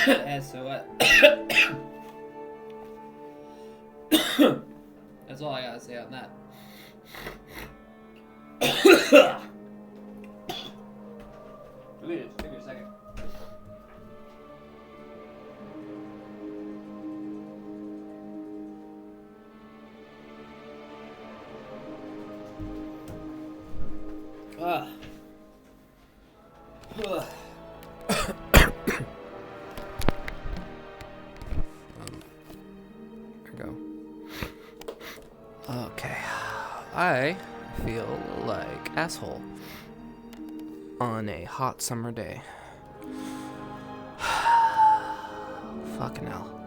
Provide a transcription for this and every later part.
And so that's all I gotta say on that. Let me just take a second. Here we go. Okay. I feel like asshole on a hot summer day. Fucking hell.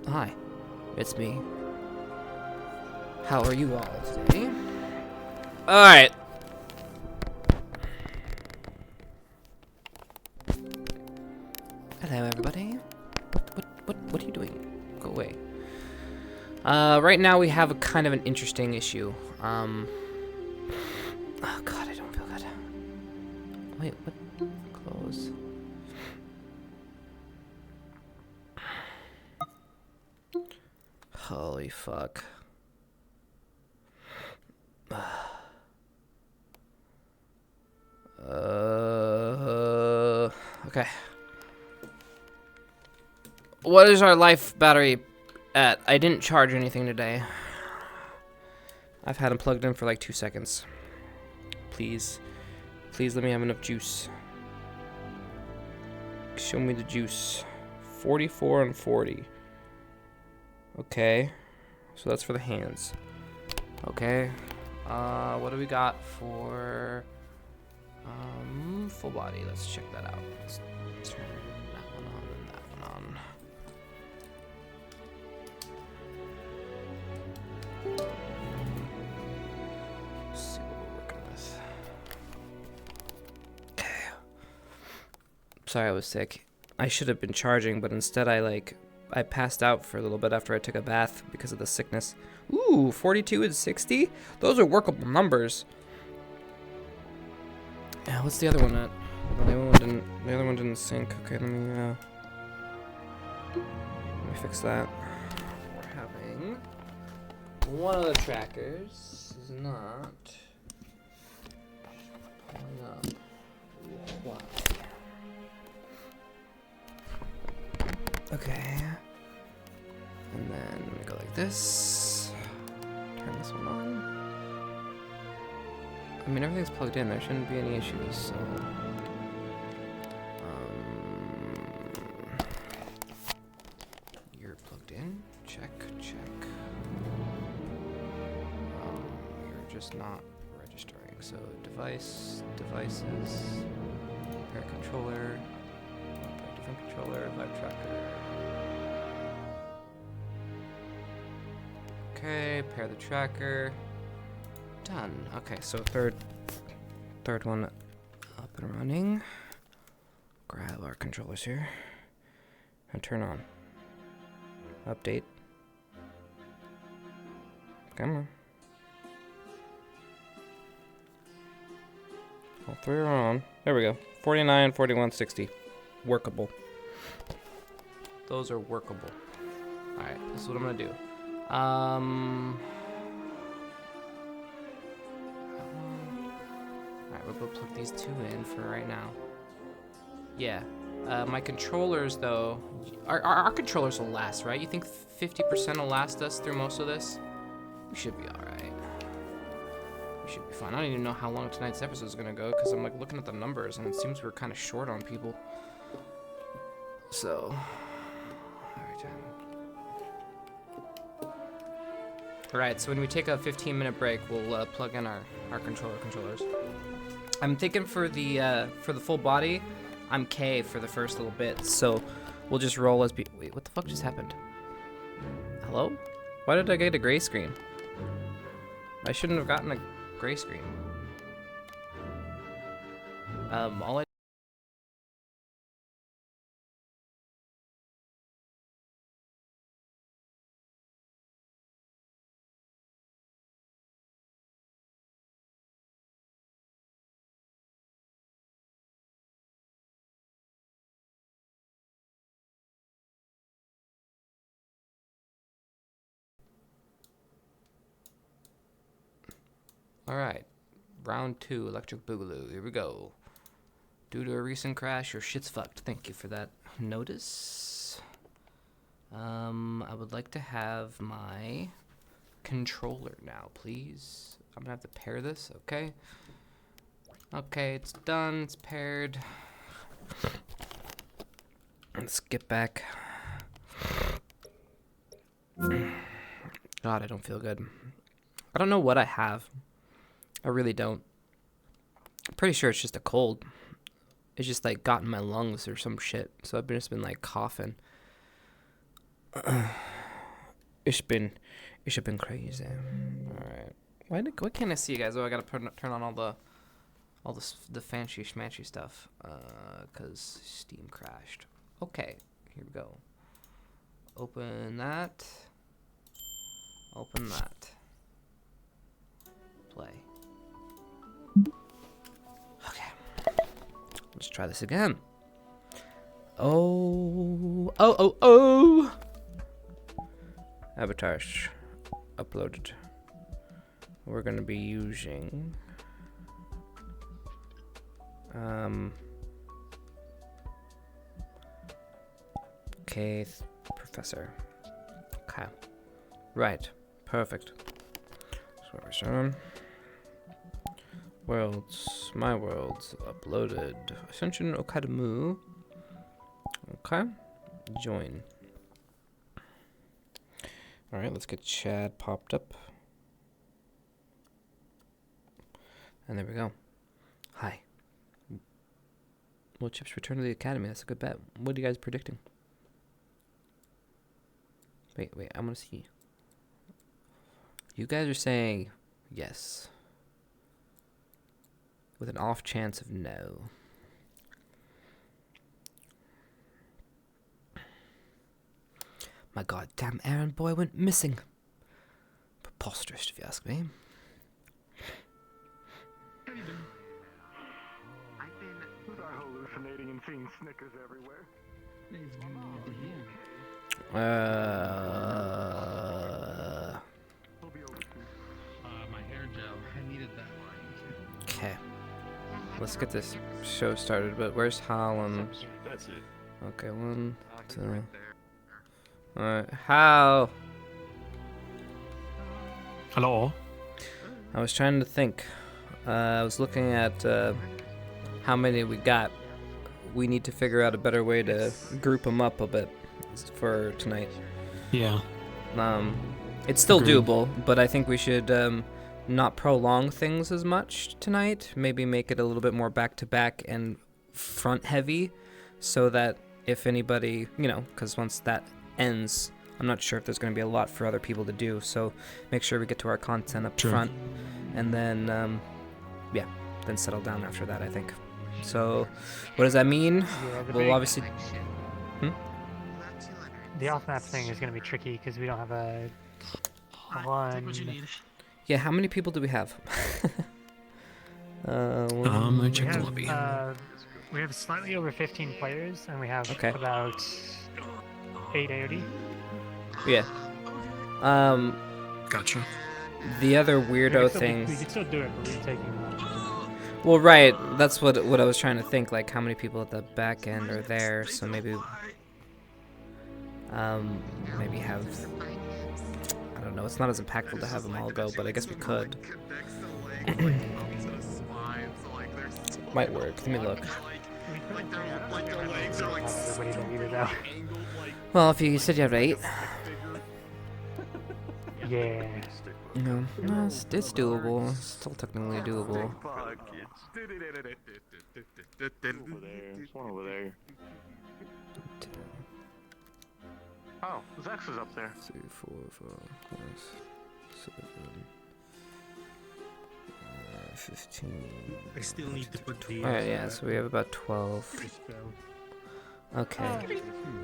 Hi, it's me. How are you all today? Alright. Hello, everybody. What are you doing? Go away. Right now we have a kind of an interesting issue. Oh god, I don't feel good. Wait, what? Close. Holy fuck. Okay. What is our life battery at? I didn't charge anything today. I've had them plugged in for like 2 seconds. Please. Please let me have enough juice. Show me the juice. 44 and 40. Okay. So that's for the hands. Okay. What do we got for full body? Let's check that out. Let's turn that one on and that one on. Let's see what we're working with. Okay. Sorry I was sick. I should have been charging, but instead I passed out for a little bit after I took a bath because of the sickness. Ooh, 42 and 60? Those are workable numbers. Yeah, what's the other one at? The other one didn't sync. Okay, let me fix that. We're having one of the trackers is not pulling up. Why? Okay. And then we go like this. Turn this one on. I mean, everything's plugged in. There shouldn't be any issues. So, you're plugged in. Check, check. You're just not registering. So, devices, pair controller, different controller, vibe tracker. Okay, pair the tracker. Done. Okay, so third one up and running. Grab our controllers here and turn on. Update. Come on. All three are on. There we go. 49, 41, 60. Workable. Those are workable. Alright, this is what I'm gonna do. Alright, we'll plug these two in for right now. Yeah. My controllers, though, our controllers will last, right? You think 50% will last us through most of this? We should be alright. We should be fine. I don't even know how long tonight's episode is gonna go, because I'm like looking at the numbers, and it seems we're kind of short on people. So, alright, so when we take a 15-minute break, we'll plug in our controllers. I'm thinking for the full body, I'm K for the first little bit, so we'll just roll as wait, what the fuck just happened? Hello? Why did I get a gray screen? I shouldn't have gotten a gray screen. All I Alright. Round 2, Electric Boogaloo. Here we go. Due to a recent crash, your shit's fucked. Thank you for that notice. I would like to have my controller now, please. I'm gonna have to pair this, okay? Okay, it's done. It's paired. Let's get back. God, I don't feel good. I don't know what I have. I really don't. I'm pretty sure it's just a cold. It's just like got in my lungs or some shit. So I've just been like coughing. It's been crazy. All right. Why can't I see you guys? Oh, I gotta turn on all the fancy schmancy stuff. 'Cause Steam crashed. Okay, here we go. Open that. Open that. Play. Okay. Let's try this again. Oh. Avatars uploaded. We're gonna be using okay, Professor. Okay. Right. Perfect. So we're starting. Worlds. My worlds uploaded. Ascension Okadamu. Okay. Join. Alright, let's get Chad popped up. And there we go. Hi. Well, Chips return to the academy. That's a good bet. What are you guys predicting? Wait, I want to see. You guys are saying yes. With an off chance of no. My goddamn errand boy went missing. Preposterous, if you ask me. Hallucinating and seeing Snickers everywhere. My hair gel. I needed that. Okay. Let's get this show started, but where's Hal and... That's it. Okay, 1, 2... Alright, Hal! Hello? I was trying to think. I was looking at how many we got. We need to figure out a better way to group them up a bit for tonight. Yeah. It's still Agreed. doable, but I think we should not prolong things as much tonight. Maybe make it a little bit more back-to-back and front-heavy, so that if anybody, because once that ends, I'm not sure if there's going to be a lot for other people to do. So make sure we get to our content up Sure. front, and then, then settle down after that, I think. So, what does that mean? Yeah, We'll obviously... the off-map thing is going to be tricky because we don't have a Take what you one. need. Yeah, how many people do we have? Let me We check the lobby. we have slightly over 15 players, and we have Okay. about 8 AOD. Yeah. Gotcha. The other We weirdo could still thing... we could still do it, but we're taking Well, right. That's what I was trying to think. Like, how many people at the back end are there? So maybe, maybe have. I don't know. It's not as impactful to have them all go, but I guess we could. Might work. Let me look. everybody that needed out. Well, if you said you have 8, Yeah. no, it's doable. It's still technically doable. Over there. There's one over there. Oh, Zex is up there. 3, 4, 5, 6, 7, 15. I still need to put the. Alright, yeah, so we have about 12. Okay.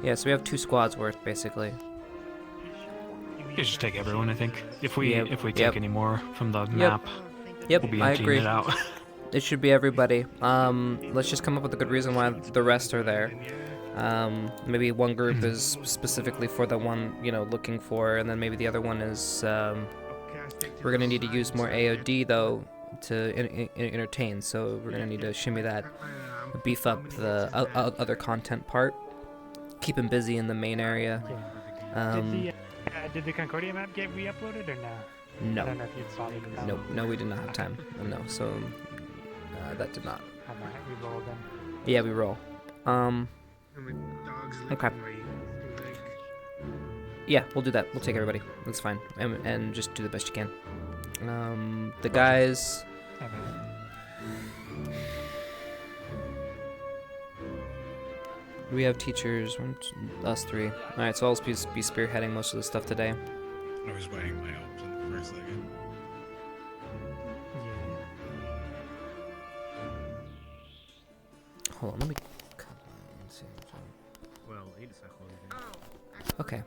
Yeah, so we have 2 squads worth, basically. You just take everyone, I think. If we Yep, take yep. any more from the map, Yep, we'll be I emptying agree. it out. It should be everybody. Let's just come up with a good reason why the rest are there. Maybe one group is specifically for the one, looking for, and then maybe the other one is, we're gonna need to use more AOD though entertain. So we're gonna need to shimmy that, beef up the other content part, keep him busy in the main area. Did the Concordia map get re-uploaded or no? I No, don't know if you'd bothered with that. no, we did not have time. No, so that did not. I might re-roll then. Yeah, we roll. Okay. Yeah, we'll do that. We'll take everybody. That's fine, and just do the best you can. The guys. We have teachers, us three. Alright, so I'll be spearheading most of the stuff today. I was weighing my options for a second. Hold on, let me. Okay.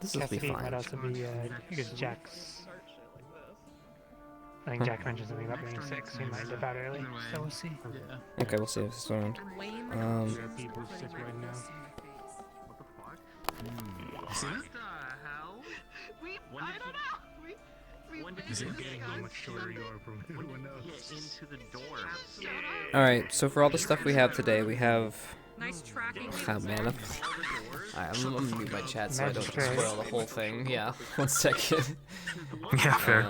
This will be Cassidy fine. might also be, I think it's Jack's. I think Jack mentioned something about being 6. He might dip out early, so we'll see. Okay, we'll see if it's around. See that? Alright, so for all the stuff we have today, we have. Nice tracking. Oh man. I'm gonna mute my chat so I don't spoil the whole thing. Yeah, 1 second. Yeah, fair.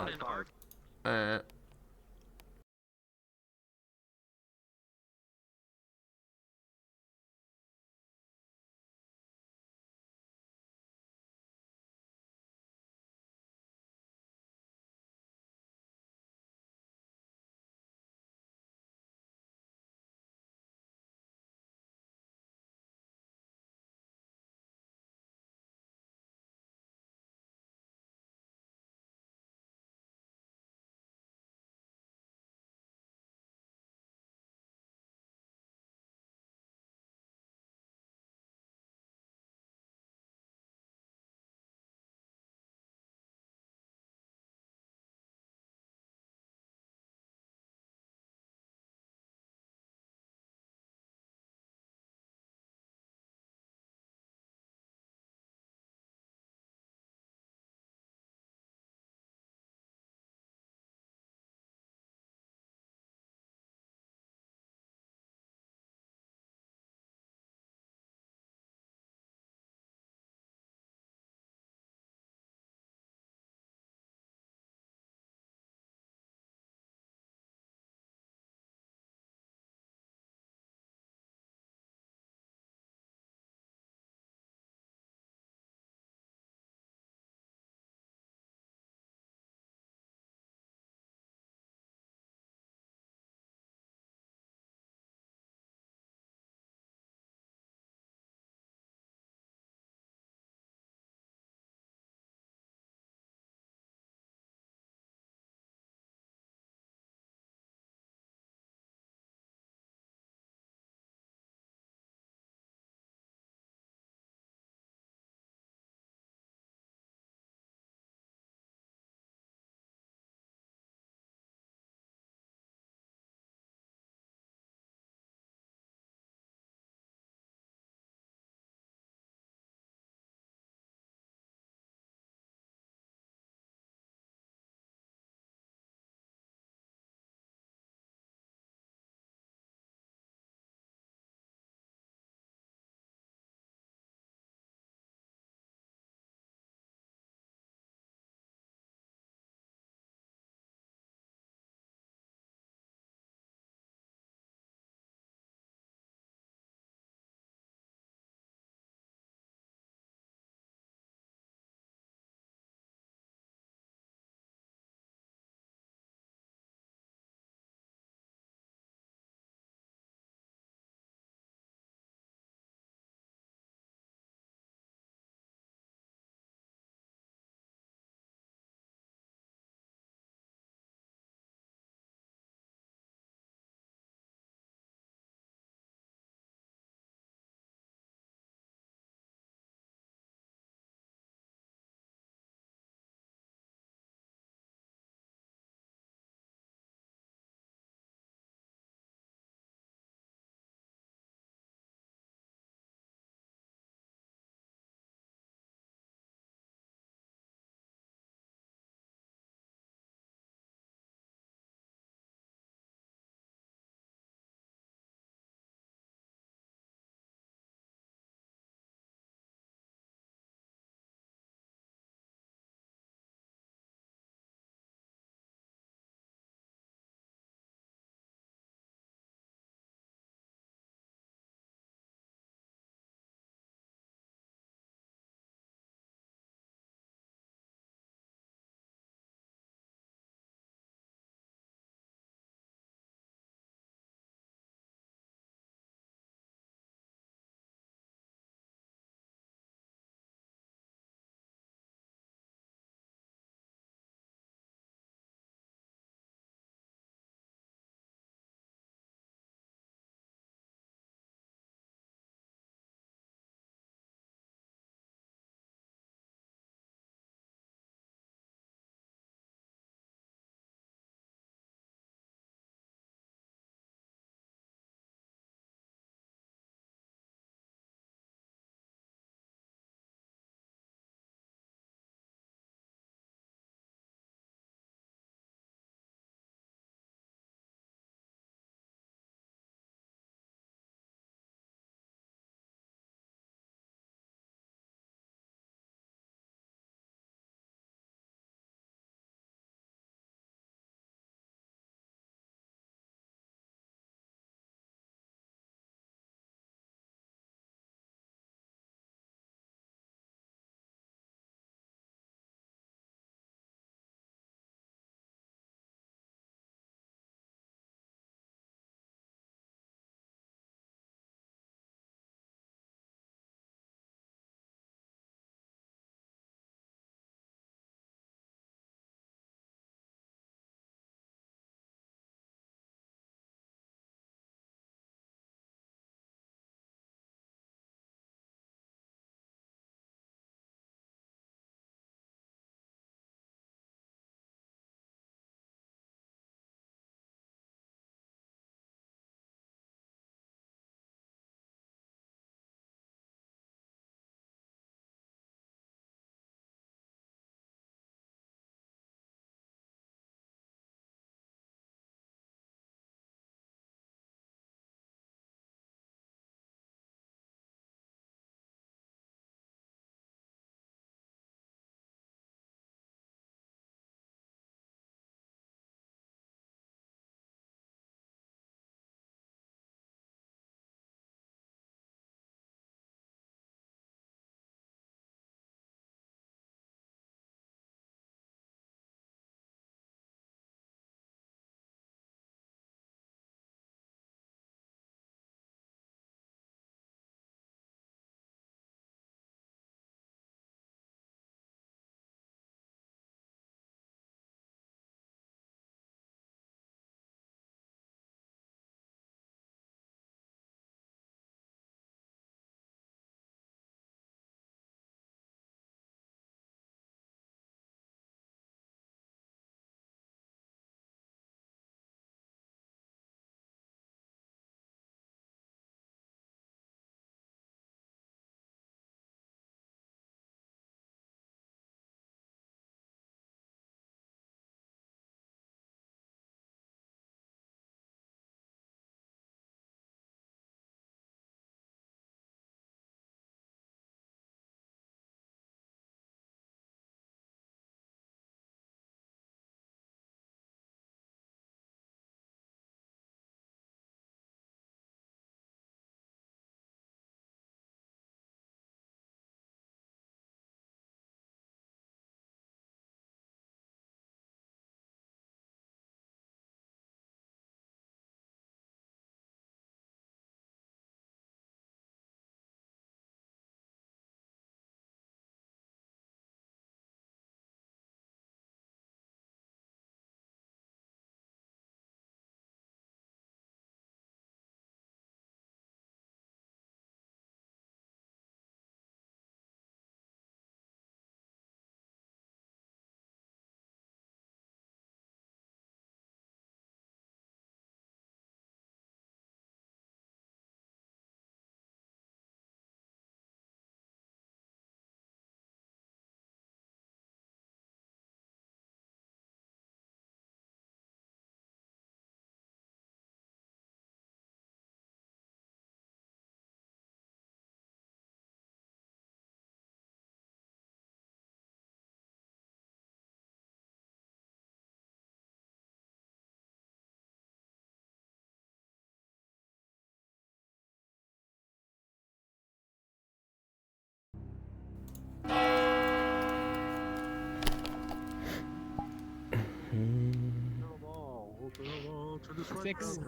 6.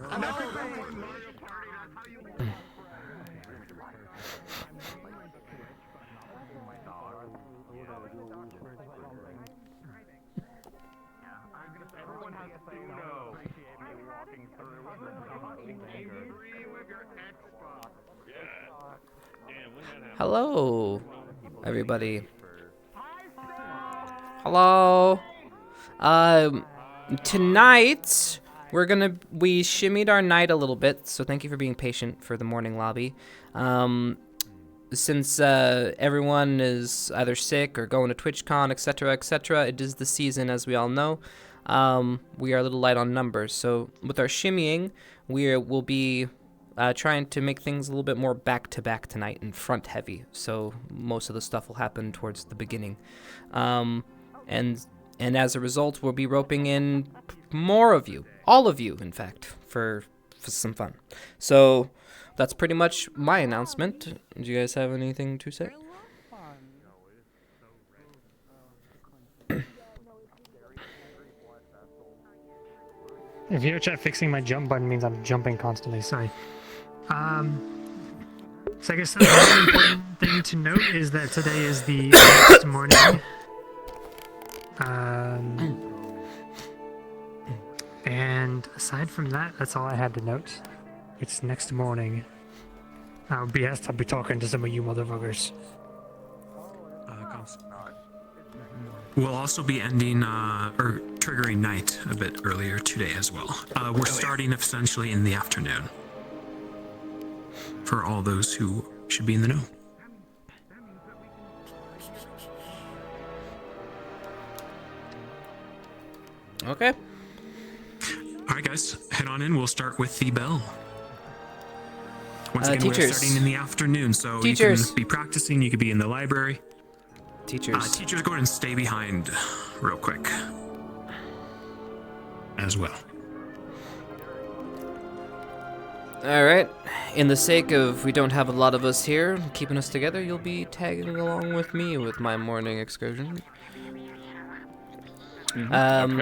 Hello, everybody. Hello. Tonight we shimmied our night a little bit, so thank you for being patient for the morning lobby. Since everyone is either sick or going to TwitchCon, etc., it is the season, as we all know. We are a little light on numbers, so with our shimmying, we'll be trying to make things a little bit more back-to-back tonight and front-heavy, so most of the stuff will happen towards the beginning. And as a result, we'll be roping in more of you, all of you, in fact, for some fun. So that's pretty much my announcement. Do you guys have anything to say? If you're chat, fixing my jump button means I'm jumping constantly. Sorry. So I guess the very important thing to note is that today is the next morning. And aside from that, that's all I had to note. It's next morning. I'll be talking to some of you motherfuckers. We'll also be ending or triggering night a bit earlier today as well. We're starting essentially in the afternoon for all those who should be in the know. Okay. All right, guys, head on in. We'll start with the bell. Once again, we're teachers. starting in the afternoon, so Teachers. you can be practicing. You could be in the library. Teachers. Teachers, go ahead and stay behind real quick as well. All right. In the sake of we don't have a lot of us here keeping us together, you'll be tagging along with me with my morning excursion.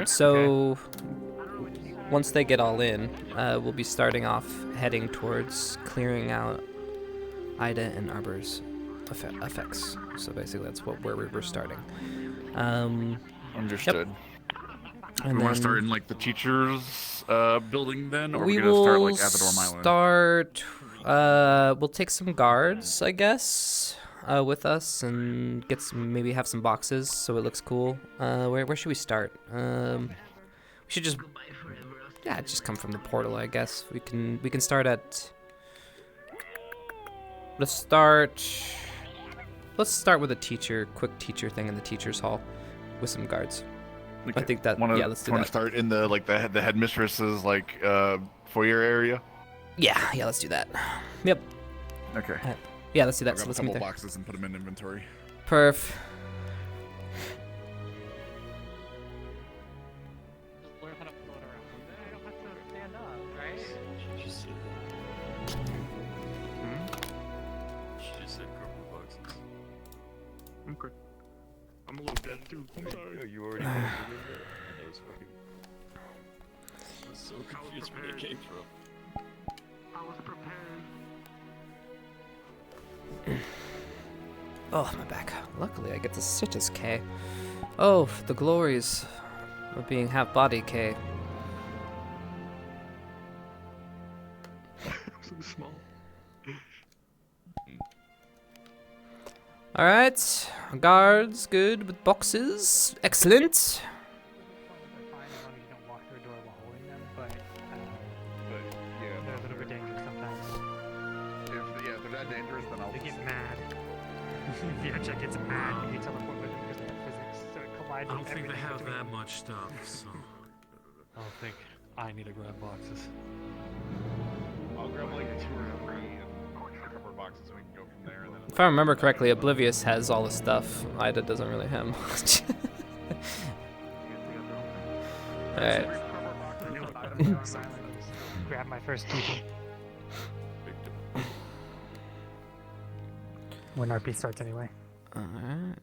So once they get all in, we'll be starting off heading towards clearing out Ida and Arbor's effects. So basically, that's where we're starting. Understood. Yep. We want to start in like the teachers' building then, or we we're gonna will start like at the Dorm Island? we'll take some guards, I guess, with us and maybe have some boxes so it looks cool. Where should we start? We should just come from the portal, I guess. We can start at. Let's start with a quick teacher thing in the teacher's hall with some guards. Okay. I think that Wanna, yeah, let's do wanna that. start in the the headmistress's foyer area. Yeah, let's do that. Yep. Okay. Yeah, let's do that. Grab So a let's couple meet there. boxes and put them in inventory. Perf. Learn how to float around. I don't have to stand up, right? She just said couple boxes. Okay. I'm a little dead too. I'm sorry. Oh, you already that was fucking. I was so confused where it came from. I was prepared. Oh, my back. Luckily, I get to sit as K. Oh, the glories of being half body K. So small. All right, guards, good with boxes, excellent. Fine as long as you don't walk through a door while holding them, but yeah, they're a little bit dangerous sometimes. if they're that dangerous, then I'll. They get mad. Yeah, check gets mad when you teleport with them because they have physics, so it collides I with don't think they everything have between that them. much stuff, so. I don't think I need to grab boxes. I'll grab like 2 or 3 and a couple of boxes so we can go from there. And then If I remember correctly, Oblivious has all the stuff. Ida doesn't really have much. All right. Grab my first teacher. When RP starts anyway. All right.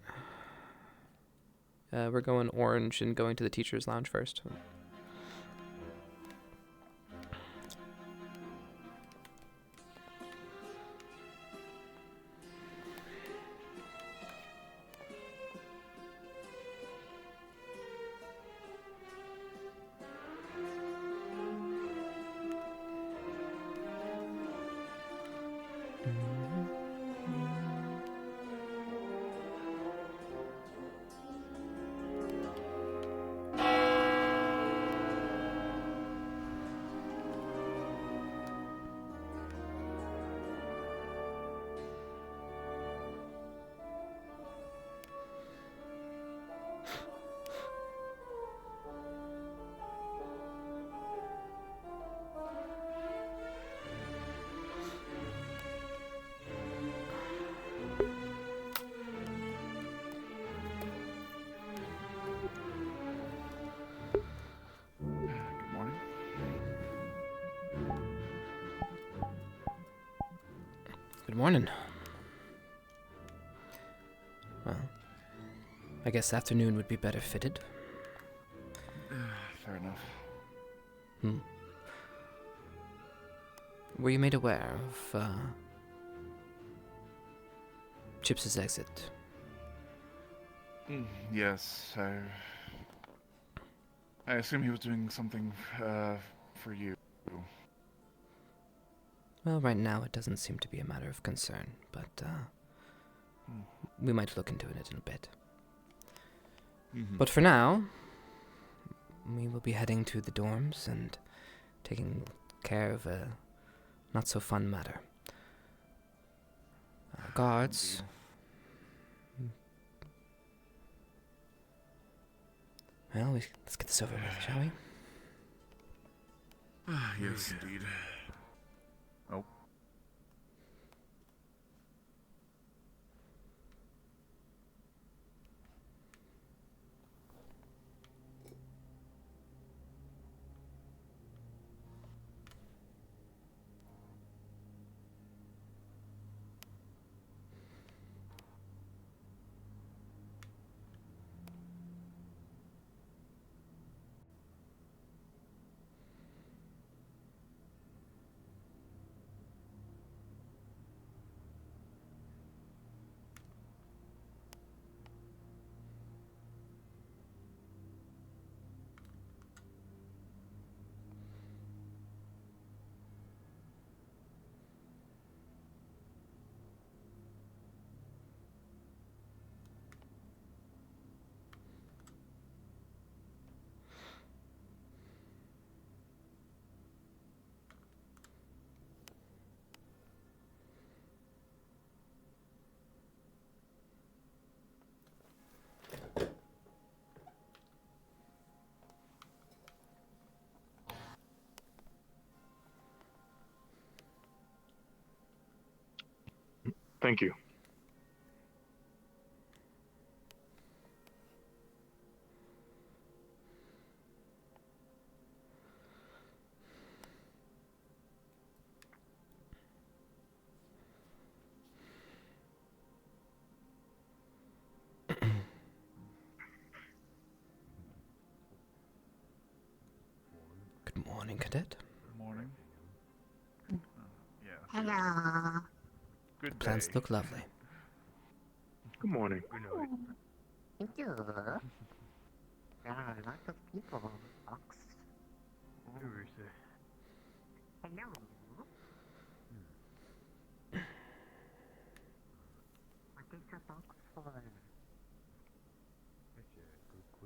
We're going orange and going to the teacher's lounge first. Good morning. Well, I guess afternoon would be better fitted. Fair enough. Were you made aware of Chips's exit? Yes, I assume he was doing something for you. Well, right now it doesn't seem to be a matter of concern, but we might look into it in a bit. But for now, we will be heading to the dorms and taking care of a not-so-fun matter. Guards. Well, let's get this over with, shall we? Yes, indeed. Oh. Thank you. Good morning, Cadet. Good morning. Yeah. Hello. Good day. Plants look lovely. Good morning. Thank you. There are a lot of people, Fox. Hello. What is the box for?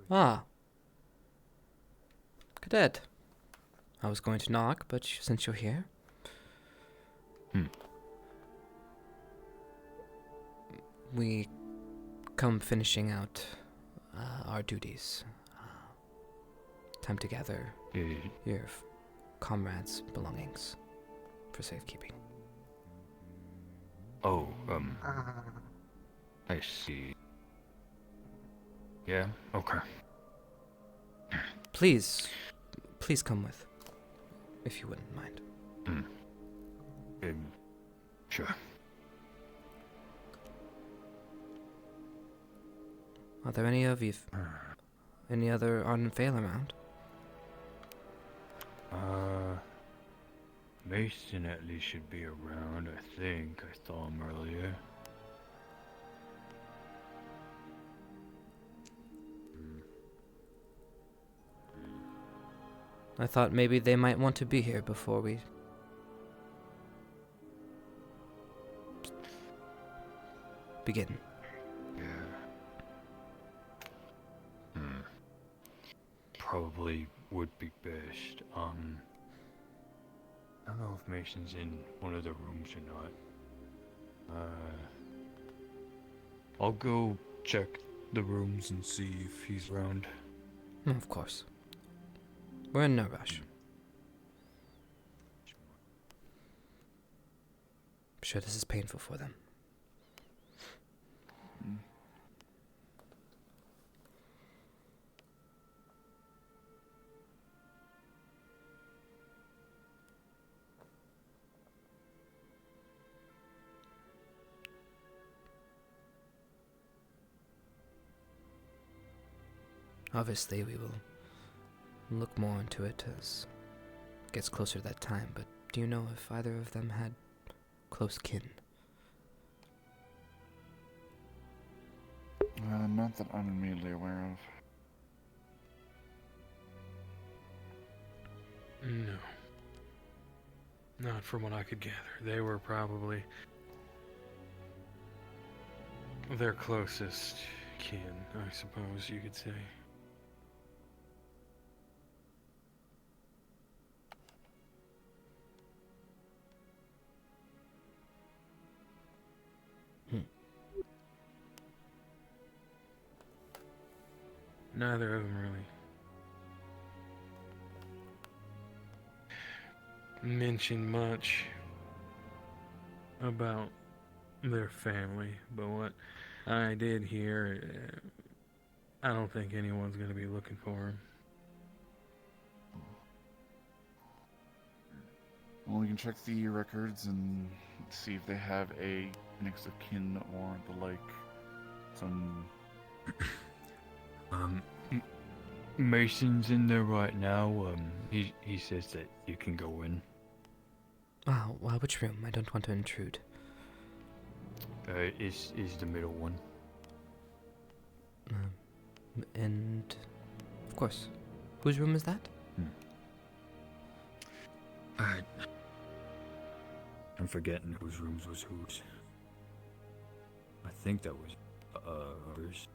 Ah. Cadet. I was going to knock, but since you're here... We come finishing out our duties. Time to gather your comrades' belongings for safekeeping. Oh, I see. Yeah, okay. Please come with, if you wouldn't mind. Sure. Are there any of you, any other ardent Vale around? Mason at least should be around, I think. I saw him earlier. I thought maybe they might want to be here before we... begin. Yeah. Probably would be best. I don't know if Mason's in one of the rooms or not. I'll go check the rooms and see if he's around. Of course. We're in no rush. I'm sure this is painful for them. Obviously, we will look more into it as it gets closer to that time, but do you know if either of them had close kin? Not that I'm immediately aware of. No. Not from what I could gather. They were probably their closest kin, I suppose you could say. Neither of them really mentioned much about their family, but what I did hear, I don't think anyone's going to be looking for him. Well, we can check the records and see if they have a next of kin or the like. Some. Mason's in there right now. He says that you can go in. Oh, well, which room? I don't want to intrude. Is the middle one. And of course, whose room is that? I'm forgetting whose rooms was whose. I think that was hers.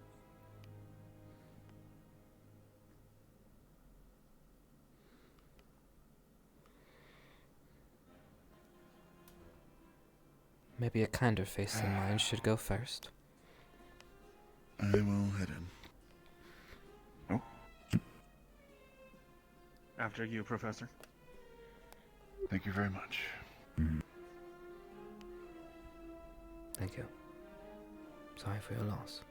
Maybe a kinder face than mine should go first. I will head in. Oh. After you, Professor. Thank you very much. Thank you. Sorry for your loss.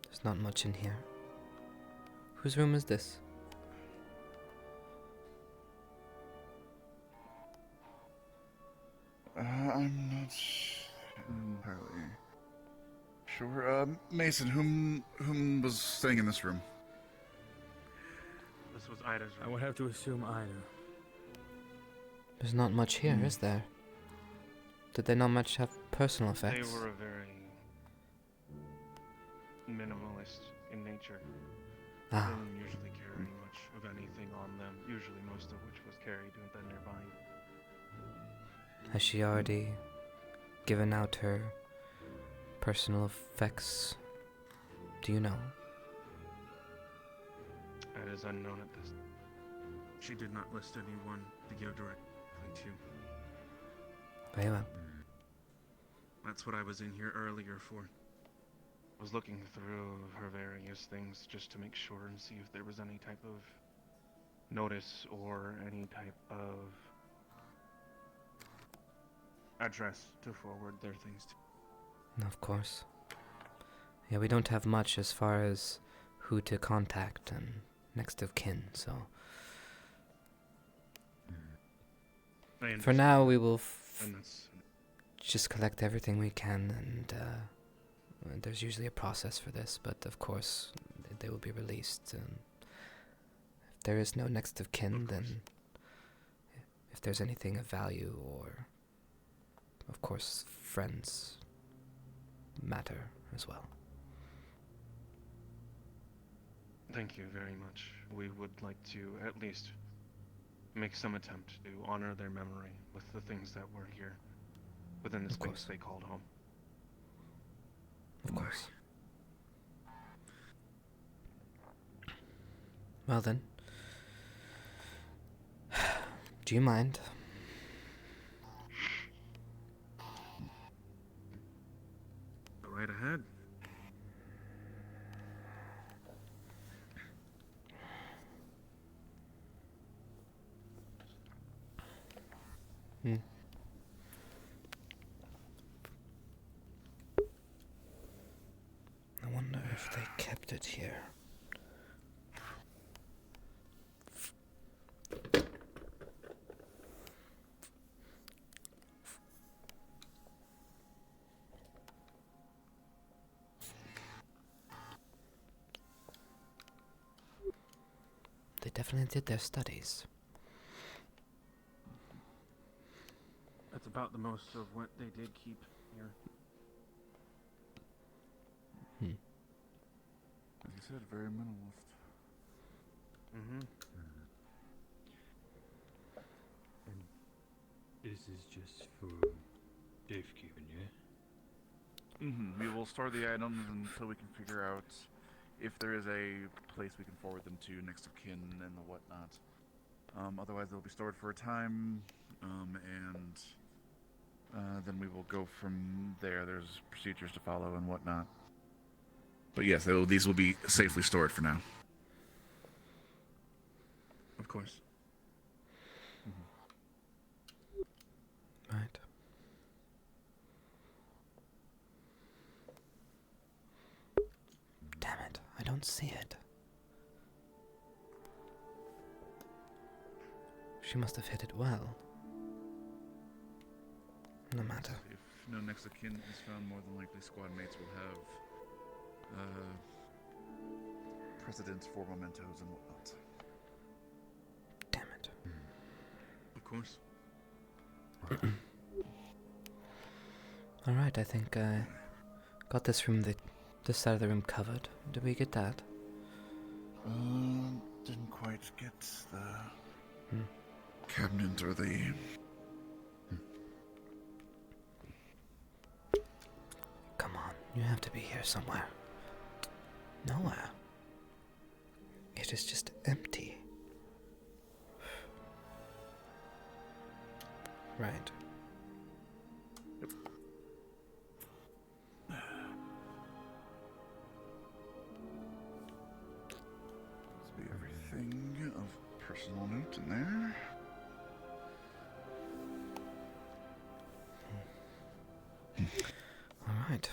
There's not much in here. Whose room is this? I'm not entirely sure. Mason, whom was staying in this room? This was Ida's room. I would have to assume Ida. There's not much here, is there? Did they not much have personal They effects? were very minimalist in nature. They Ah, didn't usually carry much of anything on them, usually most of which was carried within their body. has she already given out her personal effects? Do you know? It is unknown at this. She did not list anyone to give directly to. Very well. That's what I was in here earlier for. I was looking through her various things just to make sure and see if there was any type of notice or any type of address to forward their things to. Of course. Yeah, we don't have much as far as who to contact and next of kin, so... For now, we will just collect everything we can, and there's usually a process for this, but of course, they will be released. If there is no next of kin, then if there's anything of value, or of course, friends matter as well. Thank you very much. We would like to at least make some attempt to honor their memory with the things that were here within the space they called home. Of course. Well then, do you mind? Go right ahead. I wonder if they kept it here. definitely did their studies. That's about the most of what they did keep here. As you said, very minimalist. Mm-hmm. And this is just for safekeeping, yeah? We will store the items until we can figure out if there is a place we can forward them to next of kin and the whatnot. Otherwise, they'll be stored for a time, and then we will go from there. There's procedures to follow and whatnot. But yes, these will be safely stored for now. Of course. Right. Damn it, I don't see it. She must have hit it well. No matter. If no next of kin is found, more than likely squad mates will have precedence for mementos and whatnot. Damn it. Of course. Alright, I think I got this side of the room covered. Did we get that? Didn't quite get the cabinet or the... Come on, you have to be here somewhere. Nowhere. It is just empty. Right. Must be everything of personal note in there. Alright.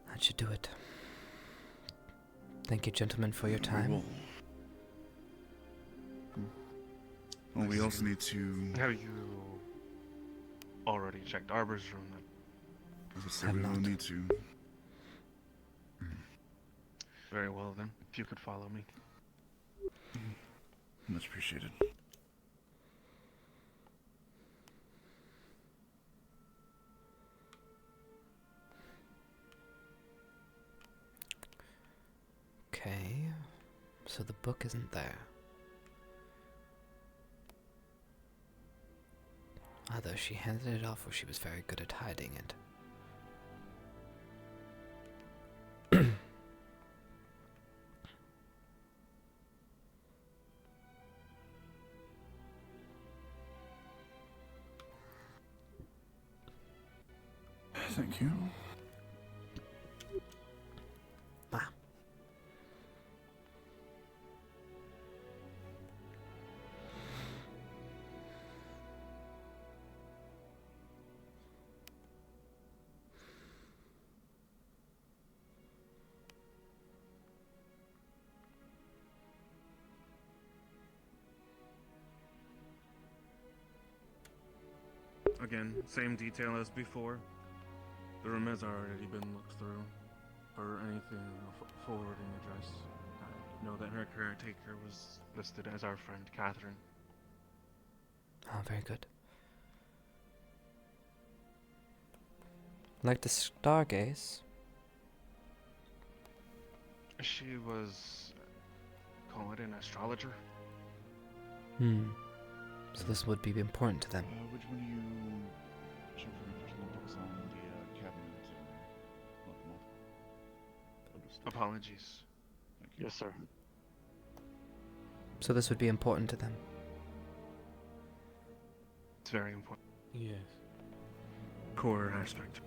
That should do it. Thank you, gentlemen, for your time. Well, we also need to... Have you already checked Arbor's room then? We will need to... Very well then, if you could follow me. Much appreciated. Okay, so the book isn't there. Either she handed it off or she was very good at hiding it. Thank you. Again, same detail as before. The room has already been looked through for anything forwarding address. I know that her caretaker was listed as our friend Catherine. Oh, very good. Like the Stargaze? She was, call it an astrologer. So this would be important to them. Which one do you show for your personal books on the cabinet and whatnot? Apologies. Thank you. Yes, sir. So this would be important to them. It's very important. Yes. Core aspect.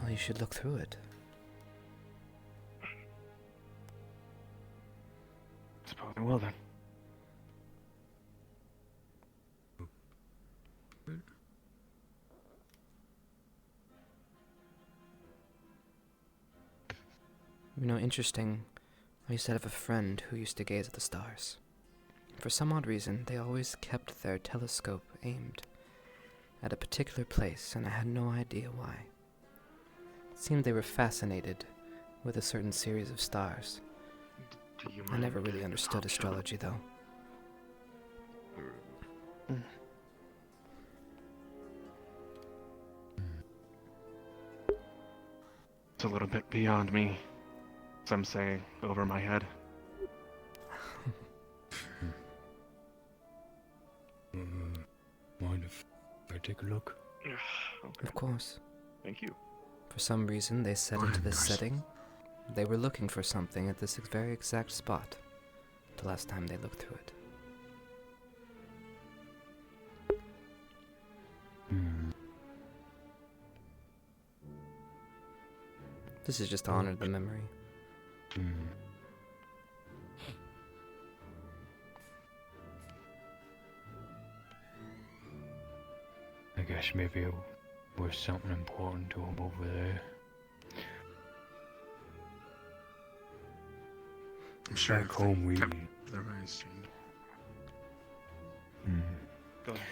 Well, you should look through it. Suppose I will then. You know, interesting how you said of a friend who used to gaze at the stars. For some odd reason, they always kept their telescope aimed at a particular place, and I had no idea why. It seemed they were fascinated with a certain series of stars. Do you I mind never really getting understood the top shot? astrology, though. It's a little bit beyond me. Some say over my head. Mind if I take a look? Okay. Of course. Thank you. For some reason, they set Go into ahead, this guys. setting. They were looking for something at this very exact spot. The last time they looked through it. This is just to honor the memory. I guess maybe it was something important to him over there. I'm sure Back if home they we... kept their eyes chained. Go ahead.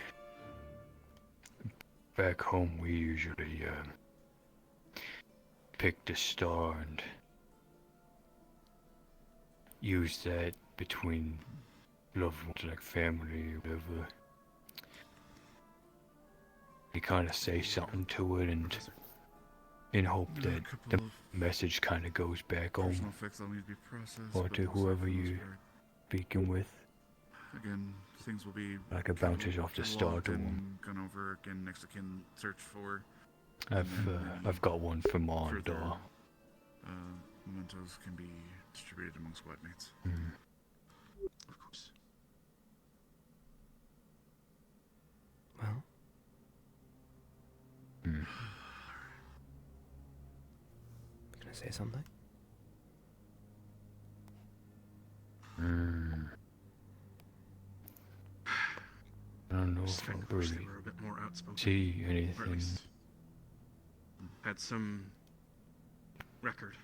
Back home we usually pick the star and use that between loved ones like family or whatever. You kind of say something to it and in hope There are that a couple the of message kind of goes back home personal effects that'll need to be processed, or but to those are whoever for the most you part. speaking with. Again, things will be Like it bounces off the star cataloged to and him. gone over again next to kin search for. I've got one for Ma and further, Da. mementos can be distributed among squad mates. Of course. Well, gonna say something? I don't know Just if I kinda wish they really were a bit more outspoken. see Or at anything. least had some record.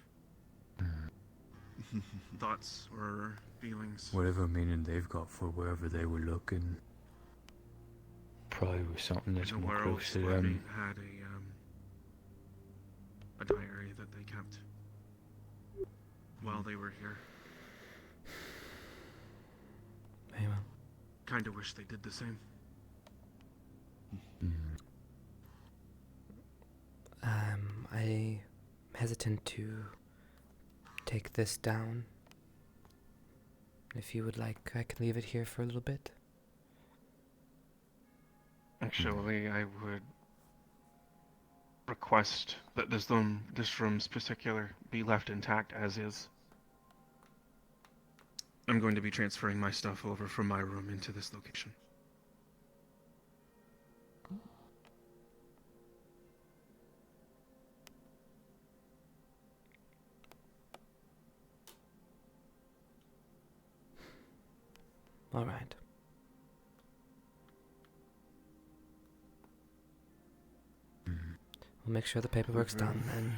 Thoughts or feelings. Whatever meaning they've got for wherever they were looking. Probably was something that's I know more our old close to squad them. mate had a diary that they kept while they were here. Hey, well. Kinda wish they did the same. I hesitant to take this down. If you would like, I can leave it here for a little bit. Actually, I would request that this room's particular be left intact as is. I'm going to be transferring my stuff over from my room into this location. All right. We'll make sure the paperwork's done, and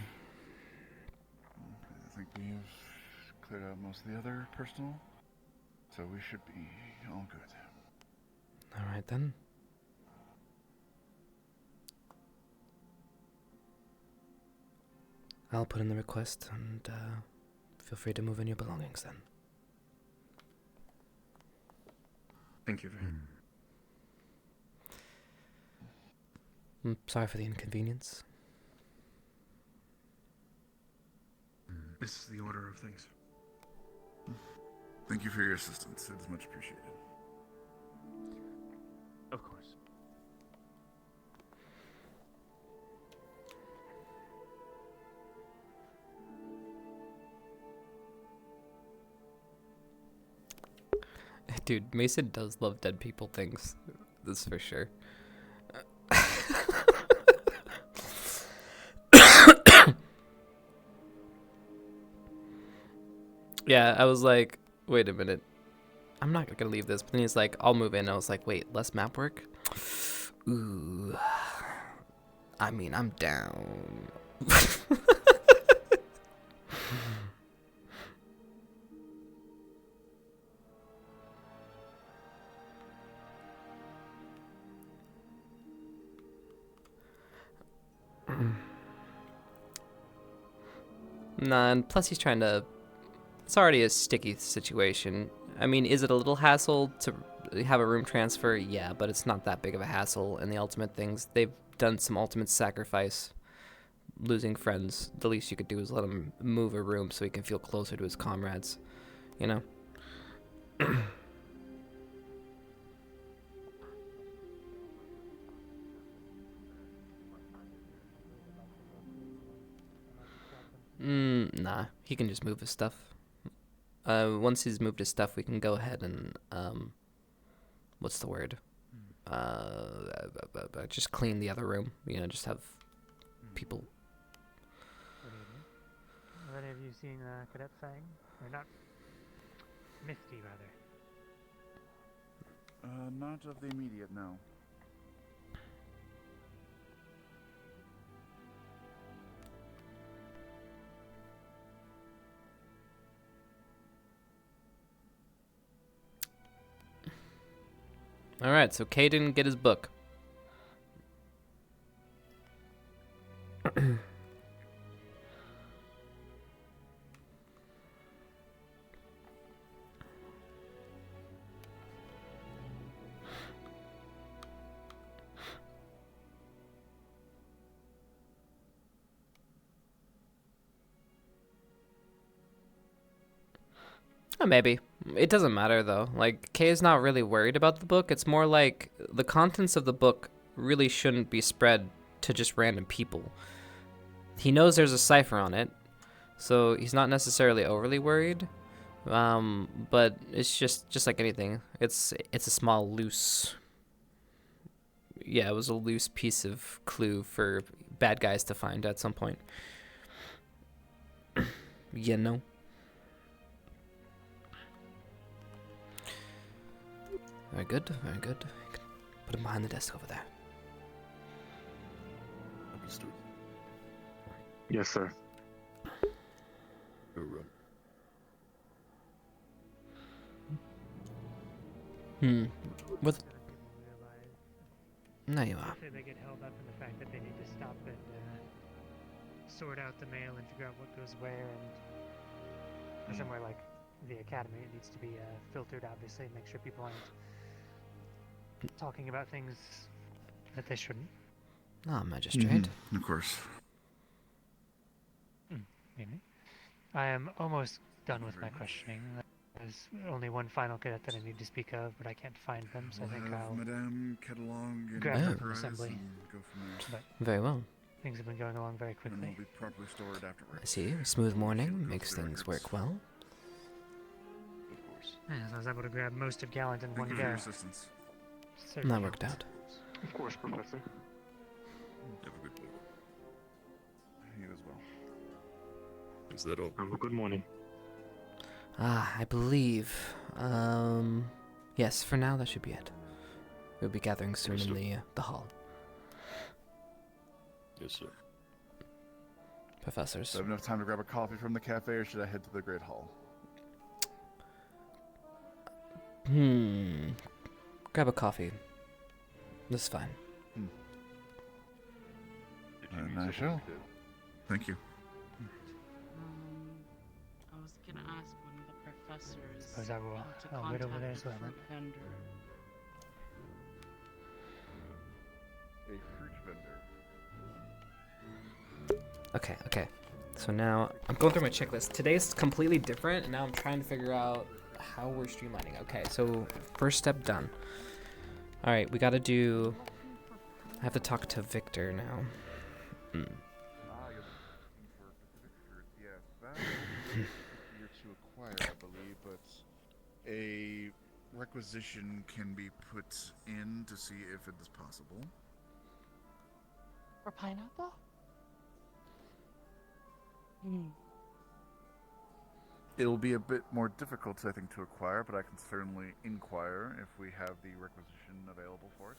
I think we've cleared out most of the other personal, so we should be all good. all right then. I'll put in the request, and feel free to move in your belongings then. Thank you very much. I'm sorry for the inconvenience. This is the order of things. Thank you for your assistance. It is much appreciated. Of course. Dude, Mason does love dead people things. That's for sure. Yeah, I was like, wait a minute. I'm not gonna leave this. But then he's like, I'll move in. I was like, wait, less map work? Ooh. I mean, I'm down. Nah, and plus he's trying to... It's already a sticky situation. I mean, is it a little hassle to have a room transfer? Yeah, but it's not that big of a hassle. And the ultimate things, they've done some ultimate sacrifice. Losing friends, the least you could do is let him move a room so he can feel closer to his comrades. You know? Nah, he can just move his stuff. Once he's moved his stuff, we can go ahead and, what's the word? Just clean the other room. You know, just have people. What do you do? Have any of you seen Cadet Fang? Or not? Misty, rather. Not of the immediate, no. Alright, so Kay didn't get his book. Maybe. It doesn't matter, though. Like, Kay is not really worried about the book. It's more like the contents of the book really shouldn't be spread to just random people. He knows there's a cipher on it, so he's not necessarily overly worried. But it's just like anything. It's a small, loose... Yeah, it was a loose piece of clue for bad guys to find at some point. You know? Very good, very good. Put him behind the desk over there. Understood. Yes, sir. What? No, you are. They get held up in the fact that they need to stop and sort out the mail and figure out what goes where, and for somewhere like the academy, it needs to be filtered, obviously, and make sure people aren't talking about things that they shouldn't. Ah, magistrate. Of course. Maybe. I am almost done with my questioning. There's only one final cadet that I need to speak of, but I can't find them, so I think I'll Madame get along and grab them from assembly. Go from there. But Very well. things have been going along very And quickly. they'll be properly stored afterwards. I see. A smooth morning makes things work well. Of course. Yeah, so I was able to grab most of Gallant in Thank one you go. for your assistance. Certainly That worked out. Of course, Professor. Have a good day. You as well. Is that all? Have a good morning. Ah, I believe. Yes, for now that should be it. We'll be gathering soon in the hall. Yes, sir. Professors. Do I have enough time to grab a coffee from the cafe, or should I head to the Great Hall? Grab a coffee. This is fine. And I shall. Thank you. I was gonna ask one of the professors Suppose I will. to I'll wait over there contact as well, the fruit vendor. A fruit vendor. Okay. So now I'm going through my checklist. Today's completely different, and now I'm trying to figure out how we're streamlining. Okay, so first step done. All right, we got to do. I have to talk to Victor now. You're looking for Pacific fruit. Yes, that is easier to acquire, I believe, but a requisition can be put in to see if it is possible. For pineapple? It'll be a bit more difficult, I think, to acquire, but I can certainly inquire if we have the requisition available for it.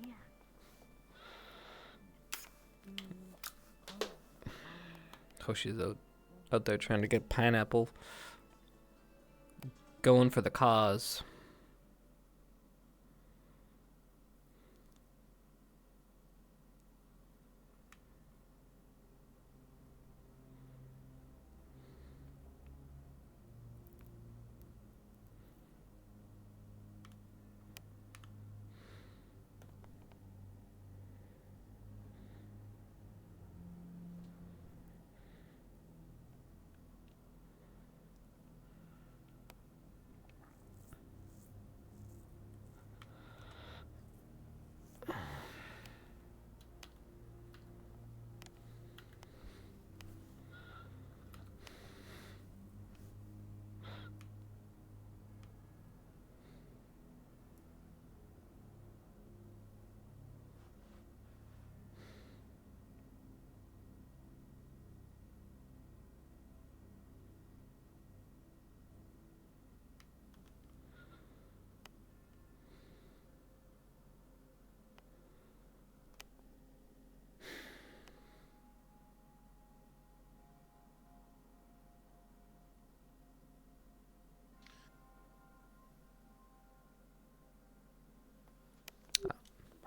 Yeah. Hoshi's out there trying to get pineapple. Going for the cause.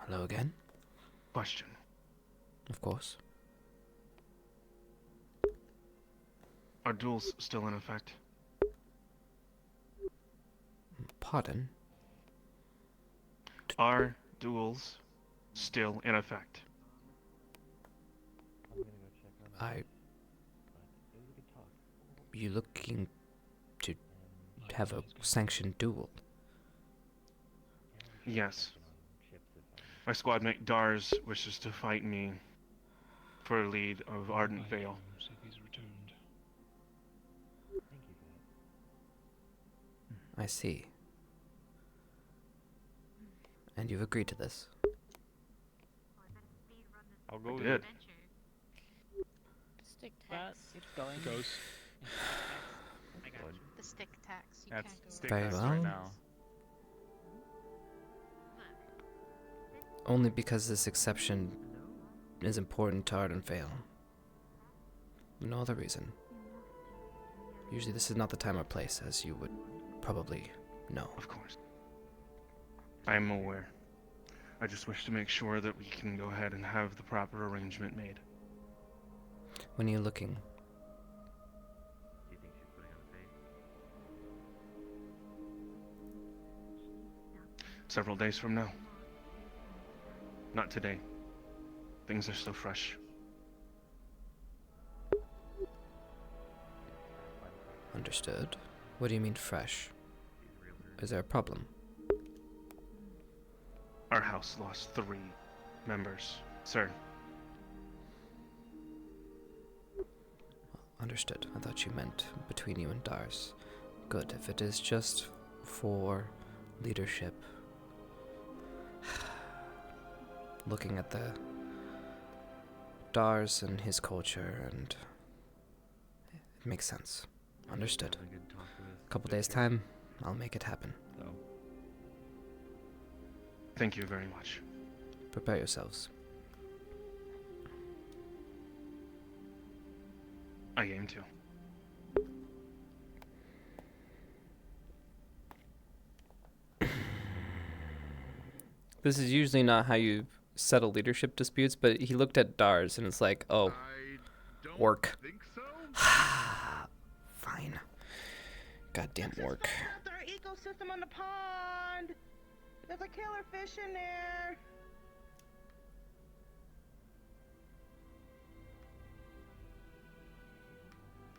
Hello again. Question. Of course. Are duels still in effect? Pardon? Are duels still in effect? You looking to have a sanctioned duel? Yes. My squad mate Dars wishes to fight me for a lead of Ardent Vale. I see. And you've agreed to this? I'll go I with did. it. Stick tax. Goes. I got you. The stick tax. You That's can't go stick Very tax well. right now. Only because this exception is important to Arden Vale. No other reason. Usually this is not the time or place, as you would probably know. Of course. I am aware. I just wish to make sure that we can go ahead and have the proper arrangement made. When are you looking? Several days from now. Not today. Things are still fresh. Understood. What do you mean fresh? Is there a problem? Our house lost 3 members, sir. Understood. I thought you meant between you and Dars. Good. If it is just for leadership. Looking at the Dars and his culture, and it makes sense. Understood. A couple days' time, I'll make it happen. Thank you very much. Prepare yourselves. I aim to. This is usually not how you settle leadership disputes, but he looked at Dars and it's like, oh, orc. Fine. Goddamn orc. Our ecosystem on the pond. There's a killer fish in there.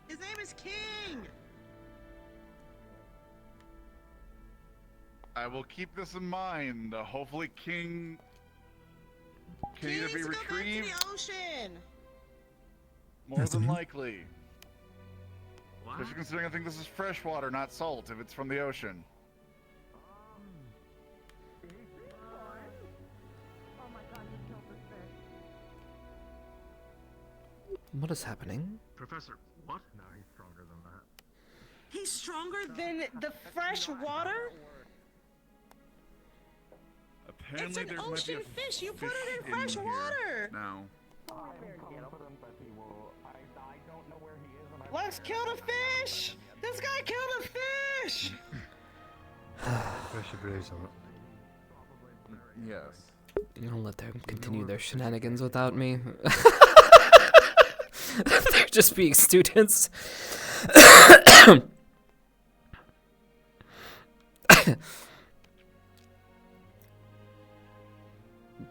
His name is King. I will keep this in mind. Hopefully, King can either be retrieved. Go back to the ocean. More than likely. Especially considering I think this is freshwater, not salt, if it's from the ocean. What is happening? Professor, what? No, he's stronger than that. He's stronger than the fresh water? Apparently, it's an there ocean might be a fish. You put it in fresh water. Now. Let's kill the fish. This guy killed a fish. Yes. You don't let them continue their shenanigans without me. They're just being students.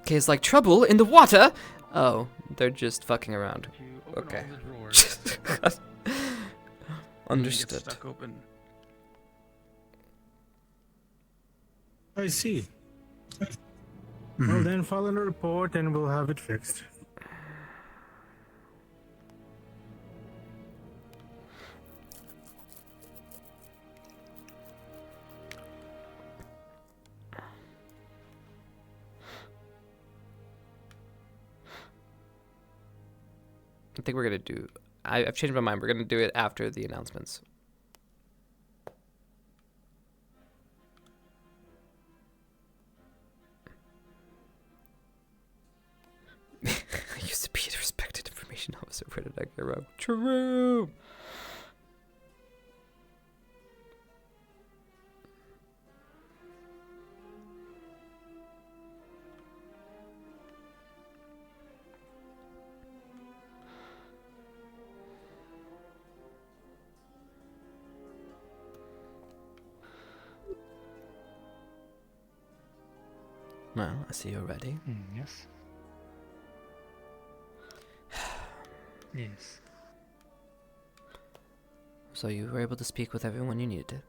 Okay, it's like trouble in the water. Oh, they're just fucking around. Okay. Understood. Stuck open. I see. Well, then file a report and we'll have it fixed. I think we're gonna do. I've changed my mind. We're gonna do it after the announcements. I used to be a respected information officer. Where did I get wrong? True. Well, I see you're ready. Yes. Yes. So you were able to speak with everyone you needed to.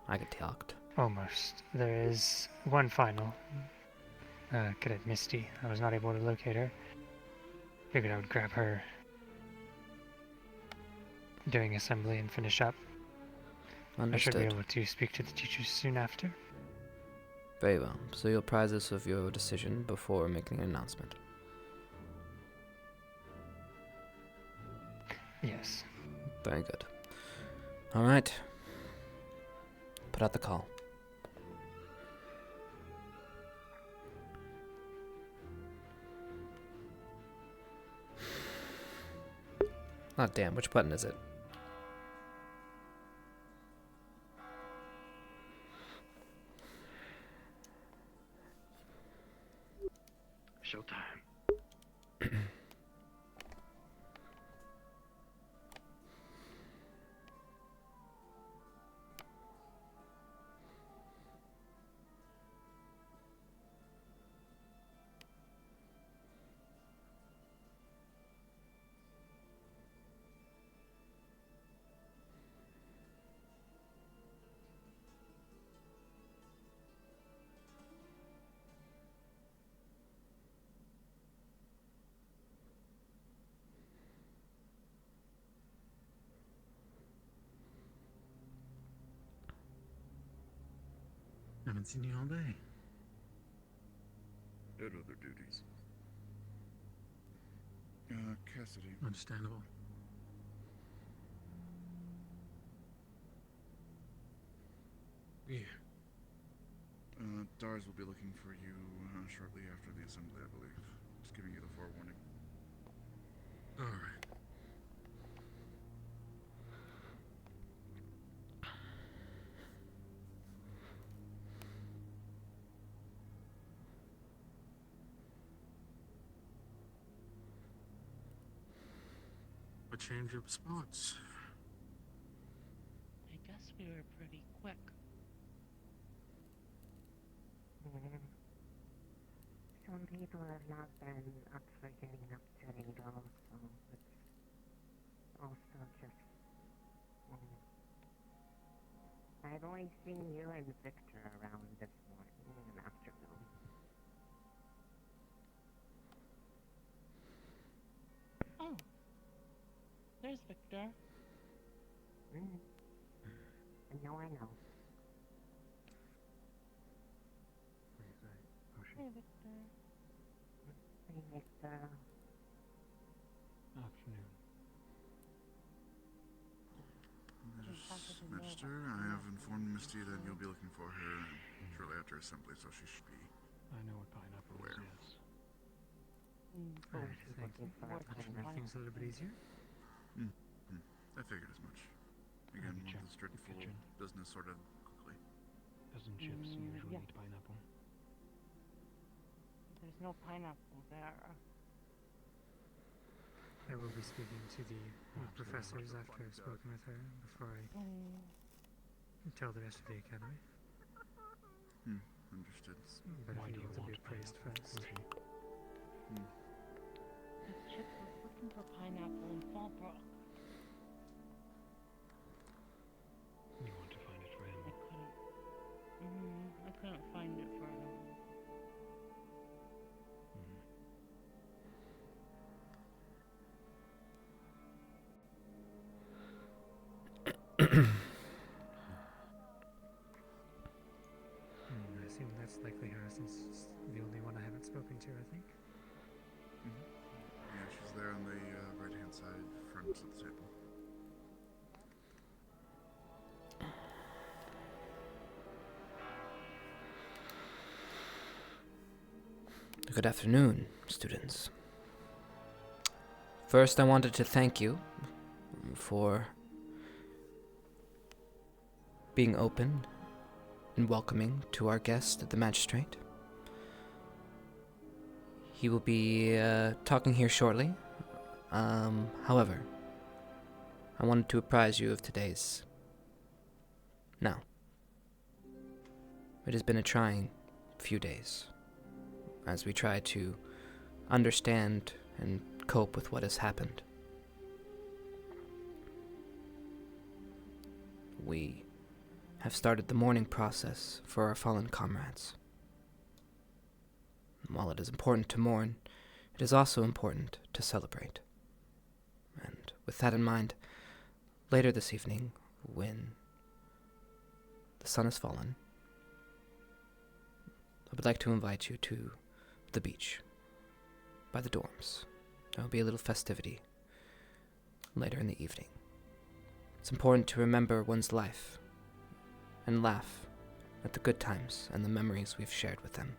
I get talked. Almost. There is one final. Cadet Misty. I was not able to locate her. Figured I would grab her during assembly and finish up. Understood. I should be able to speak to the teachers soon after. Very well. So you'll apprise us of your decision before making an announcement. Yes. Very good. All right. Put out the call. Oh, damn. Which button is it? Showtime. Haven't seen you all day. Had other duties. Cassidy. Understandable. Yeah. Dars will be looking for you shortly after the assembly, I believe. Just giving you the forewarning. Alright. A change of spots. I guess we were pretty quick. Some people have not been up for getting up today though, so it's also just... I've only seen you and Victor around this morning and afternoon. Oh. There's Victor. I know. Hey, Victor. Hey, Victor. Afternoon. Magister, I have informed Misty that you'll be looking for her shortly after assembly, so she should be I know what pineapple aware. is, yes. Alright, thank you. Should make things a little bit easier. I figured as much. Again, check this dreadful kitchen. business sorted quickly. Doesn't Chips usually eat pineapple? There's no pineapple there. I will be speaking to the professors after I've spoken with her before I tell the rest of the academy. Understood. But I need to be appraised first. Chip was looking for pineapple in Fallbrook. You want to find it for him? I couldn't find it for him. I assume that's likely her since it's the only one I haven't spoken to, I think. Yeah, she's there on the right-hand side, front of the table. Good afternoon, students. First, I wanted to thank you for being open and welcoming to our guest, the magistrate. He will be talking here shortly. However, I wanted to apprise you of today's. Now, it has been a trying few days as we try to understand and cope with what has happened. We have started the mourning process for our fallen comrades. While it is important to mourn, it is also important to celebrate. And with that in mind, later this evening, when the sun has fallen, I would like to invite you to the beach, by the dorms. There will be a little festivity later in the evening. It's important to remember one's life and laugh at the good times and the memories we've shared with them.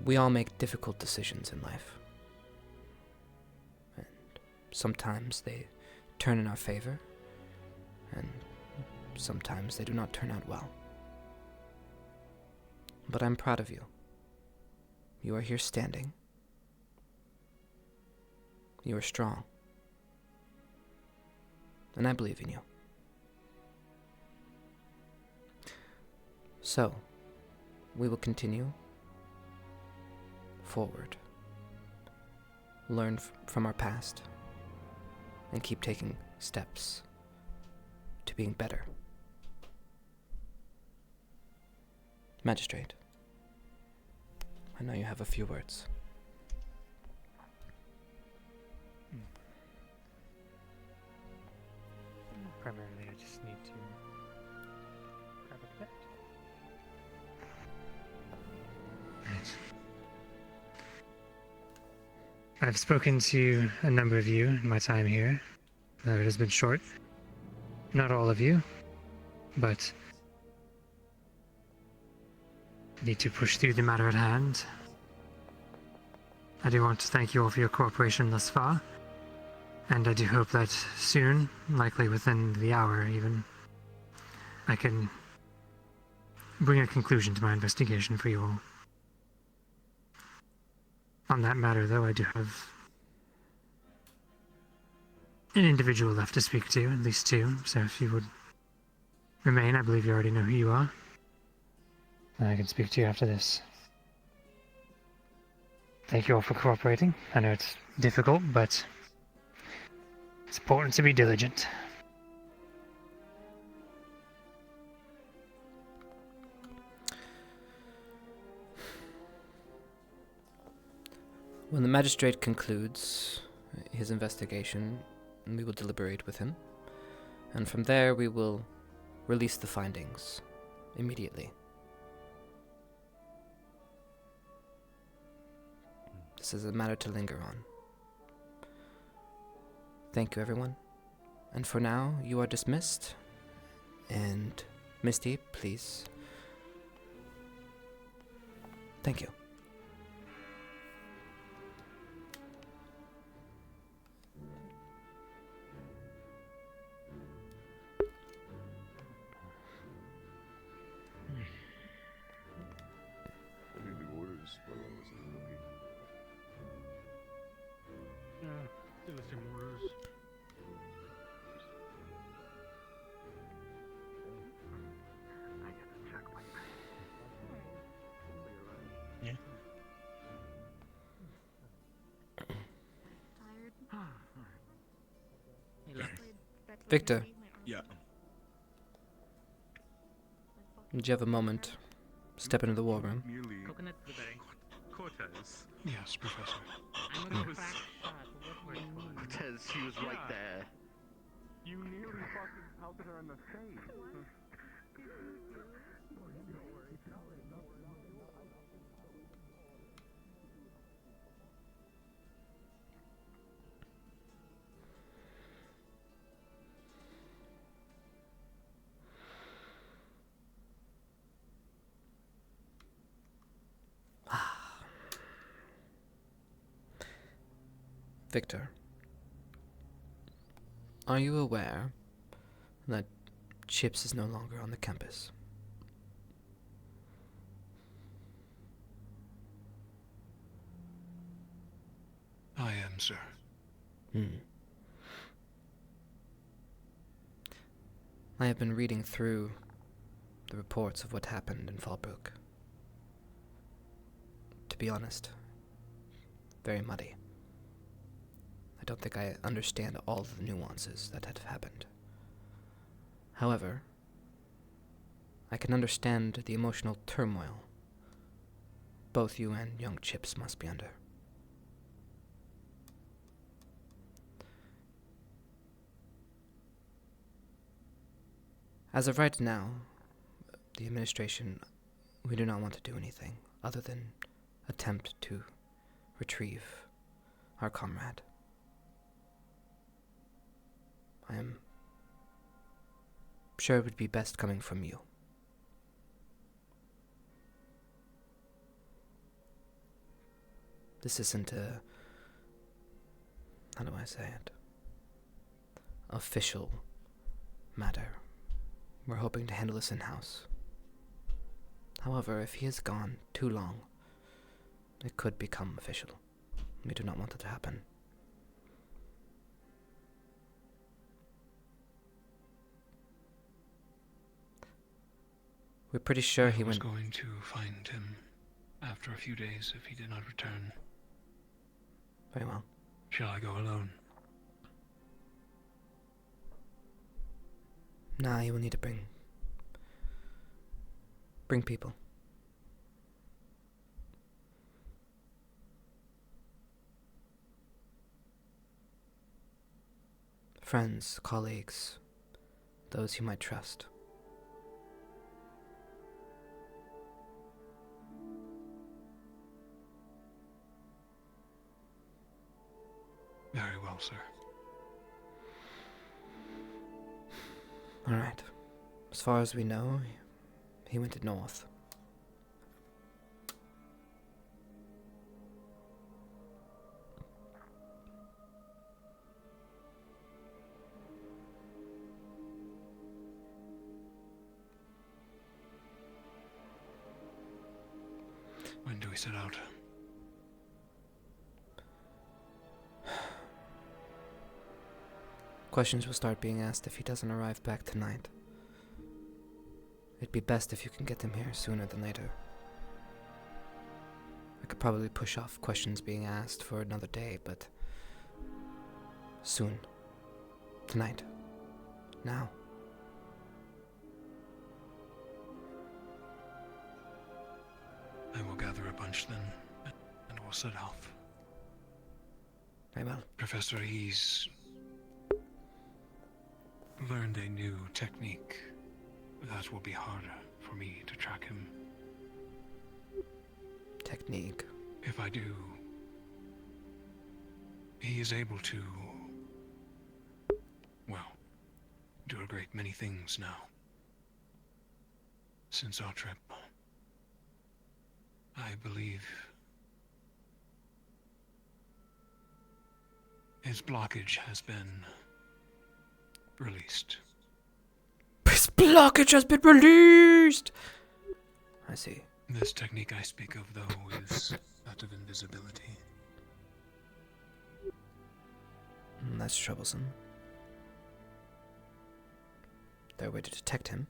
We all make difficult decisions in life. And sometimes they turn in our favor, and sometimes they do not turn out well. But I'm proud of you. You are here standing. You are strong. And I believe in you. So, we will continue forward, learn from our past, and keep taking steps to being better. Magistrate, I know you have a few words. Primarily, I just need to grab a bit. I've spoken to a number of you in my time here, though it has been short. Not all of you, but need to push through the matter at hand. I do want to thank you all for your cooperation thus far, and I do hope that soon, likely within the hour even, I can bring a conclusion to my investigation for you all. On that matter, though, I do have an individual left to speak to, at least two, so if you would remain, I believe you already know who you are. I can speak to you after this. Thank you all for cooperating. I know it's difficult, but it's important to be diligent. When the magistrate concludes his investigation, we will deliberate with him, and from there we will release the findings immediately. This is a matter to linger on. Thank you, everyone. And for now, you are dismissed. And Misty, please. Thank you. I need the orders while I was looking. Give us some orders. Yeah. Victor, Yeah. do you have a moment? Step into the war room. Nearly. Coconut blueberry. Cortez. Yes, Professor. I'm gonna crack shot. What was Cortez, she was right there. You nearly fucking pelted her in the face. Victor, are you aware that Chips is no longer on the campus? I am sir. I have been reading through the reports of what happened in Fallbrook. To be honest, very muddy. I don't think I understand all the nuances that have happened. However, I can understand the emotional turmoil both you and young Chips must be under. As of right now, the administration, we do not want to do anything other than attempt to retrieve our comrade. I am sure it would be best coming from you. This isn't a, how do I say it, official matter. We're hoping to handle this in-house. However, if he is gone too long, it could become official. We do not want that to happen. We're pretty sure he went... I was going to find him after a few days if he did not return. Very well. Shall I go alone? Nah, you will need to bring people. Friends, colleagues, those you might trust. Very well, sir. Alright. As far as we know, he went north. When do we set out? Questions will start being asked if he doesn't arrive back tonight. It'd be best if you can get him here sooner than later. I could probably push off questions being asked for another day, but soon. Tonight. Now. I will gather a bunch then, and we'll set off. Very well. Professor, he's learned a new technique that will be harder for me to track him. Technique? If I do, he is able to, well, do a great many things now. Since our trip, I believe his blockage has been released. His blockage has been released! I see. This technique I speak of, though, is that of invisibility. That's troublesome. There a way to detect him?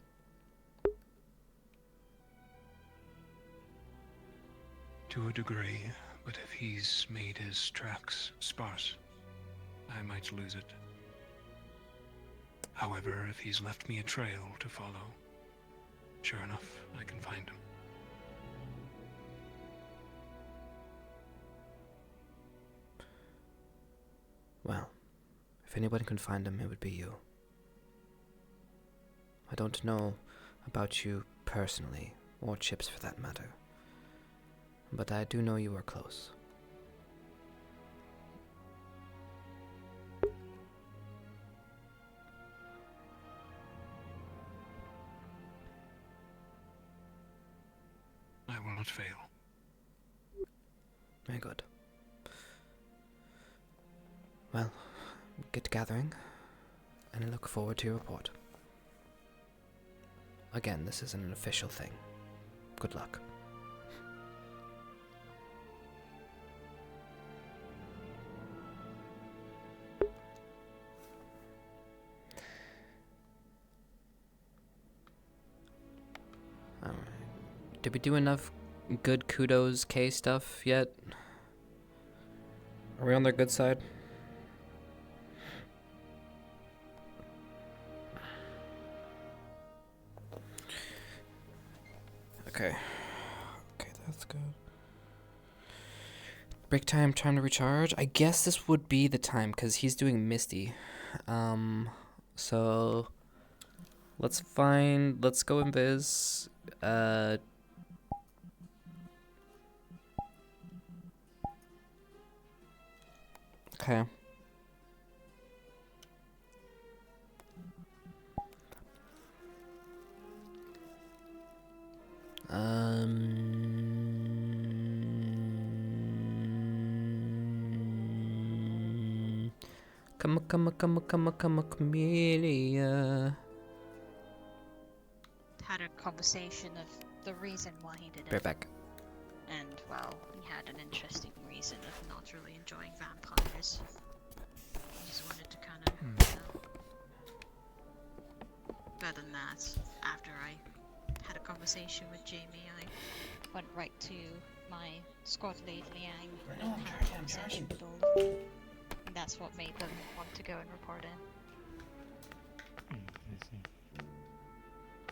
To a degree, but if he's made his tracks sparse, I might lose it. However, if he's left me a trail to follow, sure enough, I can find him. Well, if anyone can find him, it would be you. I don't know about you personally, or Chips for that matter, but I do know you are close. I will not fail. Very good. Well, get gathering, and I look forward to your report. Again, this isn't an official thing. Good luck. Did we do enough good kudos K stuff yet? Are we on their good side? Okay. Okay, that's good. Break time, time to recharge. I guess this would be the time because he's doing Misty. So let's go invis. Okay. Come, Camellia. Had a conversation of the reason why he did it. Right back. And, well, he had an interesting reason of not really enjoying vampires. He just wanted to kind of, Better than that, after I had a conversation with Jamie, I went right to my squad lead, Liang, and had a conversation with all of them. And that's what made them want to go and report in. I see.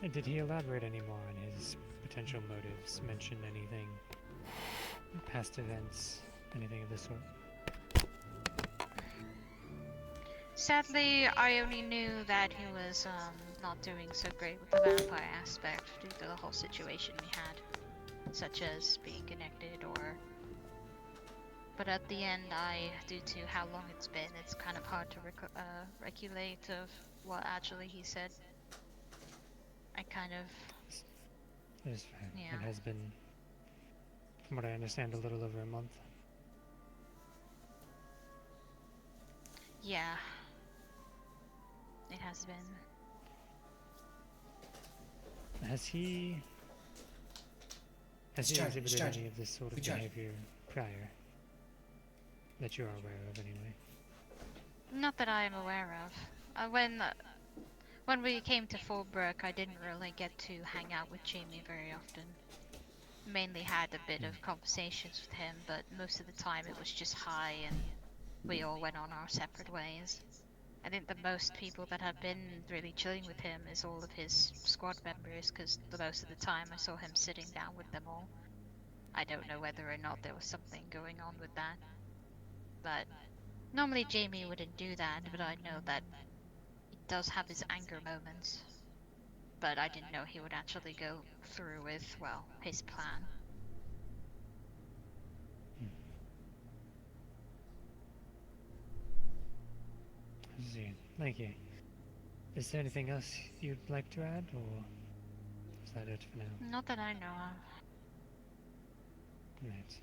And did he elaborate any more on his potential motives? Mention anything? Past events? Anything of the sort? Sadly, I only knew that he was not doing so great with the vampire aspect due to the whole situation we had, such as being connected or... But at the end, due to how long it's been, it's kind of hard to regulate of what actually he said. I kind of... It is fair. Yeah. It has been, from what I understand, a little over a month. Yeah. It has been. Has he exhibited any of this sort of behavior prior? That you are aware of, anyway? Not that I am aware of. When we came to Fulbrook, I didn't really get to hang out with Jamie very often. Mainly had a bit of conversations with him, but most of the time it was just hi and we all went on our separate ways. I think the most people that have been really chilling with him is all of his squad members, because the most of the time I saw him sitting down with them all. I don't know whether or not there was something going on with that. But normally Jamie wouldn't do that, but I know that he does have his anger moments. But I didn't know he would actually go through with, well, his plan. I see. Thank you. Is there anything else you'd like to add, or is that it for now? Not that I know of. Right.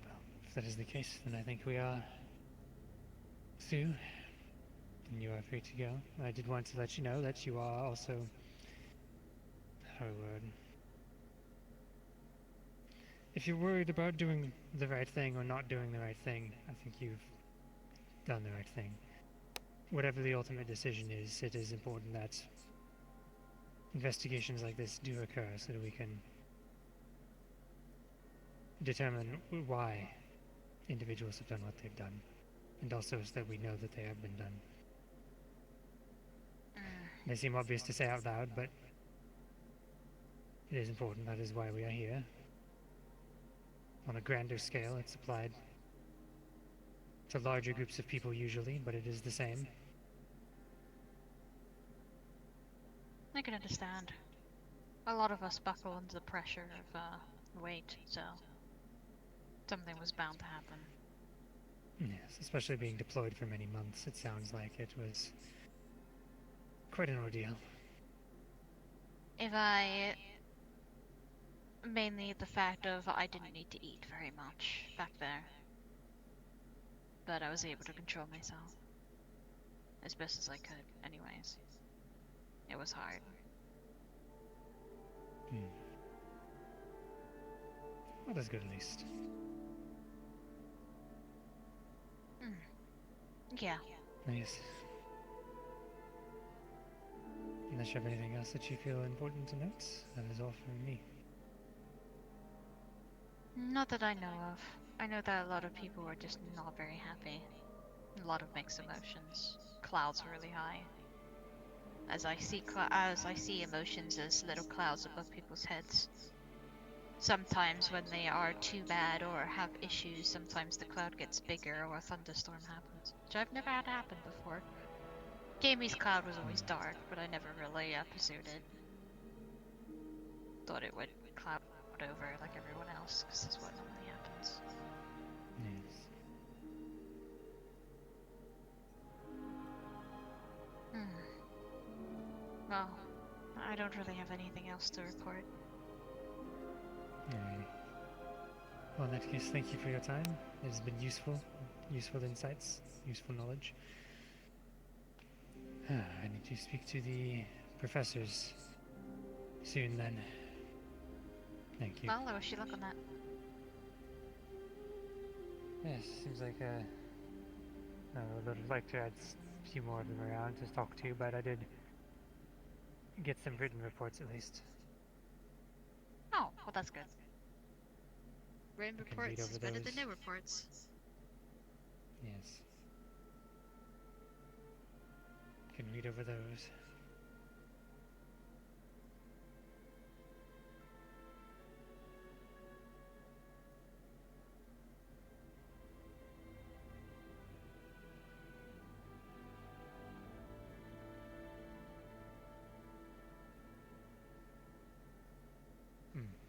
Well, if that is the case, then I think we are through, and you are free to go. I did want to let you know that you are also... How a word? If you're worried about doing the right thing or not doing the right thing, I think you've done the right thing. Whatever the ultimate decision is, it is important that investigations like this do occur so that we can determine why individuals have done what they've done, and also so that we know that they have been done. They seem obvious to say out loud, but it is important. That is why we are here. On a grander scale, it's applied to larger groups of people usually, but it is the same. I can understand. A lot of us buckle under the pressure of weight, so something was bound to happen. Yes, especially being deployed for many months. It sounds like it was quite an ordeal. Mainly the fact of I didn't need to eat very much back there. But I was able to control myself. As best as I could, anyways. It was hard. Well, that's good at least. Yeah. Nice. Unless you have anything else that you feel important to note, that is all from me. Not that I know of. I know that a lot of people are just not very happy. A lot of mixed emotions. Clouds are really high. As I see emotions as little clouds above people's heads. Sometimes when they are too bad or have issues, sometimes the cloud gets bigger or a thunderstorm happens, which I've never had happen before. Jamie's cloud was always dark, but I never really pursued it. Thought it would cloud over like everyone else, because that's what normally happens. Yes. Well, I don't really have anything else to report. Alrighty. Well, in that case, thank you for your time. It has been useful insights, useful knowledge. I need to speak to the professors soon then. Thank you. Well, I wish you luck on that. Yes, seems like I would have liked to add a few more of them around to talk to, but I did get some written reports at least. Oh, well that's good. Written I can read reports over is better than those. no reports. Yes. Can read over those.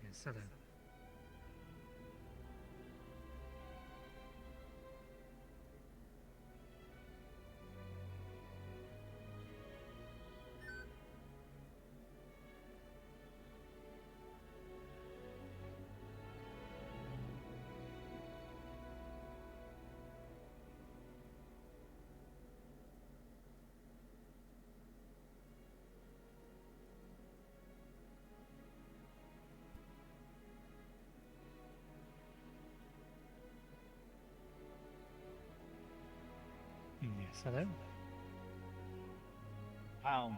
Yes, hello. Yes, hello. Well,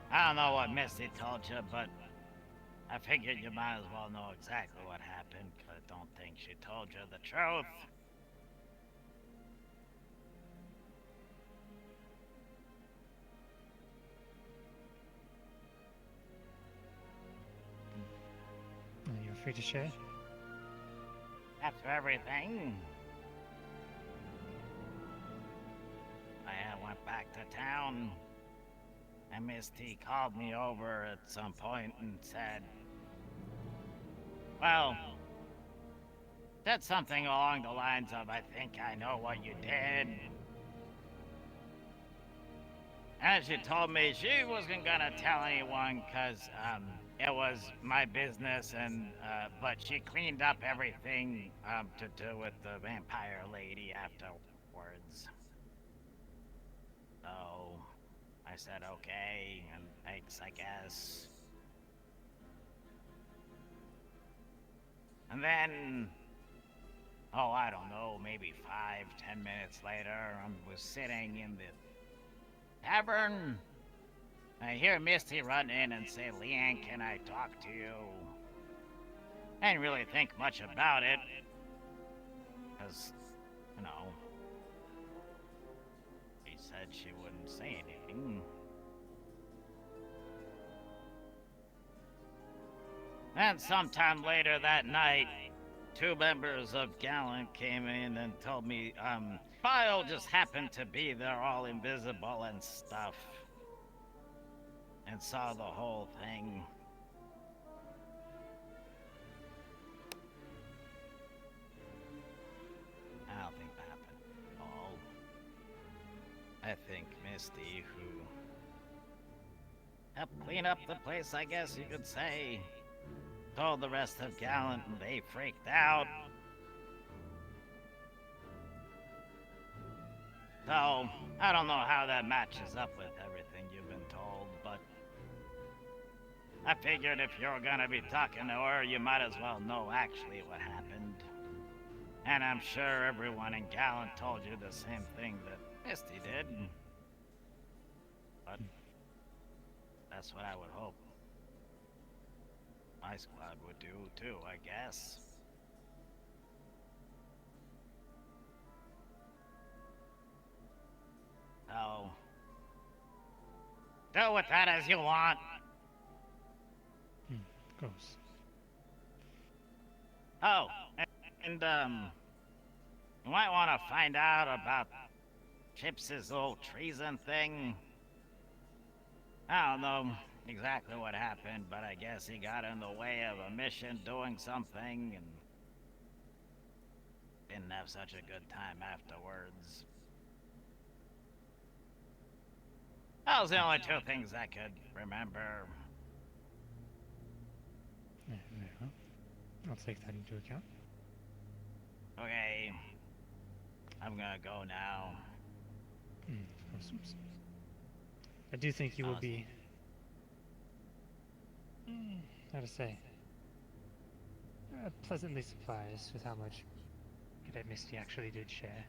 I don't know what Misty told you, but I figured you might as well know exactly what happened, 'cause I don't think she told you the truth. You're free to share. After everything, I went back to town, and Misty called me over at some point and said, well, said something along the lines of, I think I know what you did. And she told me she wasn't gonna tell anyone because it was my business, and but she cleaned up everything to do with the vampire lady afterwards. So I said okay, and thanks, I guess. And then, oh, I don't know, maybe 5-10 minutes later, I was sitting in the tavern. I hear Misty run in and say, Leanne, can I talk to you? I didn't really think much about it, because, you know, she said she wouldn't say anything. And sometime later that night, 2 members of Gallant came in and told me, File just happened to be there all invisible and stuff. And saw the whole thing. I don't think that happened at all. I think Misty, who helped clean up the place, I guess you could say, told the rest of Gallant and they freaked out. So, I don't know how that matches up with everything you've been told, but I figured if you're gonna be talking to her, you might as well know actually what happened. And I'm sure everyone in Gallant told you the same thing that Misty did. But That's what I would hope. My squad would do too, I guess. So, do with that as you want. Of course. Oh, and you might want to find out about Chips's little treason thing. I don't know exactly what happened, but I guess he got in the way of a mission doing something and didn't have such a good time afterwards. Those are the only two things I could remember. Yeah, well, I'll take that into account. Okay, I'm gonna go now. Of course. I do think you will be, how to say, pleasantly surprised with how much Cadet Misty actually did share.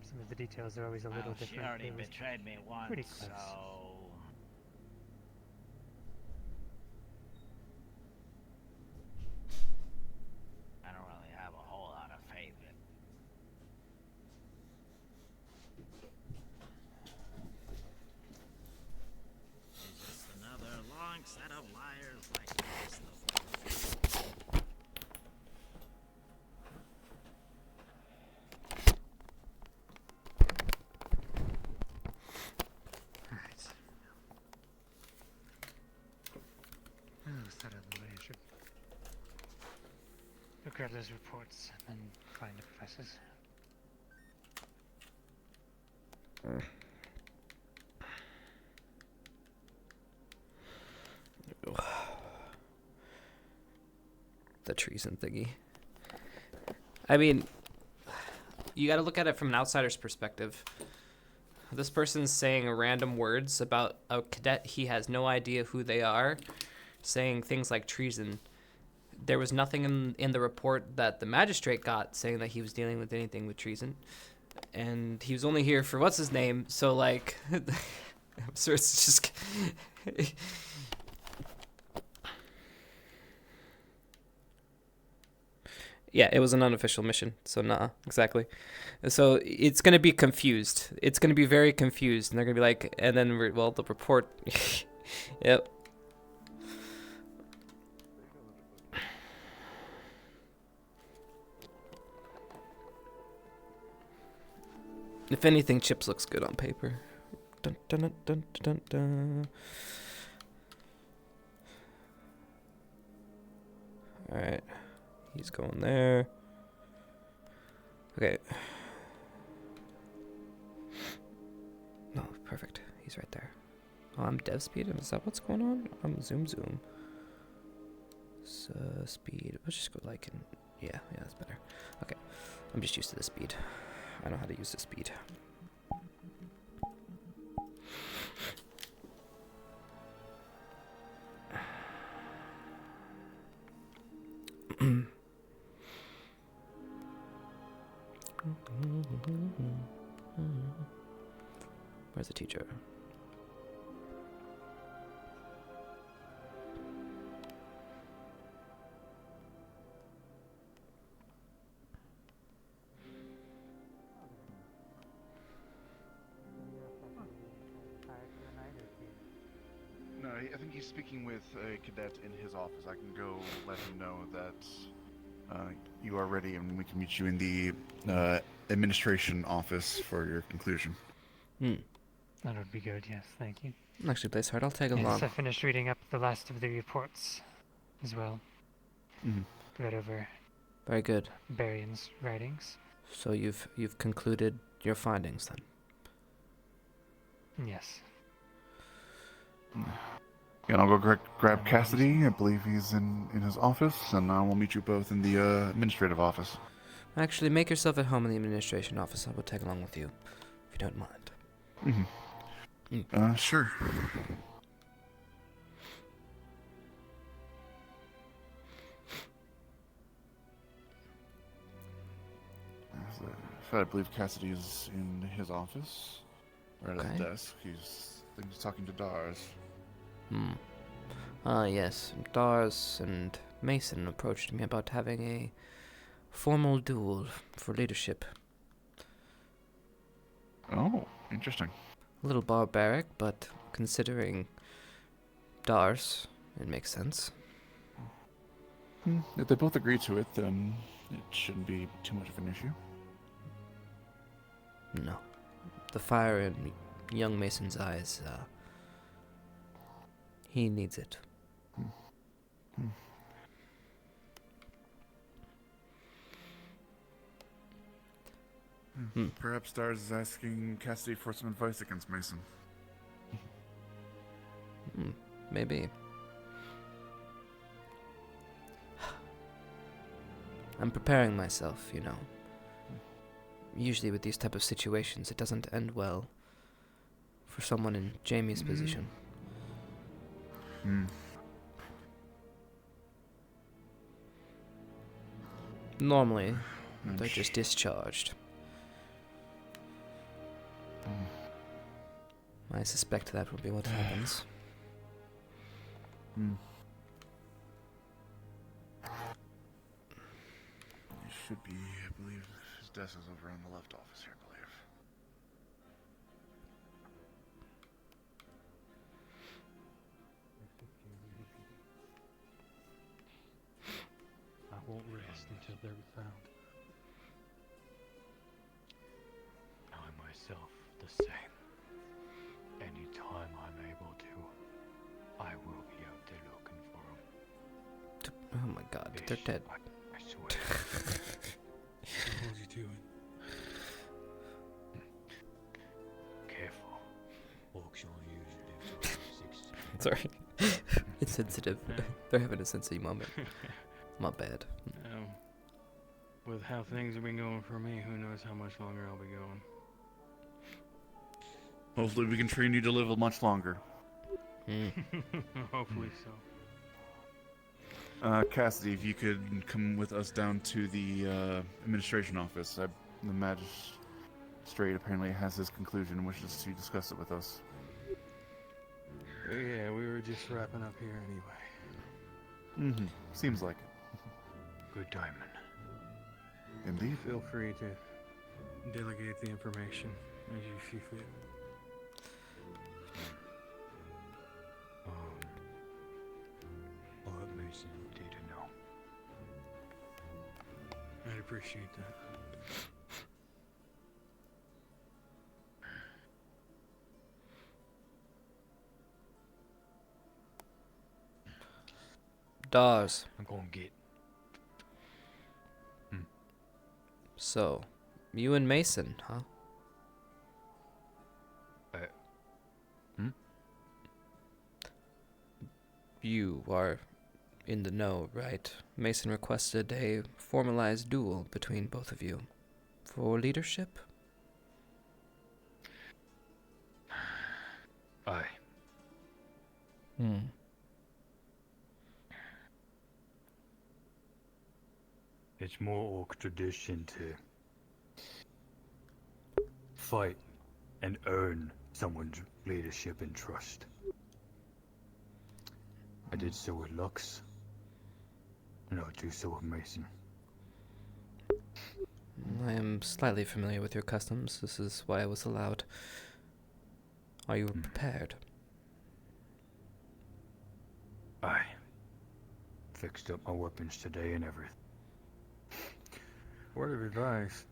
Some of the details are always a little different. She already betrayed me once, pretty close. so... I don't really have a whole lot of faith in... It's just another long set of liars like this. Out of the way, I should go grab those reports and then find the professors. The treason thingy. I mean, you got to look at it from an outsider's perspective. This person's saying random words about a cadet he has no idea who they are, saying things like treason. There was nothing in the report that the magistrate got saying that he was dealing with anything with treason. And he was only here for what's his name, so like... so it's just... Yeah, it was an unofficial mission, so nah, exactly. So it's going to be confused. It's going to be very confused, and they're going to be like, and then, well, the report... Yep. If anything, Chips looks good on paper. Dun, dun, dun, dun, dun, dun. Alright. He's going there. Okay. No, perfect. He's right there. Oh, I'm dev speed. Is that what's going on? I'm zoom. So, speed. Let's just go like in. Yeah, that's better. Okay. I'm just used to the speed. I know how to use the speed. Where's the teacher? No, I think he's speaking with a cadet in his office. I can go let him know that you are ready and we can meet you in the administration office for your conclusion. That would be good, yes, thank you. Actually, place hard. I'll tag along. Yes, I finished reading up the last of the reports as well. Read over Very good. Barian's writings. So you've concluded your findings then? Yes. And I'll go grab Cassidy. I believe he's in his office, and we'll meet you both in the administrative office. Actually, make yourself at home in the administration office. I will tag along with you, if you don't mind. Sure. I believe Cassidy is in his office, right at Okay. the desk. I think he's talking to Dars. Yes. Dars and Mason approached me about having a formal duel for leadership. Oh, interesting. A little barbaric, but considering Dars, it makes sense. If they both agree to it, then it shouldn't be too much of an issue. No. The fire in young Mason's eyes, he needs it. Perhaps Dars is asking Cassidy for some advice against Mason. Maybe. I'm preparing myself, you know. Usually with these type of situations, it doesn't end well for someone in Jamie's position. Normally, they're just discharged. I suspect that will be what happens. It should be, I believe, his desk is over on the left office here, I believe. I won't rest until they're found. I myself the same. Anytime I'm able to, I will be out there looking for them. Oh my god, they're dead. I swear. I'll hold you to it. Careful. Auction usually lives on 6. Sorry. It's sensitive. They're having a sensitive moment. My bad. With how things have been going for me, who knows how much longer I'll be going. Hopefully we can train you to live much longer. Hopefully so. Cassidy, if you could come with us down to the administration office. The magistrate apparently has his conclusion and wishes to discuss it with us. Yeah, we were just wrapping up here anyway. Seems like it. Good timing. Indeed. Feel free to delegate the information as you see fit. What Mason did to know. I'd appreciate that. Dawes. I'm gonna get. So, you and Mason, huh? You are in the know, right? Mason requested a formalized duel between both of you. For leadership? Aye. It's more orc tradition to fight and earn someone's leadership and trust. I did so with Lux, and I'll do so with Mason. I am slightly familiar with your customs. This is why I was allowed. Are you prepared? Aye. Fixed up my weapons today and everything. Word of advice.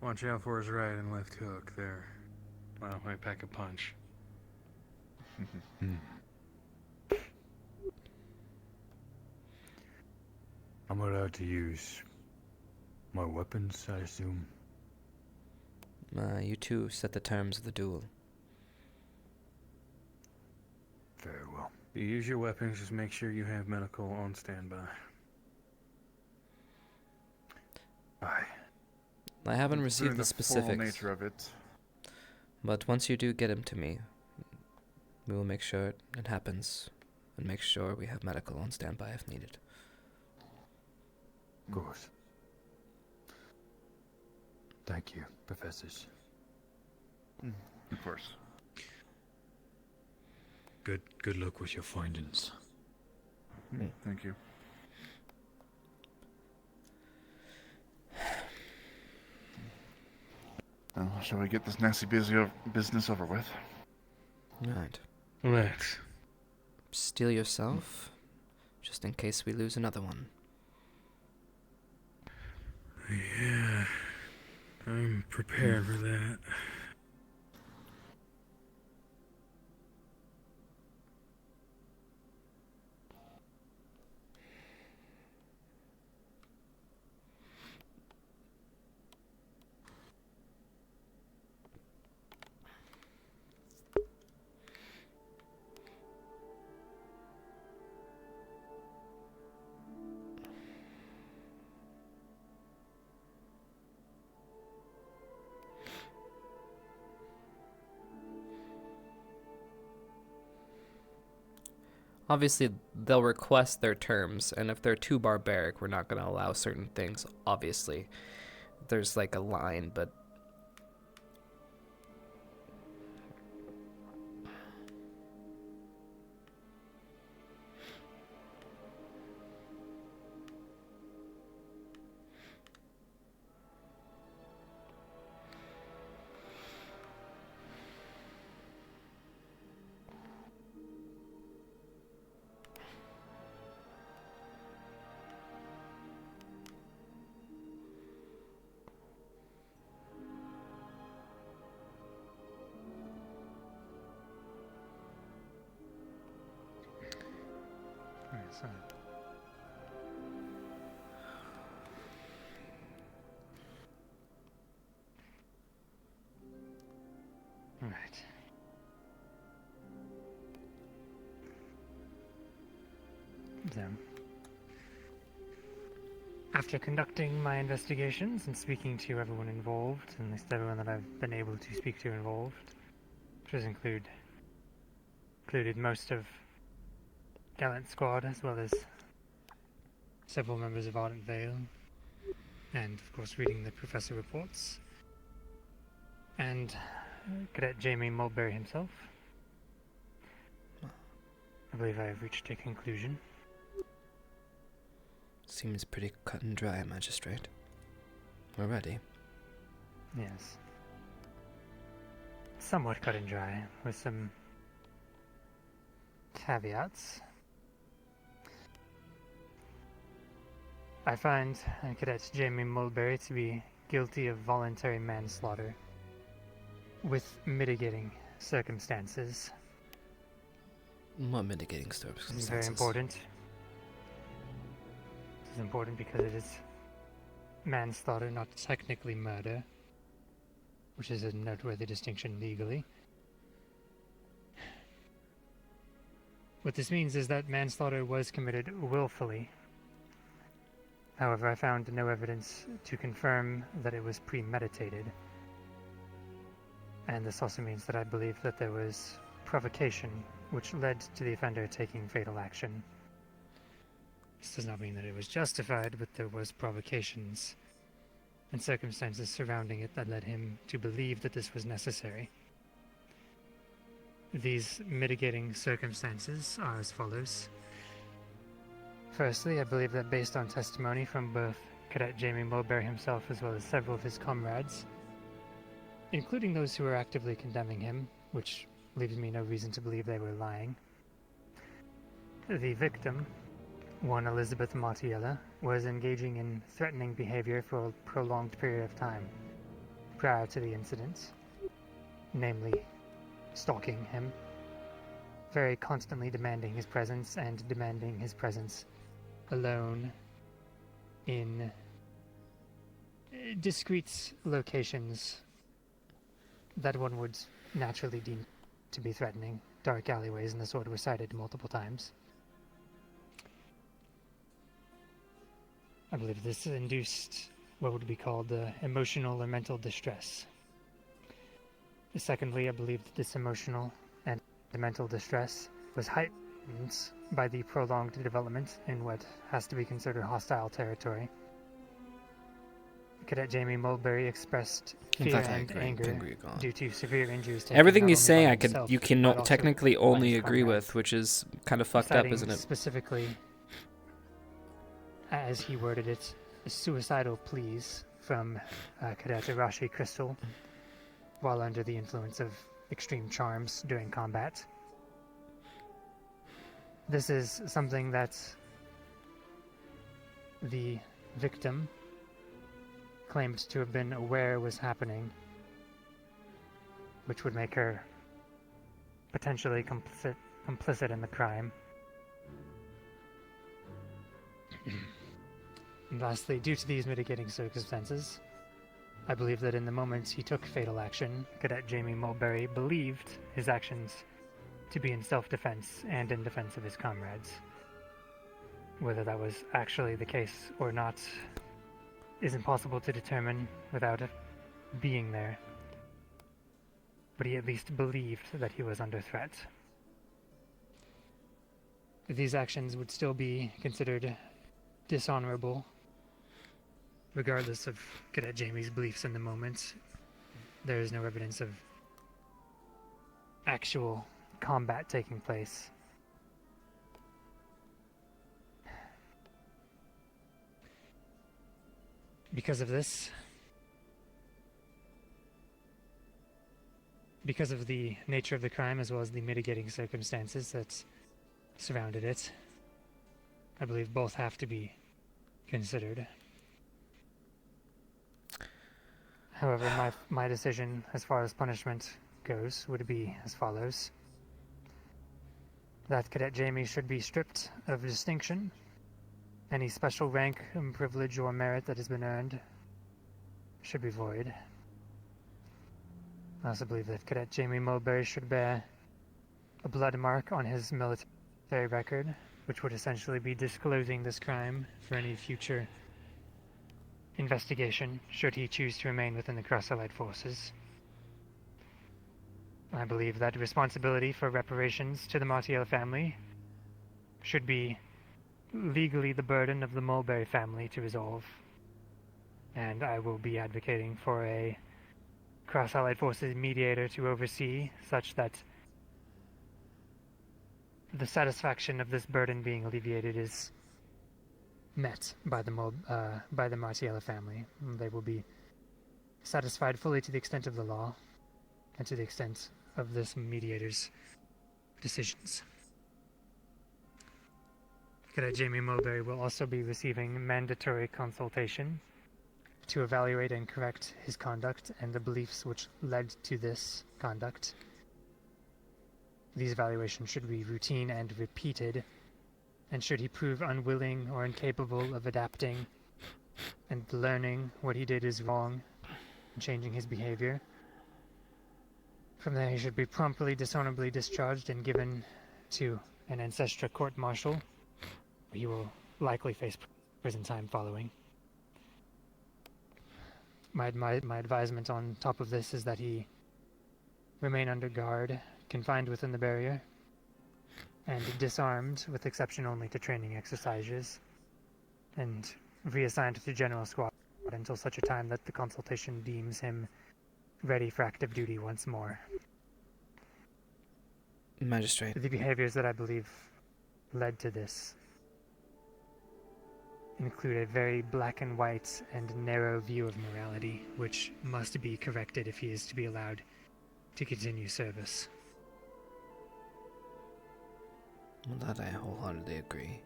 Watch out for his right and left hook there. Well, might pack a punch. I'm allowed to use my weapons, I assume. You two set the terms of the duel. Very well. You use your weapons, just make sure you have medical on standby. Aye. I haven't received the specifics. Formal nature of it. But once you do get him to me, we will make sure it happens, and make sure we have medical on standby if needed. Of course. Thank you, professors. Of course. Good luck with your findings. Thank you. Shall we get this nasty business over with? Right. Let's. Steel yourself, just in case we lose another one. Yeah, I'm prepared for that. Obviously, they'll request their terms, and if they're too barbaric, we're not going to allow certain things, obviously. There's like a line, but... Alright, so. Alright. So, after conducting my investigations and speaking to everyone involved, at least everyone that I've been able to speak to involved, which has included most of Gallant Squad, as well as several members of Ardent Vale, and of course reading the professor reports, and Cadet Jamie Mulberry himself, I believe I have reached a conclusion. Seems pretty cut and dry, Magistrate. We're ready. Yes. Somewhat cut and dry, with some caveats. I find Cadet Jamie Mulberry to be guilty of voluntary manslaughter with mitigating circumstances. What mitigating circumstances? This is very important. This is important because it is manslaughter, not technically murder, which is a noteworthy distinction legally. What this means is that manslaughter was committed willfully. However, I found no evidence to confirm that it was premeditated. And this also means that I believe that there was provocation, which led to the offender taking fatal action. This does not mean that it was justified, but there was provocations and circumstances surrounding it that led him to believe that this was necessary. These mitigating circumstances are as follows. Firstly, I believe that based on testimony from both Cadet Jamie Mulberry himself as well as several of his comrades, including those who were actively condemning him, which leaves me no reason to believe they were lying, the victim, one Elizabeth Martiella, was engaging in threatening behavior for a prolonged period of time prior to the incident, namely stalking him, very constantly demanding his presence and demanding his presence alone in discrete locations that one would naturally deem to be threatening. Dark alleyways and the sort were cited multiple times. I believe this induced what would be called emotional or mental distress. Secondly, I believe that this emotional and mental distress was heightened by the prolonged development in what has to be considered hostile territory. Cadet Jamie Mulberry expressed In fear fact, I and agree. anger Agree on. due to severe injuries taken Everything not you only say, by I could, himself, you but can also technically by only his agree comrades, with, which is kind of fucked up, citing isn't it? specifically, as he worded it, suicidal pleas from Cadet Arashi Crystal while under the influence of extreme charms during combat. This is something that the victim claimed to have been aware was happening, which would make her potentially complicit in the crime. And lastly, due to these mitigating circumstances, I believe that in the moment he took fatal action, Cadet Jamie Mulberry believed his actions to be in self-defense and in defense of his comrades. Whether that was actually the case or not is impossible to determine without being there, but he at least believed that he was under threat. These actions would still be considered dishonorable, regardless of Cadet Jamie's beliefs in the moment. There is no evidence of actual combat taking place. Because of this, because of the nature of the crime as well as the mitigating circumstances that surrounded it, I believe both have to be considered. However, my decision as far as punishment goes would be as follows. That Cadet Jamie should be stripped of distinction. Any special rank, privilege, or merit that has been earned should be void. I also believe that Cadet Jamie Mulberry should bear a blood mark on his military record, which would essentially be disclosing this crime for any future investigation, should he choose to remain within the Cross-Allied forces. I believe that responsibility for reparations to the Martial family should be legally the burden of the Mulberry family to resolve, and I will be advocating for a Cross-Allied forces mediator to oversee, such that the satisfaction of this burden being alleviated is met by the Martiella family. They will be satisfied fully to the extent of the law and to the extent of this mediator's decisions. Cadet Jamie Mulberry will also be receiving mandatory consultation to evaluate and correct his conduct and the beliefs which led to this conduct. These evaluations should be routine and repeated, and should he prove unwilling or incapable of adapting and learning what he did is wrong and changing his behavior, from there he should be promptly dishonorably discharged and given to an ancestral court-martial. He will likely face prison time following. My advisement on top of this is that he remain under guard, confined within the barrier, and disarmed with exception only to training exercises, and reassigned to General Squad until such a time that the consultation deems him ready for active duty once more. Magistrate. The behaviors that I believe led to this include a very black and white and narrow view of morality, which must be corrected if he is to be allowed to continue service. Well, that I wholeheartedly agree.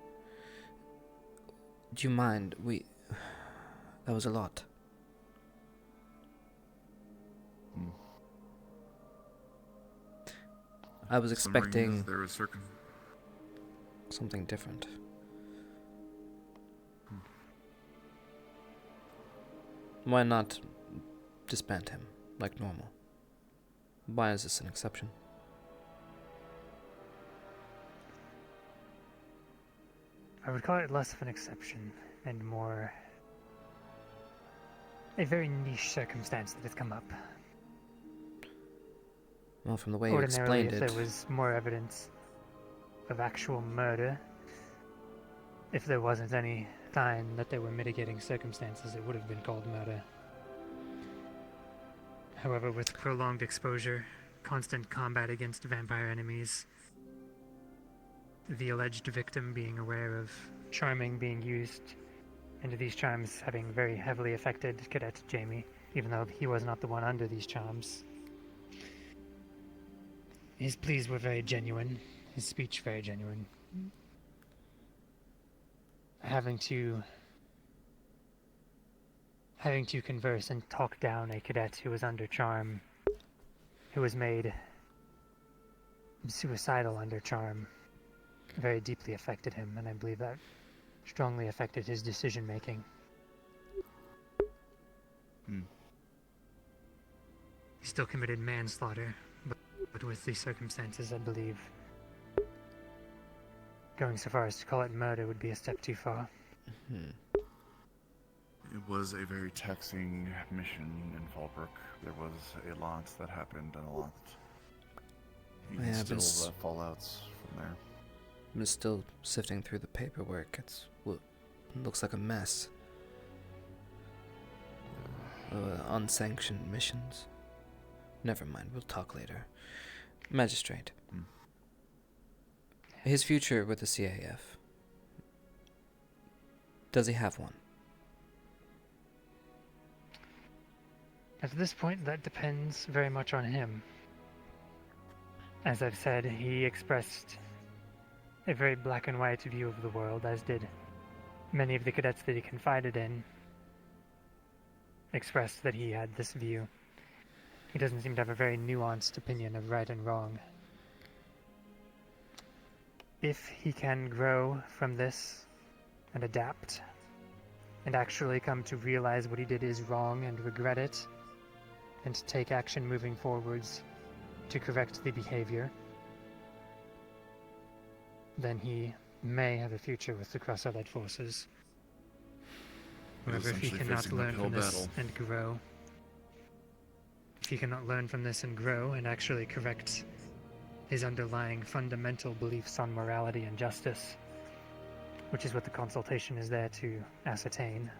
Do you mind? That was a lot. I was expecting there was something different. Why not disband him like normal? Why is this an exception? I would call it less of an exception and more a very niche circumstance that has come up. Well, from the way you Ordinarily, explained if it, there was more evidence of actual murder, if there wasn't any sign that there were mitigating circumstances, it would have been called murder. However, with prolonged exposure, constant combat against vampire enemies, the alleged victim being aware of charming being used, and these charms having very heavily affected Cadet Jamie, even though he was not the one under these charms. His pleas were very genuine, his speech very genuine. Having to converse and talk down a cadet who was under charm, who was made suicidal under charm, very deeply affected him, and I believe that strongly affected his decision making. He still committed manslaughter, but with these circumstances, I believe going so far as to call it murder would be a step too far. It was a very taxing mission in Fallbrook. There was a lot that happened and a lot. Even still, fallouts from there. I'm still sifting through the paperwork. It looks like a mess. Unsanctioned missions. Never mind, we'll talk later. Magistrate. His future with the CAF. Does he have one? At this point, that depends very much on him. As I've said, he expressed a very black and white view of the world, as did many of the cadets that he confided in, expressed that he had this view. He doesn't seem to have a very nuanced opinion of right and wrong. If he can grow from this and adapt, and actually come to realize what he did is wrong and regret it, and take action moving forwards to correct the behavior, then he may have a future with the Cross-Allied forces. However, if he cannot learn from this and grow, if he cannot learn from this and grow and actually correct his underlying fundamental beliefs on morality and justice, which is what the consultation is there to ascertain,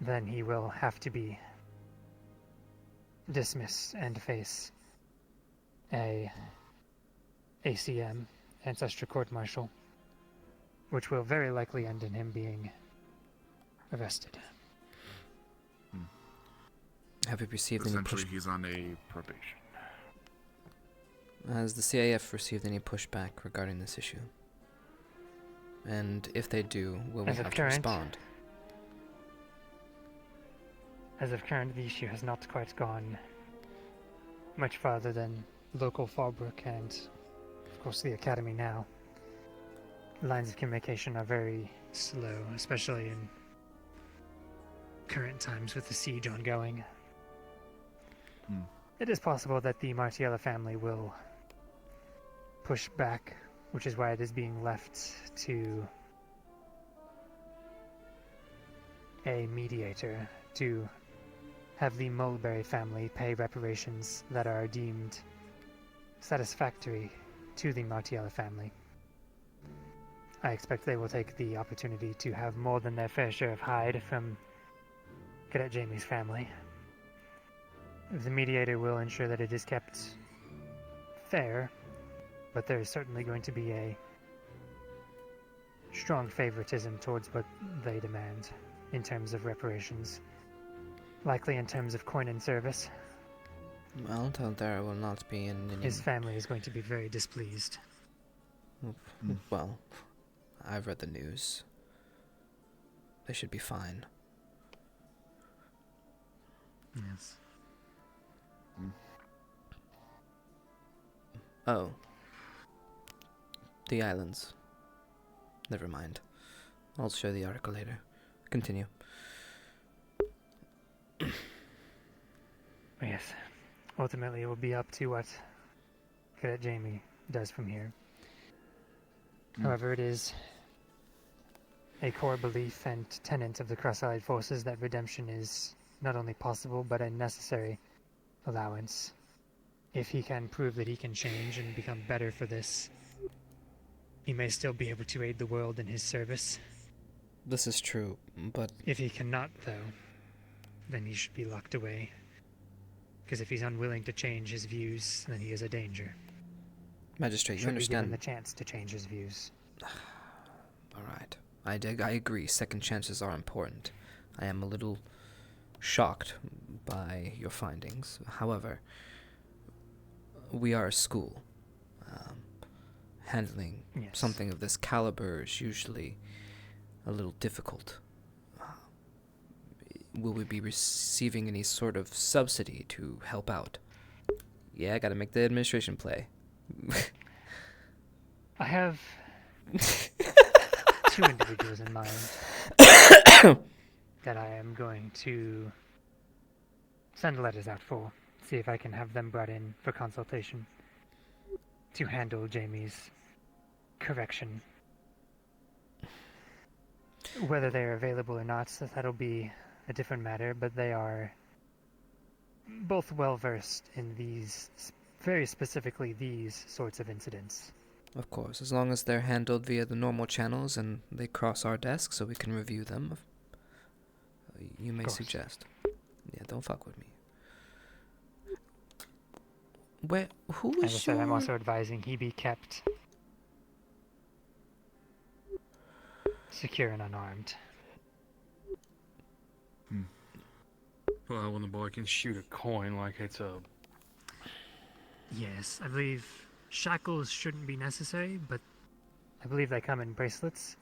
then he will have to be dismissed and face a ACM, Ancestral Court Martial, which will very likely end in him being arrested. Have you received any Essentially, he's on a probation. Has the CAF received any pushback regarding this issue? And if they do, will we have to respond? As of current, the issue has not quite gone much farther than local Fallbrook and, of course, the Academy now. Lines of communication are very slow, especially in current times with the siege ongoing. It is possible that the Martiella family will push back, which is why it is being left to a mediator to have the Mulberry family pay reparations that are deemed satisfactory to the Martiella family. I expect they will take the opportunity to have more than their fair share of hide from Cadet Jamie's family. The mediator will ensure that it is kept fair, but there is certainly going to be a strong favoritism towards what they demand in terms of reparations. Likely in terms of coin and service. Well, there will not be any... His family is going to be very displeased. Well, I've read the news. They should be fine. Yes. Oh. The islands. Never mind. I'll show the article later. Continue. Yes. Ultimately, it will be up to what Cadet Jamie does from here. However, it is a core belief and tenet of the Cross-Allied forces that redemption is not only possible, but a necessary allowance. If he can prove that he can change and become better for this, he may still be able to aid the world in his service. This is true, but If he cannot, though, then he should be locked away. Because if he's unwilling to change his views, then he is a danger. Magistrate, you Should be given understand. the chance to change his views. All right. I agree. Second chances are important. I am a little shocked by your findings. However, we are a school. Handling something of this caliber is usually a little difficult. Will we be receiving any sort of subsidy to help out? Yeah, I gotta make the administration play. I have 2 individuals in mind that I am going to send letters out for. See if I can have them brought in for consultation to handle Jamie's correction. Whether they're available or not, that'll be a different matter, but they are both well versed in these, very specifically these sorts of incidents. Of course, as long as they're handled via the normal channels and they cross our desk so we can review them, you may suggest. Yeah, don't fuck with me. Who is As I said, I'm also advising he be kept secure and unarmed. Well, when the boy can shoot a coin like it's a... Yes, I believe shackles shouldn't be necessary, but I believe they come in bracelets.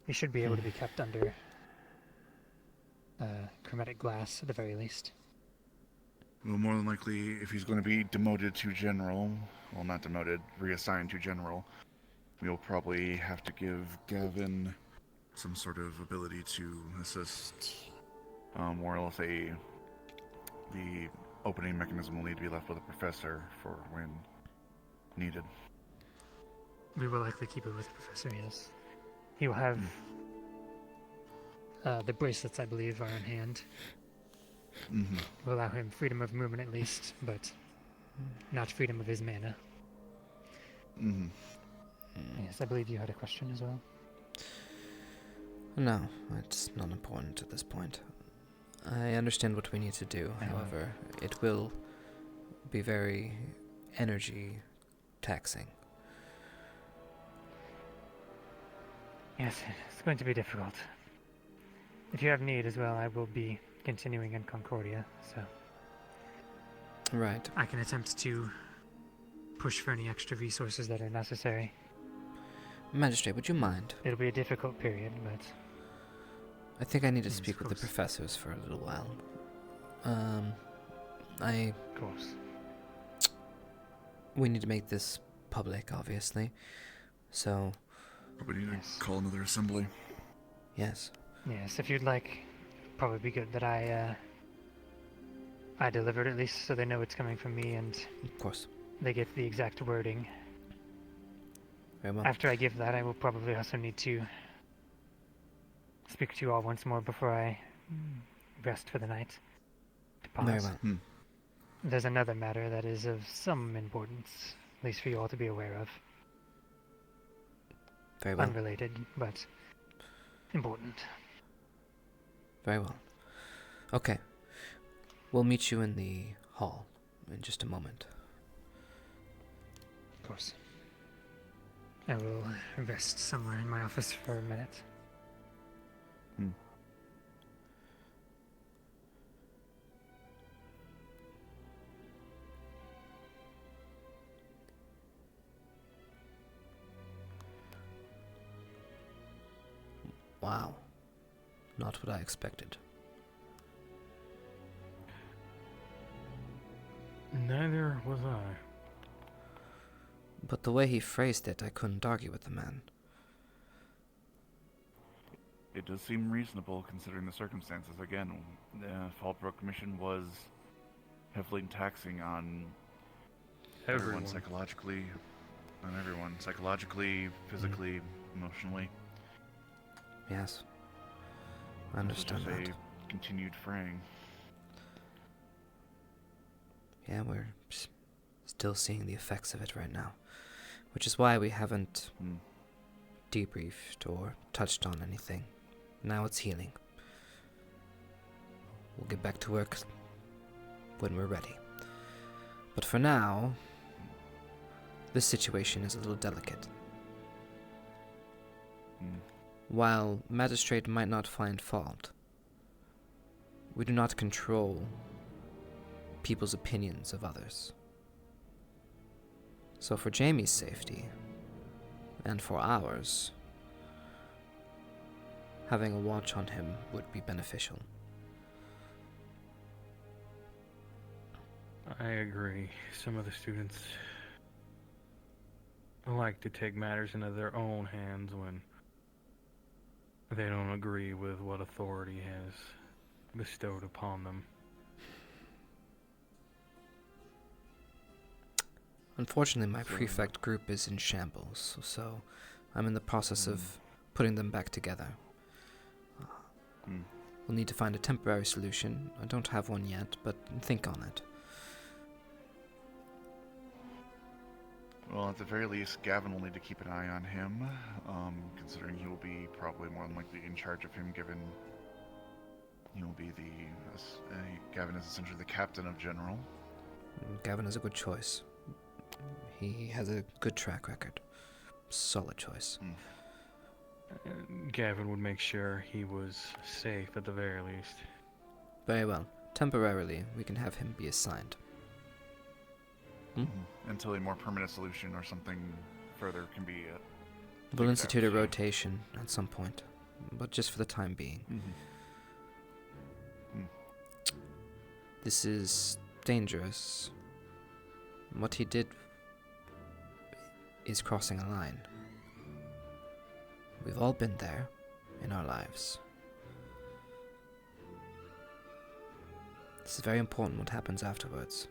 He should be able to be kept under chromatic glass at the very least. Well, more than likely, if he's going to be demoted to general, well, not demoted, reassigned to general, we'll probably have to give Gavin some sort of ability to assist, or else the opening mechanism will need to be left with a professor for when needed. We will likely keep it with the professor, yes. He will have the bracelets, I believe, are in hand. Will allow him freedom of movement at least, but not freedom of his mana. Yes, I believe you had a question as well. No, it's not important at this point. I understand what we need to do, however, it will be very energy taxing. Yes, it's going to be difficult. If you have need as well, I will be continuing in Concordia, so... Right. I can attempt to push for any extra resources that are necessary. Magistrate, would you mind? It'll be a difficult period, but... I think I need to speak with the professors for a little while. Of course. We need to make this public, obviously. So... Probably need to call another assembly. Yes. Yes, if you'd like, probably be good that I deliver it at least so they know it's coming from me and... Of course. They get the exact wording. Very well. After I give that, I will probably also need to speak to you all once more before I rest for the night. To pause. Very well. There's another matter that is of some importance, at least for you all to be aware of. Very well. Unrelated, but important. Very well. Okay. We'll meet you in the hall in just a moment. Of course. I will rest somewhere in my office for a minute. Wow. Not what I expected. Neither was I. But the way he phrased it, I couldn't argue with the man. It does seem reasonable considering the circumstances. Again, the Fallbrook mission was heavily taxing on everyone psychologically, physically, emotionally. Yes. I understand that. A continued fraying. Yeah, we're still seeing the effects of it right now. Which is why we haven't debriefed or touched on anything. Now it's healing. We'll get back to work when we're ready. But for now, this situation is a little delicate. While Magistrate might not find fault, we do not control people's opinions of others. So for Jamie's safety, and for ours, having a watch on him would be beneficial. I agree. Some of the students like to take matters into their own hands when they don't agree with what authority has bestowed upon them. Unfortunately, my prefect group is in shambles, so I'm in the process of putting them back together. We'll need to find a temporary solution. I don't have one yet, but think on it. Well, at the very least, Gavin will need to keep an eye on him, considering he will be probably more than likely in charge of him, given he'll be Gavin is essentially the captain of General. Gavin is a good choice. He has a good track record. Solid choice. Gavin would make sure he was safe at the very least. Very well. Temporarily, we can have him be assigned. Until a more permanent solution or something further can be We'll institute a rotation at some point, but just for the time being. This is dangerous. What he did is crossing a line. We've all been there in our lives. This is very important what happens afterwards.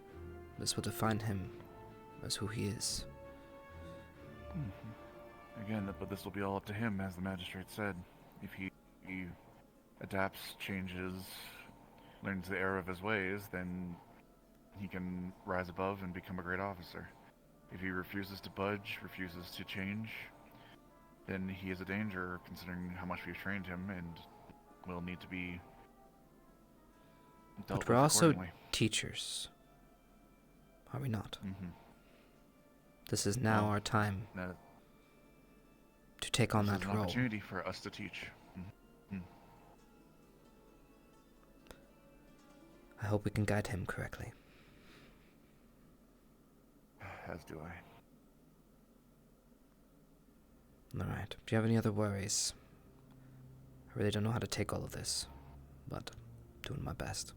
This will define him as who he is. Again, but this will be all up to him, as the magistrate said. If he adapts, changes, learns the error of his ways, then he can rise above and become a great officer. If he refuses to budge, refuses to change, then he is a danger, considering how much we've trained him, and will need to be dealt But we're with also accordingly. teachers, are we not? This is now our time to take on This that is an role. opportunity for us to teach. I hope we can guide him correctly. As do I. Alright, do you have any other worries? I really don't know how to take all of this, but doing my best.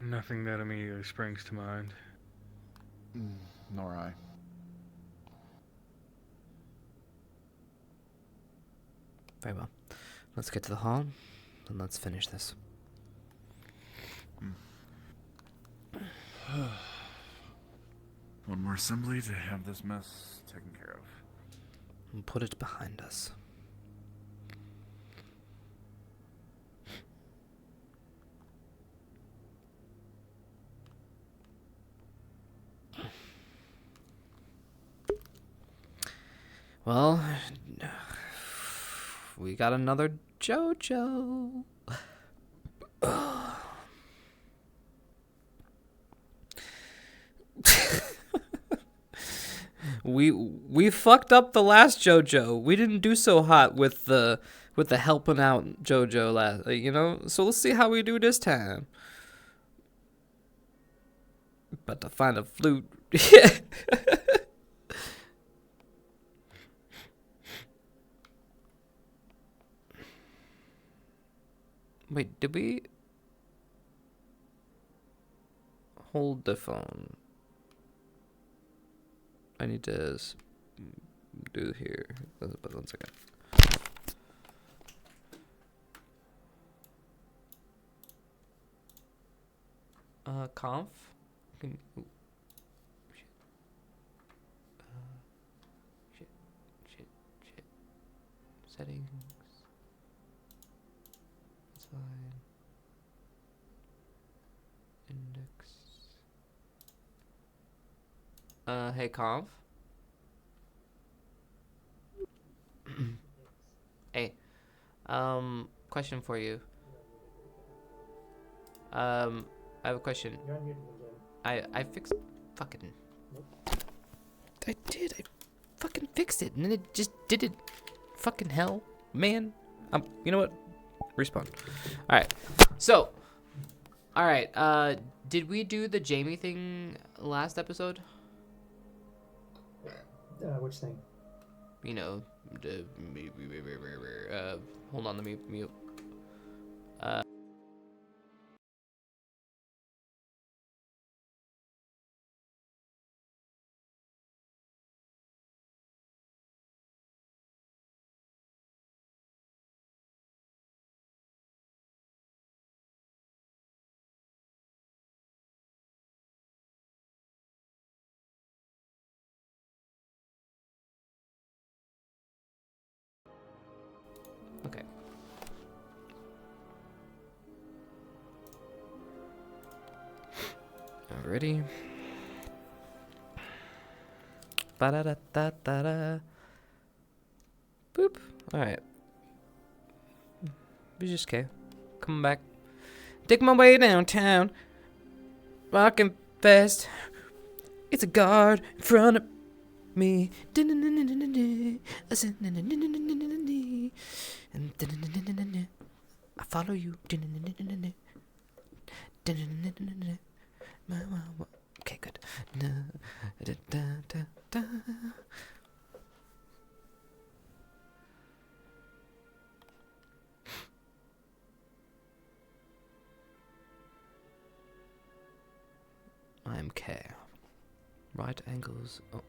Nothing that immediately springs to mind. Nor I. Very well. Let's get to the hall, and let's finish this. One more assembly to have this mess taken care of. And put it behind us. Well, we got another JoJo. We fucked up the last JoJo. We didn't do so hot with the helping out JoJo last, you know. So let's see how we do this time. But to find a flute. Wait, did we hold the phone? I need to do here. But 1 second. Conf? Can, ooh. Shit. Shit. Settings. That's fine. Index. Hey, Conv. Hey, question for you. I have a question. I fixed fucking. I did. I fucking fixed it, and then it just did it. Fucking hell, man. You know what? Respawn. All right. So, all right. Did we do the Jamie thing last episode? Which thing? You know, the hold on, let me mute. Okay. Alrighty. Ba da da da da da. Boop. Alright. We just okay. Coming back. Take my way downtown. Rockin' fast. It's a guard in front of me. I follow you. Okay, good. I'm K. Right angles. Oh.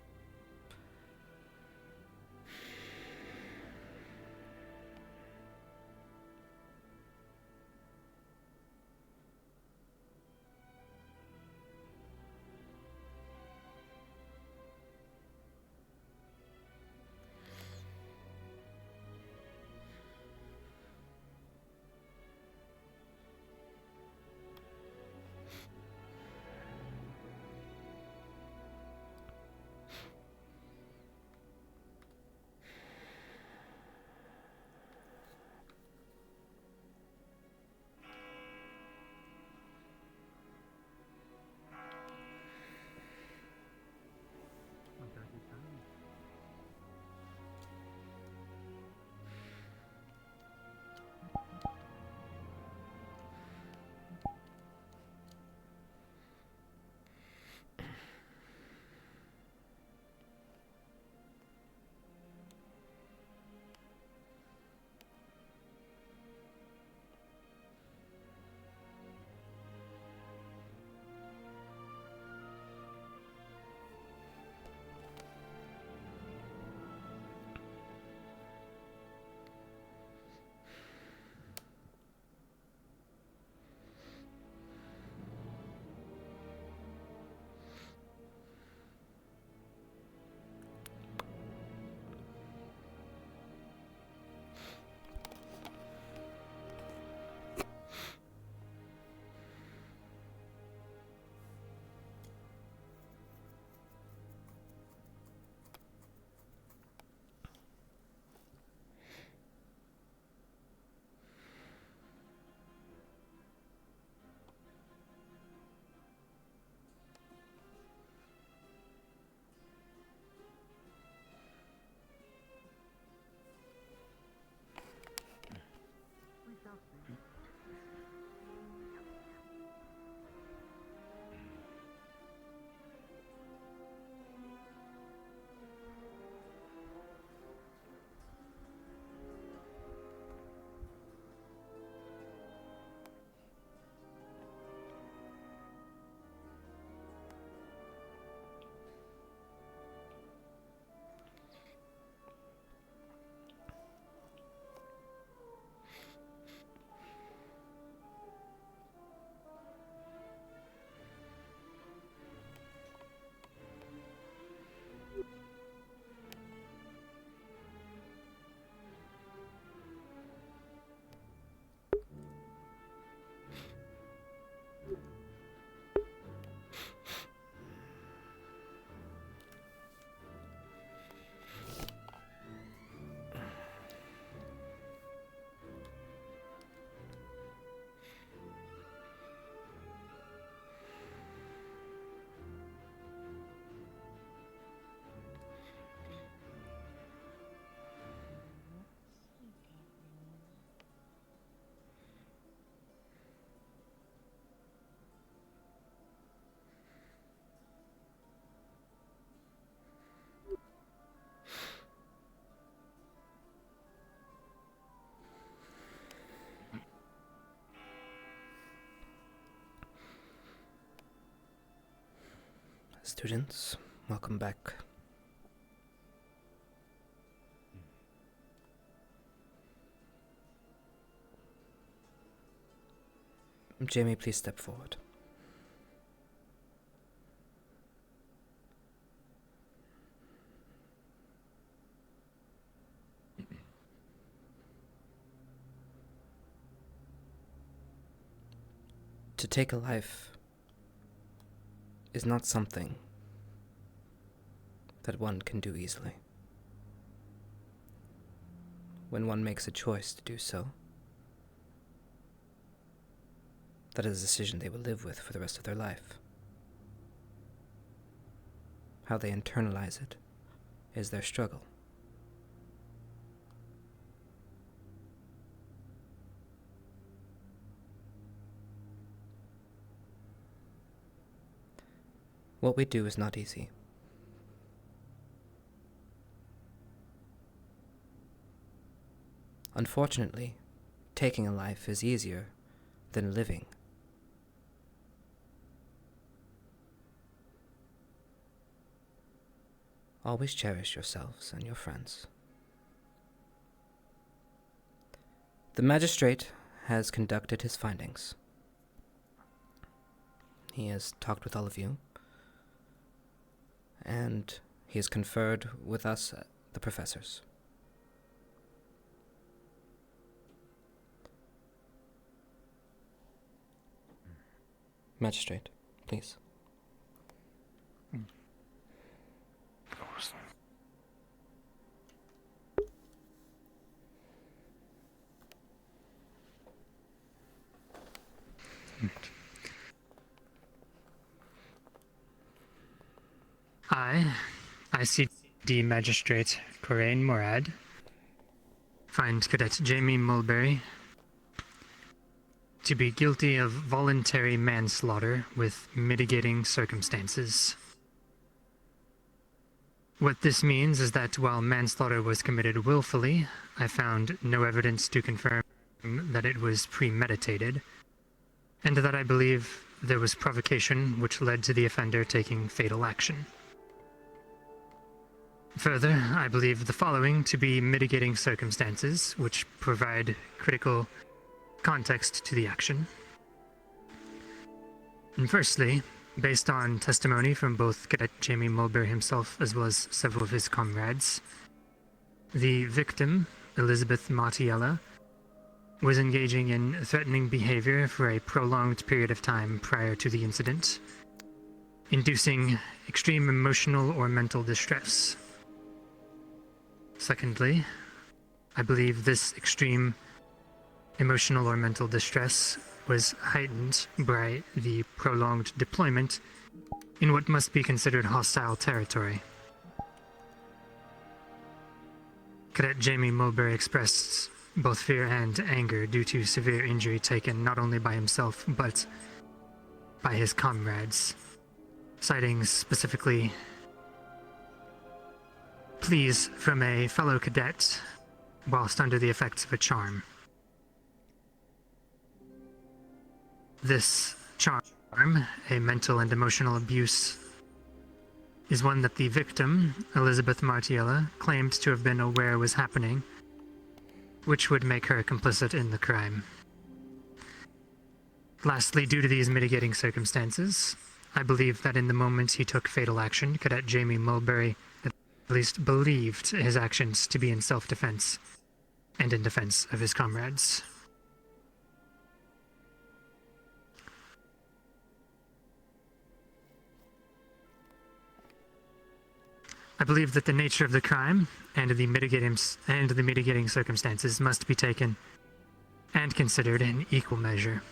Students, welcome back. Jamie, please step forward. To take a life is not something that one can do easily. When one makes a choice to do so, that is a decision they will live with for the rest of their life. How they internalize it is their struggle. What we do is not easy. Unfortunately, taking a life is easier than living. Always cherish yourselves and your friends. The magistrate has conducted his findings. He has talked with all of you, and he has conferred with us, the professors. Magistrate, please. I see the Magistrate Corain Morad. Find Cadet Jamie Mulberry to be guilty of voluntary manslaughter with mitigating circumstances. What this means is that while manslaughter was committed willfully, I found no evidence to confirm that it was premeditated, and that I believe there was provocation which led to the offender taking fatal action. Further, I believe the following to be mitigating circumstances which provide critical context to the action. And firstly, based on testimony from both Cadet Jamie Mulberry himself as well as several of his comrades, the victim, Elizabeth Martiella, was engaging in threatening behavior for a prolonged period of time prior to the incident, inducing extreme emotional or mental distress. Secondly, I believe this extreme emotional or mental distress was heightened by the prolonged deployment in what must be considered hostile territory. Cadet Jamie Mulberry expressed both fear and anger due to severe injury taken not only by himself but by his comrades, citing specifically pleas from a fellow cadet whilst under the effects of a charm. This charm, a mental and emotional abuse, is one that the victim, Elizabeth Martiella, claimed to have been aware was happening, which would make her complicit in the crime. Lastly, due to these mitigating circumstances, I believe that in the moment he took fatal action, Cadet Jamie Mulberry at least believed his actions to be in self-defense and in defense of his comrades. I believe that the nature of the crime and the mitigating circumstances must be taken and considered in equal measure.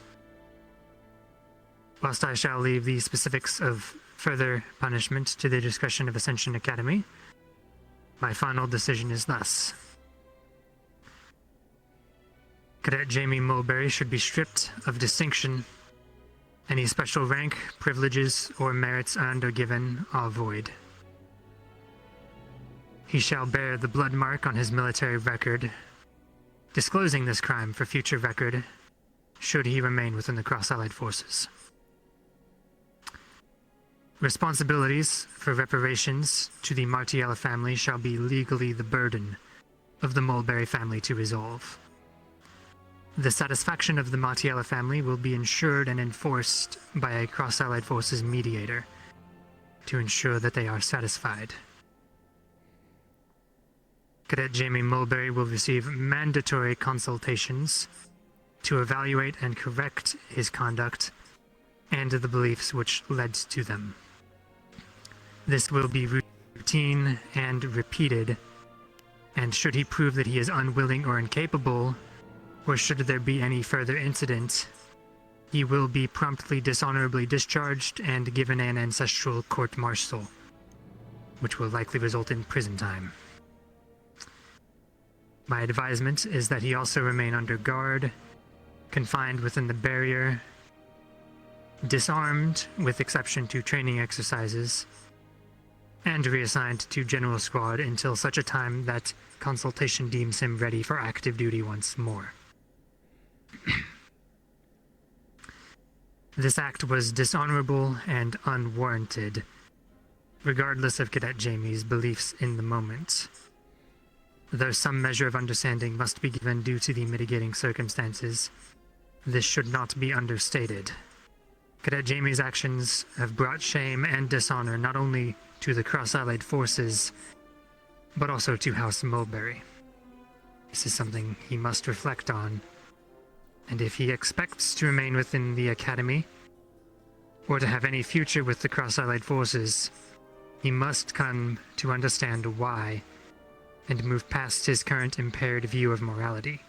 Whilst I shall leave the specifics of further punishment to the discretion of Ascension Academy, my final decision is thus. Cadet Jamie Mulberry should be stripped of distinction. Any special rank, privileges, or merits earned or given are void. He shall bear the blood mark on his military record, disclosing this crime for future record, should he remain within the Cross-Allied Forces. Responsibilities for reparations to the Martiella family shall be legally the burden of the Mulberry family to resolve. The satisfaction of the Martiella family will be ensured and enforced by a cross-allied forces mediator to ensure that they are satisfied. Cadet Jamie Mulberry will receive mandatory consultations to evaluate and correct his conduct and the beliefs which led to them. This will be routine and repeated, and should he prove that he is unwilling or incapable, or should there be any further incident, he will be promptly dishonorably discharged and given an ancestral court-martial, which will likely result in prison time. My advisement is that he also remain under guard, confined within the barrier, disarmed with exception to training exercises, and reassigned to General Squad until such a time that consultation deems him ready for active duty once more. This act was dishonorable and unwarranted, regardless of Cadet Jamie's beliefs in the moment. Though some measure of understanding must be given due to the mitigating circumstances, this should not be understated. Cadet Jamie's actions have brought shame and dishonor not only to the Cross-Allied forces, but also to House Mulberry. This is something he must reflect on, and if he expects to remain within the Academy, or to have any future with the Cross-Allied forces, he must come to understand why, and move past his current impaired view of morality.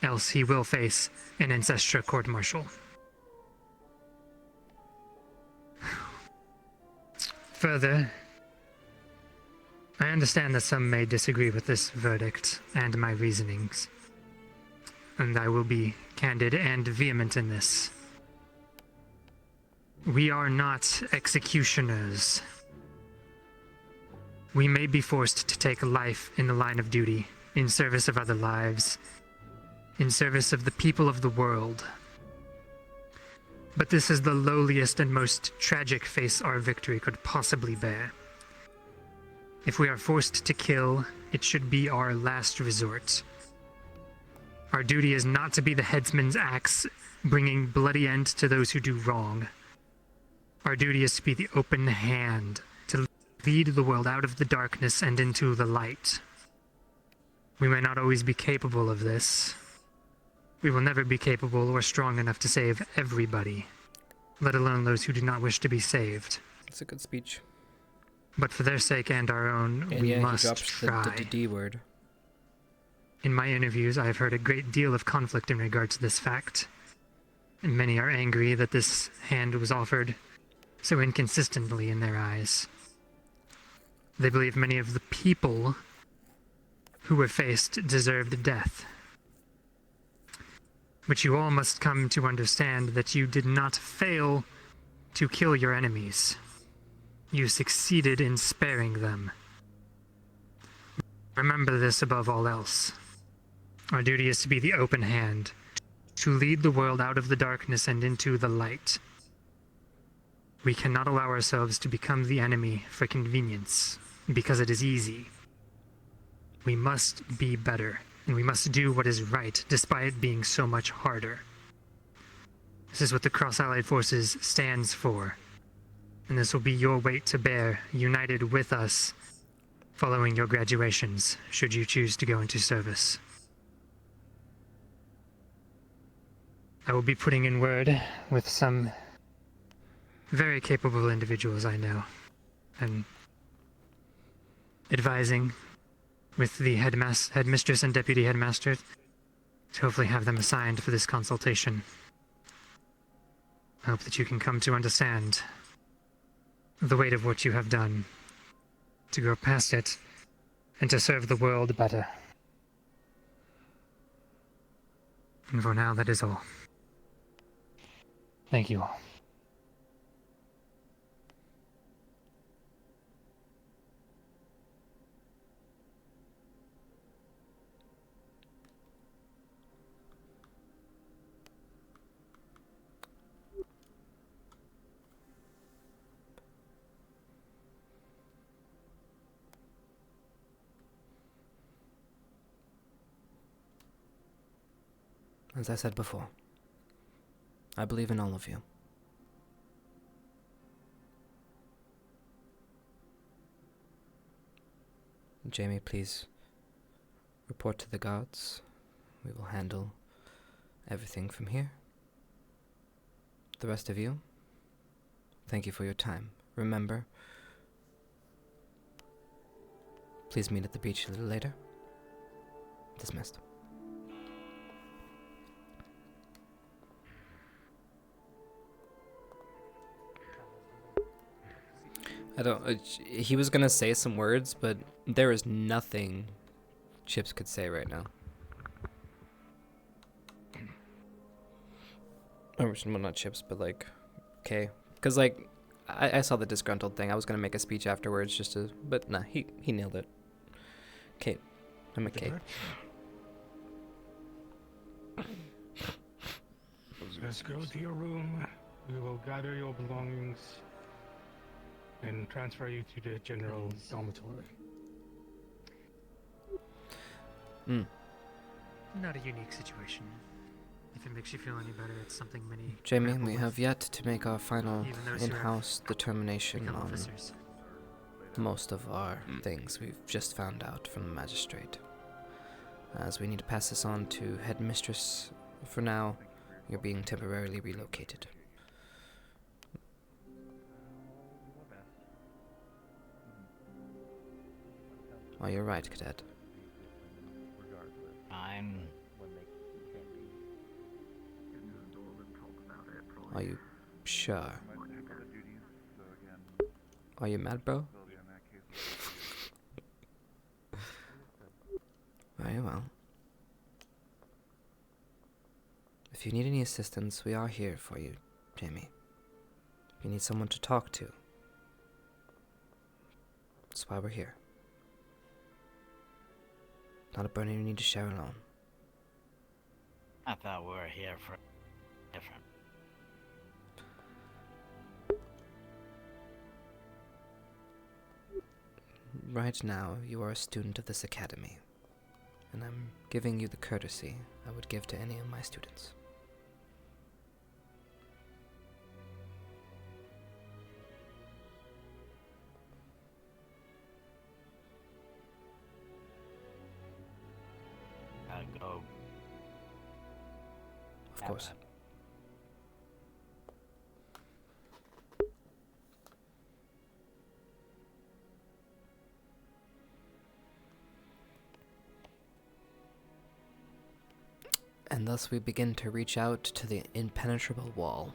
Else he will face an ancestral court-martial. Further, I understand that some may disagree with this verdict and my reasonings, and I will be candid and vehement in this. We are not executioners. We may be forced to take life in the line of duty, in service of other lives, in service of the people of the world. But this is the lowliest and most tragic face our victory could possibly bear. If we are forced to kill, it should be our last resort. Our duty is not to be the headsman's axe, bringing bloody end to those who do wrong. Our duty is to be the open hand, to lead the world out of the darkness and into the light. We may not always be capable of this. We will never be capable or strong enough to save everybody, let alone those who do not wish to be saved. That's a good speech. But for their sake and our own, And we yeah, must he drops try. the D word. In my interviews, I have heard a great deal of conflict in regard to this fact, and many are angry that this hand was offered so inconsistently in their eyes. They believe many of the people who were faced deserved death. But you all must come to understand that you did not fail to kill your enemies. You succeeded in sparing them. Remember this above all else. Our duty is to be the open hand, to lead the world out of the darkness and into the light. We cannot allow ourselves to become the enemy for convenience, because it is easy. We must be better, and we must do what is right, despite being so much harder. This is what the Cross-Allied Forces stands for, and this will be your weight to bear, united with us, following your graduations, should you choose to go into service. I will be putting in word with some very capable individuals I know, and advising with the headmistress and deputy headmaster to hopefully have them assigned for this consultation. I hope that you can come to understand the weight of what you have done, to grow past it, and to serve the world better. And for now, that is all. Thank you all. As I said before, I believe in all of you. Jamie, please report to the guards. We will handle everything from here. The rest of you, thank you for your time. Remember, please meet at the beach a little later. Dismissed. He was gonna say some words, but there is nothing Chips could say right now. Or, well, not Chips, but like, Kay. Because, like, I saw the disgruntled thing. I was gonna make a speech afterwards just to, but nah, he nailed it. Kate. I'm a Kate. Let's go to your room. We will gather your belongings and transfer you to the general dormitory. Not a unique situation. If it makes you feel any better, it's something many Jamie, grapple we with. have yet to make our final Even those who have in-house determination become on officers. most of our things we've just found out from the magistrate. As we need to pass this on to headmistress. For now, you're being temporarily relocated. Oh, you're right, cadet. Fine. Are you sure? Are you mad, bro? Very well. If you need any assistance, we are here for you, Jamie. If you need someone to talk to, that's why we're here. Not a burden you need to share alone. I thought we were here for different. Right now, you are a student of this academy, and I'm giving you the courtesy I would give to any of my students. Gotta go. Of course. And thus we begin to reach out to the impenetrable wall.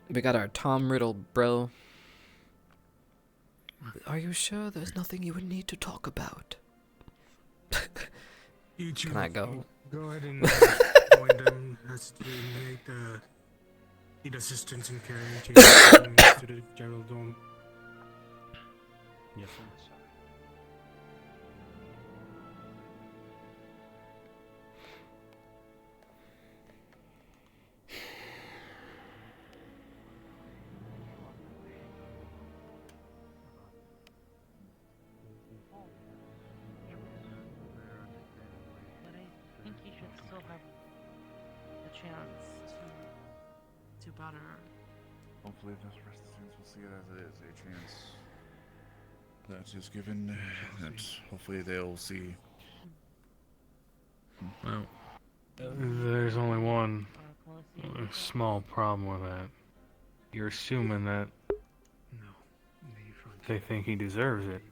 We got our Tom Riddle, bro. Are you sure there's nothing you would need to talk about? Can I go? Go ahead and join them as they make the need assistance in carrying Jason to the general dome. Yes, sir. But I think you should still have the chance to better. Hopefully, the rest of the students will see it as it is a chance that is given, that hopefully they'll see. Well, there's only one small problem with that. You're assuming that they think he deserves it.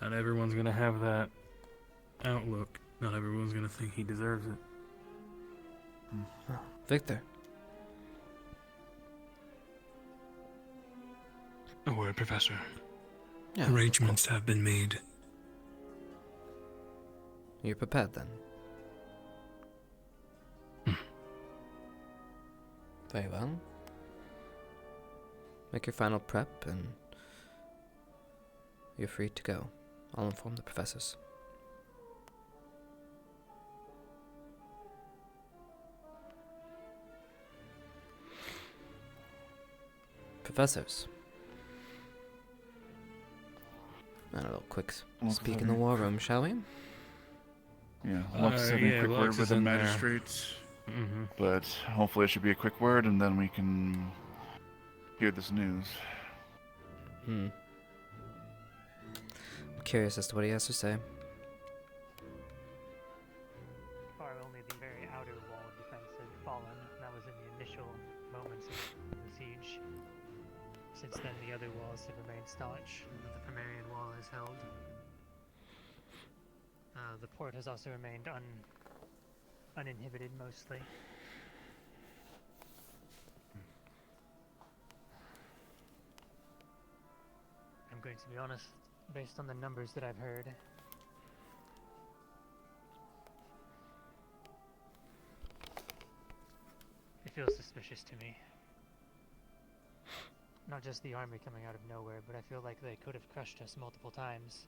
Not everyone's gonna have that outlook. Not everyone's gonna think he deserves it. Victor. A word, Professor. Yeah, Arrangements have been made. You're prepared then? Very well. Make your final prep and you're free to go. I'll inform the professors. professors. A little quick Lux speak is in the in war room, shall we? Yeah, Lux is having a quick word with the magistrate. But hopefully it should be a quick word, and then we can hear this news. I'm curious as to what he has to say. Far only the very outer wall of defense had fallen. That was in the initial moments of the siege. Since then, the other walls have remained staunch, and the Pomerian wall is held. The port has also remained uninhibited, mostly. I'm going to be honest, based on the numbers that I've heard, it feels suspicious to me. Not just the army coming out of nowhere, but I feel like they could have crushed us multiple times.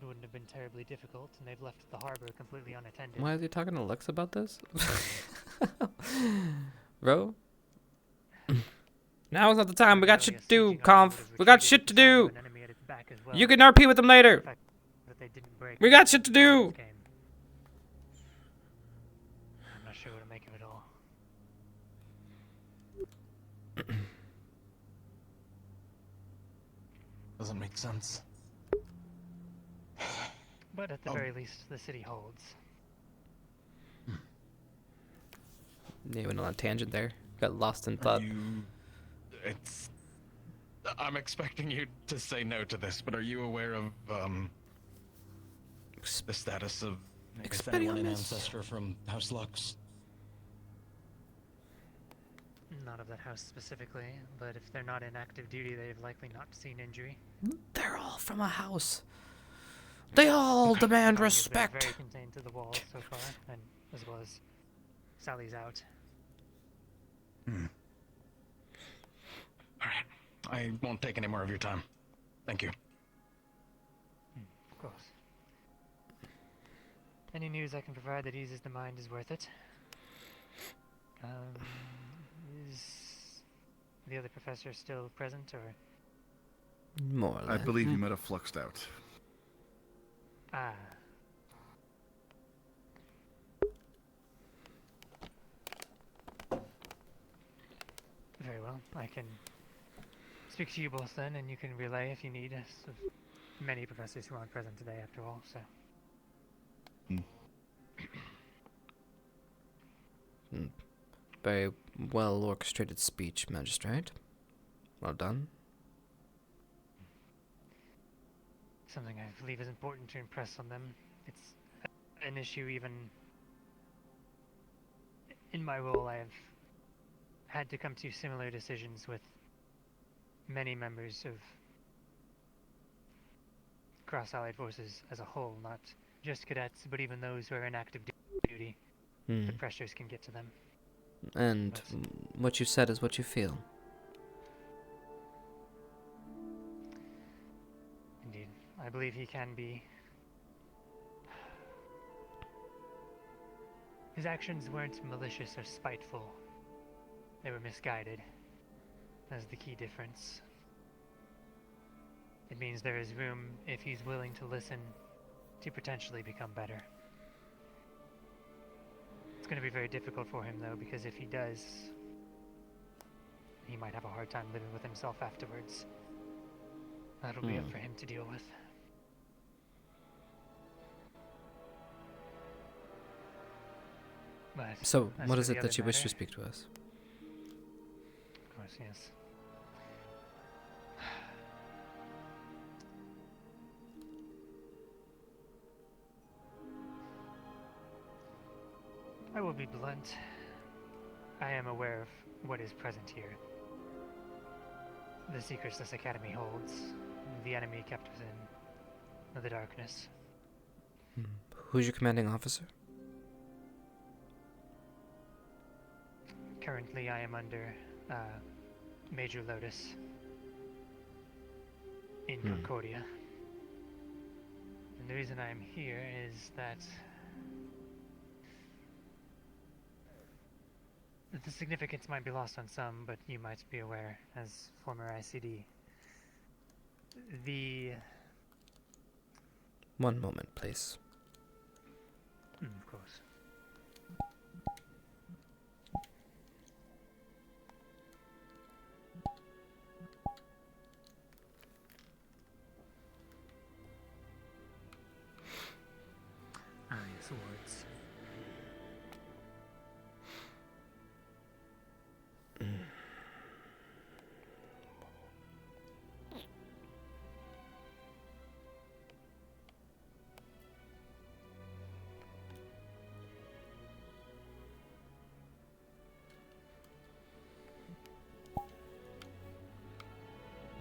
It wouldn't have been terribly difficult, and they've left the harbor completely unattended. Why is he talking to Lex about this? Bro? Now is not the time. We got shit to do, Conf. We got shit to do. You can RP with them later. We got shit to do. I'm not sure what to make of it all. Doesn't make sense. But at the very least, the city holds. Yeah, went on a tangent there. Got lost in thought. I'm expecting you to say no to this, but are you aware of the status of anyone an ancestor from House Lux? Not of that house specifically, but if they're not in active duty, they've likely not seen injury. They're all from a house. They all demand respect. Very contained to the walls so far, and as well as Sally's out. Alright. I won't take any more of your time. Thank you. Of course. Any news I can provide that eases the mind is worth it. Is the other professor still present, or? More or less. I believe he might have fluxed out. Ah. Very well. I can speak to you both then, and you can relay if you need. Many professors who aren't present today, after all, so. Very well orchestrated speech, Magistrate. Well done. Something I believe is important to impress on them. It's an issue even in my role. I have had to come to similar decisions with many members of cross-allied forces as a whole, not just cadets, but even those who are in active duty. The pressures can get to them. And what you said is what you feel. Indeed. I believe he can be. His actions weren't malicious or spiteful. They were misguided. That's the key difference. It means there is room, if he's willing to listen, to potentially become better. It's going to be very difficult for him, though, because if he does, he might have a hard time living with himself afterwards. That'll be up for him to deal with. But So, as what for is the it other that you wish to matter- speak to us? Of course, yes. I will be blunt. I am aware of what is present here. The secrets this academy holds, the enemy kept within the darkness. Who's your commanding officer? Currently, I am under Major Lotus in Concordia. And the reason I am here is that The significance might be lost on some, but you might be aware, as former ICD. The... One moment, please. Of course. Ah, yes, words.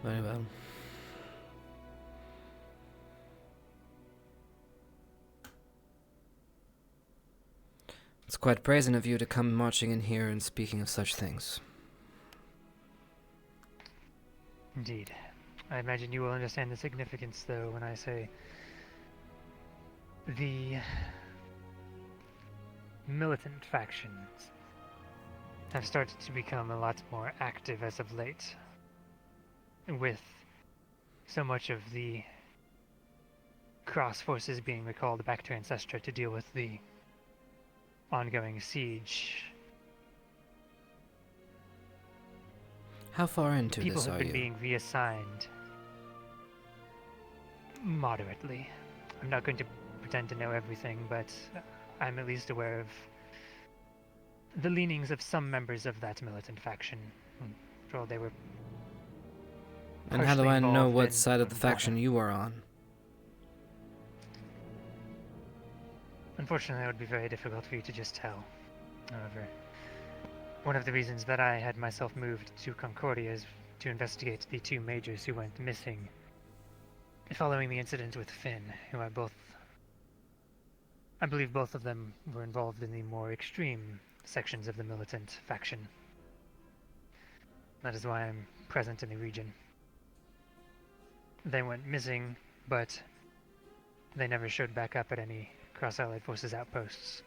Very well. It's quite brazen of you to come marching in here and speaking of such things. Indeed. I imagine you will understand the significance, though, when I say the militant factions have started to become a lot more active as of late, with so much of the cross forces being recalled back to Ancestra to deal with the ongoing siege. How far into People this have are been you? being reassigned moderately. I'm not going to pretend to know everything, but I'm at least aware of the leanings of some members of that militant faction. After all, they were And how do partially I know involved what in side of the faction you are on? Unfortunately, it would be very difficult for you to just tell. However, one of the reasons that I had myself moved to Concordia is to investigate the two majors who went missing following the incident with Finn, who I believe both of them were involved in the more extreme sections of the militant faction. That is why I'm present in the region. They went missing, but they never showed back up at any Cross-Allied Forces outposts.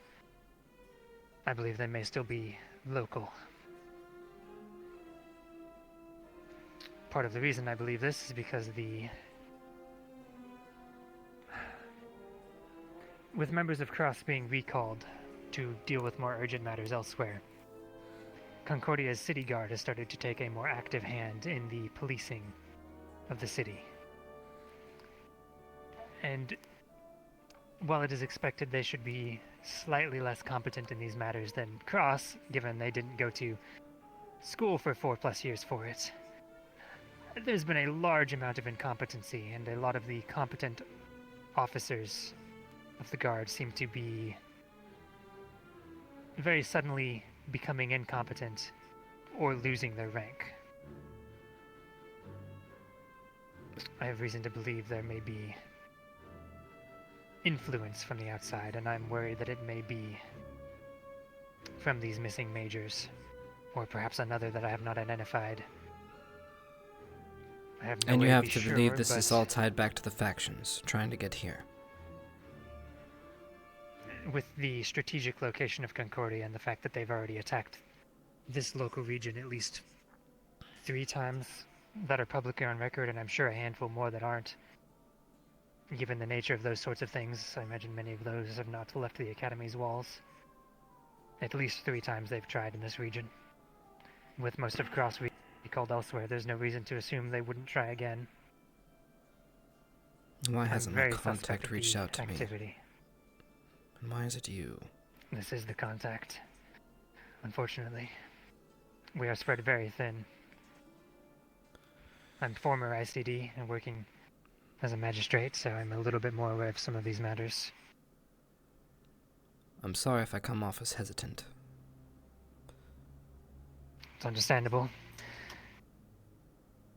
I believe they may still be local. Part of the reason I believe this is because with members of Cross being recalled to deal with more urgent matters elsewhere, Concordia's city guard has started to take a more active hand in the policing of the city. And while it is expected they should be slightly less competent in these matters than Cross, given they didn't go to school for 4+ years for it, there's been a large amount of incompetency, and a lot of the competent officers of the Guard seem to be very suddenly becoming incompetent or losing their rank. I have reason to believe there may be influence from the outside, and I'm worried that it may be from these missing majors, or perhaps another that I have not identified. I have no And way you to have be to sure, believe this but is all tied back to the factions trying to get here. with the strategic location of Concordia and the fact that they've already attacked this local region at least 3 times that are publicly on record, and I'm sure a handful more that aren't. Given the nature of those sorts of things, I imagine many of those have not left the Academy's walls. At least 3 times they've tried in this region. With most of Cross recalled elsewhere, there's no reason to assume they wouldn't try again. Why I'm hasn't my very suspect contact of reached the out to me? activity. And why is it you? This is the contact. Unfortunately, we are spread very thin. I'm former ICD and working as a magistrate, so I'm a little bit more aware of some of these matters. I'm sorry if I come off as hesitant. It's understandable.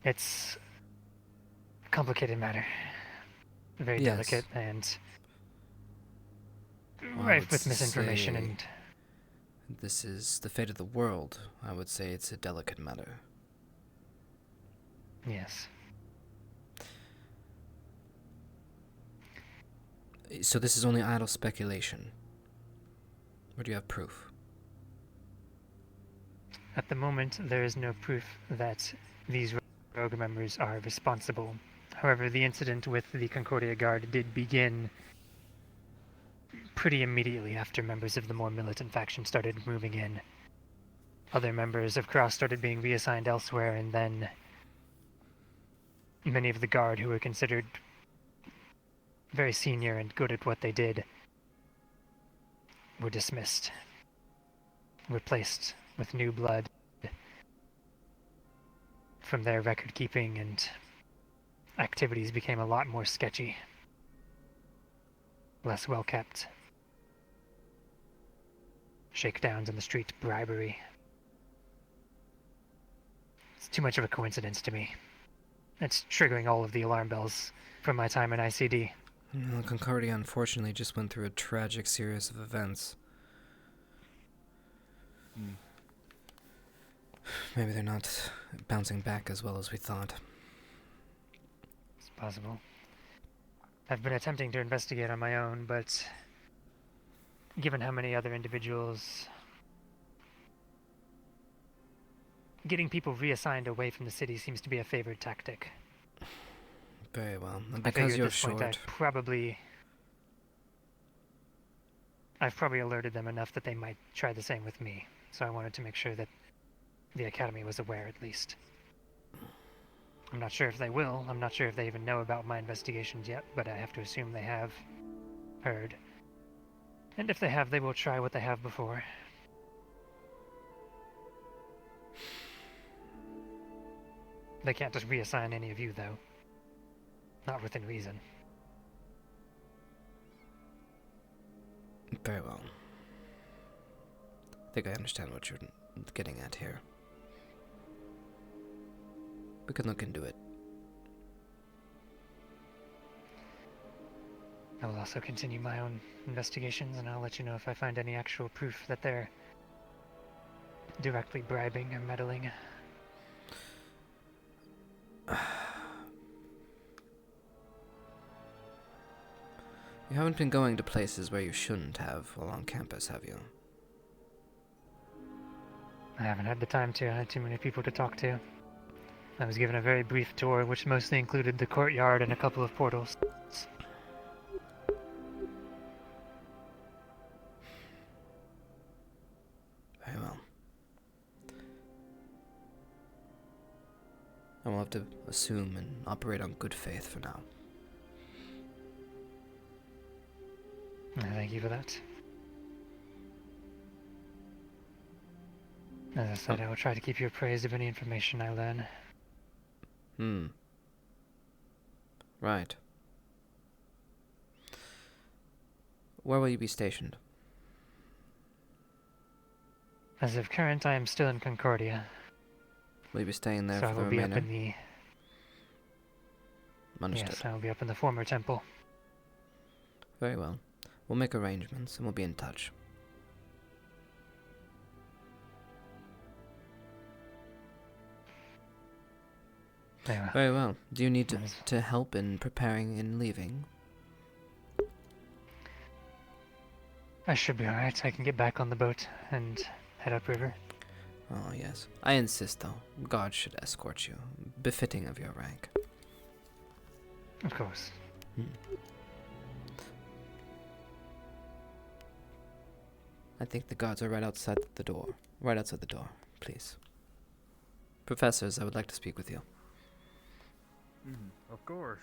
It's a complicated matter. Very Yes. delicate and Well, I rife would with misinformation say and this is the fate of the world. I would say it's a delicate matter. yes. So this is only idle speculation. Or do you have proof? At the moment, there is no proof that these rogue members are responsible. However, the incident with the Concordia Guard did begin pretty immediately after members of the more militant faction started moving in. Other members of Cross started being reassigned elsewhere, and then many of the Guard who were considered very senior and good at what they did were dismissed, replaced with new blood. From their record keeping and activities became a lot more sketchy, less well kept. Shakedowns in the street, bribery. It's too much of a coincidence to me. It's triggering all of the alarm bells from my time in ICD. Well, Concordia unfortunately just went through a tragic series of events. Maybe they're not bouncing back as well as we thought. It's possible. I've been attempting to investigate on my own, but given how many other individuals... Getting people reassigned away from the city seems to be a favored tactic. Very well. And I figure because at you're this point short... I've probably alerted them enough that they might try the same with me. So I wanted to make sure that the Academy was aware, at least. I'm not sure if they will. I'm not sure if they even know about my investigations yet, but I have to assume they have heard. And if they have, they will try what they have before. They can't just reassign any of you, though. Not within reason. Very well. I think I understand what you're getting at here. We can look into it. I will also continue my own investigations, and I'll let you know if I find any actual proof that they're directly bribing or meddling. You haven't been going to places where you shouldn't have while on campus, have you? I haven't had the time to. I had too many people to talk to. I was given a very brief tour, which mostly included the courtyard and a couple of portals. Very well. I will have to assume and operate on good faith for now. Thank you for that. As I said, I will try to keep you appraised of any information I learn. Right. Where will you be stationed? As of current, I am still in Concordia. Will you be staying there so for I the will be remainder? up in the... Understood. Yes, I will be up in the former temple. Very well. We'll make arrangements and we'll be in touch. Very well. Do you need to help in preparing and leaving? I should be alright. I can get back on the boat and head upriver. Oh, yes. I insist, though. Guards should escort you, befitting of your rank. Of course. I think the guards are right outside the door. Right outside the door, please. Professors, I would like to speak with you. Of course.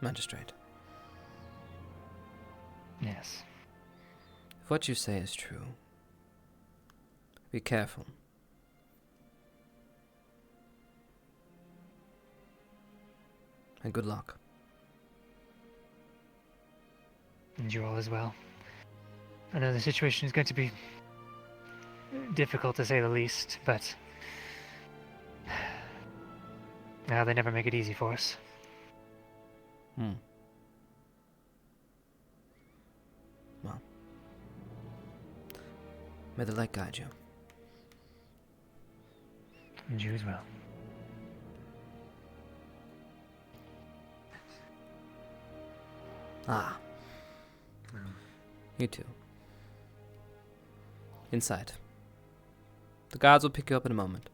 Magistrate. Yes. If what you say is true, be careful. And good luck. And you all as well. I know the situation is going to be difficult to say the least, but now they never make it easy for us. Well, may the light guide you. And you as well. Ah. You too. Inside. The gods will pick you up in a moment.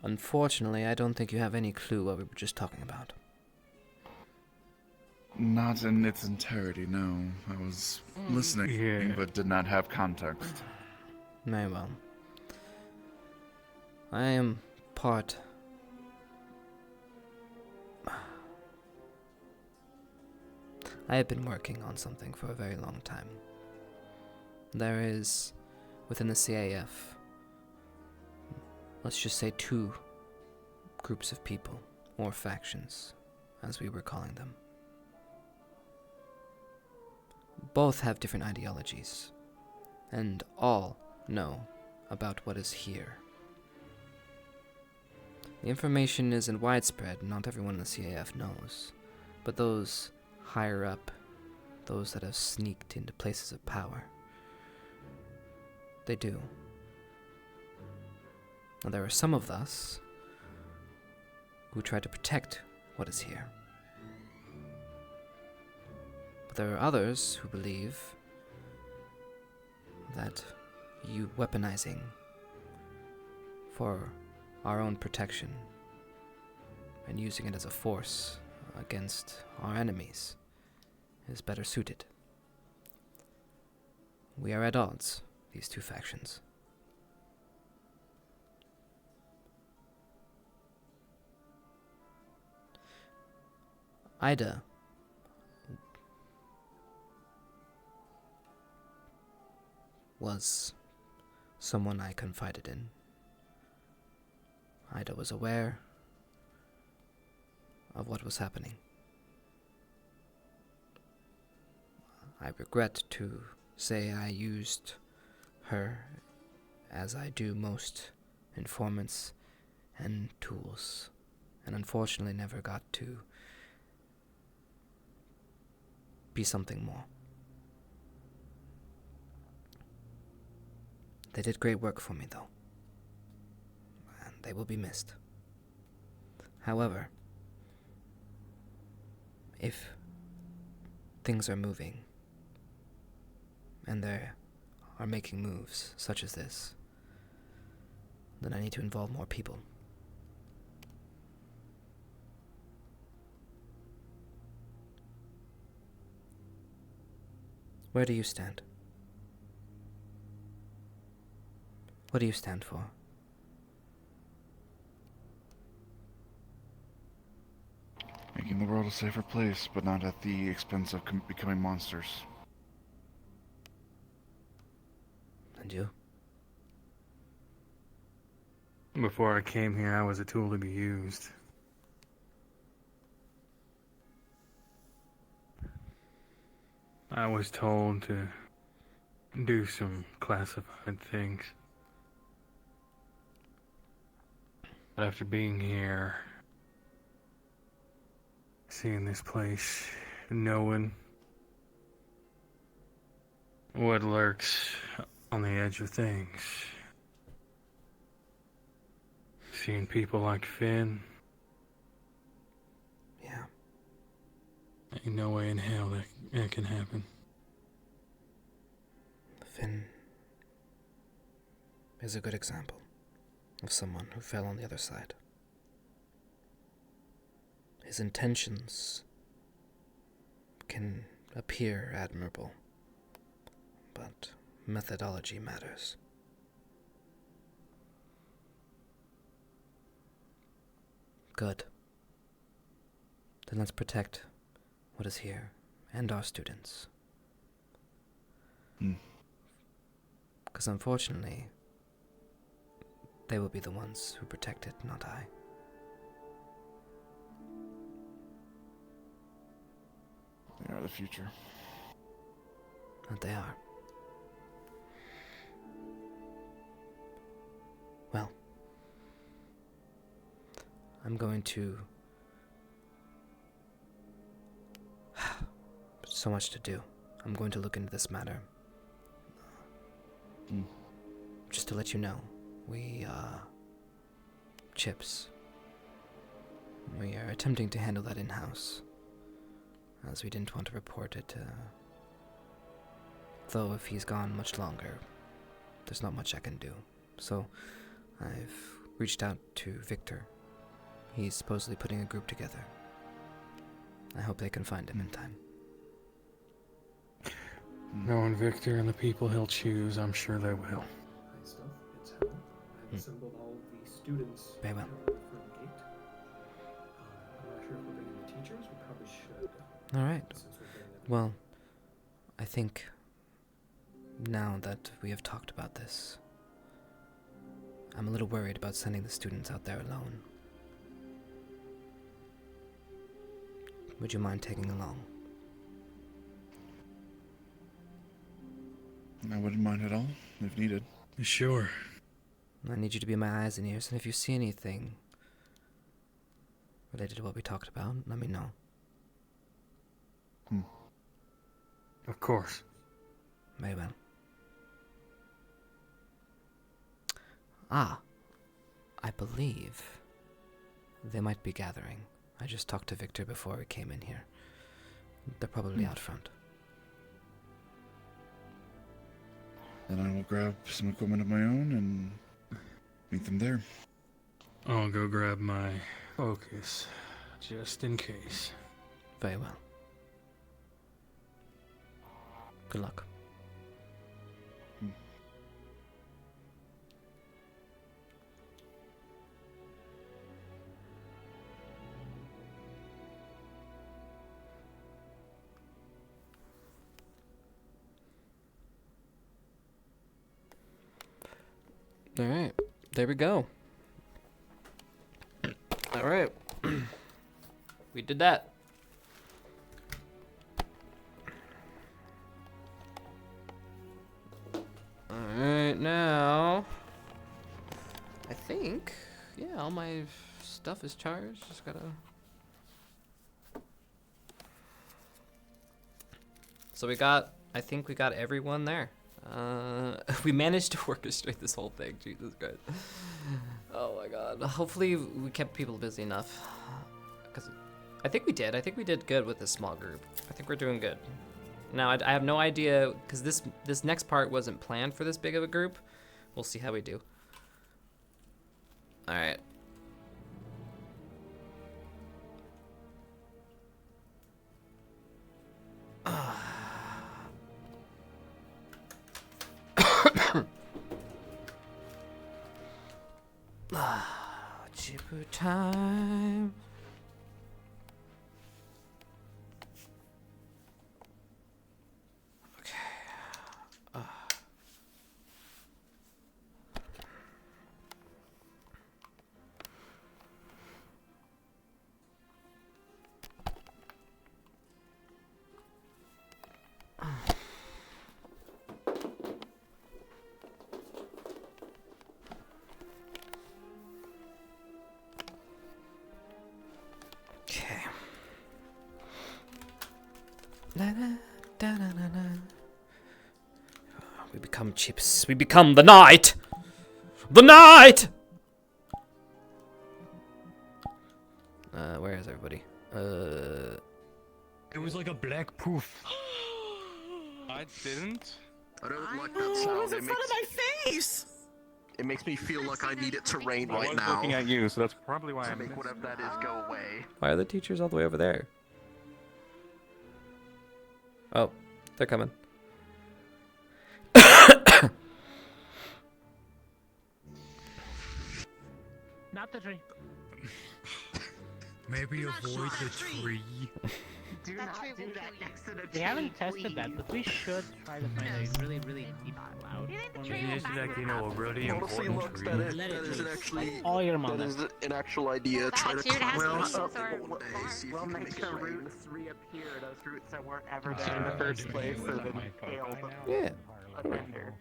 Unfortunately, I don't think you have any clue what we were just talking about. Not in its entirety, no. I was listening, but did not have context. Very well. I am part... I have been working on something for a very long time. There is, within the CAF, let's just say 2 groups of people, or factions, as we were calling them. Both have different ideologies, and all know about what is here. The information isn't widespread, not everyone in the CAF knows, but those higher up, those that have sneaked into places of power, they do. Now, there are some of us who try to protect what is here. But there are others who believe that you weaponizing for our own protection and using it as a force against our enemies is better suited. We are at odds, these 2 factions. Ida was someone I confided in. Ida was aware of what was happening. I regret to say I used her as I do most informants and tools, and unfortunately never got to be something more. They did great work for me, though, and they will be missed. However, if things are moving, and they are making moves such as this, then I need to involve more people. Where do you stand? What do you stand for? Making the world a safer place, but not at the expense of becoming monsters. And you? Before I came here, I was a tool to be used. I was told to do some classified things. But after being here, seeing this place, knowing what lurks on the edge of things, seeing people like Finn, yeah, ain't no way in hell that can happen. Finn is a good example of someone who fell on the other side. His intentions can appear admirable, but methodology matters. Good. Then let's protect what is here and our students. Because unfortunately, they will be the ones who protect it, not I. They are the future. That they are. Well, I'm going to... so much to do. I'm going to look into this matter Just to let you know, we, Chips. We are attempting to handle that in-house, as we didn't want to report it, though if he's gone much longer, there's not much I can do. So, I've reached out to Victor. He's supposedly putting a group together. I hope they can find him in time. Knowing Victor and the people he'll choose, I'm sure they will. Hi, stuff. It's Helen. I've assembled all of the students Very well. at the front gate. I'm not sure if we're bringing the teachers. We probably should. Alright. Since we're bringing them. Well, I think now that we have talked about this, I'm a little worried about sending the students out there alone. Would you mind tagging along? I wouldn't mind at all, if needed. Sure. I need you to be my eyes and ears, and if you see anything related to what we talked about, let me know. Of course. Very well. Ah, I believe they might be gathering. I just talked to Victor before we came in here. They're probably out front. Then I will grab some equipment of my own and meet them there. I'll go grab my focus, just in case. Very well. Good luck. Alright, there we go. Alright. We did that. Alright, now I think, yeah, all my stuff is charged. Just gotta. So I think we got everyone there. We managed to orchestrate this whole thing. Jesus Christ. Oh my god. Hopefully we kept people busy enough. Because I think we did. I think we did good with this small group. I think we're doing good. Now, I have no idea, because this next part wasn't planned for this big of a group. We'll see how we do. Alright. Chipper time. We become chips. We become the night! The night! Where is everybody? It was like a black poof. I didn't. I don't like that sound. It was in front of my face! It makes me feel like I need it to rain I right was now. looking at you, so that's probably why to I make missed whatever that is go away. Why are the teachers all the way over there? Oh, they're coming. Not the tree. Maybe avoid the tree. Do not do that next to the tree. We haven't tested that, but we should try to find a really, really deep cloud. Maybe it's like, you know, a really Honestly, important look, tree. that is an actually All your mother. that is an actual idea. Try to climb up one day, see if you We'll can make make the it rain. roots reappear, those roots that weren't ever there in the first place, so then hail Yeah. offender.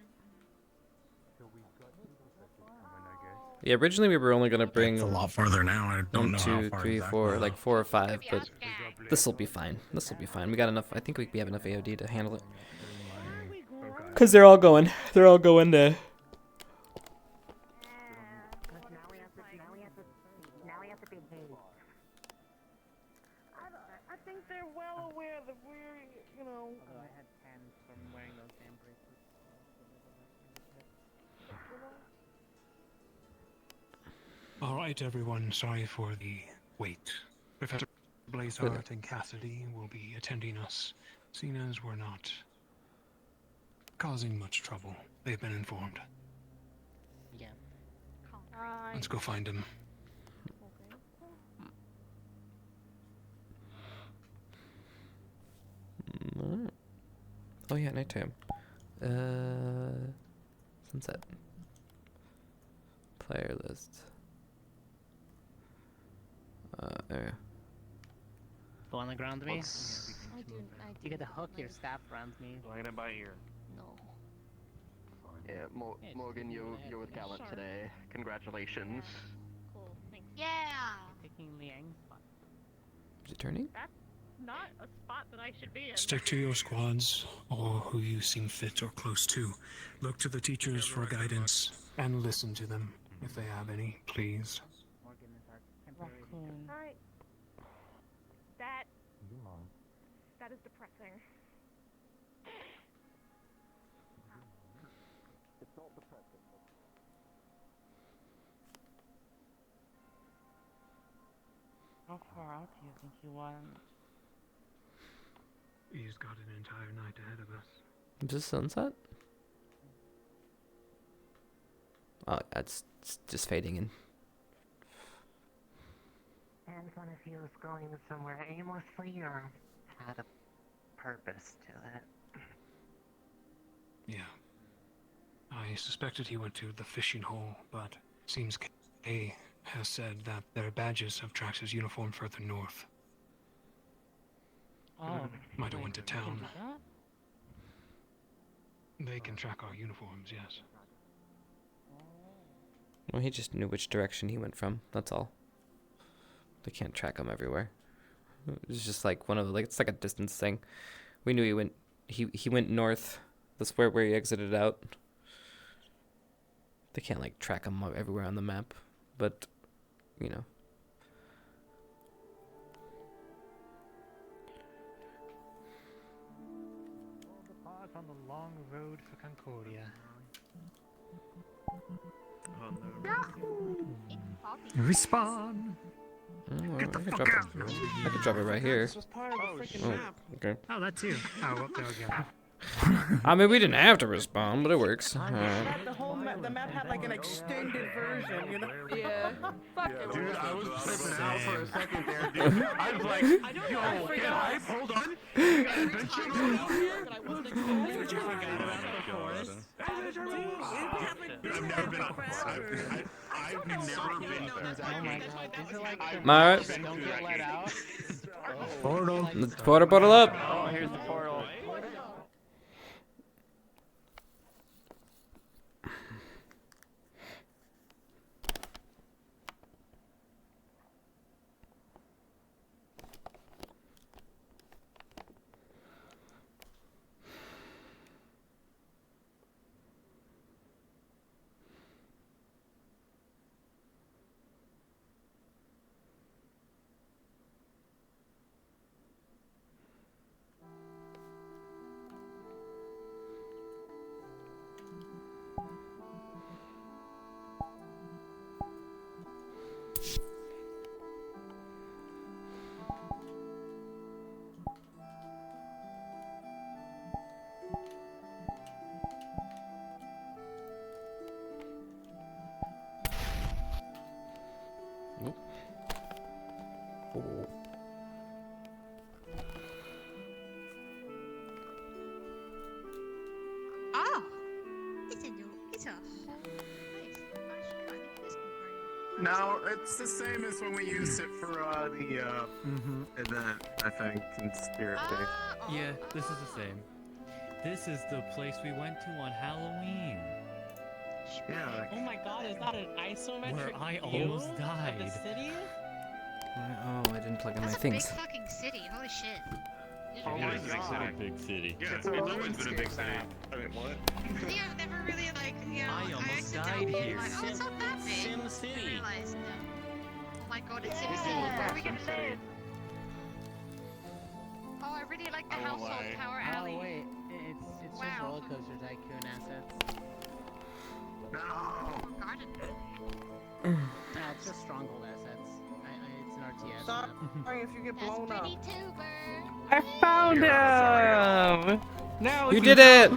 Yeah, originally we were only gonna bring It's a lot farther now. I don't know how 1, 2, far 3, exactly 4, now. like 4 or 5, but this will be fine. This will be fine. We got enough. I think we have enough AOD to handle it. Cause they're all going to. I think they're well aware that we're, you know. Although I had tans from wearing those damn bracelets. All right, everyone. Sorry for the wait. Professor Blazehart and Cassidy will be attending us, seeing as we're not causing much trouble. They've been informed. Yeah. Let's go find him. Alright. Oh yeah, nighttime. Sunset. Player list. There. Go on the ground to me. I do. You get to hook your staff around me. Line it by ear. No. Yeah, Morgan, you're with Gallant today. Congratulations. Cool. Thanks. Yeah. Taking Liang's spot. Is it turning? That's not a spot that I should be in. Stick to your squads, or who you seem fit or close to. Look to the teachers for guidance, and listen to them if they have any, please. Morgan is our temporary. Alright. That is depressing. It's not depressing. How far out do you think you want? He's got an entire night ahead of us. Is this sunset? Oh, it's just fading in. And one of you was going somewhere aimlessly or had a purpose to it. Yeah. I suspected he went to the fishing hole, but seems K has said that their badges have tracked his uniform further north. Oh. Might have went to They can town. do that? They can track our uniforms, yes. Well, he just knew which direction he went from. That's all. They can't track him everywhere. It's just like one of the, it's like a distance thing. We knew he went north. That's where he exited out. They can't like track him everywhere on the map, but you know. Pause on the long road for Concordia. Respawn. Oh, Get the I could fuck drop out. it. I could drop it right here. This was part of the freaking Oh, map. okay. Oh, that too. Oh, well, there we go. I mean, we didn't have to respond, but it works. The whole the map had like an extended version, you know? Yeah. Dude, I was tripping out for a second there, dude. I was like, yo, get hype, hold on. I've never been on I've never been Oh my god, these are like the Alright. that don't get let out. Portal. Portal up. Oh, here's the portal. Oh, it's a whole place. I should try to this one. No, it's the same as when we used it for the event, I think, in Spirit Day. Yeah, this is the same. This is the place we went to on Halloween. Yeah. Oh my god, is that an isometric Where I view almost of died. the city? Oh, I didn't plug in my That's a things. big fucking city. Holy shit. Oh my god. Big city. Yeah, it's always been a big city. I mean, what? See, I've never really like, I almost died accidentally here. like, oh, it's not that big. Sim City. I realized, oh my god, it's Sim Yeah. City. Where are we Sim gonna City. live? Oh, I really like the I house won't on lie. Power Alley. Oh wait, it's just Wow. roller coaster tycoon assets. Oh, garden. Nah, it's just stronghold assets. It's an RTS. Sorry if you get blown up. I found him! Now You did it!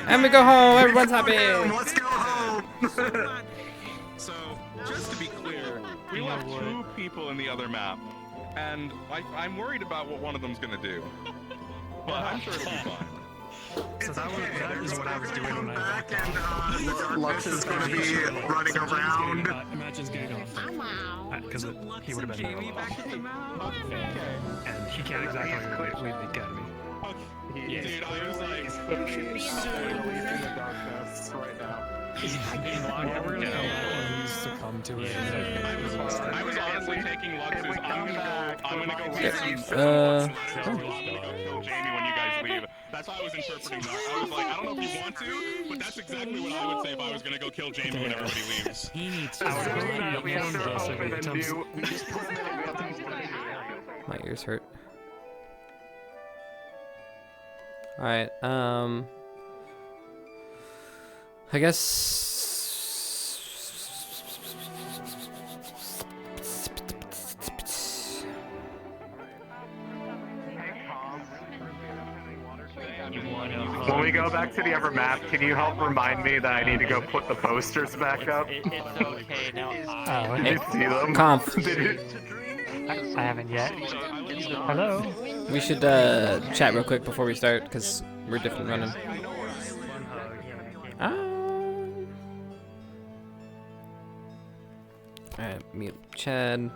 And we go home. Everyone's happy. Let's go home. So, just to be clear, we left 2 people in the other map, and I'm worried about what one of them's gonna do. But I'm sure it'll be fine. So that was what I was doing when I Back and the darkness is going to be running around. Imagine's getting off. Because he would have been and he can't exactly leave the academy. Dude, I was like, Releasing the darkness right now. He's succumbed to it. I was honestly taking Lux's. I'm gonna go Yeah. kill Jamie when you guys leave. That's how I was interpreting that. I was like, I don't know if you want to, but that's exactly what I would say if I was gonna go kill Jamie when everybody leaves. He needs We have to open and do. My ears hurt. Alright, I guess... When we go back to the other map, can you help remind me that I need to go put the posters back up? It's okay now. Did you see them? Conf. Did you? I haven't yet. Hello? We should chat real quick before we start, because we're different running. Alright, mute Chad.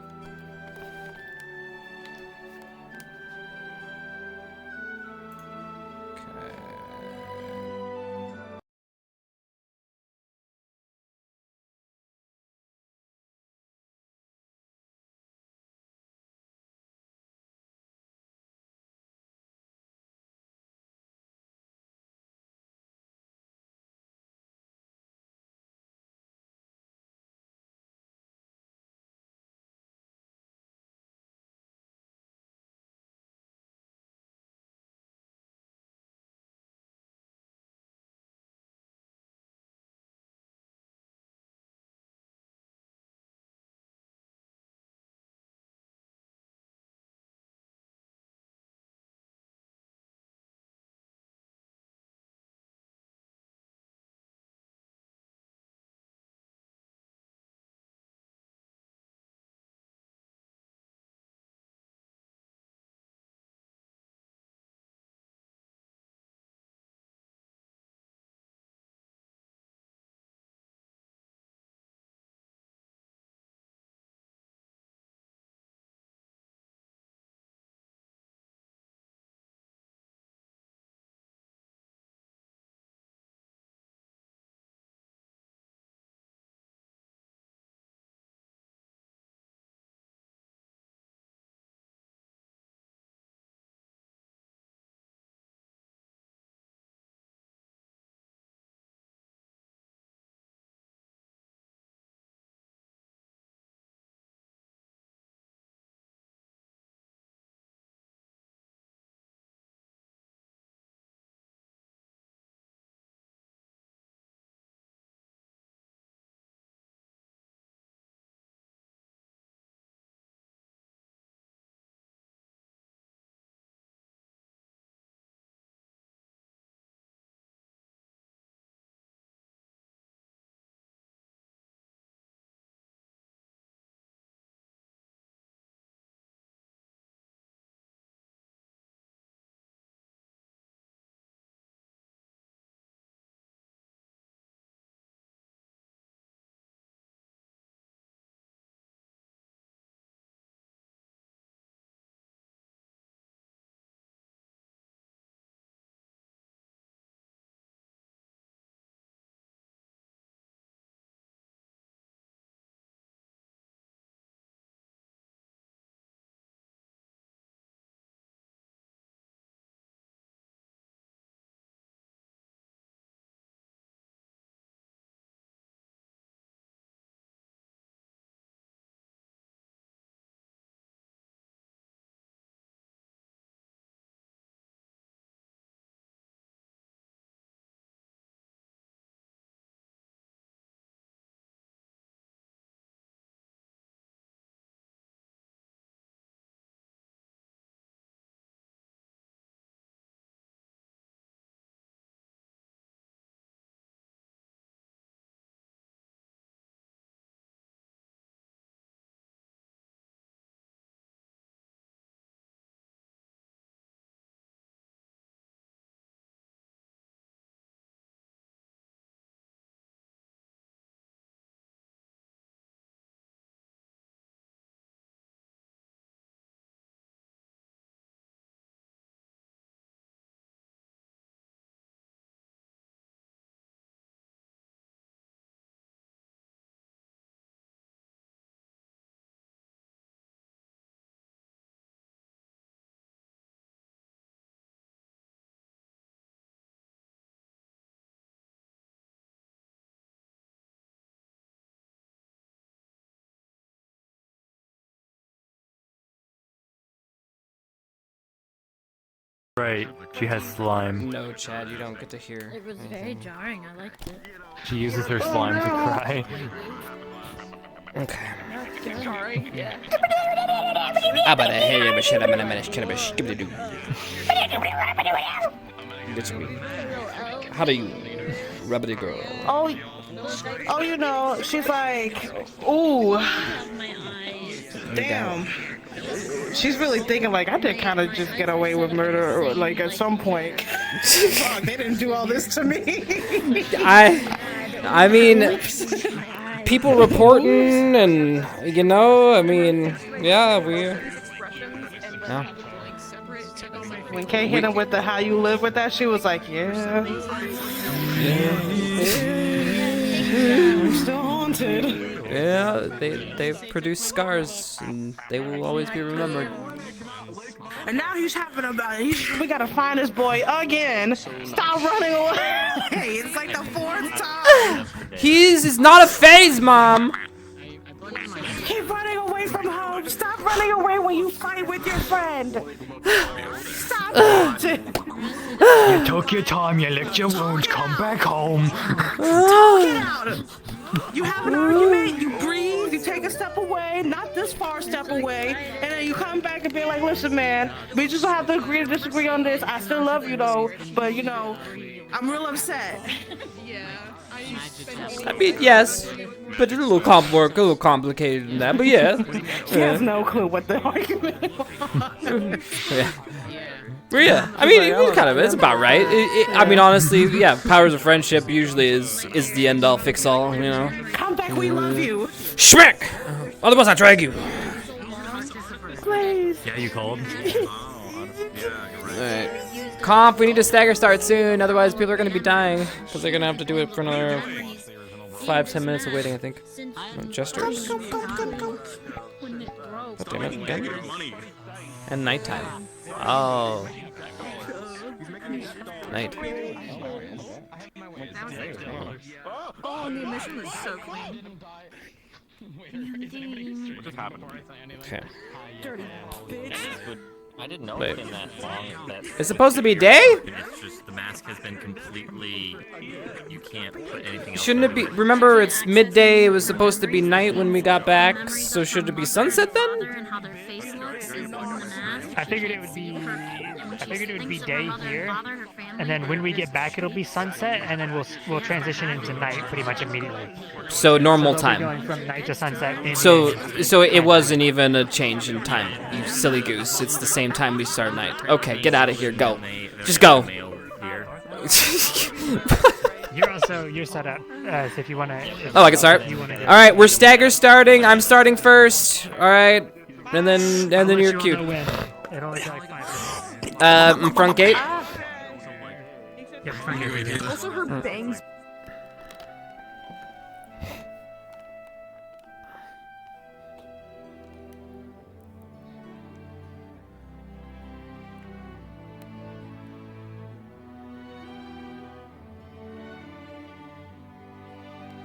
Right, she has slime. No, Chad, you don't get to hear. It was very jarring. I liked it. She uses her slime to cry. Okay. That's jarring. Yeah. How do you, Rubbity girl? Oh, you know, she's like, ooh, damn. She's really thinking like I did kind of just get away with murder, or like at some point. Fuck, they didn't do all this to me. I mean, people reporting, and you know, I mean, yeah, yeah. When Kay hit him with the how you live with that, she was like, yeah. I'm still haunted. Yeah, they've produced scars, and they will always be remembered. And now he's having about it. We gotta find this boy again. Stop running away. It's like the 4th time. He's not a phase, Mom. Keep running away from home. Stop running away when you fight with your friend. Stop it. You took your time, you licked your wounds, come back home. Talk it out. You have an argument, you breathe, you take a step away, not this far step away, and then you come back and be like, listen, man, we just have to agree to disagree on this. I still love you, though, but, you know, I'm real upset. I mean, yes, but it's a little complicated than that, but yeah. She has no clue what the argument was. Yeah. But yeah, I mean, it's about right. I mean, honestly, yeah, powers of friendship usually is the end all fix all, you know. Come back, we love you. Schmeck! Otherwise I drag you. Please. Yeah, you called. Alright. Comp, we need to stagger start soon, otherwise people are gonna be dying. Because they're gonna have to do it for another 5-10 minutes of waiting, I think. Gestures. God damn it, again. And nighttime. Oh. Night. Oh, the emission was so clean. What just happened? Okay. Dirty bitch. I didn't know Wait. it's been that long. It's supposed to be day? It's just the mask has been completely. You can't put anything else. Shouldn't it be? Remember, it's midday. It was supposed to be night when we got back. So should it be sunset then? I figured it would be. I figured it would be day here, and then when we get back, it'll be sunset, and then we'll transition into night pretty much immediately. So normal So they'll be time. going from night to sunset. So it wasn't even a change in time. You silly goose. It's the same time we start night. Okay, get out of here. Go. Just go. You're set up. So if you wanna. Oh, I can start. All right, we're stagger starting. I'm starting first. All right, and then you're cute. It only took like 5 minutes. Front gate. Yep, front gate. Also, her bangs.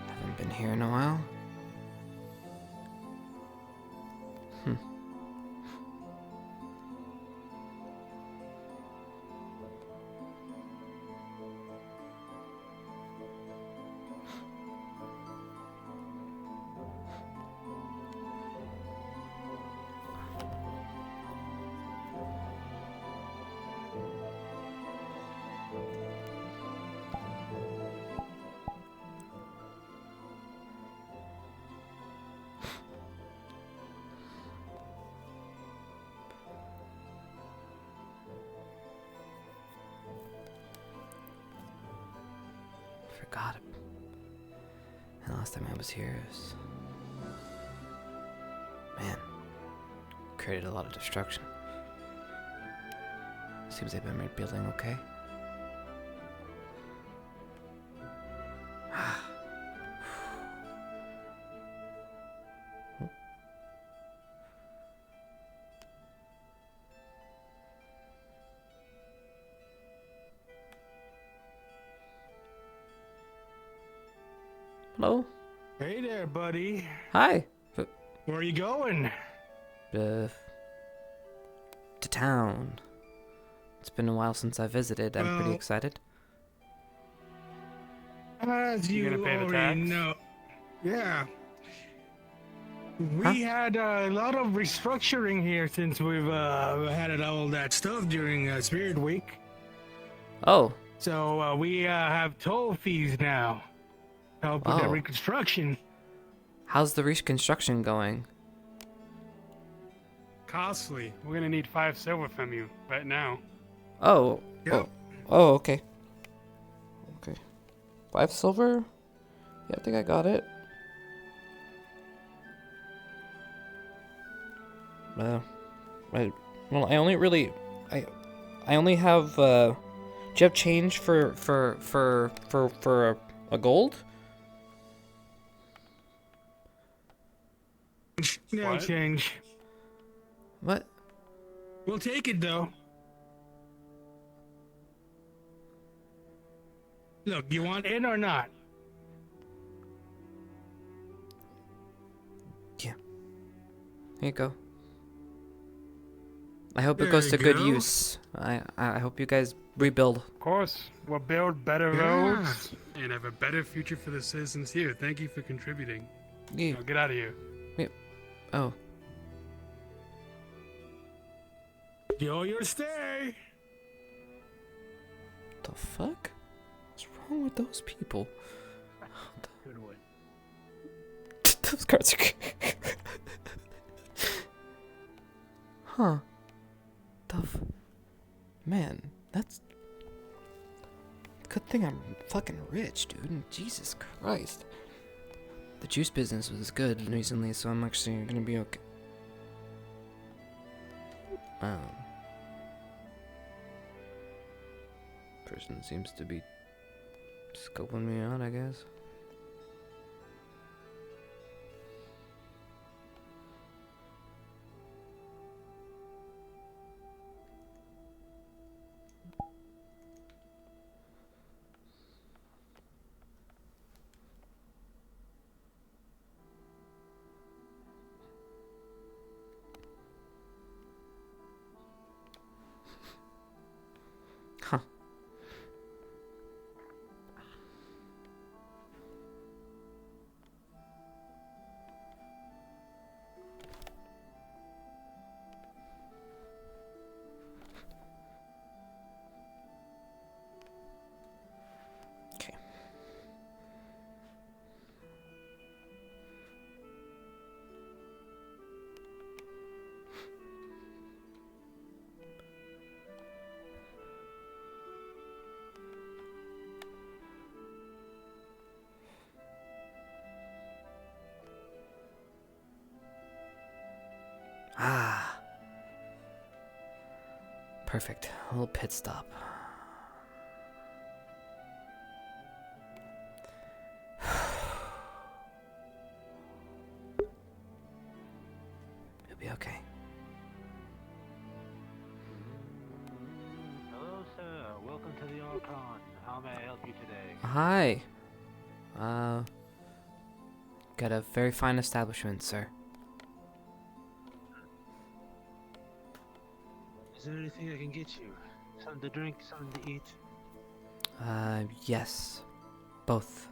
Haven't been here in a while. Forgot. And last time I was here was... Man. Created a lot of destruction. Seems they've been rebuilding okay. Hello? Hey there, buddy. Hi. Where are you going? To town. It's been a while since I visited. I'm pretty Well, excited. As you gonna pay the already tax? know, yeah. We had a lot of restructuring here since we've had all that stuff during Spirit Week. Oh. So we have toll fees now to help with the Oh. reconstruction. How's the reconstruction going? Costly. We're gonna need 5 silver from you right now. Oh. Yep. Oh. Oh, okay. Okay. 5 silver? Yeah, I think I got it. I only have, do you have change for a gold? No What? change. What? We'll take it though. Look, you want in or not? Here you go. I hope it There goes to you good go. use. I hope you guys rebuild. Of course, we'll build better Yeah. roads and have a better future for the citizens here. Thank you for contributing. Yeah. Now get out of here. Oh. Enjoy your stay. The fuck? What's wrong with those people? Good one. Those cards are. Huh. Man, that's. Good thing I'm fucking rich, dude. Jesus Christ. The juice business was good recently, so I'm actually gonna be okay. Person seems to be scoping me out, I guess. Huh. Okay. Ah. Perfect. A little pit stop. You'll be okay. Hello, sir. Welcome to the Archon. How may I help you today? Hi. Got a very fine establishment, sir. Is there anything I can get you? Something to drink, something to eat? Yes. Both.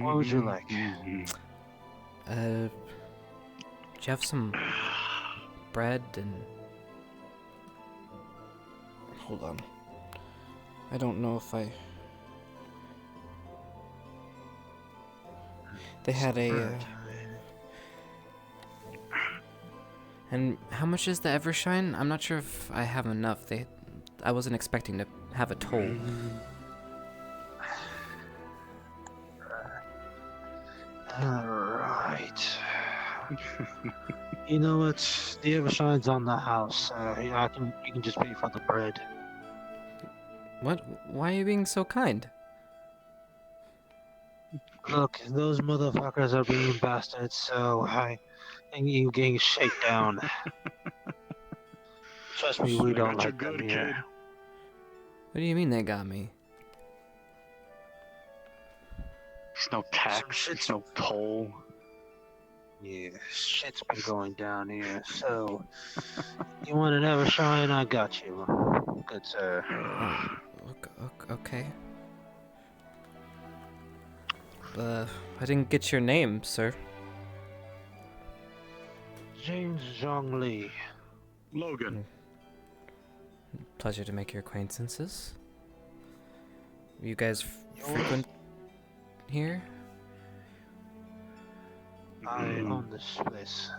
What would you like? Do you have some bread and... Hold on. I don't know if I... They had a... And how much is the Evershine? I'm not sure if I have enough. I wasn't expecting to have a toll. Alright. You know what? The Evershine's on the house. You can just pay for the bread. What? Why are you being so kind? Look, those motherfuckers are being bastards, so and you getting shakedown. Trust me, we don't like them here. What do you mean they got me? There's no tax, there's no toll. Yeah, shit's been going down here. So, you want to never shine? I got you, good sir. Okay. I didn't get your name, sir. James Zhong Li. Logan. Pleasure to make your acquaintances. You guys frequent here? I own this place.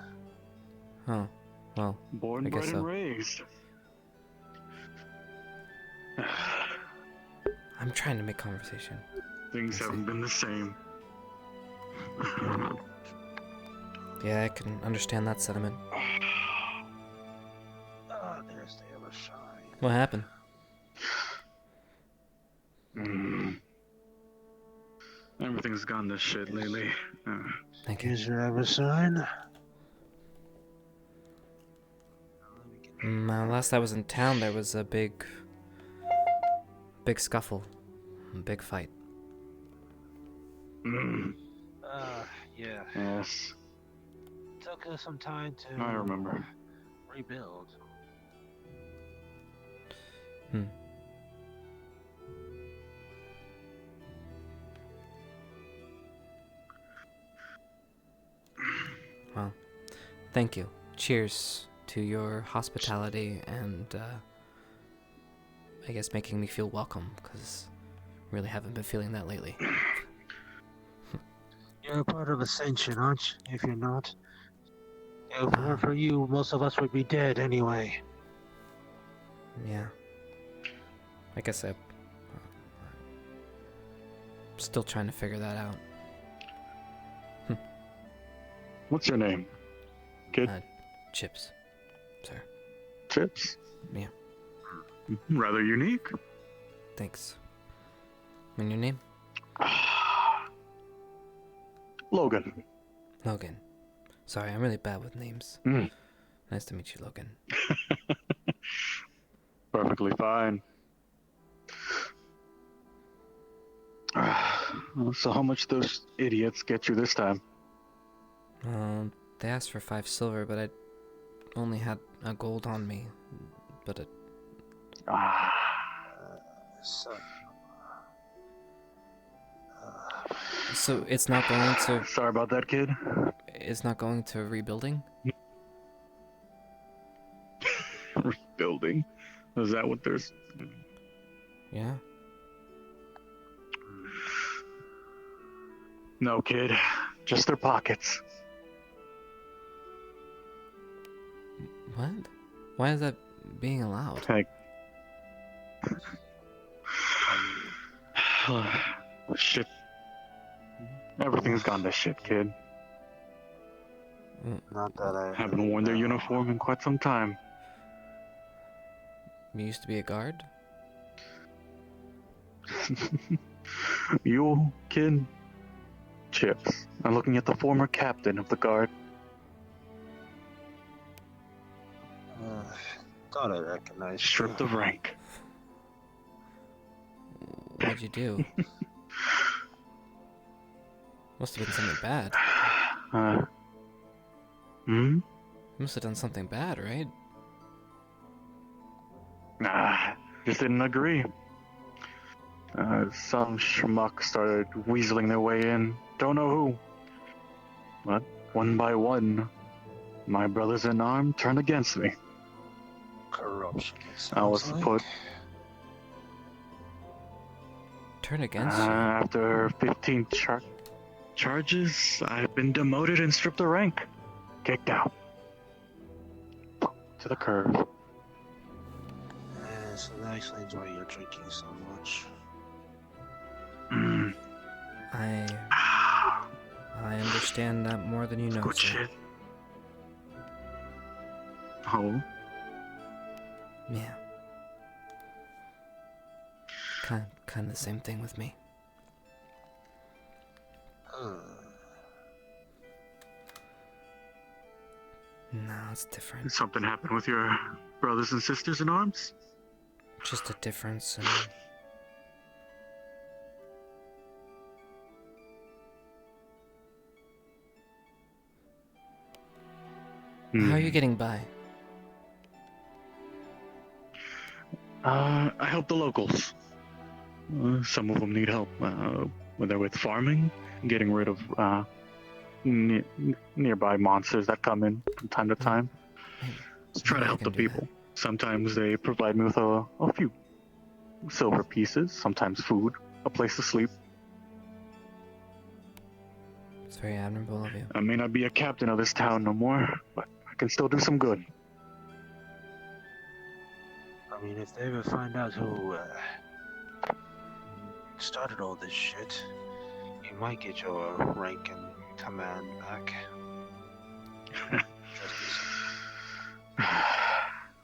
Oh, well, Born, I bred, guess and so. raised. I'm trying to make conversation. Things haven't been the same. Yeah, I can understand that sentiment. Ah, there's the other shine. What happened? Everything's gone to shit lately. Thank you. Here's your ever sign. Last I was in town, there was a big scuffle, a big fight. Yeah. Yes, Took us some time to I remember. rebuild. Well, thank you. Cheers to your hospitality and, I guess making me feel welcome, because really haven't been feeling that lately. You're a part of Ascension, aren't you? If you're not, if it weren't for you, most of us would be dead anyway. Yeah. I guess I'm still trying to figure that out. What's your name, kid? Chips, sir. Chips? Yeah. Rather unique. Thanks. And your name? Logan. Logan. Sorry, I'm really bad with names. Mm. Nice to meet you, Logan. Perfectly fine. So how much those idiots get you this time? They asked for 5 silver, but I only had a gold on me. But so it's not going to. Sorry about that, kid. It's not going to rebuilding. Rebuilding? Is that what there's? Yeah. No, kid. Just their pockets. What? Why is that being allowed? Heck. Shit. Everything's gone to shit, kid. Not that I haven't worn their uniform in quite some time. You used to be a guard? You, kid? Chips. I'm looking at the former captain of the guard. Thought I recognized. Stripped of rank. What'd you do? Must have been something bad. You must have done something bad, right? Nah, just didn't agree. Some schmuck started weaseling their way in. Don't know who. But one by one, my brothers in arms turned against me. Corruption. I was put. Turn against you? After 15 charges, I've been demoted and stripped of rank. Kicked out. To the curb. So that explains why you're drinking so much. I understand that more than you know, Good sir. shit. Oh? Yeah. Kind of the same thing with me. No, it's different. Did something happen with your brothers and sisters in arms? Just a difference in... How are you getting by? I help the locals. Some of them need help, whether with farming, getting rid of nearby monsters that come in from time to time. Just try to help the people. Sometimes they provide me with a few silver pieces, sometimes food, a place to sleep. It's very admirable of you. I may not be a captain of this town no more, but I can still do some good. I mean, if they ever find out who started all this shit, you might get your rank and command back.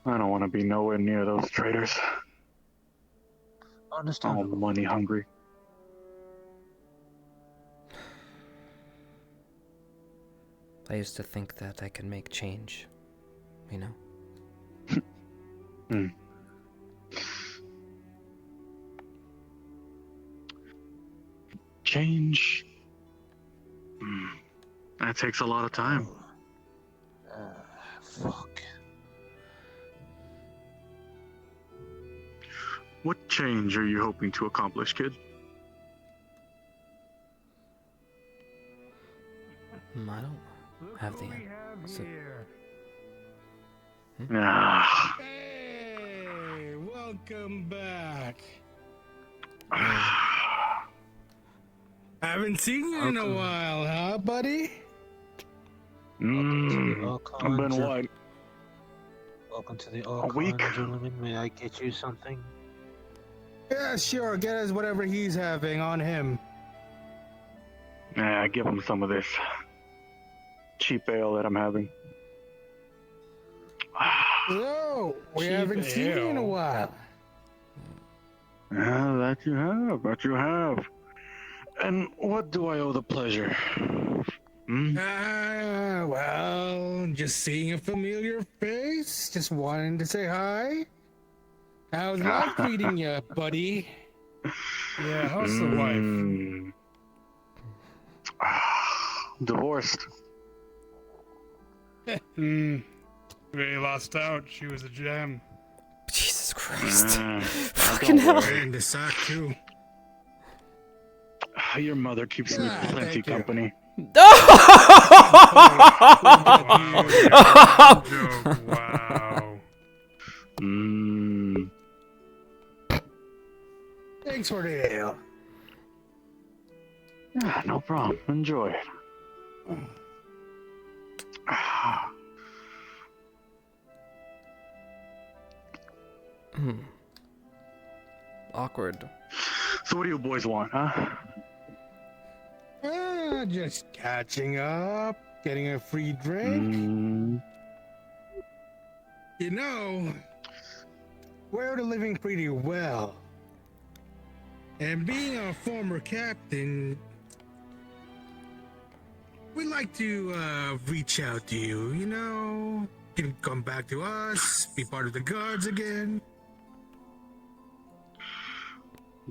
I don't want to be nowhere near those traitors. Understandable. All money hungry. I used to think that I could make change, you know? Change? That takes a lot of time. Fuck. What change are you hoping to accomplish, kid? I don't have the answer. Hey, welcome back. Haven't seen you in a while, huh, buddy? I've been what? Welcome to the A week? gentlemen. May I get you something? Yeah, sure. Get us whatever he's having on him. Give him some of this cheap ale that I'm having. So, we Cheap haven't seen you in a ale. while. That you have. And what do I owe the pleasure? Well, just seeing a familiar face. Just wanting to say hi. How's life treating you, buddy? Yeah, how's the wife? Divorced. Really lost out. She was a gem. Jesus Christ. Fucking hell. And the sock, too. Your mother keeps me plenty company. Wow. Thanks for the ale. No problem. Enjoy it. Awkward. So what do you boys want, huh? Just catching up, getting a free drink. You know, we're living pretty well. And being a former captain, we'd like to reach out to you, you know? You can come back to us, be part of the guards again.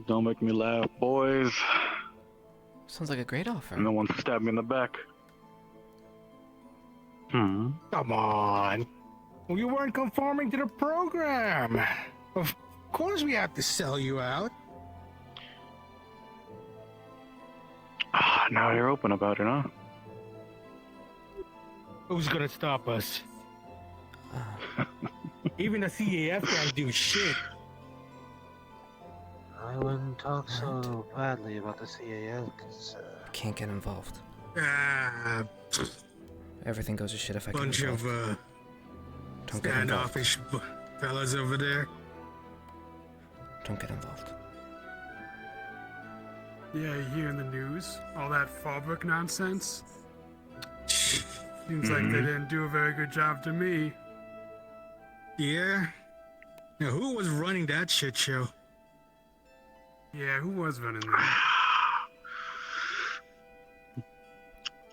Don't make me laugh, boys. Sounds like a great offer. And the one who stabbed me in the back. Come on. Well, you weren't conforming to the program. Of course we have to sell you out. Now you're open about it, huh? Who's gonna stop us? Even the CAF can't do shit. I wouldn't talk so badly about the CAF, because, Can't get involved. Everything goes to shit if I get bunch involved. of, Don't get involved. standoffish fellas over there. Don't get involved. Yeah, you hear in the news all that Fallbrook nonsense? Seems like they didn't do a very good job to me. Yeah? Now, who was running that shit show? Yeah, who was running that?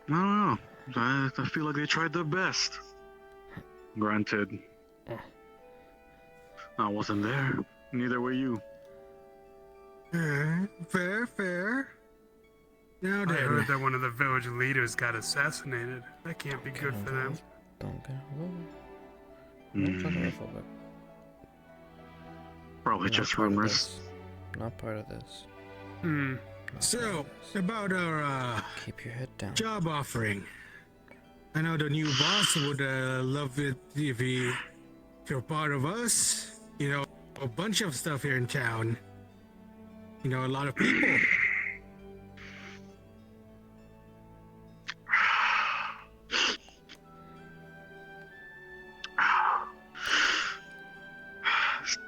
I don't know. I feel like they tried their best. Granted, I wasn't there. Neither were you. Fair. Now I then. heard that one of the village leaders got assassinated. That can't be good for them. Don't get Not xenophobic. Probably Not just part of rumors. this. Not part of this. So, about our keep your head down. Job offering. I know the new boss would love it if you're part of us. You know, a bunch of stuff here in town. You know, a lot of people.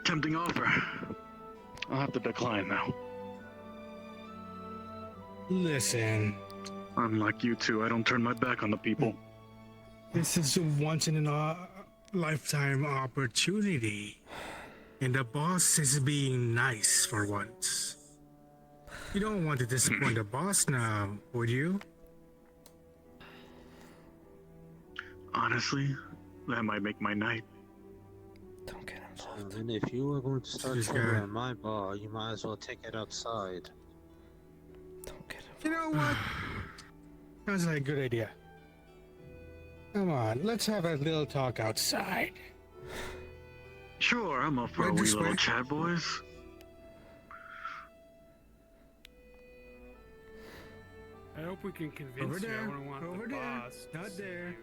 Tempting offer. I'll have to decline now. Listen. Unlike you two, I don't turn my back on the people. This is a once in a lifetime opportunity. And the boss is being nice for once. You don't want to disappoint the boss now, would you? Honestly, that might make my night. And if you were going to start This trouble guy. at my bar, you might as well take it outside. You know what? Sounds like a good idea. Come on, let's have a little talk outside. Sure, I'm up for a Right wee this little way. chat, boys. I hope we can convince Over you. there, I don't want over the there, boss to not see there.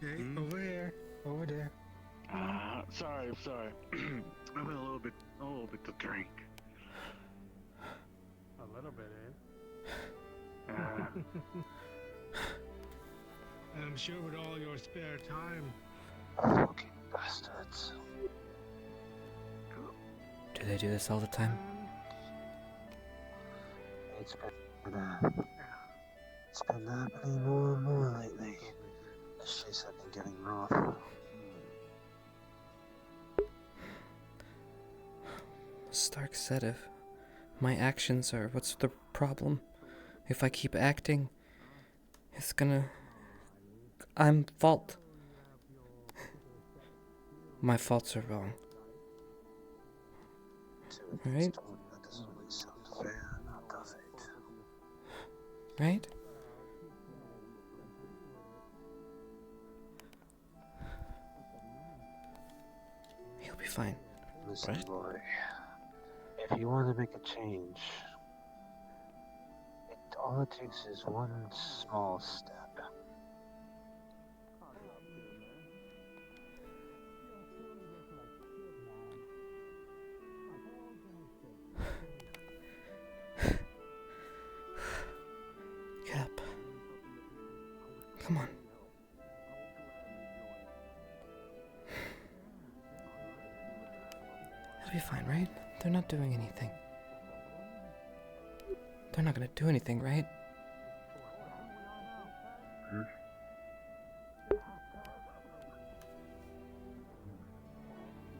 you. Okay, over there, over there. Sorry. I've had a little bit to drink. A little bit, eh? I'm sure with all your spare time. Fucking bastards. Do they do this all the time? It's been happening more and more lately. The shits have been getting rough. Stark said if my actions are what's the problem. If I keep acting, it's gonna... I'm fault. My faults are wrong. Right? That doesn't really sound fair, now does it? Right? He'll be fine. Listen, boy. If you want to make a change, all it takes is one small step. Get up. Come on. It'll be fine, right? They're not doing anything. They're not gonna do anything, right?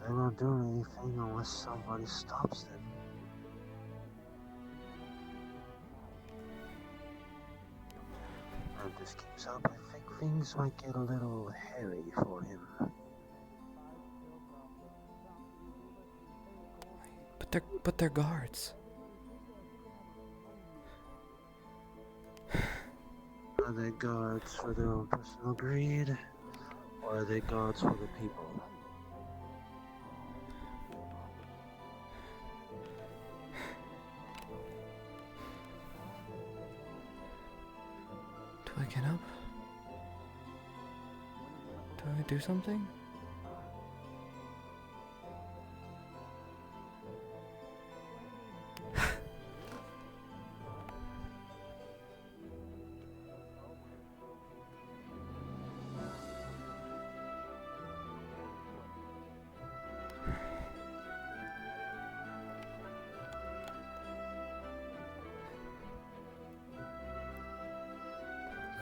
They're not doing anything unless somebody stops them. And if this keeps up, I think things might get a little hairy for him. But they're guards. Are they guards for their own personal greed, or are they guards for the people? Do I get up? Do I do something?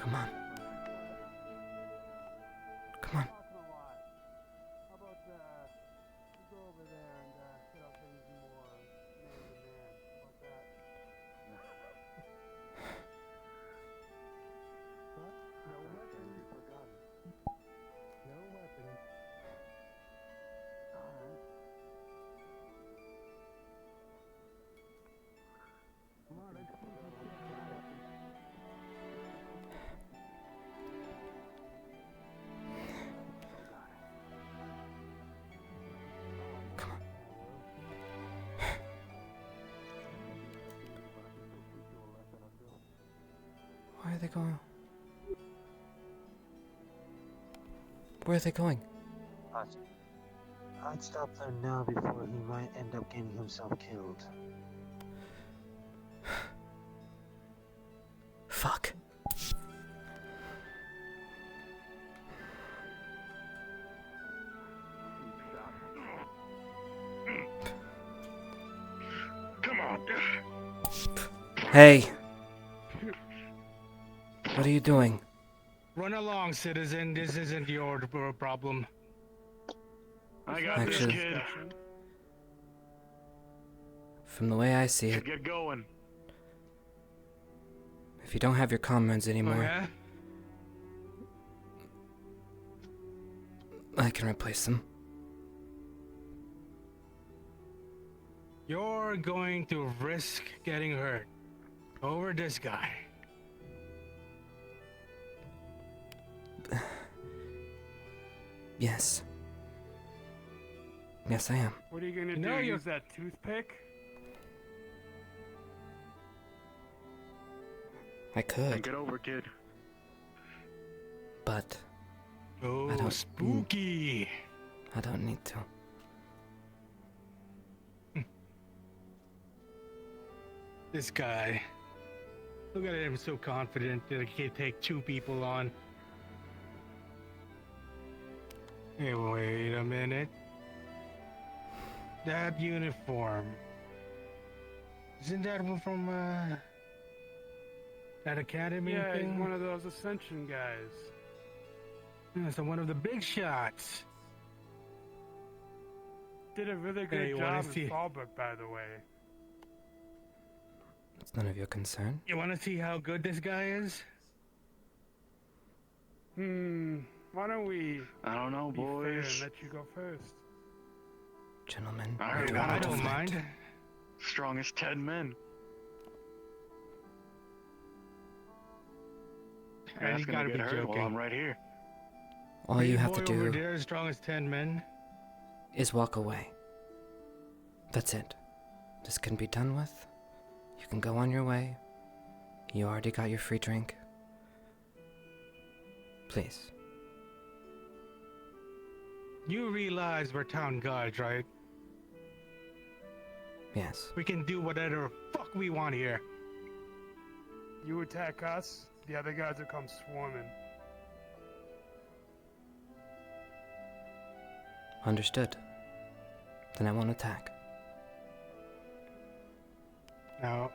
Come on. Come on. they going? Where are they going? I'd stop them now before he might end up getting himself killed. Fuck. Come on. Hey. What are you doing? Run along, citizen. This isn't your problem. I got Actually- this, kid. From the way I see it, Get going. if you don't have your comrades anymore, Oh, yeah? I can replace them. You're going to risk getting hurt over this guy. Yes. Yes, I am. What are you gonna You know do? you're- Use that toothpick? I could, Get over, kid. but Oh, I don't- spooky. I don't need to. This guy. Look at him, so confident that he can take 2 people on. Hey, wait a minute. That uniform. Isn't that one from, that academy Yeah, thing? he's one of those Ascension guys. Yeah, so one of the big shots. Did a really good Hey, wanna job in see- Fallbrook, by the way. It's none of your concern. You want to see how good this guy is? Why don't we I don't know, be fair boys. and let you go first? Gentlemen, I we're heard doing about I it don't different. mind. Strongest 10 men. And you That's gonna gotta get be hurt while I'm joking. right here. All you Big have to boy over do there, as strong as 10 men. is walk away. That's it. This can be done with. You can go on your way. You already got your free drink. Please. You realize we're town guards, right? Yes. We can do whatever fuck we want here. You attack us, the other guys will come swarming. Understood. Then I won't attack. Now,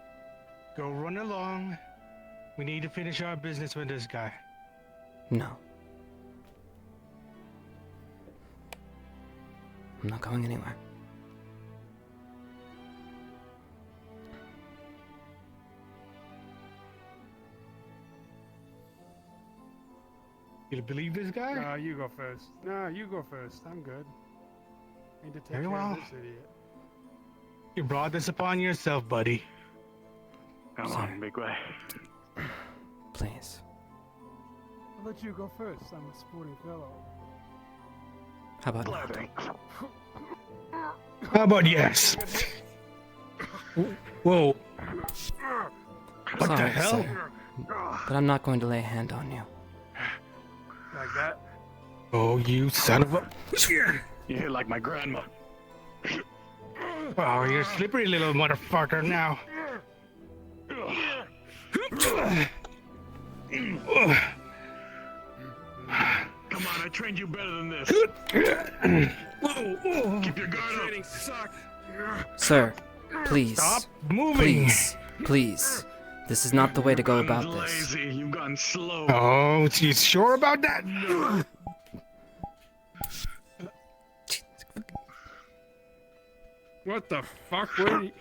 go run along. We need to finish our business with this guy. No. I'm not going anywhere. You believe this guy? No, you go first. No, you go first. I'm good. Need to take Very care well. of this idiot. You brought this upon yourself, buddy. Come on, big guy. Please. I'll let you go first. I'm a sporting fellow. How about not? How about yes? Whoa. What Sorry, the hell? sir, but I'm not going to lay a hand on you. Like that? Oh, you son of a... You hit like my grandma. Oh, you're a slippery little motherfucker now. Come on, I trained you better than this. Keep your guard up. Sir, please. Stop moving. Please. This is not the way to go about this. Lazy, you've gotten slow. Oh, you sure about that? What the fuck? Where do you...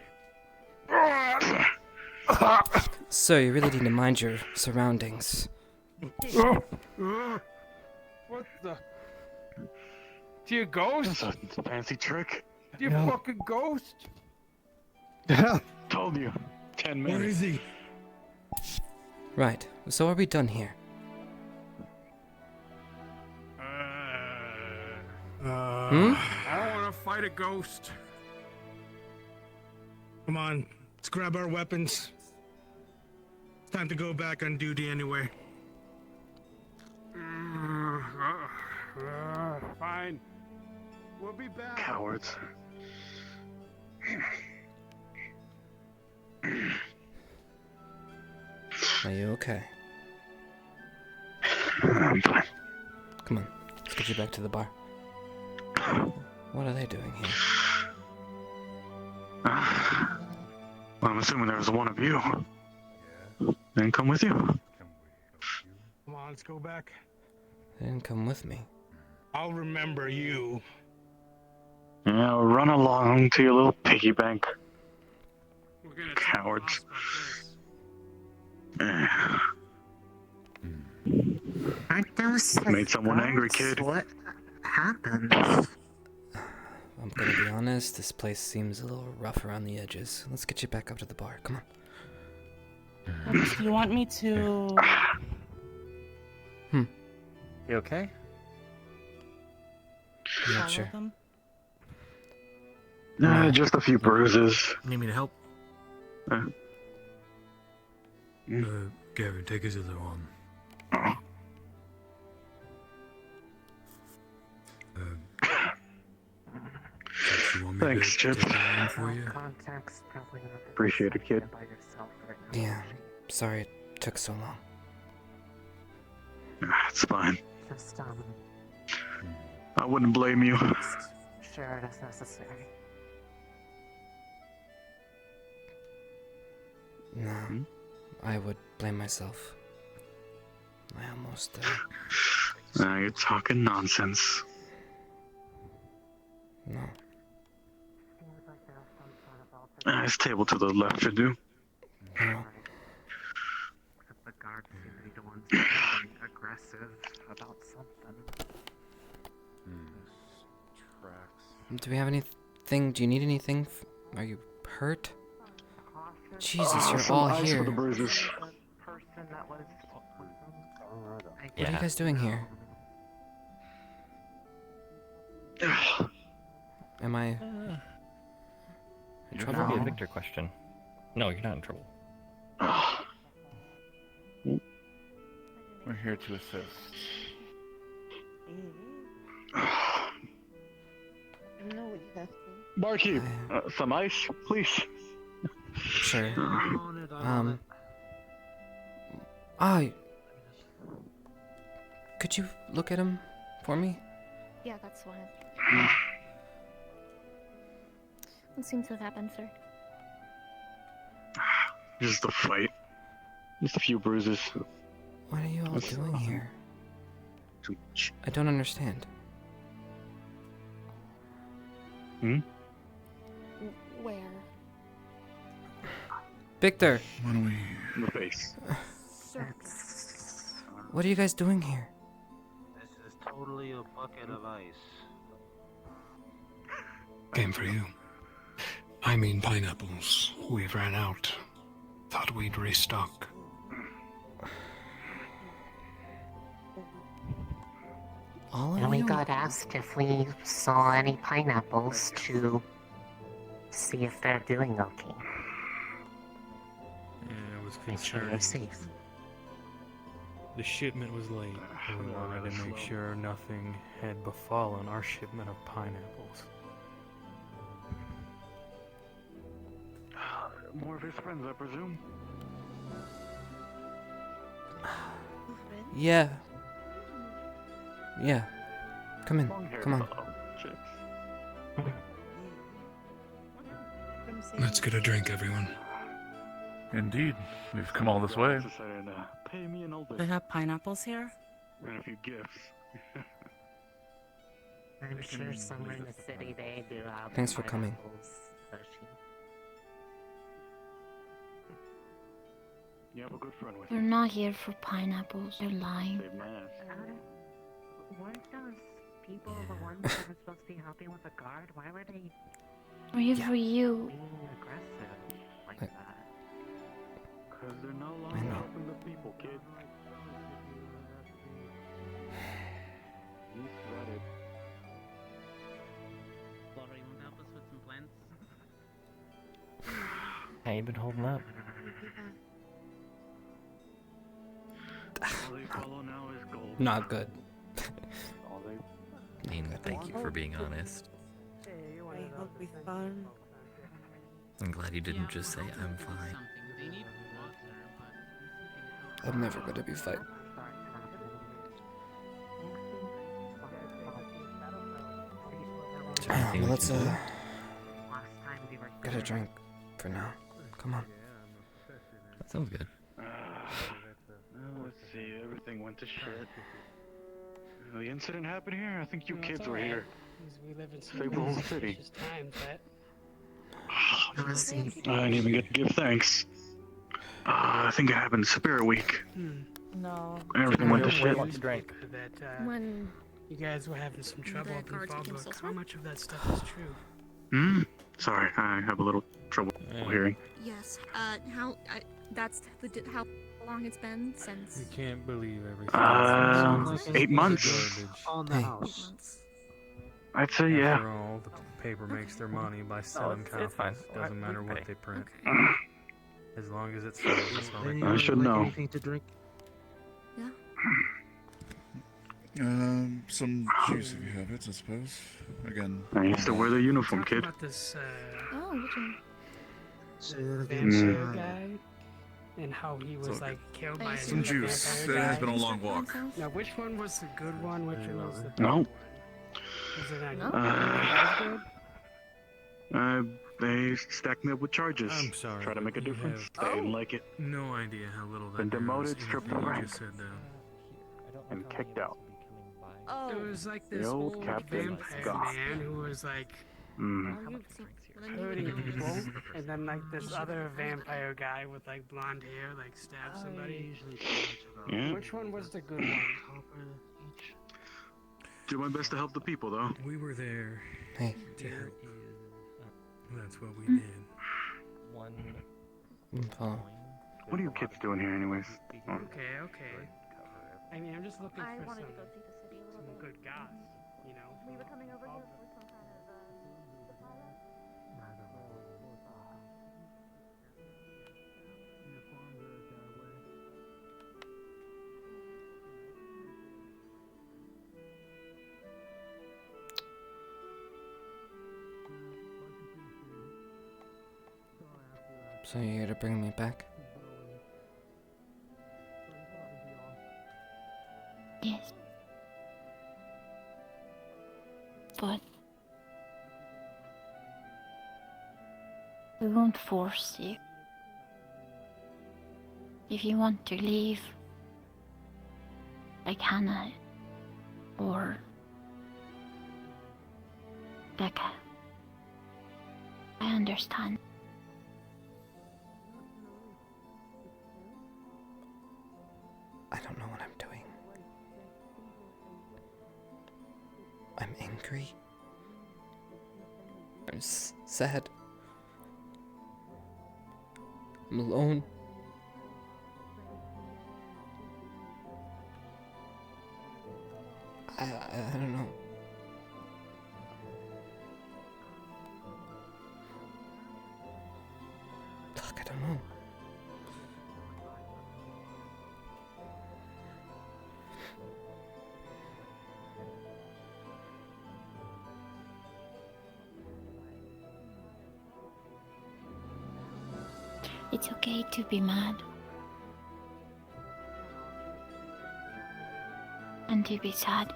Sir, you really need to mind your surroundings. What the? Do you ghost? It's a fancy trick. Do you No. fucking ghost? Told you. 10 minutes. Where is he? Right, so are we done here? I don't want to fight a ghost. Come on, let's grab our weapons. Time to go back on duty anyway. Fine. We'll be back. Cowards. Are you okay? I'm fine. Come on, let's get you back to the bar. What are they doing here? Well, I'm assuming there was one of you. Then come with you. Come on, let's go back. They didn't come with me. I'll remember you. Yeah, run along to your little piggy bank. We're gonna Cowards. Aren't those Made someone angry, guards? kid. What happened? I'm gonna be honest, this place seems a little rough around the edges. Let's get you back up to the bar. Come on. Do you want me to? You okay? Yeah, follow sure. them? Nah, just a few bruises. Need me to help? Gavin, take his other arm. You want me Thanks, to Chip. take that arm for you? Contact's probably not the Appreciate it, kid. by yourself right now. Yeah, sorry it took so long. It's fine. Just I wouldn't blame you. sure it is necessary. No, I would blame myself. I almost, Now you're talking nonsense. no. This table to the left should do. No. The guards seem to be the ones that are being aggressive about something. Tracks. Do we have anything? Do you need anything? Are you hurt? Jesus, you're some all ice here. for the bruises. What are you guys doing here? Am I in You're trouble? gonna be a Victor question. No, you're not in trouble. We're here to assist. know what you have to. Barkeep, some ice, please. Sure. Could you look at him for me? Yeah, that's fine. What seems to have happened, sir? Just a fight. Just a few bruises. What are you all That's doing nothing. here? Too much. I don't understand. Where? Victor, Why don't we... In the face. what are you guys doing here? This is totally a bucket of ice. Came for you. I mean pineapples. We've ran out. Thought we'd restock. All And of we you? got asked if we saw any pineapples to see if they're doing okay. Yeah, I was Make sure they're concerned. safe. The shipment was late, and we wanted to make sure nothing had befallen our shipment of pineapples. More of his friends, I presume. Yeah. Yeah. Come in. Long hair. Come on. Chicks. Let's get a drink, everyone. Indeed, we've come all this way. Necessary to pay me an old They have pineapples here? and a few gifts. I'm sure somewhere in the city they do have Thanks for coming. pineapples, Hershey. You have a good friend with They're you. not here for pineapples. They're lying. Save my ass. Weren't those people the ones that were supposed to be helping with the guard? Why were they We're here for you. being aggressive like I- that? Because they're no I longer know. helping the people, kid. You said it. Laura, you want to help us with some plants? How you been holding up? Not good. Dean, thank you for being honest. I hope we fun. I'm glad you didn't just say I'm fine. I'm never gonna be fine. Well, let's get a drink for now. Come on. That sounds good. Let's see, everything went to shit. The incident happened here? I think you kids were here. We live in Saved the whole city. times, that. I didn't even get to give thanks. I think it happened Spirit Week. No. Everything went to shit. That, When you guys were having some trouble the up in guards became Fallbrook. so How smart? much of that stuff is true? Sorry, I have a little trouble hearing. yes, that's how long it's been since. You can't believe everything. 8 months. On the house. I'd say yeah. After all, the paper makes their money by selling copies. it's fine. Doesn't matter what they print. As long as it's sold, that's all they Anyone care. I should like know. anything to drink? Yeah. Some juice if you have it, I suppose. Again. I used to wear the uniform, Talk kid. about this Oh, which one? Say that vampire again. guy and how he was So, like killed by some another juice. vampire It has guy. been a long walk. Now, which one was the good one? Which one was the bad No. one? Was it not No. as good? They stacked me up with charges. I'm sorry. Try to make a you difference. have They didn't like it. No idea how little that Been demoted, matters. stripped Anything of you rank. just said that. And kicked out. Oh. There was like The this old old Captain vampire Scott. man who was like hurting people, and then like this other vampire guy with like blonde hair like stabbed somebody. Yeah. Which one was the good one? Do my best to help the people, though. We were there Hey. to help. That's what we did. Oh. What are you kids doing here, anyways? Oh. Okay. I mean, I'm just looking I for wanted some, to go see the city a little some bit. good goss, you know. We were coming over here for some kind of supplier. So you're here to bring me back? Yes. But we won't force you. If you want to leave, like Hannah or Becca, I understand. I don't know what I'm doing. I'm angry. I'm sad. I'm alone. I don't know. Fuck, I don't know. It's okay to be mad. And to be sad.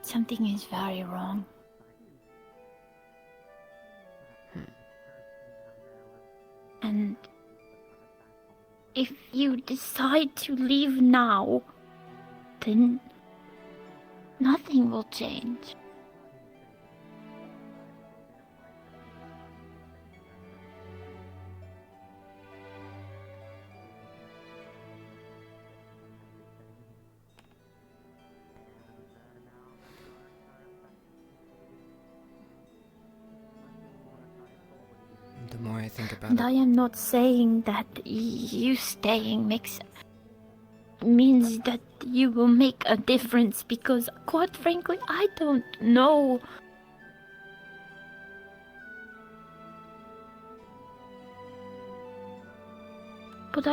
Something is very wrong. And if you decide to leave now, then nothing will change. The more I think about And it. I am not saying that you staying means that you will make a difference, because quite frankly, I don't know. But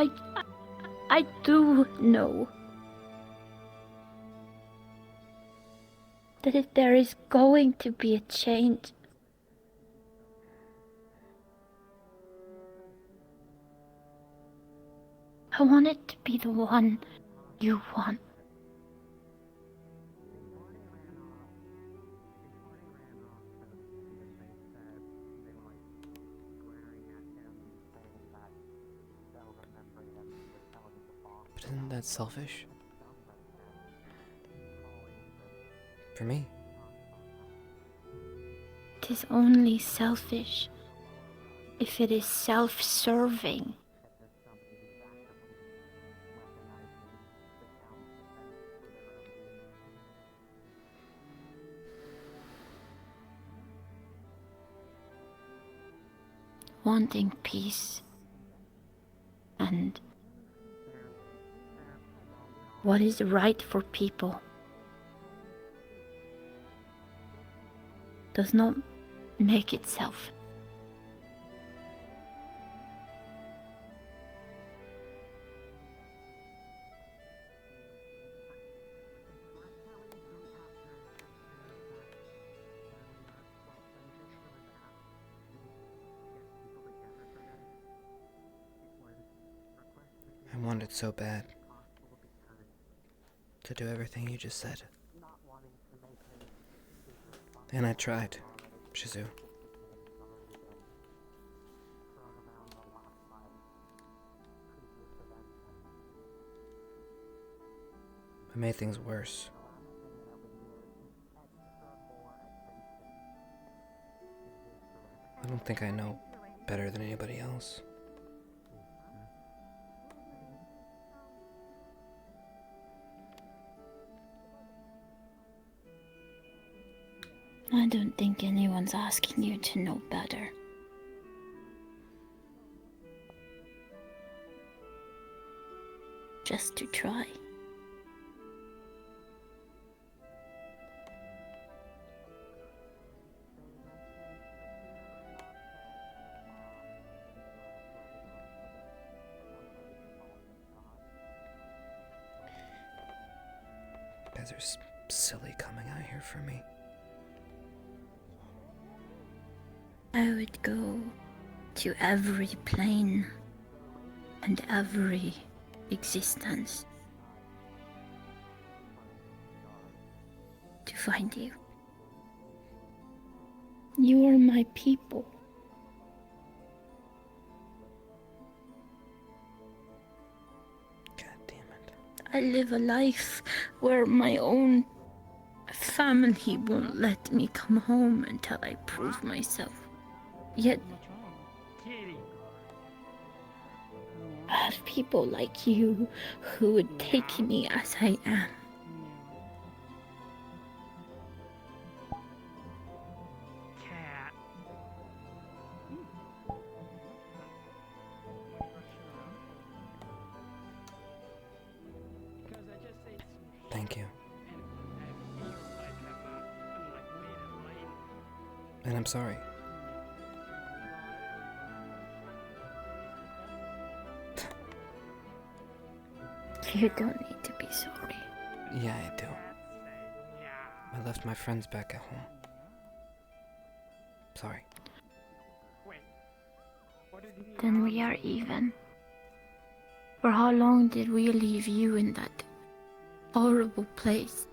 I do know that if there is going to be a change, I want it to be the one you want. But isn't that selfish? For me. It is only selfish if it is self-serving. Wanting peace and what is right for people does not make itself. I wanted so bad to do everything you just said. And I tried, Shizu. I made things worse. I don't think I know better than anybody else. I don't think anyone's asking you to know better. Just to try. You guys are silly coming out here for me. I would go to every plane and every existence to find you. You are my people. God damn it. I live a life where my own family won't let me come home until I prove myself. Yet, I have people like you who would take me as I am. Cat. Thank you. And I'm sorry. You don't need to be sorry. Yeah, I do. I left my friends back at home. Sorry. Then we are even. For how long did we leave you in that horrible place?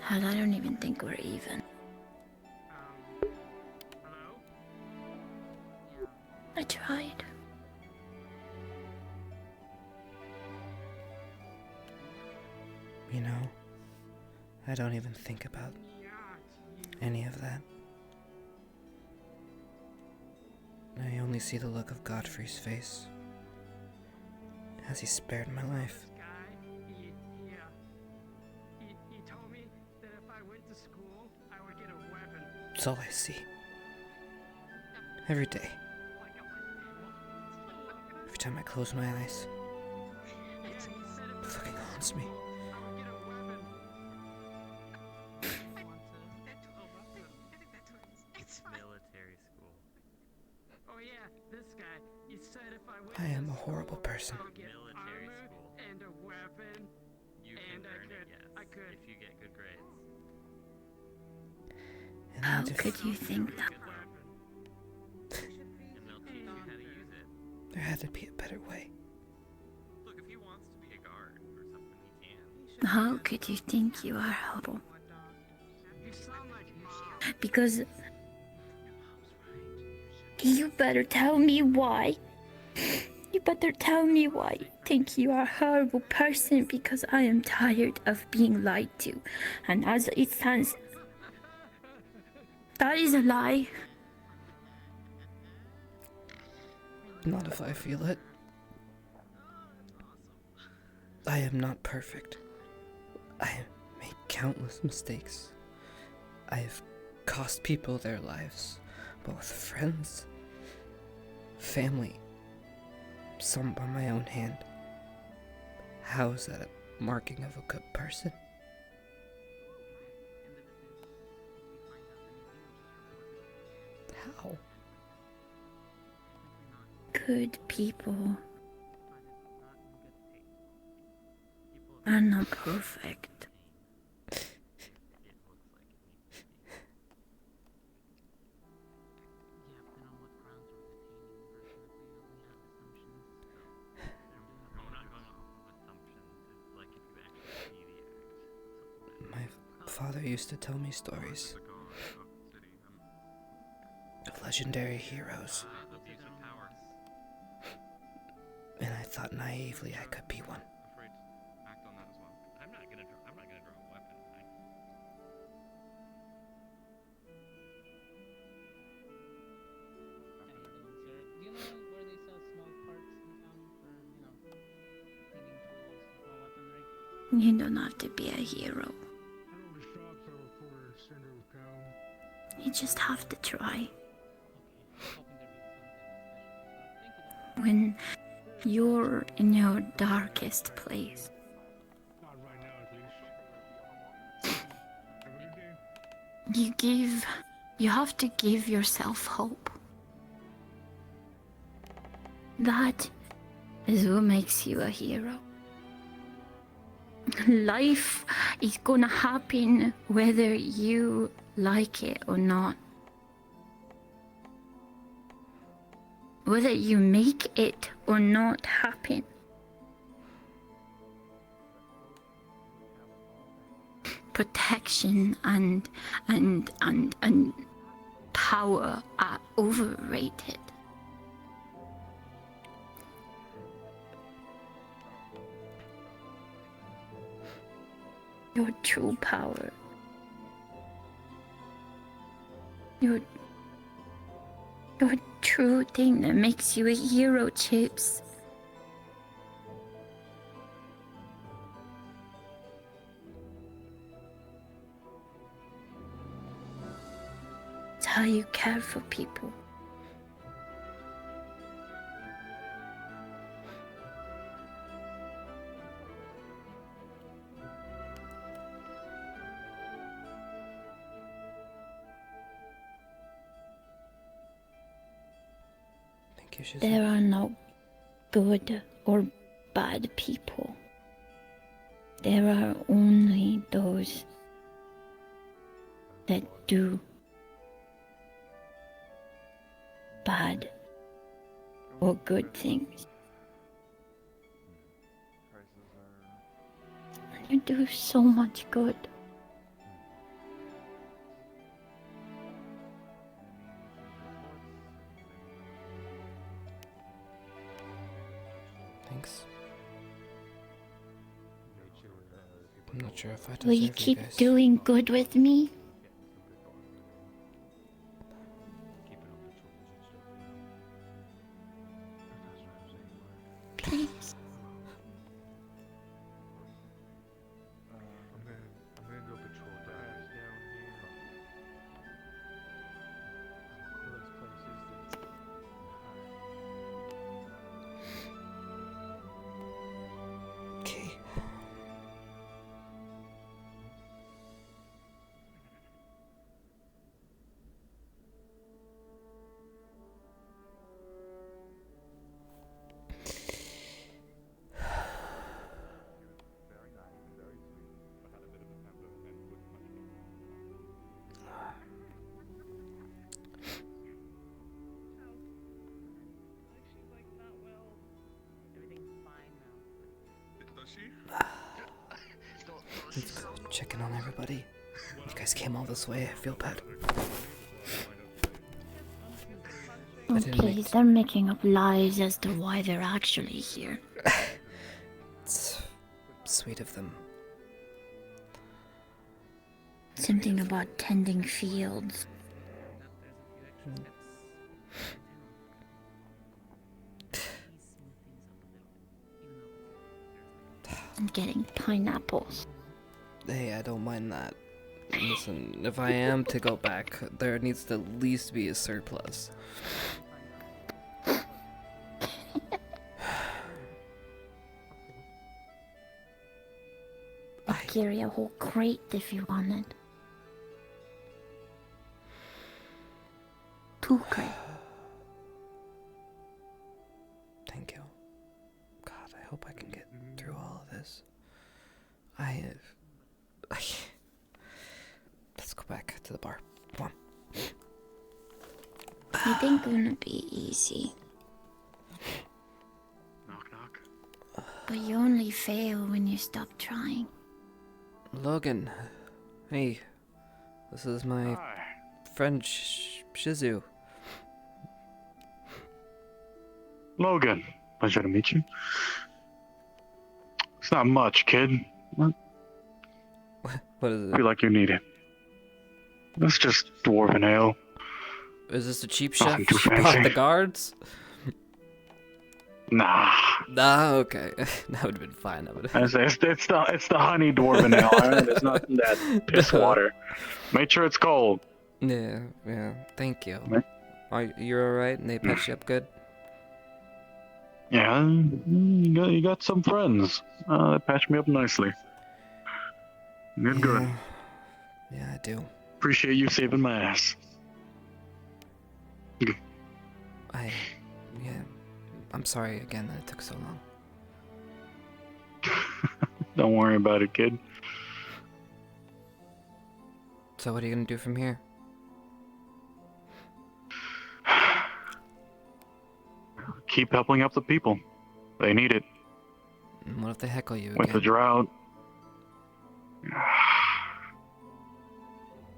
Hell, I don't even think we're even. I tried. You know, I don't even think about any of that. I only see the look of Godfrey's face. as he spared my life. He told me that if I went to school, I would get a weapon. It's all I see. Every day. Every time I close my eyes, the fucking haunts me. Military school. Oh yeah, this guy. He said if I went I am a horrible person. Military school. and a weapon. You can And earn it, yes. I could. If you get good grades. And How I def- could you think that? And they'll teach you how to use it. There had to be a better way. Look, if he wants to be a guard or something, he can. How could you think you are horrible? Because you better tell me why. You better tell me why you think you are a horrible person, because I am tired of being lied to. And as it stands, that is a lie. Not if I feel it. I am not perfect. I have made countless mistakes. I have cost people their lives, both friends, family, some by my own hand. How is that a marking of a good person? How? Good people are not perfect. My father used to tell me stories of legendary heroes, and I thought naively I could be one. Afraid to act on that as well. I'm not gonna draw a weapon. Do you know where they sell small parts in town for, cleaning tools or weaponry? You don't have to be a hero. You just have to try. When you're in your darkest place, you have to give yourself hope. That is what makes you a hero. Life is gonna happen whether you like it or not. Whether you make it or not happen. Protection and power are overrated. Your true power, your true thing that makes you a hero, Chips. It's how you care for people. There are no good or bad people. There are only those that do bad or good things. And you do so much good. Thanks. I'm not sure if I deserve Will you you keep guys. doing good with me? I Let's go check in on everybody. You guys came all this way. I feel bad. Oh, please, they're making up lies as to why they're actually here. It's sweet of them. Something about tending fields. And getting pineapples. Hey, I don't mind that. Listen, if I am to go back, there needs to at least be a surplus. I'll carry a whole crate if you want it. 2 crates. Thank you. God, I hope I can get through all of this. Let's go back to the bar. Come on. It ain't gonna be easy. Knock, knock. But you only fail when you stop trying. Logan. Hey. This is my friend Shizu. Logan, pleasure to meet you. It's not much, kid. What is it? Feel like you need it. That's just dwarven ale. Is this a cheap chef? Nothing too She brought fancy. the guards? Nah. Nah, okay. That would have been fine. That would have. It's the honey dwarven ale. Alright? It's not that piss water. Make sure it's cold. Yeah. Thank you. Right. Are you alright? And they patched you up good? Yeah, you got some friends. They patched me up nicely. Good. Yeah, I do. Appreciate you saving my ass. I'm sorry again that it took so long. Don't worry about it, kid. So what are you gonna do from here? Keep helping up the people. They need it. And what if they heckle you With again? the drought.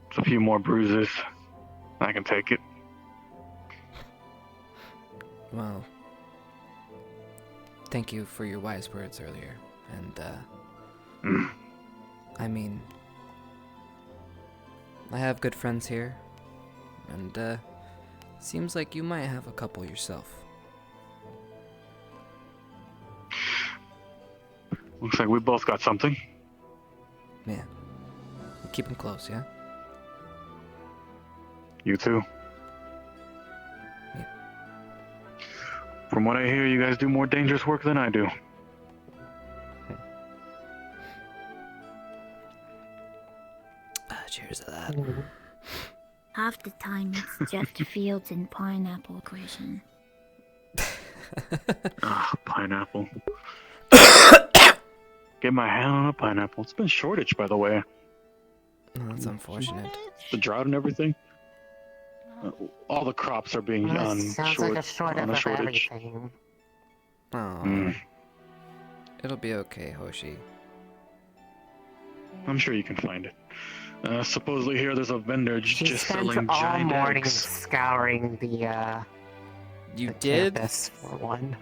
It's a few more bruises. I can take it. Well, thank you for your wise words earlier. And, I mean, I have good friends here. And, seems like you might have a couple yourself. Looks like we both got something. Yeah. Keep them close, yeah? You too. Yeah. From what I hear, you guys do more dangerous work than I do. Cheers to that. Half the time it's just fields and pineapple equation. Pineapple. Get my hand on a pineapple. It's been shortage, by the way. Oh, that's unfortunate. The drought and everything. All the crops are being Well, on sounds like a shortage on a of shortage. everything. Oh. It'll be okay, Hoshi. I'm sure you can find it. Supposedly here there's a vendor She just spent selling all giant morning eggs. scouring the You the did? campus for one.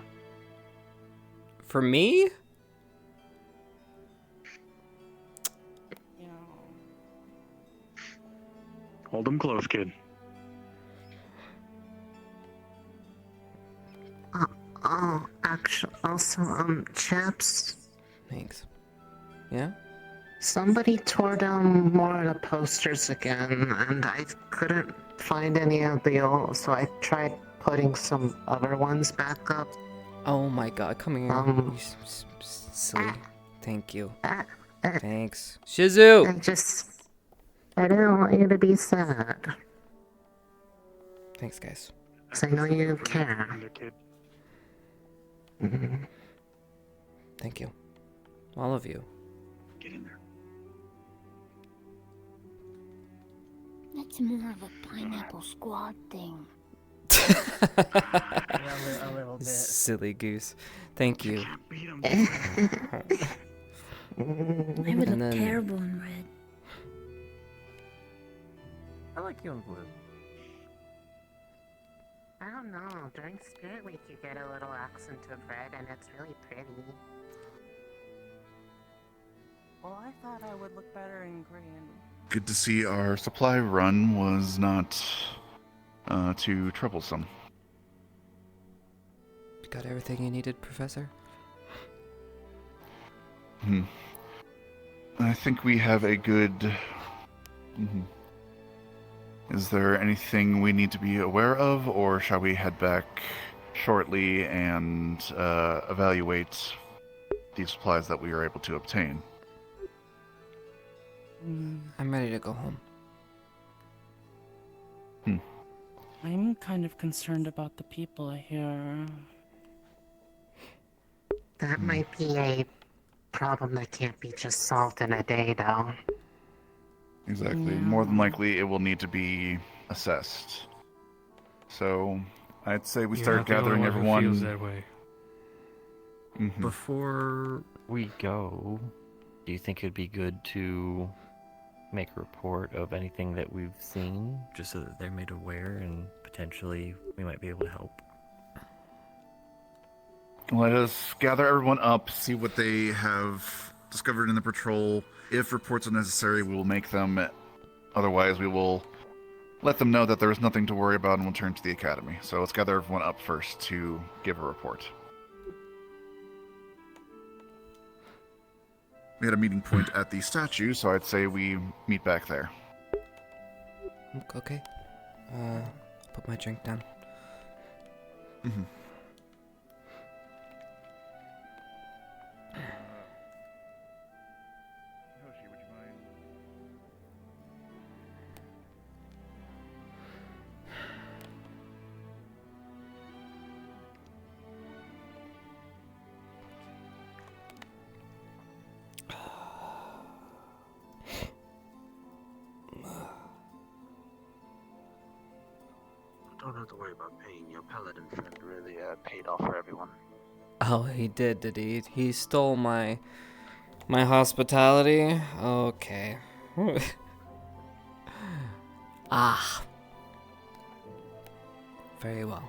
For me? Hold them close, kid. Oh, actually, also, chaps. Thanks. Yeah? Somebody tore down more of the posters again, and I couldn't find any of the old, so I tried putting some other ones back up. Oh my god, come here. You silly. Thank you. Thanks. Shizu! I didn't want you to be sad. Thanks, guys. 'Cause I know you care. Mhm. Thank you. All of you. Get in there. That's more of a pineapple squad thing. A little bit. Silly goose. Thank you. I would And look then- terrible in red. I like you in blue. I don't know. During Spirit Week, you get a little accent of red, and it's really pretty. Well, I thought I would look better in gray and... Good to see our supply run was not too troublesome. You got everything you needed, Professor? I think we have a good... Is there anything we need to be aware of, or shall we head back shortly and evaluate the supplies that we are able to obtain? I'm ready to go home. I'm kind of concerned about the people here. That might be a problem that can't be just solved in a day, though. Exactly. More than likely, it will need to be assessed. So, I'd say we You're start not the only gathering one who everyone. feels that way. Before we go, do you think it'd be good to make a report of anything that we've seen, just so that they're made aware and potentially we might be able to help? Let us gather everyone up, see what they have discovered in the patrol. If reports are necessary, we will make them. Otherwise, we will let them know that there is nothing to worry about and we'll turn to the academy. So let's gather everyone up first to give a report. We had a meeting point at the statue, so I'd say we meet back there. Okay. Put my drink down. Hoshi, would you mind? Don't have to worry about paying. Your paladin friend really paid off for everyone. Oh, he did he? He stole my hospitality? Okay. Ah. Very well.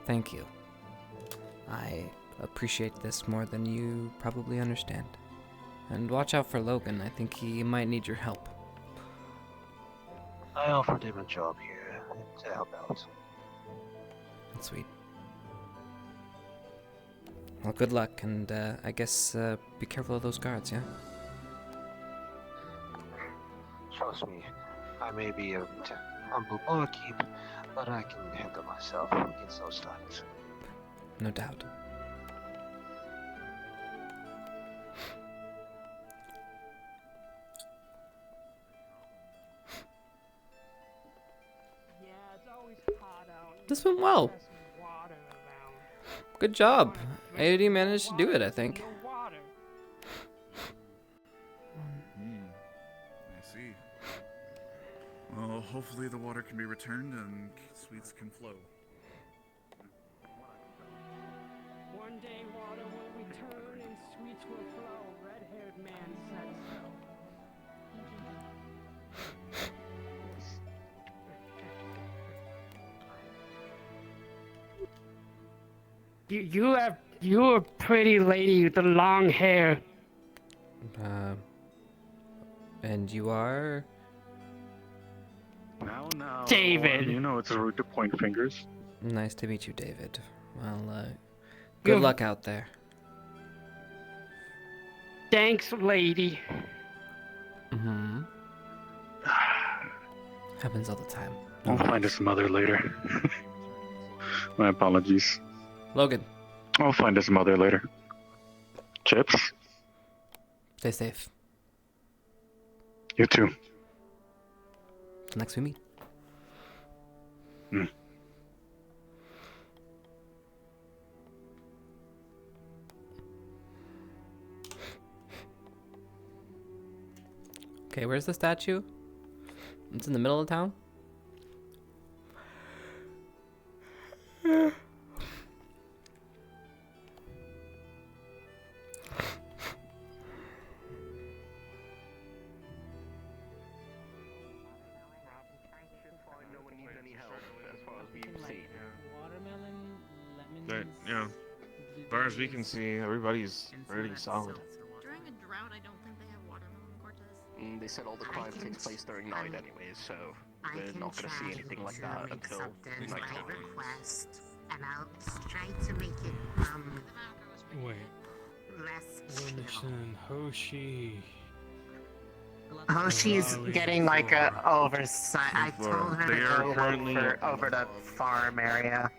Thank you. I appreciate this more than you probably understand. And watch out for Logan. I think he might need your help. I offered him a job here to help out. That's sweet. Well, good luck, and I guess be careful of those guards, yeah? Trust me, I may be a humble barkeep, but I can handle myself against those thugs. No doubt. Yeah, it's always hot out. This went well. Good job. AOD managed to do it, I think. I see. Well, hopefully the water can be returned and sweets can flow. One day water will return and sweets will flow. Red-haired man said so. You're a pretty lady with the long hair. And you are? Now, David. You know it's rude to point fingers. Nice to meet you, David. Well, good luck out there. Thanks, lady. Happens all the time. I'll find his mother later. My apologies. Logan. I'll find his mother later. Chips? Stay safe. You too. Till next we meet. Okay, where's the statue? It's in the middle of town? far as we can see, everybody's pretty solid. During a drought, I don't think they have watermelon, Cortez. They said all the crime takes place during night anyways, so we're not gonna see anything like that until nighttime. Request, and I'll try to make it Wait. less We're chill. missing Hoshi. She's getting like a oversight. I told her They to are go currently over the farm area.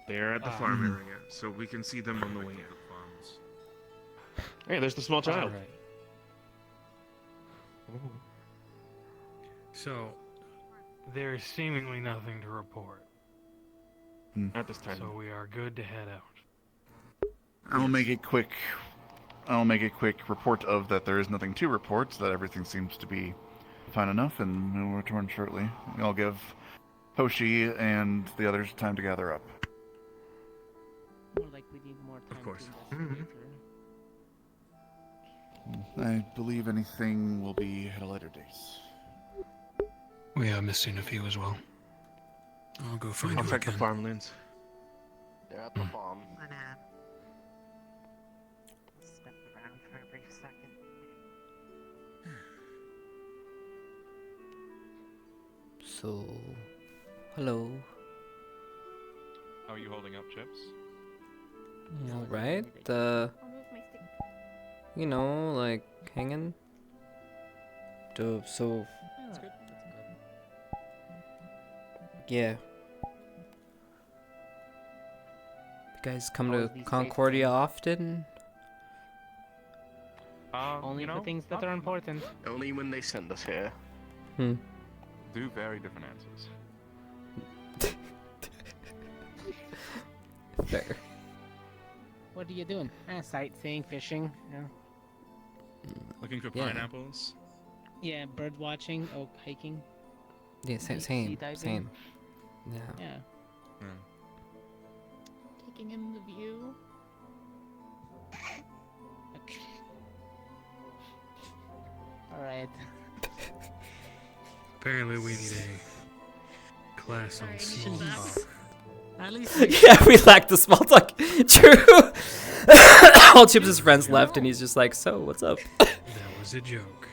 They're at the farm area, so we can see them on the way out. Hey, there's the small child. Alright. So, there's seemingly nothing to report. At this time. So we are good to head out. I'll make it quick. I'll make a quick report of that there is nothing to report, that everything seems to be fine enough, and we'll return shortly. I'll give Hoshi and the others time to gather up. More like we need more time. Of course. To investigate her. I believe anything will be at a later date. We are missing a few as well. I'll go find I'll them check the again. farmlands. They're at the farm. I'm gonna step around for a brief second. So, hello. How are you holding up, Chips? All right. You know, like hanging. So. That's good. Yeah. You guys come Always to be safe, Concordia often? Only You for know, things that are important. Only when they send us here. Hmm. Do very different answers. Fair. What are you doing? Sightseeing, fishing. Yeah. Looking for Yeah. pineapples? Yeah, bird watching, oak hiking. Yeah, Sea same. diving. Yeah. Yeah. Taking in the view. Okay. All right. Apparently we need a class on small talk. At least Yeah, we lack the small talk. True. All Chips' friends left, and he's just like, "So, what's up?" That was a joke.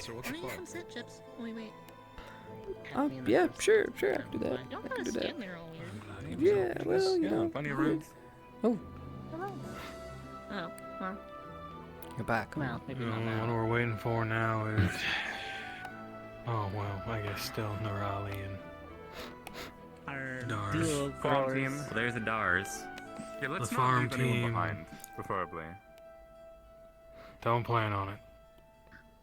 So what Why the don't you fuck? come sit, Chips? Wait. Oh, yeah, sure, I can do that. You don't I gotta can do that. stand there all weird. Yeah, well, you Yeah, know. plenty of room. Oh, Hello. Oh, well. you're back. Well, maybe not What now. we're waiting for now is... Oh, well, I guess still Nerali and... Our Dars. dual Farm growers. team. Well, there's the Dars. Yeah, let's The not farm leave anyone team. behind, preferably. Don't plan on it.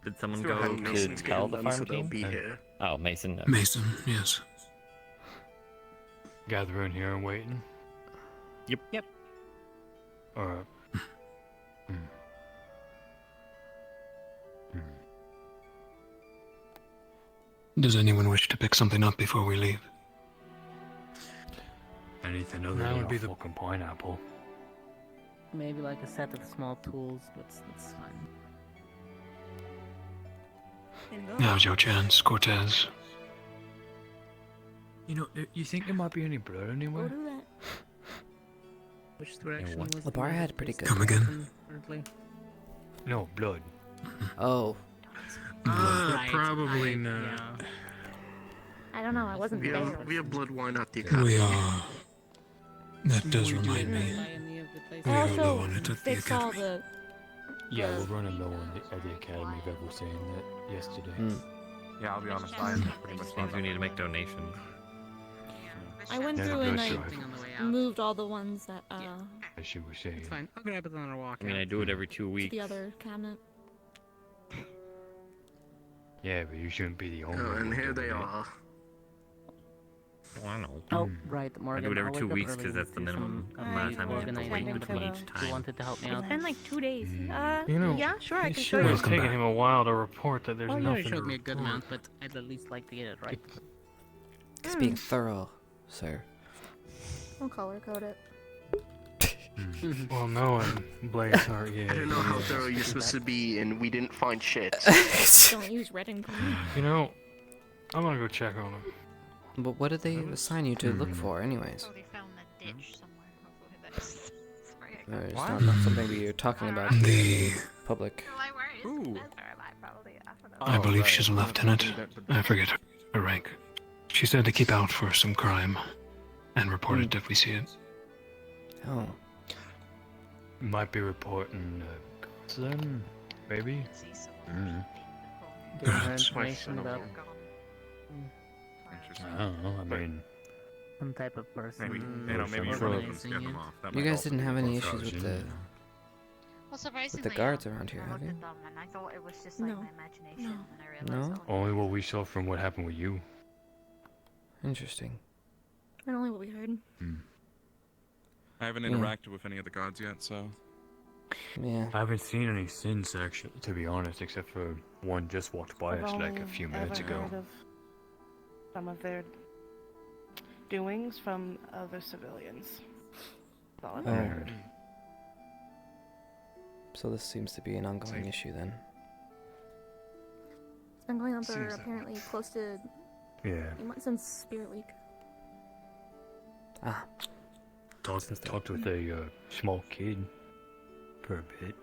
Did someone Still go haven't to Mason's tell getting the done, so farm they'll team? be here. Oh, Mason. Mason, yes. Gather in here and waiting? Yep. Alright. Does anyone wish to pick something up before we leave? Anything other That than would be a the- fucking pineapple. Maybe like a set of small tools, but that's fine. Now's your chance, Cortez. You know, you think there might be any blood anywhere? do that. Which direction what? was The bar the had pretty good Come again? currently? No, blood. Oh, Right, Probably I- not. yeah. I don't know. I wasn't We there. have blood wine at the academy. We are. That does We do remind it me. by any of the places. We are low on it at the fix all academy. the. Yeah, we're running low on at the academy, Bev was saying that yesterday. Yeah, I'll be honest, I'm pretty much Seems we need to make donations. I went Yeah, through good and I choice. On the way out. moved all the ones that As she was saying. It's fine. I'll grab it on our walk I mean, I out. do it every 2 to weeks. the other cabinet. Yeah, but you shouldn't be the only Oh, one. and here doing they it. are. Oh, I know. Oh, right, Morgan. I do it every I'll 2 wake up weeks early because that's the and do minimum some, amount of time I have to organizing wait for between the- each You time. wanted to help me It's out? been like 2 days. You know, yeah, sure, I it can should show have you. Welcome taken back. him a while to report that there's Well, you nothing already to showed me a good report. amount, but I'd at least like to get it right. it's being thorough, sir. We'll color code it. Well, knowing Blake's art, yeah. I don't know it how is. thorough you're supposed to be, and we didn't find shit. Don't use red and green. You know, I'm gonna go check on him. But what did they assign you to look for, anyways? Oh, they found that ditch somewhere. Hopefully that's. It's not something we are talking about here in public. I believe she's a lieutenant. I forget her rank. She said to keep out for some crime and report it if we see it. Oh. Might be reporting then, maybe? Get more information about I don't know, I mean... some type of person. Maybe organizing it. You guys didn't have any issues with the surprisingly, guards around here, have you? and I thought it was just like my imagination, and I No? realized Only what we saw from what happened with you. Interesting. And only what we heard. I haven't Yeah. interacted with any of the gods yet, so. Yeah. I haven't seen any sins, actually, to be honest, except for one just walked by us like a few minutes ago. Heard of some of their doings from other civilians. That's all I've ever heard. So this seems to be an ongoing issue then. It's been going on for Seems that apparently close to Yeah. since Spirit Week. Ah. Talked with a small kid for a bit.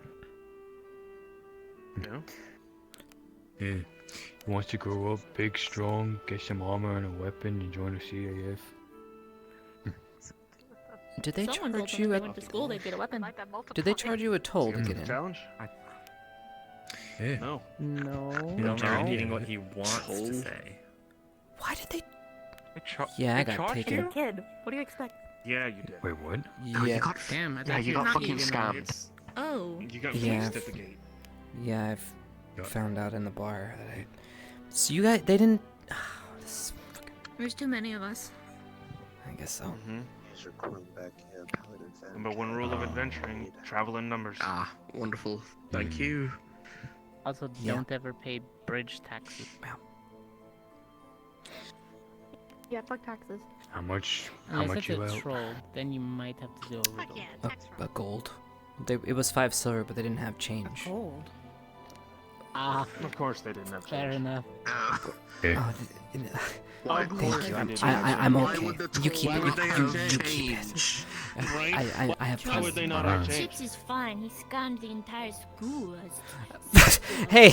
No? Yeah. He wants to grow up big, strong, get some armor and a weapon, and join the CAF. Did they Someone told charge them you if a... they went to school, they'd get a weapon. Did they charge you a toll to See get the in? challenge? Yeah. No. No. You're not reading what he wants to say. Why did they... Yeah, I got taken. Kid, what do you expect? Yeah, you did. Wait, what? No, you got, Damn, I yeah, thought you got were fucking not scammed. Oh. You got Yeah, fixed at the gate. Yeah, I've found out in the bar that I... So you guys, they didn't... this is fucking... There's too many of us. I guess so. Number one rule of adventuring, travel in numbers. Ah, wonderful. Thank you. Also, don't ever pay bridge taxes. Yeah, fuck taxes. How much Unless it's you a out? troll, then you might have to do a riddle. A gold. It was 5 silver, but they didn't have change. Gold. Ah, Of course they didn't have fair enough. Oh, thank you. I'm okay. You keep it. You keep it. I have How would they not fun. have Chips is fine. He scammed the entire school. Hey,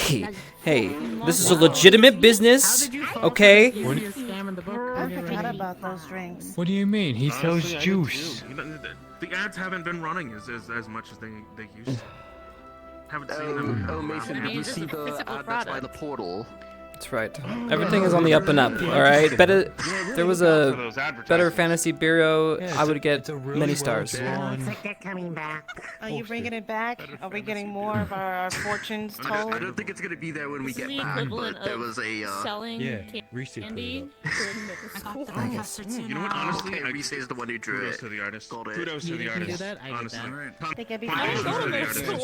hey, this is a legitimate business, okay? I forgot about those drinks. What do you mean? He sells Honestly, I did juice. too. The ads haven't been running as much as they used to. Haven't seen them. Oh, Mason, did you see the ad that's by the portal? That's right. Everything is on the up and up. All right. Better. There was a better fantasy bureau. I would get many stars. Looks like they're coming back. Are you bringing it back? Are we getting more of our fortunes told? I don't think it's gonna be there when we This is get the back, equivalent but there of was a selling candy You know what? Honestly, okay, Reese is the one who drew kudos it. to the artist. Got it. Kudos to You the didn't do artist. that? I did Honestly. that. I think I'd be Kudos fine. to the to artist. school.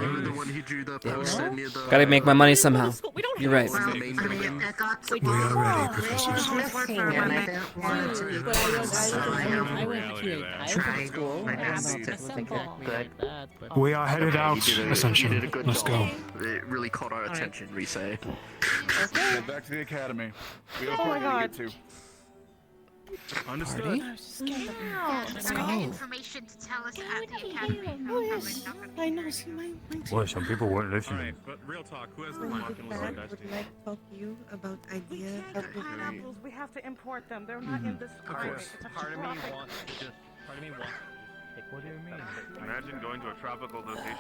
You were the one who drew the poster near the. Gotta make my money somehow. You're right. the main building. I got We are ready, Professor. Missing, and I don't want to. But I went to a private school. I don't know if it's Good. exactly like that, but We are headed out, Ascension. You did a good Let's job. go. It really caught our attention, Reese. Back to the academy. We have Oh my work God. to get to. Understood. Let's go. Information to tell us at the academy. Oh, yes. I know. See, my Well, some people weren't listening. Alright, but real talk, who has the lock and what's the best would like to talk to you about ideas of the pineapples. We have to import them. They're not in this country. course. It's a part of me tropic. wants to just. Part of me wants. What do you mean? Imagine going to a tropical location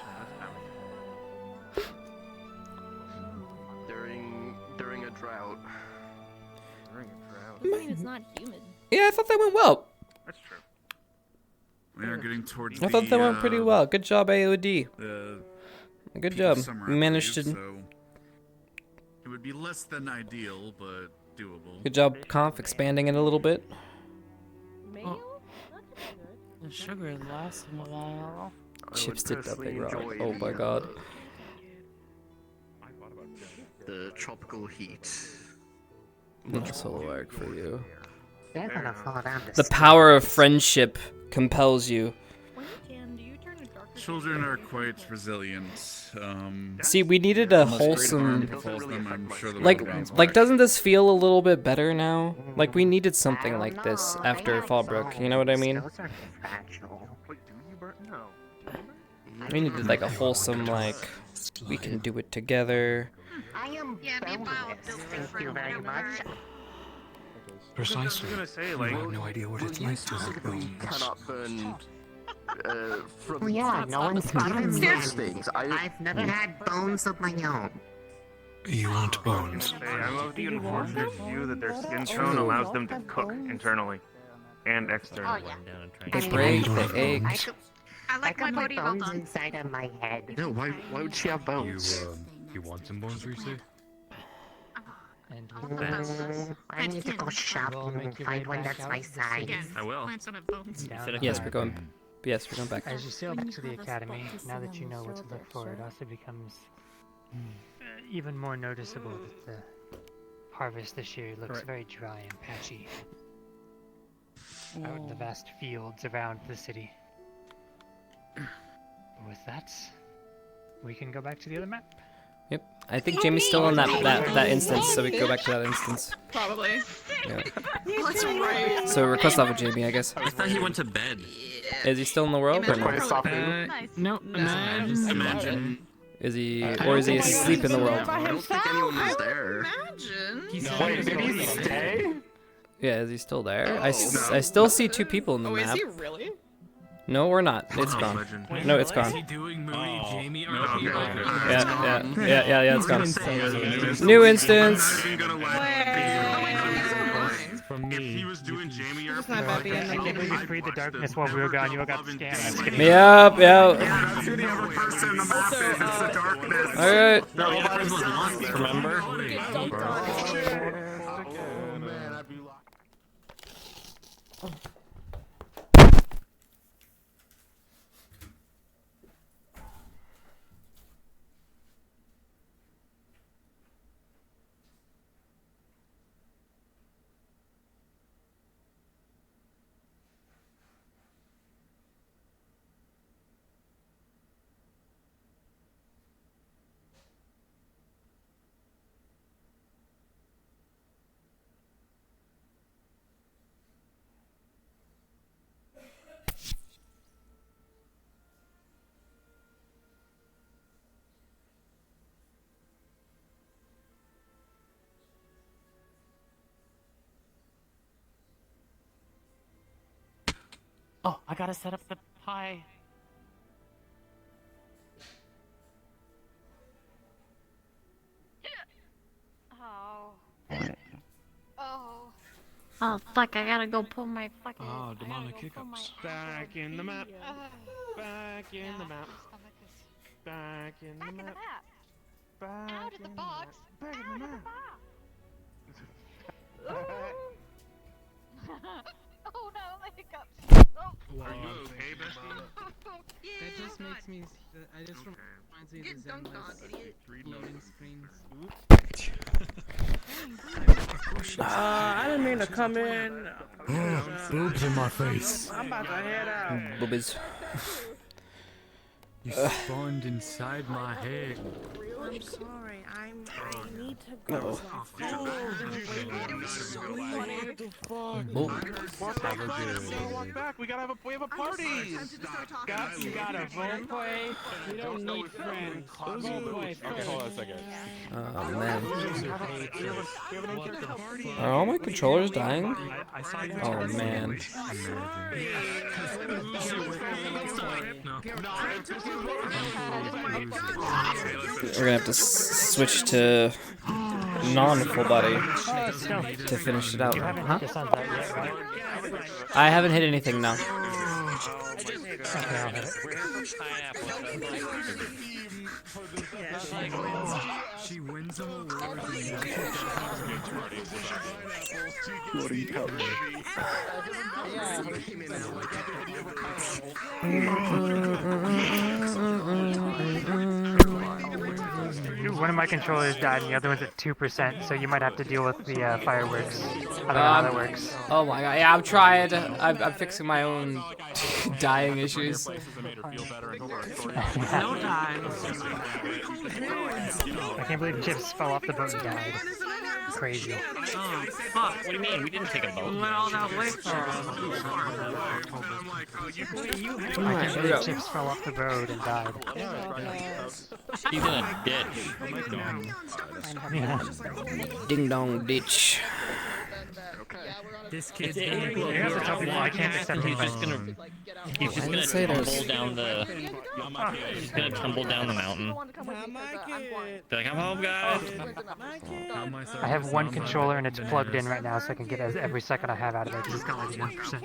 this time. During a drought. During a drought. I mean, it's not humid. Yeah, I thought that went well. That's true. We are getting towards I thought that went pretty well. Good job, AOD. The Good peak job. of summer, We I managed believe, to. so it would be less than ideal, but doable. Good job, Conf, expanding it a little bit. The sugar lasts a while. Chips did nothing wrong. Oh my god. The tropical heat. No solo arc for you. They're gonna fall down The power of friendship compels you. Children are quite resilient. See, we needed a wholesome. I'm sure the Like, world bounce like, back. doesn't this feel a little bit better now? Like, we needed something like this after Fallbrook. You know what I mean? Those are fragile. Wait, do you burn? No. We needed like a wholesome, like, we can do it together. I am Yeah, me and Bao boneless. built Thank you different, very much. Precisely. gonna say, You like, have no idea what it's You like to have specifically bones. cannot burn from Well, yeah, no one's given me. those things. I've never had bones of my own. You want bones. Hey, I love the Enforcer's view that their skin tone allows them to cook internally and externally. They break the eggs. I like my got body well bones done. inside of my head. No, why would she have bones? You want some bones, Reese? And I need to go shopping and find one that's my size. I will. Plants don't have bones. Yes, we're going. Yes, we're going back. As you sail back to the academy, now that you know what to look for, it also becomes even more noticeable that the harvest this year looks very dry and patchy. Out in the vast fields around the city. With that, we can go back to the other map. Yep. I think Jamie's still on that instance, so we can go back to that instance. Probably. Yeah. That's right. So request off of Jamie, I guess. I thought he went to bed. Is he still in the world or no? No, imagine. Is he, or is he asleep in the world? I don't think anyone was there. Wait, did he stay? Yeah, is he still there? I still see two people in the map. Is he really? No, we're not. It's gone. No, it's gone. doing Moody, Jamie, or Yeah, it's gone. New instance. From me. If he was doing Jamie or I can't believe you freed the darkness while we were gone. You all got scanned. Just kidding. Yep. That's who the other person in the map is. It's the darkness. Alright. Remember? Oh, I gotta set up the pie. Oh fuck! I gotta go pull my fucking. Ah, demonic hiccups. Back in the map. Back in the map. Back in the map. Out of the box. Back in the map. Oh no, my hiccups. Oh. Are you okay, bestie? That just makes me. I just reminds me of the Zenless loading screens. I didn't mean to come in. Boobs in my face. I'm about to head out. Boobies. You spawned inside my head. I'm sorry. I need to go. Walk back. We have a party. You gotta role play. We don't need friends. Role play Okay, hold on a second. Oh man. Are all my controllers dying? Oh man. We're gonna have to switch to non-full body to finish it out. Huh? I haven't hit anything now. She wins them awards. One of my controllers died and the other one's at 2%, so you might have to deal with the fireworks. I don't know how that works. Oh my god, yeah, I'm trying. I'm fixing my own dying issues. No time. I can't believe Chips fell off the boat and died. crazy. Oh, fuck. What do you mean? We didn't take a vote. We went all that way for I think the chips fell off the road and died. He's in a ditch. Yeah. Ding dong ditch. This kid's You have to tell people I can't accept He's just gonna tumble down the mountain. Be like, I'm home, guys. I have one controller and it's plugged in right now, so I can get every second I have out of it. 'Cause it's got like 1%.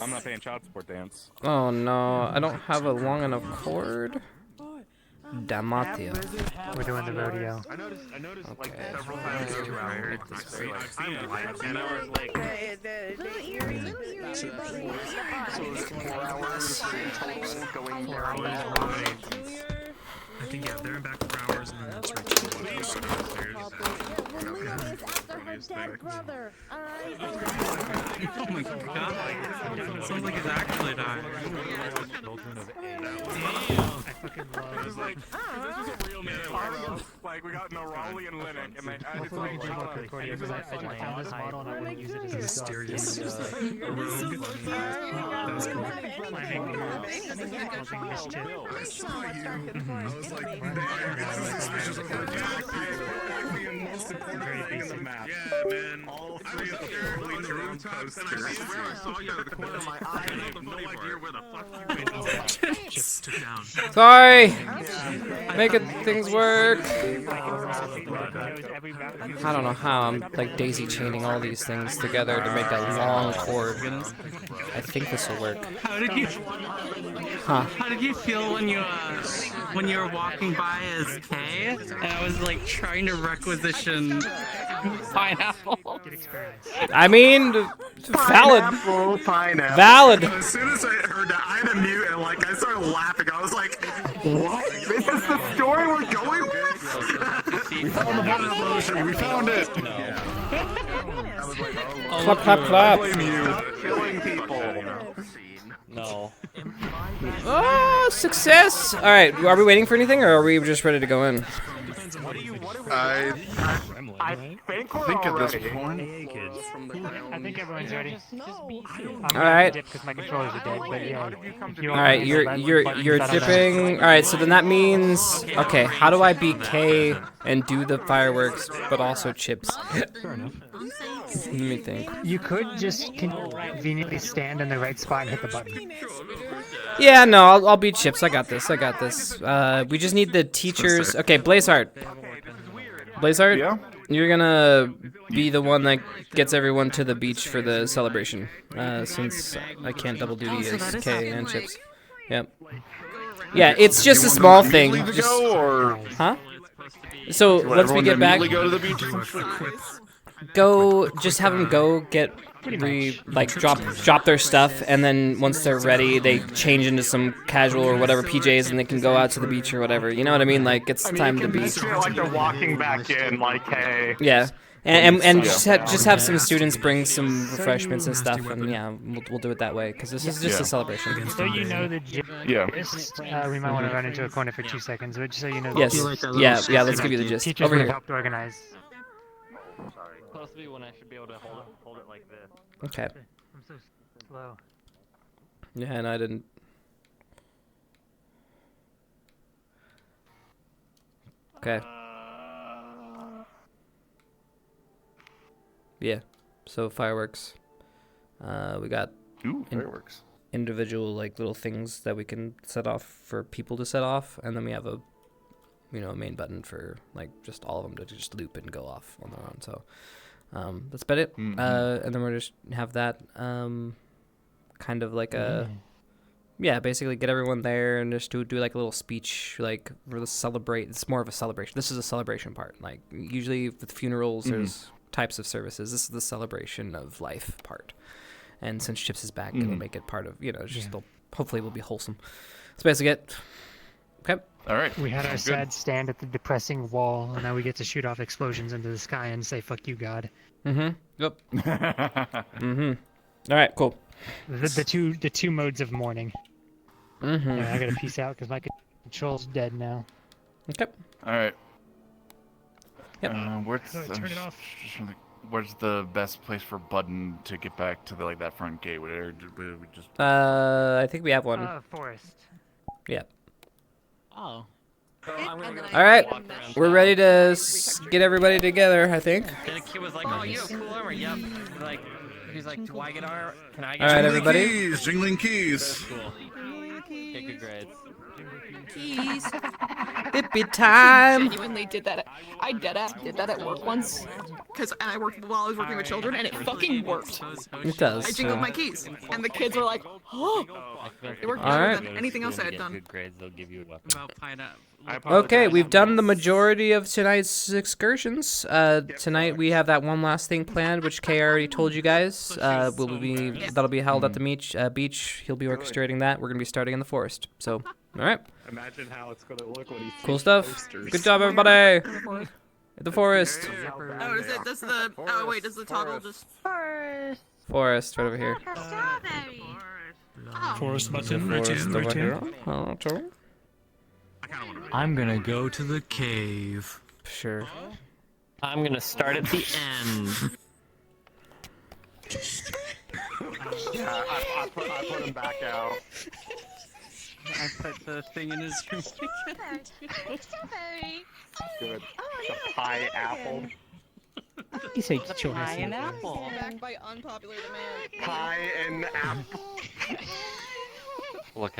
I'm not paying child support, Dance. Oh no, I don't have a long enough cord. Damatio. We're doing the rodeo. I noticed like several times you were tired. I'm like, and I was like, So it's 4 hours total going there and back. I think, yeah, there and back 4 hours, and then it's reaching Oh my god. Sounds like he's actually dying. I fucking love it. Was like, this is a real man. Like, we got Norali and Linux, and they added Hopefully we can do more Concordia, because I found this model and I want to use it as a mysterious rogue. That was cool. Climbing mischief. I saw you. I was like, this is suspicious of our the most important thing in the map. Yeah, man. All three of the fully drawn posters. And I swear I saw you out of the corner of my eye, and I have no idea where the fuck you went. Chips took down. Sorry! Making things work! I don't know how I'm like daisy chaining all these things together to make a long cord. I think this will work. How did you? Huh? How did you feel when you were walking by as Kay, and I was like trying to requisition pineapple? I mean, valid. Pineapple. Valid. As soon as I heard that, I had to mute and like I started laughing. I was like, "What? This is the story we're going with?" We found the button explosion. We found it. Clap, clap, clap. I blame you. Killing people. No. Oh, success! All right, are we waiting for anything, or are we just ready to go in? I think at this point. I think everyone's ready. All right. Because my controllers are dead, but yeah. All right, you're dipping. All right, so then that means okay. How do I beat K and do the fireworks, but also chips? Fair enough. Let me think. You could just conveniently stand in the right spot and hit the button. Yeah, no, I'll beat chips. I got this. I got this. We just need the teachers. Okay, Blazeheart. Blazeheart, yeah? You're gonna be the one that gets everyone to the beach for the celebration. Since I can't double duty as K and chips. Yep. Yeah, it's just a small thing. Just, huh? So once we get back, go. Just have them go get. Drop their stuff, and then once they're ready, they change into some casual or whatever PJs, and they can go out to the beach or whatever. You know what I mean? Like it's time to be. Just feel like they're walking back in, like, hey. Yeah, and just have some students bring some refreshments and stuff, and yeah, we'll do it that way because this is just a celebration. So you know the gist, we might want to run into a corner for 2 seconds, but just so you know. Yes. Yeah. Let's give you the gist. Teachers Over here. helped organize. Supposed to be when I should be able to hold it like this. Okay. I'm so slow. Yeah, and I didn't. Okay. Yeah. So fireworks. We got fireworks. Individual like little things that we can set off for people to set off, and then we have a main button for like just all of them to just loop and go off on their own. So that's about it. And then we'll just have that kind of like a basically get everyone there and just do like a little speech, like really celebrate. It's more of a celebration. This is a celebration part. Like usually with funerals, there's types of services. This is the celebration of life part. And since Chips is back, it'll make it part of hopefully it will be wholesome. That's basically it. Okay. All right. We had our sad stand at the depressing wall, and now we get to shoot off explosions into the sky and say "fuck you, God." Yep. All right. Cool. The two modes of mourning. Yeah, I gotta peace out because my control's dead now. Okay. All right. Yep. Where's the best place for Button to get back to the that front gate? Would we just? I think we have one. Forest. Yeah. Oh. All right, we're ready to get everybody together, I think. Then a kid was like, "Oh, you have cool armor." Yep. Like, he's like, "Do I get armor? Can I get?" All right, everybody. Keys, jingling keys. That's cool. Get good grades. Keys. Hippie time. Genuinely did that. I did that at work once, and I worked while I was working with children, and it fucking worked. It does. I jingled my keys, and the kids were like, "Oh!" It worked All better right. than anything else I had done. Good grades, they'll give you a weapon. About pineapple. Okay, we've done the majority of tonight's excursions. Tonight we have that one last thing planned, which Kay already told you guys. That'll be held at the beach. He'll be orchestrating that. We're gonna be starting in the forest. So, all right. Imagine how it's gonna look when he's Cool stuff. Good job, everybody. At the forest. Oh, does the toggle just Forest, right over here. Forest button. Forest over here. I'm gonna go to the cave. Sure. I'm gonna start at the end. Yeah, I put him back out. I put the thing in his room. Good. The pie apple. You say Pie and apple. back by unpopular demand? Pie and apple. Look,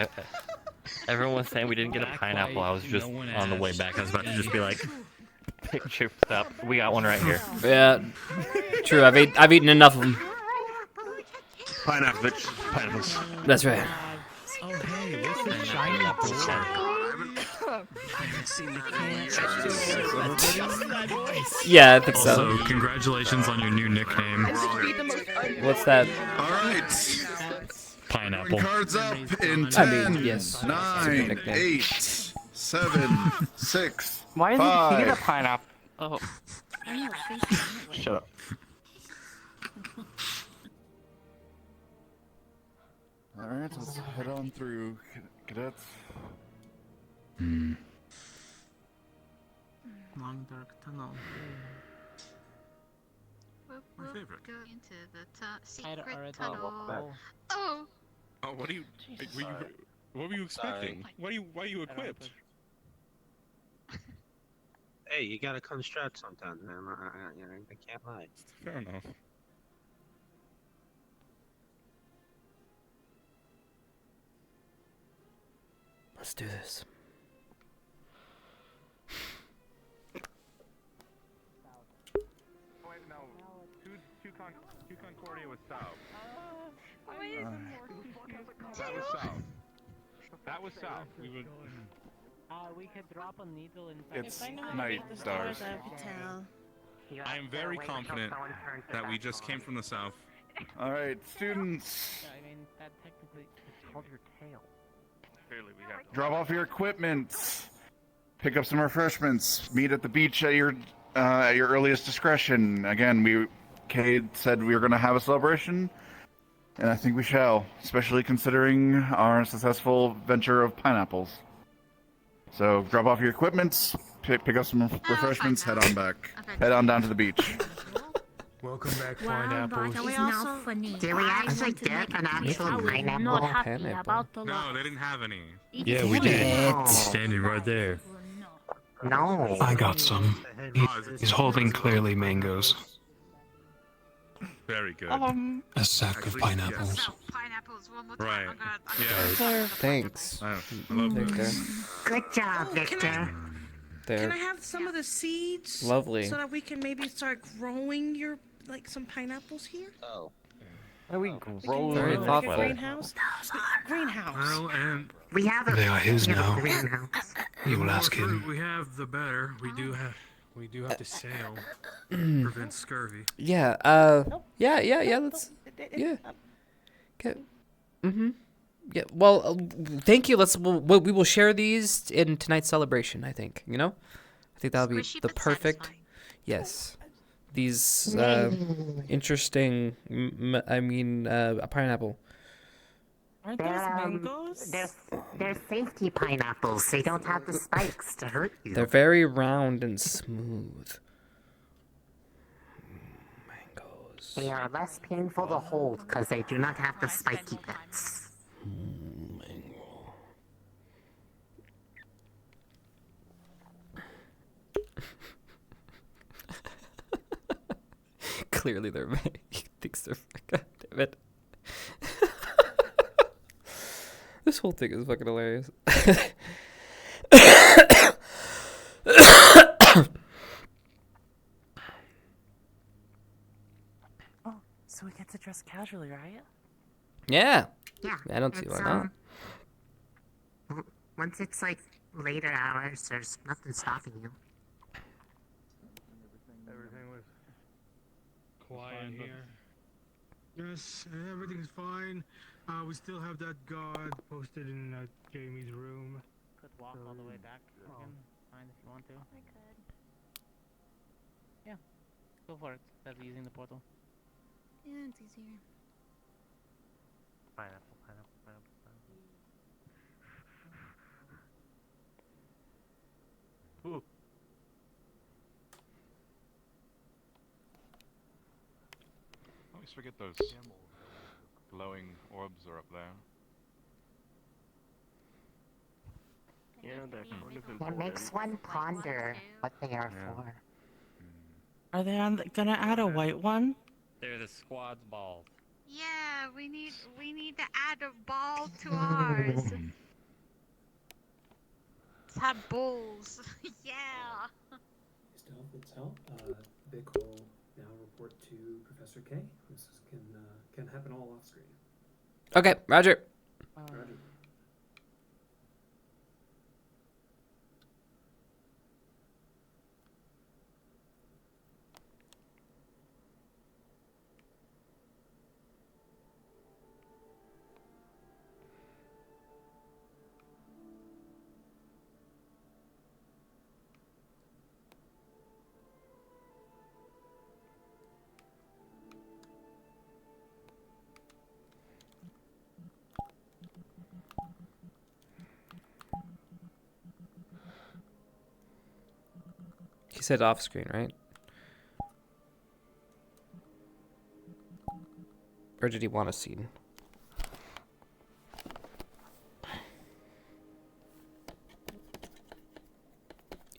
everyone was saying we didn't get a pineapple. I was just on the way back. I was about to just be like, picture up. We got one right here. Yeah. True. I've eaten enough of them. Pineapples. That's right. Oh, hey, what's the shiny Yeah, I think so. Also, congratulations on your new nickname. What's that? All right. Pineapple. Cards up in 10, yes. 9, 8, 7, 6, Why is 5. he a pineapple? Oh. Shut up. All right, let's head on through, cadets. Long dark tunnel. My favorite. Go into the secret tunnel. Oh. Oh, what are you? What were you expecting? Why are you equipped? Hey, you gotta come strapped sometimes, man. I can't lie. Fair enough. Let's do this. Wait, no. Two Concordia was south. That was south. That was south. We would. We could drop a needle inside. It's night stars. I am very confident that we just came from the south. All right, students. I mean, that technically it's called your tail. Clearly, we have to. Drop off your equipment. Pick up some refreshments. Meet at the beach at your earliest discretion. Again, Cade said we were going to have a celebration, and I think we shall, especially considering our successful venture of pineapples. So drop off your equipment, pick up some refreshments, head on back. Head on down to the beach. Welcome back, pineapples. Did we actually get an actual pineapple? No, they didn't have any. Yeah, we did. Oh. Standing right there. No. I got some. He's holding clearly mangoes. Very good. A sack of pineapples. Pineapples one more time. Right. I'm gonna, Yeah. Thanks. I love Victor. this. Good job, Victor. There. Can I have some of the seeds? Lovely. So that we can maybe start growing some pineapples here? Oh. Are we growing? Very Like thoughtful. a greenhouse? Greenhouse. Well, and We have They are his now. greenhouse. You will ask him. we have, the better. We do have to sail. Prevent scurvy. Yeah. Yeah. Let's. Yeah. Okay. Yeah. Well, thank you. We will share these in tonight's celebration. I think. I think that'll be the perfect. Yes. These interesting. A pineapple. Aren't those mangoes? They're safety pineapples. They don't have the spikes to hurt you. They're very round and smooth. They are less painful to hold because they do not have the spiky bits. Clearly they're he thinks they're God damn it. This whole thing is fucking hilarious. Oh, so we get to dress casually, right? Yeah. Yeah. I don't see why not. Once it's like later hours, there's nothing stopping you. Everything was Quiet here. Yes, everything's fine. We still have that guard posted in Jamie's room. Could walk all the way back again. Fine if you want to. I could. Yeah, go for it. That's using the portal. Yeah, it's easier. Pineapple, pineapple, pineapple, pineapple. Ooh. I always forget those glowing orbs are up there. Yeah, they're kind of It important. makes one ponder what they are for. Are they gonna add a white one? They're the squad's balls. Yeah, we need to add a ball to ours. Let's have bulls. Yeah. Stealth, let's help. Vic will now report to Professor K. This can happen all off screen. Okay, Roger. Roger. He said off screen, right? Or did he want a scene?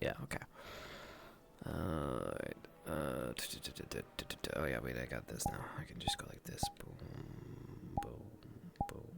Yeah, okay. Alright. Oh yeah, wait, I got this now. I can just go like this. Boom, boom, boom, boom.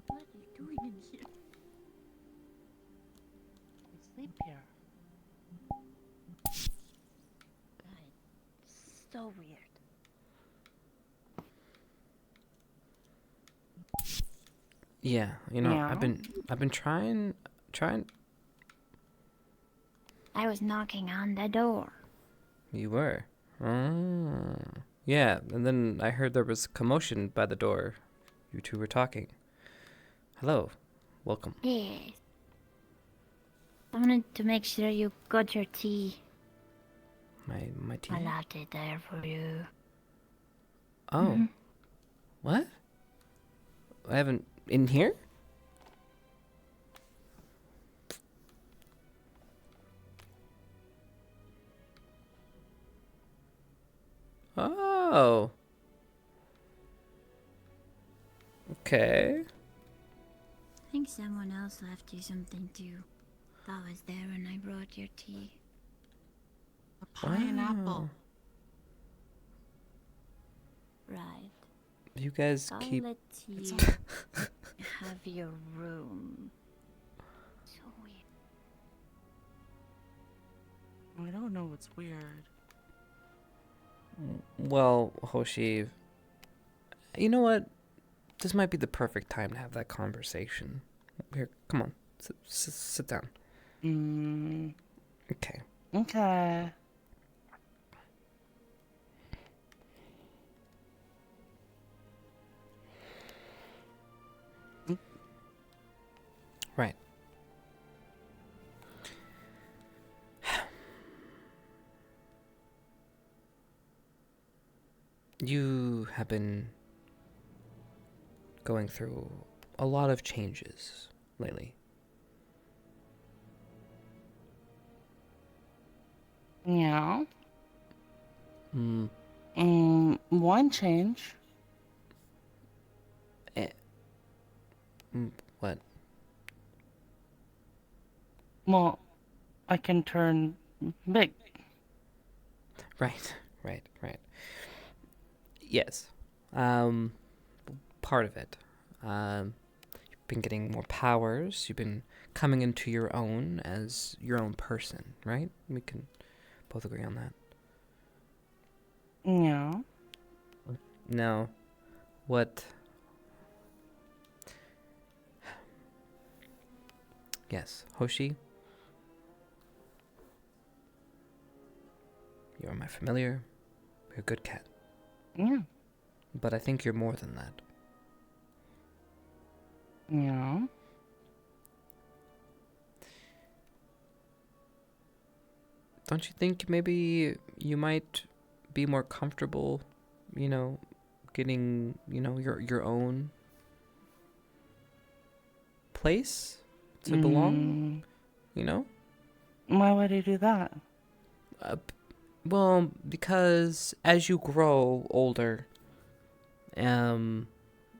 What are you doing in here? We sleep here. So weird. Yeah, you know, Yeah. I've been trying. I was knocking on the door. You were. Oh. Yeah, and then I heard there was commotion by the door. You two were talking. Hello. Welcome. Yes. I wanted to make sure you got your tea. My tea. I left it there for you. Oh. Mhm. What? I haven't in here? Oh. Okay. I think someone else left you something too. That was there when I brought your tea. A pineapple. Wow. Right. You guys I'll keep. let you have your room. So weird. I don't know what's weird. Well, Hoshi, you know what? This might be the perfect time to have that conversation. Here, come on, sit down. Mm. Okay. Okay. You have been going through a lot of changes lately. Yeah. Hmm. One change. What? Well, I can turn big. Right. Yes. Part of it. You've been getting more powers. You've been coming into your own as your own person, right? We can both agree on that. Yeah. Now, what... Yes, Hoshi. You are my familiar. You're a good cat. Yeah. But I think you're more than that. Yeah. Don't you think maybe you might be more comfortable, getting, your own place to belong? Why would he do that? Well, because as you grow older,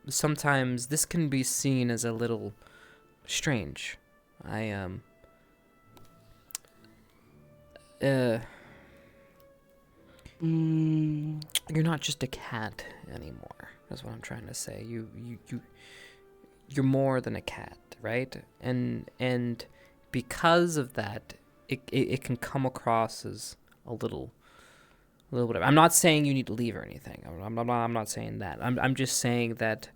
sometimes this can be seen as a little strange. You're not just a cat anymore. That's what I'm trying to say. You're more than a cat, right? And because of that, it can come across as a little whatever. I'm not saying you need to leave or anything. I'm not saying that. I'm just saying that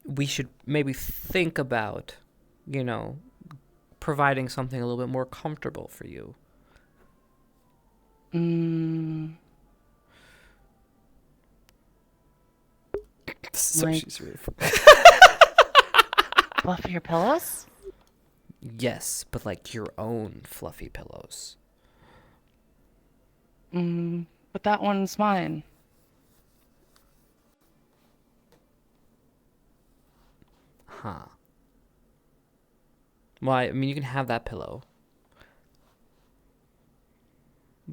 we should maybe think about, providing something a little bit more comfortable for you. So Like she's really fluffier pillows? Yes, but like your own fluffy pillows. But that one's mine. Huh. Well, I mean, you can have that pillow.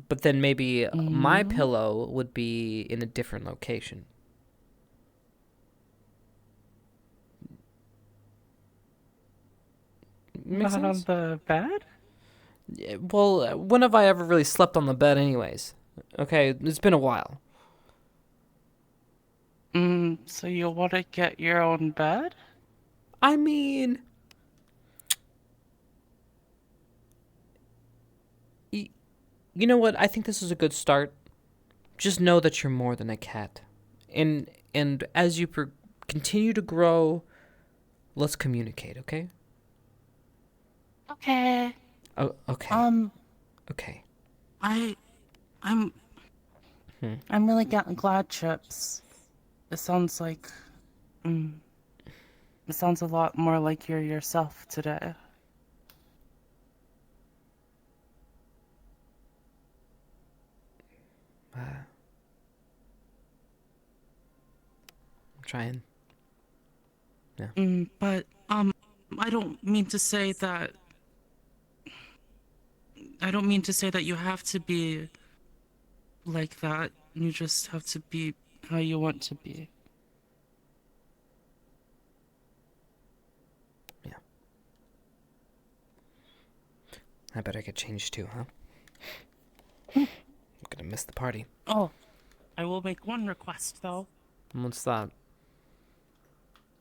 But then maybe my pillow would be in a different location. Makes Not on sense? the bed? Yeah, well, when have I ever really slept on the bed anyways? Okay, it's been a while. So you want to get your own bed? I mean... You know what? I think this is a good start. Just know that you're more than a cat. And as you continue to grow, let's communicate, okay? Okay. Oh, okay. Okay. I'm really glad, Chips. It sounds like, it sounds a lot more like you're yourself today. I'm trying. Yeah. But, I don't mean to say that... I don't mean to say that you have to be like that. You just have to be how you want to be. Yeah. I better get changed too, huh? I'm gonna miss the party. Oh, I will make one request, though. What's that?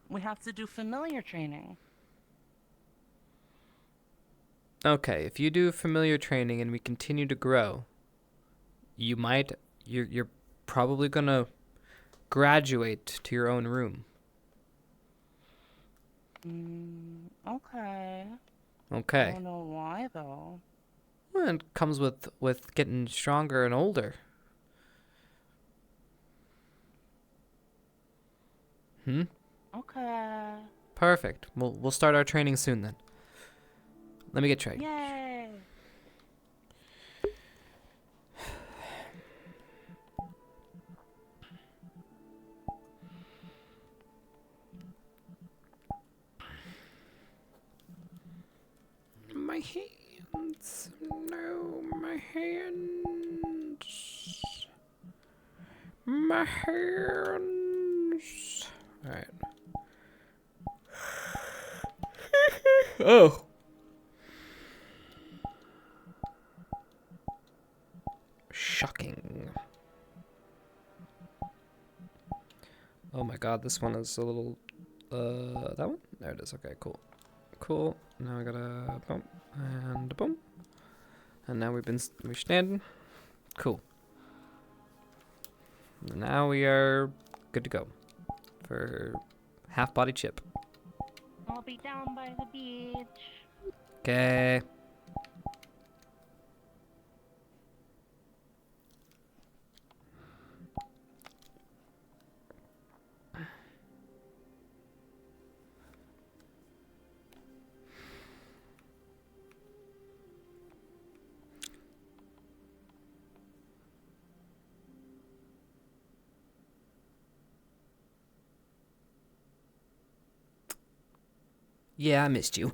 We have to do familiar training. Okay, if you do familiar training and we continue to grow, you're probably gonna graduate to your own room. Okay. Okay. I don't know why, though. Well, it comes with getting stronger and older. Okay. Perfect. We'll start our training soon then. Let me get trained. Yay! my hands. No, my hands. My hands. Alright. Oh. Shocking. Oh my god, this one is a little, that one? There it is, okay, cool. Cool, now I gotta bump, and a boom. And now we're standing. Cool. Now we are good to go for half body chip. I'll be down by the beach. Okay. Yeah, I missed you.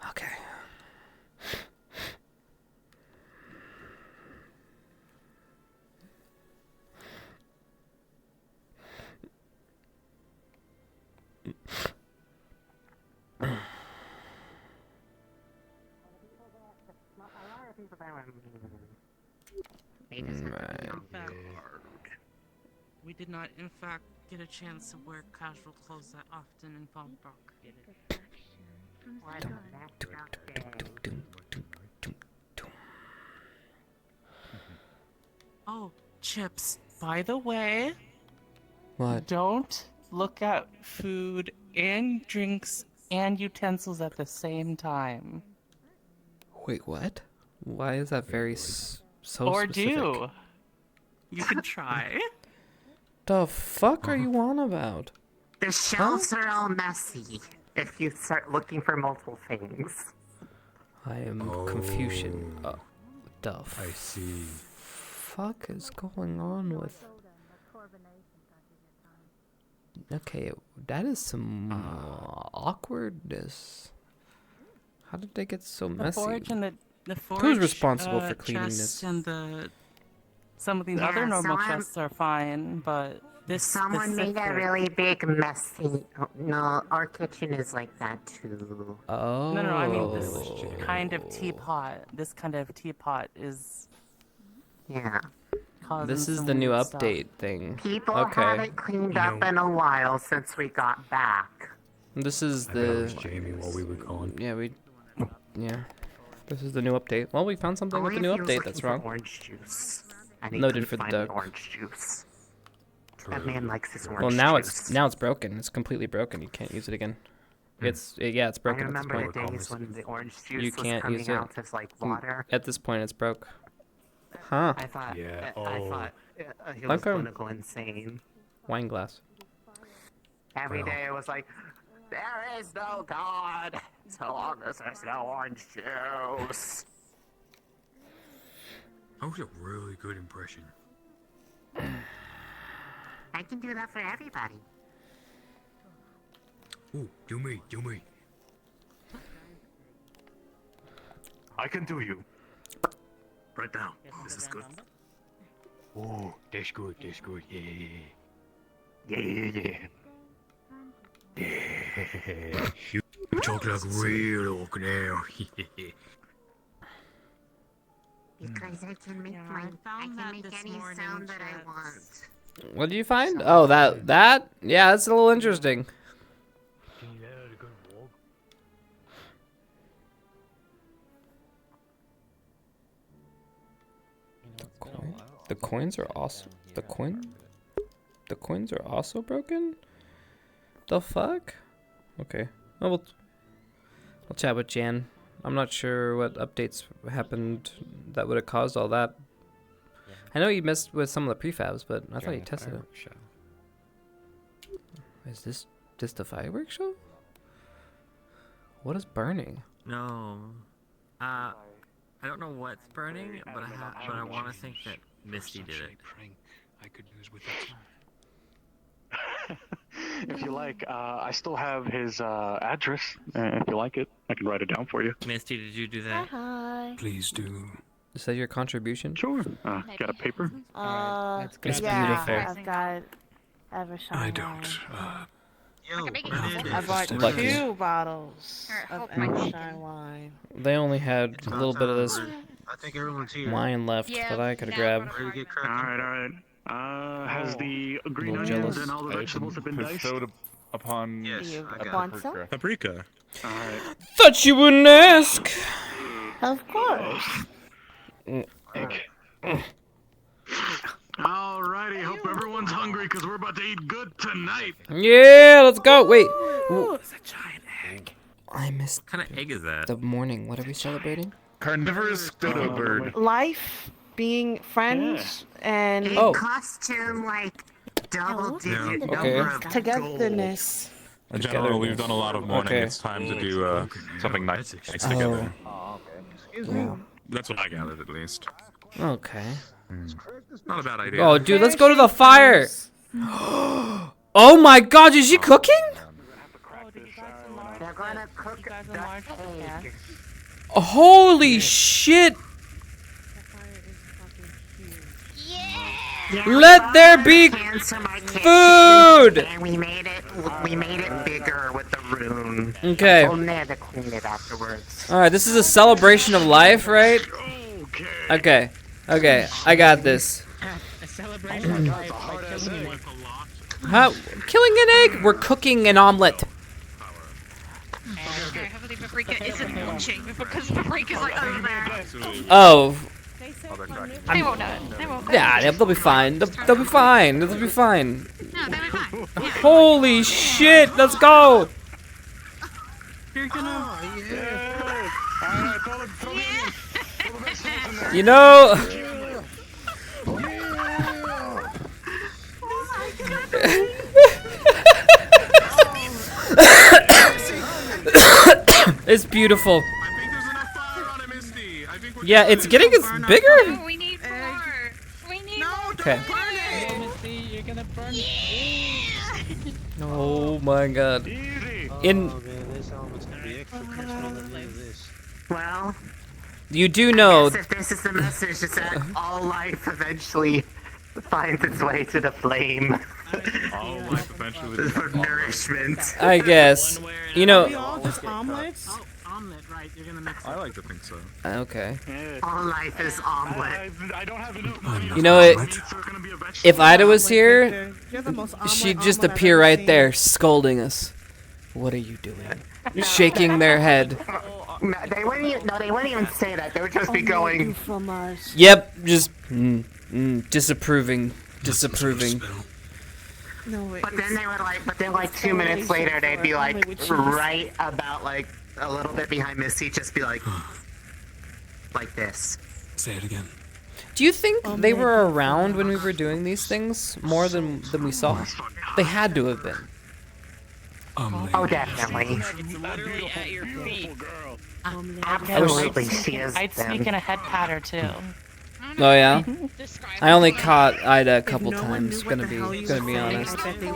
Okay. We did not, in fact, get a chance to wear casual clothes that often in Fallbrook. Oh, Chips, by the way. What? Don't look at food and drinks and utensils at the same time. Wait, what? Why is that very so Or specific? do. You can try. The fuck are you on about? The shelves are all messy if you start looking for multiple things. I am Confucian. The I see. fuck is going on with... Okay, that is some awkwardness. How did they get so The messy? forage and the forage, Who's responsible for cleaning chests this? And some of these Yeah, other normal someone- chests are fine, but this Someone made a specific- really big messy. No, our kitchen is like that too. Oh. No, I mean this kind of teapot. This kind of teapot is. Yeah. This is the new update thing. People Okay. haven't cleaned up in a while since we got back. This is I bet it the... was Jamie while we were gone. Yeah, yeah. This is the new update. Well, we found something with the new Only if he was update that's looking wrong. for orange juice. And he Noted couldn't for the find duck. orange juice. That man likes his orange Well, now juice. it's broken. It's completely broken. You can't use it again. It's it's broken. I remember at the this days point. when the orange juice You was can't coming use it. out as like water. At this point, it's broke. Huh? I thought, Yeah. I Oh. thought he was Okay. going to go insane. Wine glass. Every Well. day it was like, there is no God so long as there's no orange juice. That was a really good impression. I can do that for everybody. Ooh, do me. I can do you. Right now. This is good. Oh, that's good. Yeah. Yeah. You talk like real orc now. Because I can make I can make any sound that I want. What did you find? Oh, that? Yeah, that's a little interesting. The coins are also the coins are also broken? The fuck? Okay. Oh, I'll chat with Jan. I'm not sure what updates happened that would have caused all that. I know you messed with some of the prefabs, but I thought you tested it. Is this the fireworks show? What is burning? No. I don't know what's burning, but I want to think that Misty did it. I could use with it. If you like, I still have his address. If you like it, I can write it down for you. Misty, did you do that? Hi. Please do. Is that your contribution? Sure. Got a paper? It's Yeah, beautiful. I've got Evershine. I don't. I bought Lucky. 2 bottles of Evershine wine. They only had a little bit of this I think everyone's here. wine left that I could have grabbed. Alright. Has the green little onions jealous. and all the vegetables have been diced? Bestowed upon Paprika. Alright. Thought you wouldn't ask. Of course. Alrighty, hope everyone's hungry because we're about to eat good tonight. Yeah, let's go. Wait. It's a giant egg. I missed. What kind of egg is that? The morning. What are we celebrating? Carnivorous dodo bird. Life, being friends, and A costume like double-digit number of togetherness. In general, we've done a lot of mourning. Okay. It's time to do something nice together. That's what I gathered, at least. Okay. Not a bad idea. Oh, dude, let's go to the fire. Oh my God, is she cooking? They're gonna cook the cake. Holy shit! Let there be food. And we made it bigger with the rune. Okay. We'll need to clean it afterwards. All right, this is a celebration of life, right? Okay. Okay, I got this. A celebration of life by killing an egg. Huh? Killing an egg? We're cooking an omelet. Hopefully Paprika isn't watching because Paprika's like over there. Oh. They won't know. They won't know. Yeah, they'll be fine. They'll be fine. They'll be fine. No, they'll be fine. Holy shit! Let's go. You're gonna. You know. It's beautiful. Yeah, it's getting bigger. We need more. We need more. Okay. You're gonna burn Oh my God. In. Well, You do know. if this is the message, is that all life eventually finds its way to the flame. All life eventually For nourishment. I guess. You know. Omelets? Omelet, right? You're gonna mix it. I like to think so. Okay. All life is omelet. I don't have enough. You know what? If Ida was here, You're the most she'd just appear right there, scolding us. What are you doing? Shaking their head. No, they wouldn't even say that. They would just be going. Yep, just disapproving. No, wait. But then like 2 minutes later, they'd be like right about like a little bit behind Missy, just be like this. Say it again. Do you think they were around when we were doing these things more than we saw? They had to have been. Oh, definitely. It's literally at your feet. Absolutely, she is. I'd sneak in a head pat or two. Oh yeah. I only caught Ida a couple times. Gonna be honest. I think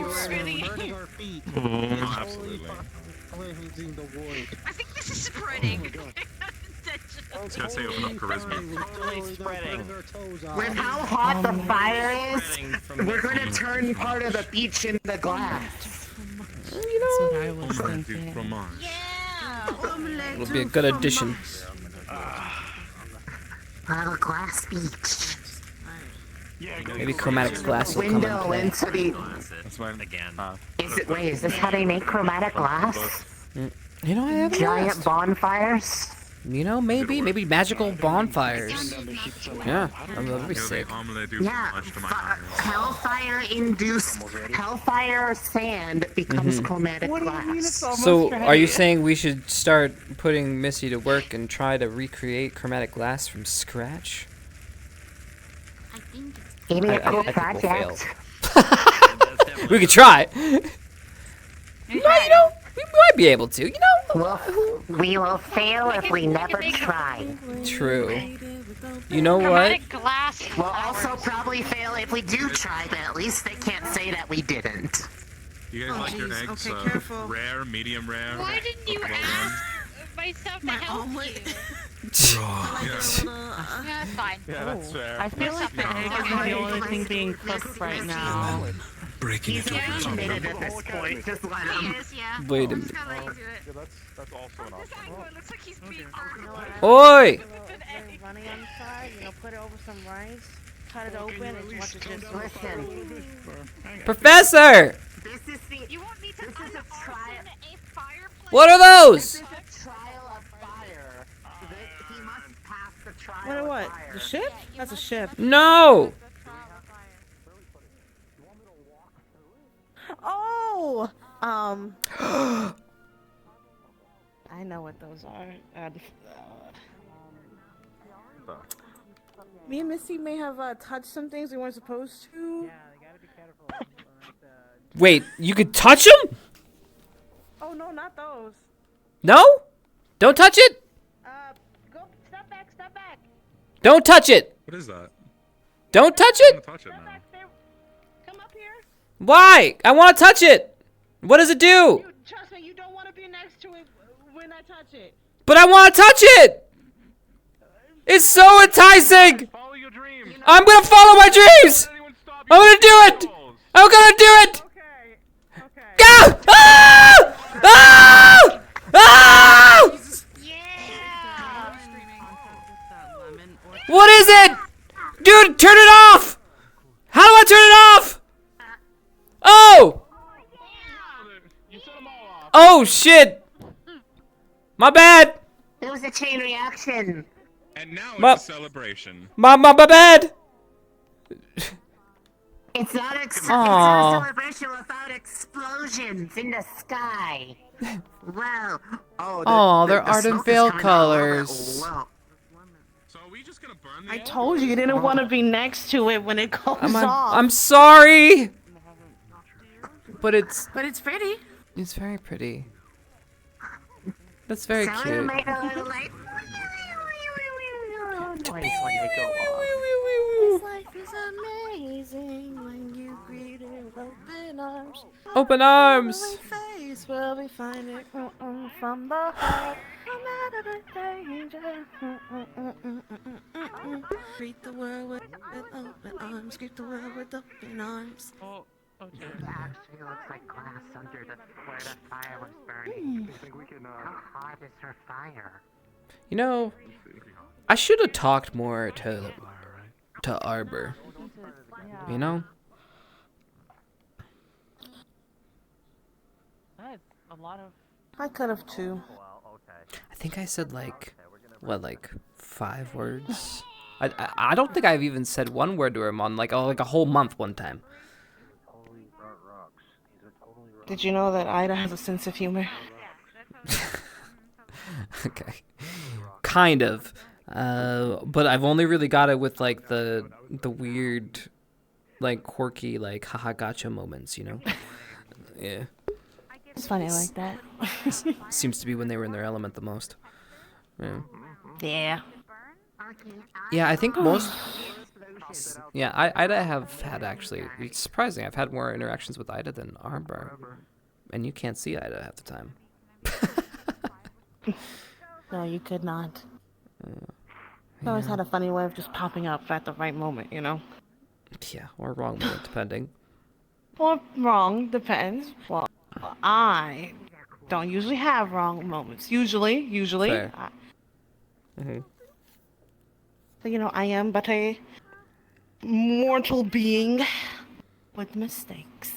this is spreading. It's gonna say open up charisma. Spreading. With how hot the fire is, we're gonna turn part of the beach into glass. You know, That's what I was thinking. it'll be a good addition. A glass beach. Maybe chromatic glass will come in Window play. into the. That's mine again. Is this how they make chromatic glass? You know, I haven't Giant asked. bonfires? You know, maybe magical bonfires. Yeah, that'd be sick. Yeah, hellfire sand becomes chromatic glass. So, are you saying we should start putting Missy to work and try to recreate chromatic glass from scratch? Give me a cool I think we'll project. We could try. You know, we might be able to. You know. We will fail if we never try. True. You know what? Chromatic glass. We'll also probably fail if we do try, but at least they can't say that we didn't. You guys like your eggs rare, medium rare? Why didn't you well ask myself to help you? Yeah, Yeah, it's fine. yeah, that's fair. I feel like the egg is the only thing being cooked right now. Breaking He's it open. committed at this point. Just let him. He is, yeah. Wait a I'm just minute. gonna let you do it. Yeah, that's also an option. It looks like he's being Oi! Running on the side, put it over some rice, cut it open, and watch it just listen. Professor! This is the. You want me to This is a trial. What are those? This is a trial of fire. He must pass the trial. What? of What? fire. The ship? That's a ship. No! Oh. I know what those are. Me and Missy may have touched some things we weren't supposed to. Wait, you could touch them? Oh no, not those. No? Don't touch it? Go step back, step back. Don't touch it! What is that? Don't touch I it? want to touch it now. Come up here. Why? I want to touch it! What does it do? Trust me, you don't want to be next to it when I touch it. But I want to touch it! It's so enticing! I'm gonna follow my dreams! I'm gonna do it! I'm gonna do it! Go! Ah! Ah! Ah! What is it? Dude, turn it off! How do I turn it off? Oh! Oh shit! My bad! It was a chain reaction. And now Ma- it's a celebration. My bad! It's not a Aw. celebration without explosions in the sky. Wow. Oh, they're Arden Vale colors. Wow. I told you didn't want to be next to it when it goes off. I'm sorry! But it's pretty. It's very pretty. That's very Someone cute. make a little light. Noise when they go off. This life is amazing when you greet it with open arms. Open arms! Face where we find it from the heart. No matter the danger. Greet the world with open arms. Greet the world with open arms. Oh, okay. It actually looks like glass under where the fire was burning. How hot is her fire? You know, I should have talked more to Arbor. You know? That's a lot of. I could have too. I think I said like 5 words. I don't think I've even said one word to him on like a whole month one time. Did you know that Ida has a sense of humor? Okay. Kind of. But I've only really got it with like the weird, like quirky, like haha gotcha moments, you know? Yeah. It's funny like that. Seems to be when they were in their element the most. Yeah. Yeah. Yeah, I think most. Yeah, Ida have had actually. It's surprising. I've had more interactions with Ida than Arbor, and you can't see Ida half the time. No, you could not. I always had a funny way of just popping up at the right moment, you know? Yeah, or wrong moment, depending. Or wrong, depends. Well, I don't usually have wrong moments. Usually. Fair. So, you know, I am but a mortal being with mistakes.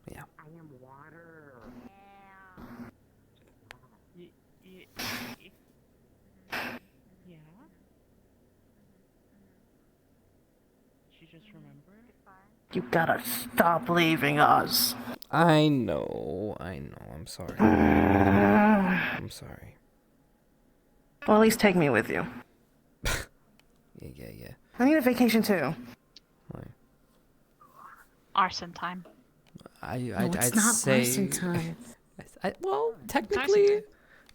Yeah. Yeah. She just remembered. You gotta stop leaving us. I know. I'm sorry. I'm sorry. Well, at least take me with you. Yeah. I need a vacation too. Arson time. I'd not say. arson time. Well, technically,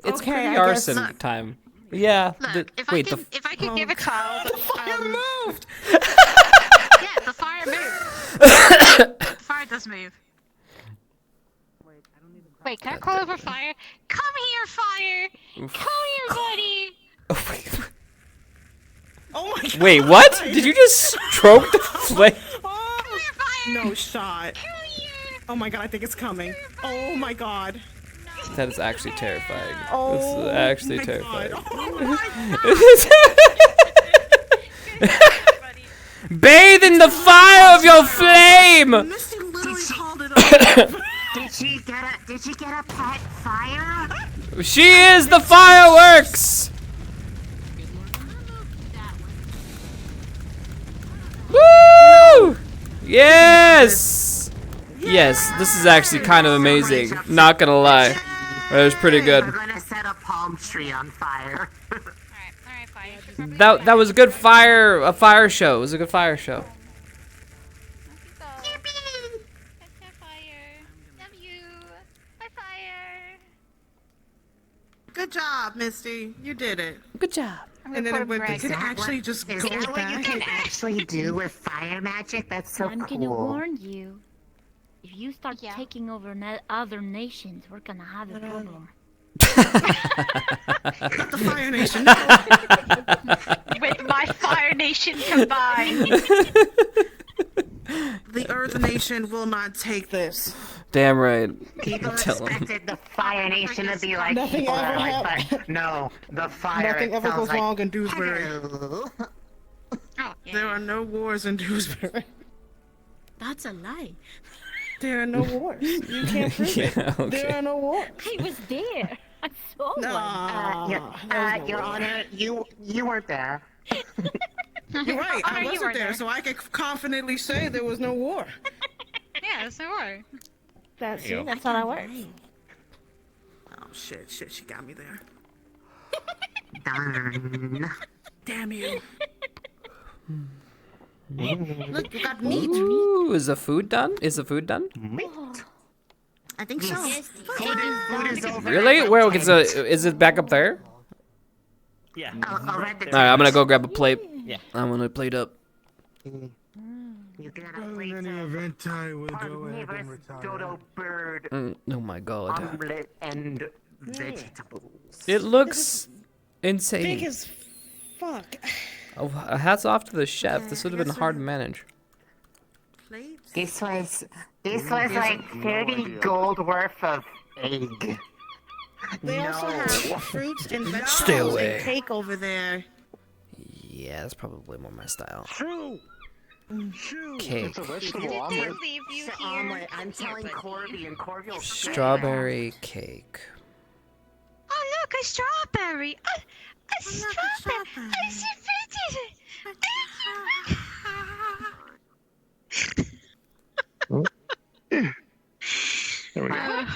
it's Okay, pretty I guess- arson Look. time. Yeah. Look, if I could give a child, moved. Yeah, the fire moves. The fire does move. Wait, can I call over fire? Come here, fire! Come here, buddy! Oh my god! Wait, what? Did you just stroke the flame? No shot. Oh my god, I think it's coming. Oh my god. That is actually terrifying. Oh This is actually my terrifying. God. Oh Bathe in the fire of your flame! Did she get a pet fire? She is the fireworks! Woo! Yes! Yes, this is actually kind of amazing. Not gonna lie. That was pretty good. We're gonna set a palm tree on fire. That was a good a fire show. It was a good fire show. Good job, Misty. You did it. Good job. And then it went back. Can actually just go Is that what you back? can actually do with fire magic? That's so I'm cool. gonna warn you. If you start taking over other nations, we're gonna have a problem. Not the Fire Nation. With my Fire Nation combined. The Earth Nation will not take this. Damn right. People Tell 'em. expected the Fire Nation to be like Nothing people that ever are like, happened. but no, the fire Nothing ever itself goes like, wrong in Dewsbury. hello. There are no wars in Dewsbury. That's a lie. There are no wars. You can't prove it. Yeah, okay. There are no wars. I was there. I saw one. Your Honor, you weren't there. You're right. I You wasn't were there, there. so I can confidently say there was no war. Yeah, that's no war. That's There you it. go. That's how that works. Oh shit! She got me there. Darn. Damn you! Look, you got meat. Ooh, is the food done? Is the food done? I think so. Food is over. Really? Where is it back up there? Yeah. Alright, I'm gonna go grab a plate. Yeah. I'm gonna plate up. You get a In plate any of event, I will go ahead and carnivorous retire. dodo bird Oh my god. omelet and vegetables. It looks Big insane. as fuck. Oh, hats off to the chef. This would have been hard to manage. This was like 30 gold worth of egg. They also have fruits and vegetables Stay away. and cake over there. Yeah, that's probably more my style. Cake. Cake. It's a vegetable Did they omelet. leave you It's an here? omelet. I'm telling Corby, and Corby will Strawberry cake. Oh, look, a strawberry. A strawberry. I see There we go.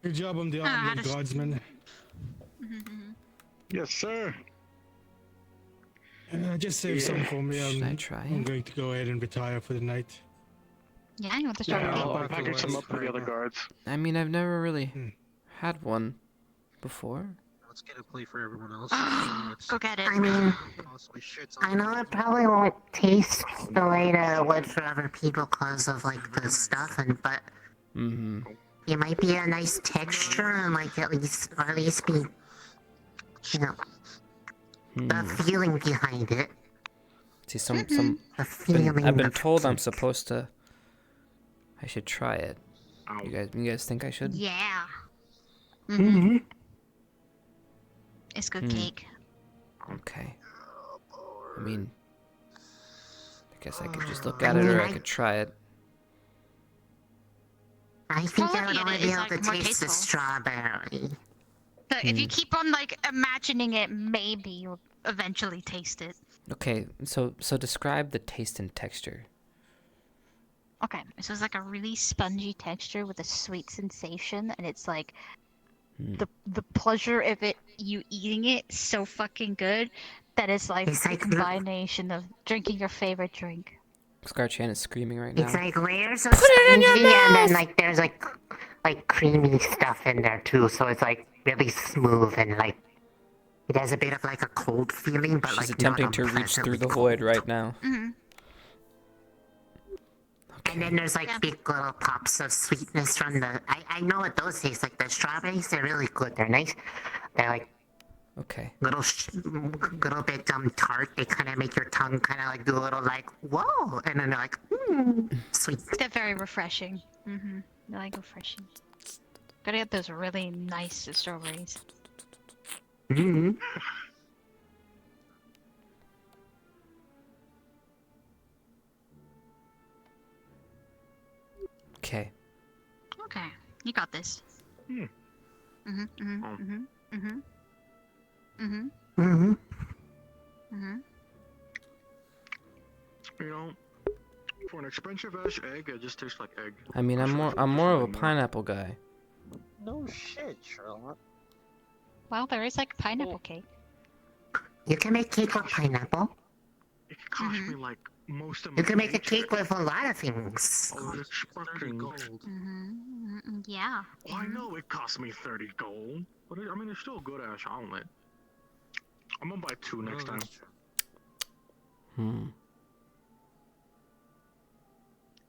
Good job on the omelet, guardsman. Yes, sir. Just save some for me. Should I try I'm it? going to go ahead and retire for the night. Yeah, you want the Yeah, strawberry? I'll package some up for the other guards. I mean, I've never really had one before. Let's get a plate for everyone else. Go get it. I mean, I know it probably won't taste the way that it would for other people because of like the stuff, but it might be a nice texture and like at least be, you know, the feeling behind it. See, some The feeling. I've been of- told I'm supposed to. I should try it. You guys think I should? Yeah. It's good cake. Okay. I mean, I guess I could just look at it, or I could try it. I think I would Looking at only it be is, able like, to more taste the tasteful. strawberry. But if you keep on like imagining it, maybe you'll eventually taste it. Okay, so describe the taste and texture. Okay, so it's like a really spongy texture with a sweet sensation, and it's like the pleasure of it, you eating it, so fucking good that it's like It's the like- combination of drinking your favorite drink. Scarchan is screaming right now. It's like layers of spongy, and then like there's like creamy stuff in there too. So it's like really smooth and like it has a bit of like a cold feeling, but She's like attempting not to reach through the unpleasantly void right now. And then there's like big little pops of sweetness from the. I know what those taste like. The strawberries, they're really good. They're nice. They're like Okay. little bit tart. They kind of make your tongue kind of like do a little like whoa, and then they're like sweet. They're very refreshing. Mm-hmm. They're like refreshing. Gotta get those really nice strawberries. Mm-hmm. Okay. Okay, you got this. Hmm. Mhm. Mhm. Mhm. Mhm. Mhm. Mm-hmm. Mhm. You know, for an expensive ass egg, it just tastes like egg. I mean, I'm more of a pineapple guy. No shit, Sherlock. Well, there is like pineapple cake. You can make cake with pineapple. It cost me like most of my You can make a paycheck. cake with a lot of things. I was expecting gold. Mm-hmm. Yeah. Well, I know it cost me 30 gold, but I mean, it's still a good ass omelet. I'm gonna buy 2 next time. Hmm.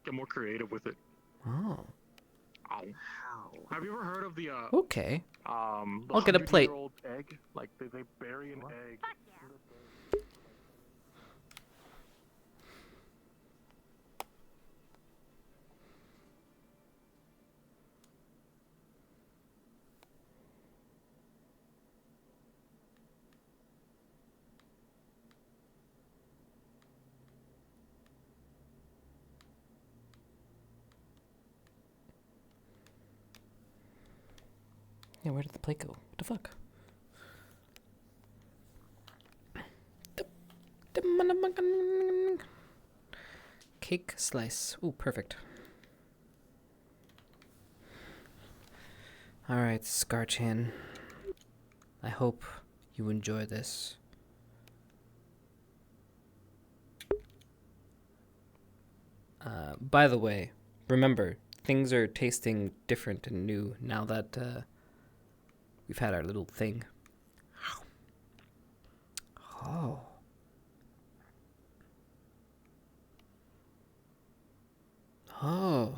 Get more creative with it. Oh. Ow. Have you ever heard of the Okay. the I'll get a plate. 100-year-old egg? Like they bury an egg. Yeah, where did the plate go? What the fuck? Cake slice. Ooh, perfect. Alright, Scarchan. I hope you enjoy this. By the way, remember, things are tasting different and new now that we've had our little thing. Oh. Oh.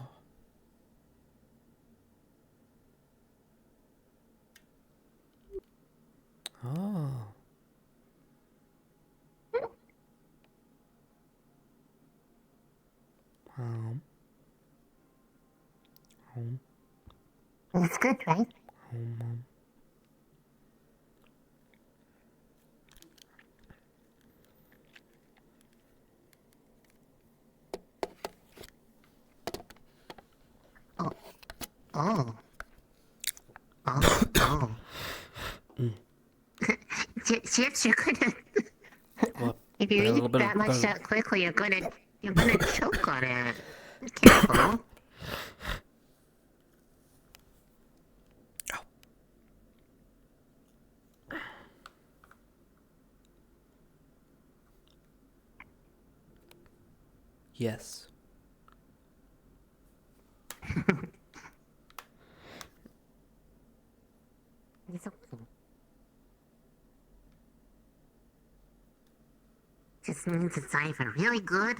Oh. It's good, right? Oh. Oh. Oh. Chips, you're gonna. What? If you Got a little eat bit that of much garlic. that quickly, you're gonna choke on it. Be careful. Yes. It's okay. Just means it's either really good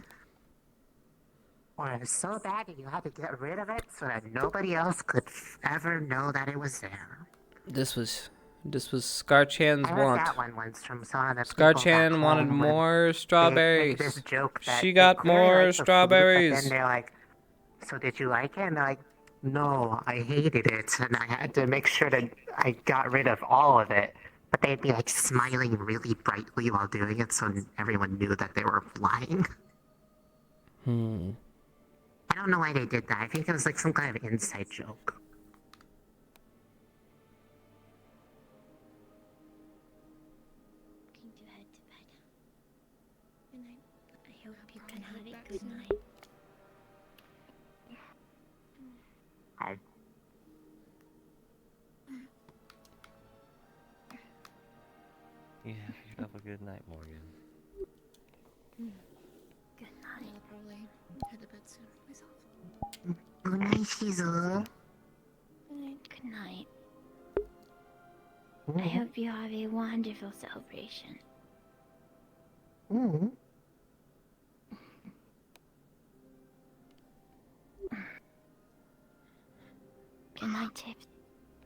or it was so bad that you had to get rid of it so that nobody else could ever know that it was there. This was Scarchan's I heard want. that one once from some of the people back Scarchan wanted home when more they strawberries. make this joke that She they got clearly more like the food, but strawberries. then they're like, "So did you like it?" And they're like, "No, I hated it, and I had to make sure that I got rid of all of it." But they'd be like smiling really brightly while doing it, so everyone knew that they were lying. Hmm. I don't know why they did that. I think it was like some kind of inside joke. Going to head to bed. Good night. I hope you can have a good night. Yeah, you have a good night, Morgan. Good night. I'll probably head to bed soon myself. Good night, Shizu. Good night. Mm. I hope you have a wonderful celebration. Mm. Good night, Chips.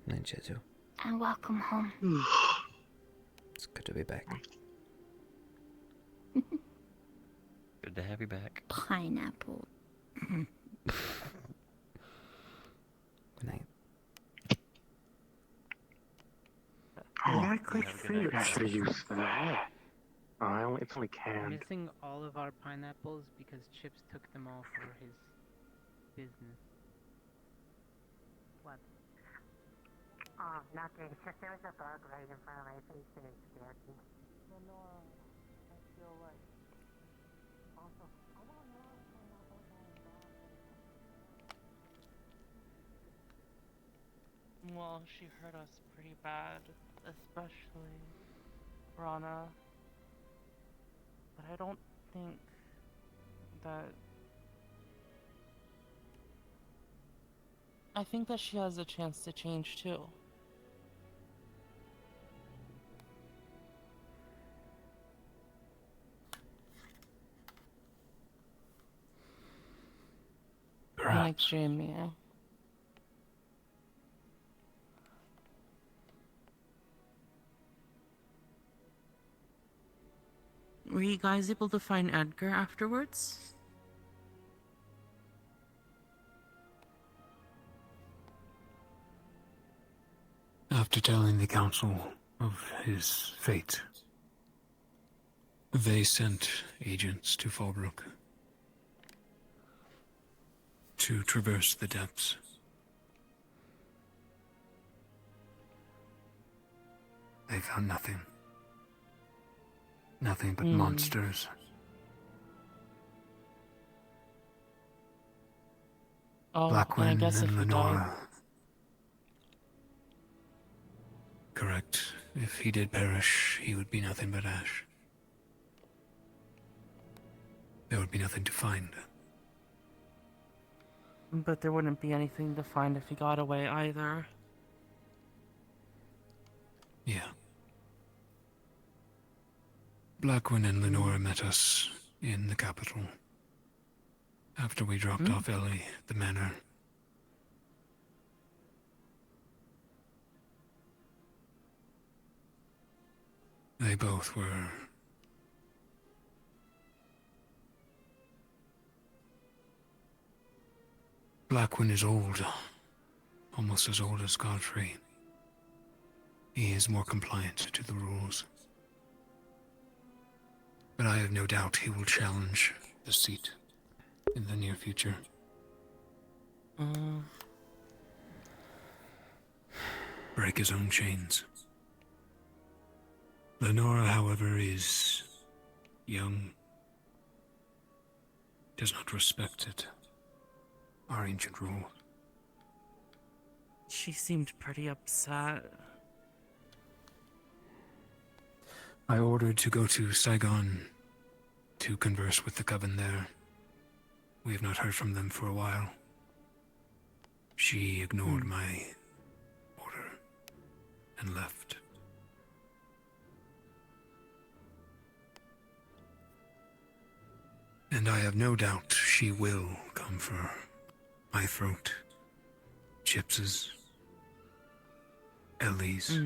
Night, Jezu. And welcome home. It's good to be back. Good to have you back. Pineapple. Good night. I click through after you there. Oh, it's only canned. Missing all of our pineapples because Chips took them all for his business. What? Oh, nothing. It's just there was a bug right in front of my face and it scared me. Lenora, I feel like... Also, I don't know if I'm not going back. Well, she hurt us pretty bad, especially Rana. But I don't think that... I think that she has a chance to change too. Like Jamie. Were you guys able to find Edgar afterwards? After telling the council of his fate, they sent agents to Fallbrook to traverse the depths. They found nothing. Nothing but monsters. Oh, Blackwin I guess if and he died. Lenora. Correct. If he did perish, he would be nothing but ash. There would be nothing to find. But there wouldn't be anything to find if he got away either. Yeah. Blackwin and Lenora met us in the capital. After we dropped off Ellie at the manor. They both were... Blackwin is old. Almost as old as Godfrey. He is more compliant to the rules. But I have no doubt he will challenge the seat in the near future. Break his own chains. Lenora, however, is young. Does not respect it. Our ancient rule. She seemed pretty upset. I ordered to go to Saigon to converse with the coven there. We have not heard from them for a while. She ignored my order and left. And I have no doubt she will come for my throat, Chips's, Ellie's,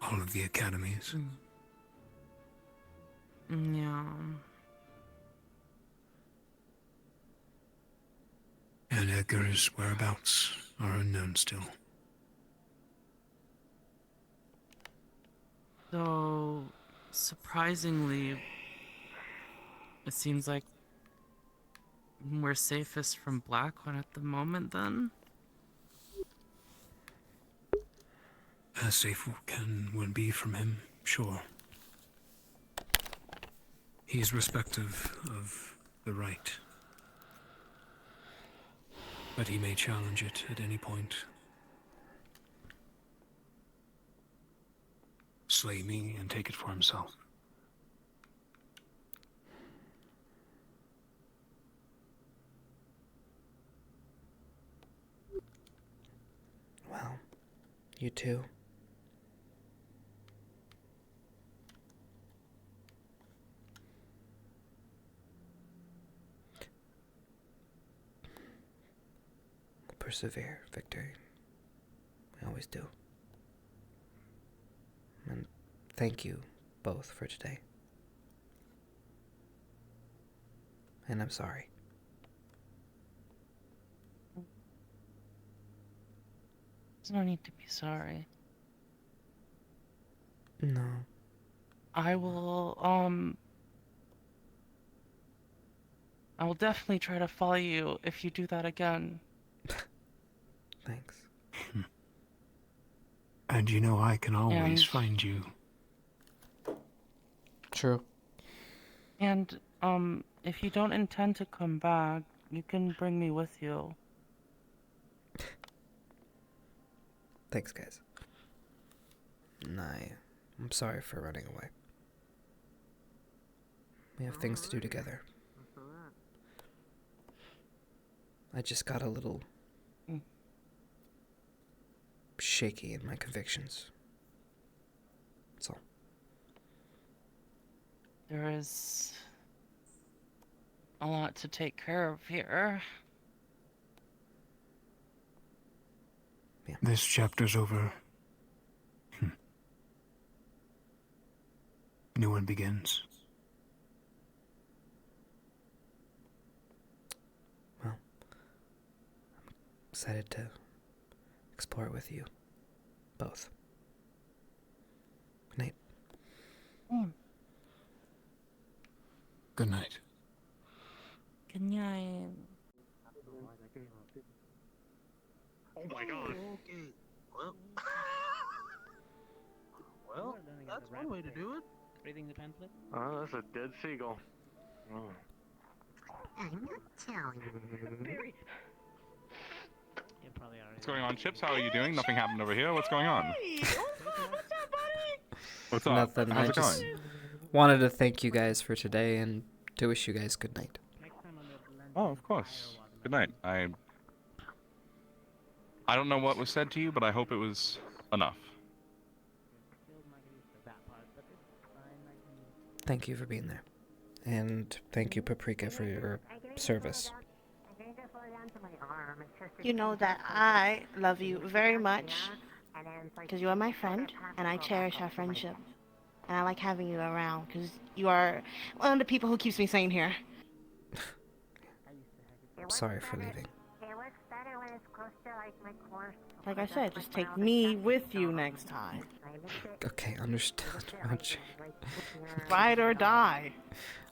all of the academies. Yeah. And Edgar's whereabouts are unknown still. So, surprisingly, it seems like we're safest from Blackwin at the moment, then? As safe can one be from him, sure. He is respective of the right. But he may challenge it at any point. Slay me and take it for himself. Well, you too. persevere, Victor. We always do. And thank you both for today. And I'm sorry. There's no need to be sorry. No. I will definitely try to follow you if you do that again. Thanks. And you know I can always And- find you. True. And, if you don't intend to come back, you can bring me with you. Thanks, guys. I'm sorry for running away. We have things to do together. I just got a little shaky in my convictions. That's all. There is a lot to take care of here. This chapter's over. New one begins. Well, I'm excited to explore it with you. Both. Good night. Good night. Good night. Oh my god. Okay. Well. Well, that's one way to do it. Reading the pamphlet? Oh, that's a dead seagull. Oh. I'm not telling you. What's going on, Chips? How are you doing? Nothing happened over here. What's going on? What's up? Nothing. How's I it just going? wanted to thank you guys for today and to wish you guys good night. Oh, of course. Good night. I don't know what was said to you, but I hope it was enough. Thank you for being there. And thank you, Paprika, for your service. You know that I love you very much because you are my friend and I cherish our friendship. And I like having you around because you are one of the people who keeps me sane here. I'm sorry for leaving. Like I said, just take me with you next time. Okay, understood. Ride or die.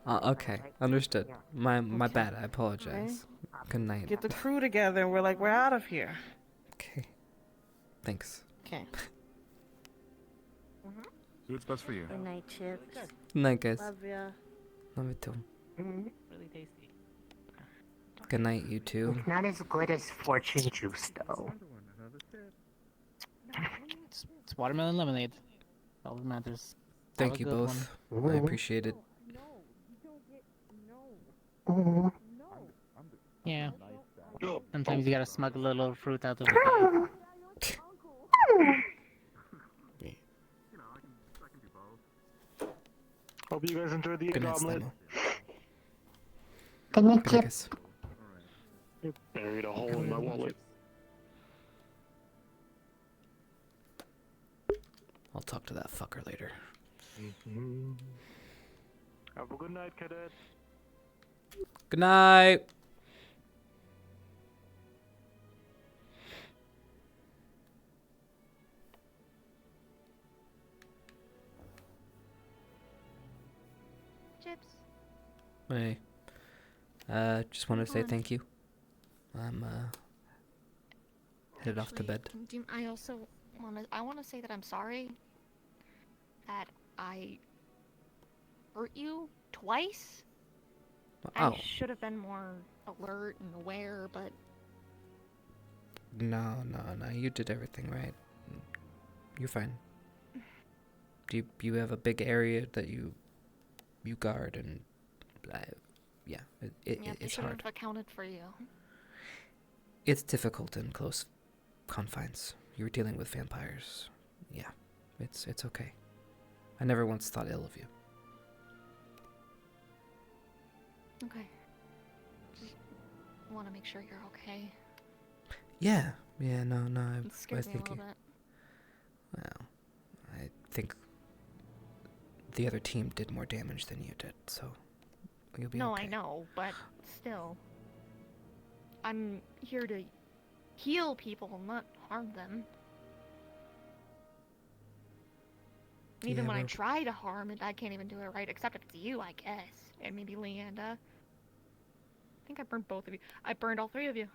Okay, understood. My bad. I apologize. Good night. Get the crew together and we're like, we're out of here. Okay. Thanks. Okay. Do what's best for you. Good night, Chips. Good night, guys. Love ya. Love you too. Really tasty. Good night, you two. It's not as good as fortune juice, though. It's watermelon lemonade. All that matters. Thank Have a you good both. one. I appreciate it. Yeah. Sometimes you gotta smuggle a little fruit out of the Hope you guys enjoyed the Good night, omelet. Good night, Good night, Chips. guys. Buried a hole in my wallet. I'll talk to that fucker later. Have a good night, cadet. Good night. Chips. Hey. Just wanted to say thank you. I'm headed off to bed. I also want to say that I'm sorry that I hurt you twice. Oh. I should have been more alert and aware, but No. You did everything right. You're fine. You have a big area that you guard, and yeah, yeah, they it's should hard. have accounted for you. It's difficult in close confines. You were dealing with vampires. Yeah, it's okay. I never once thought ill of you. Okay. Just want to make sure you're okay. Yeah, no, It I scares me a think little bit. well, I think the other team did more damage than you did, so you'll be No, okay. I know, but still. I'm here to heal people, not harm them. And even Yeah, when I we're- try to harm it, I can't even do it right, except if it's you, I guess. And maybe Leanda. I think I burned both of you. I burned all three of you.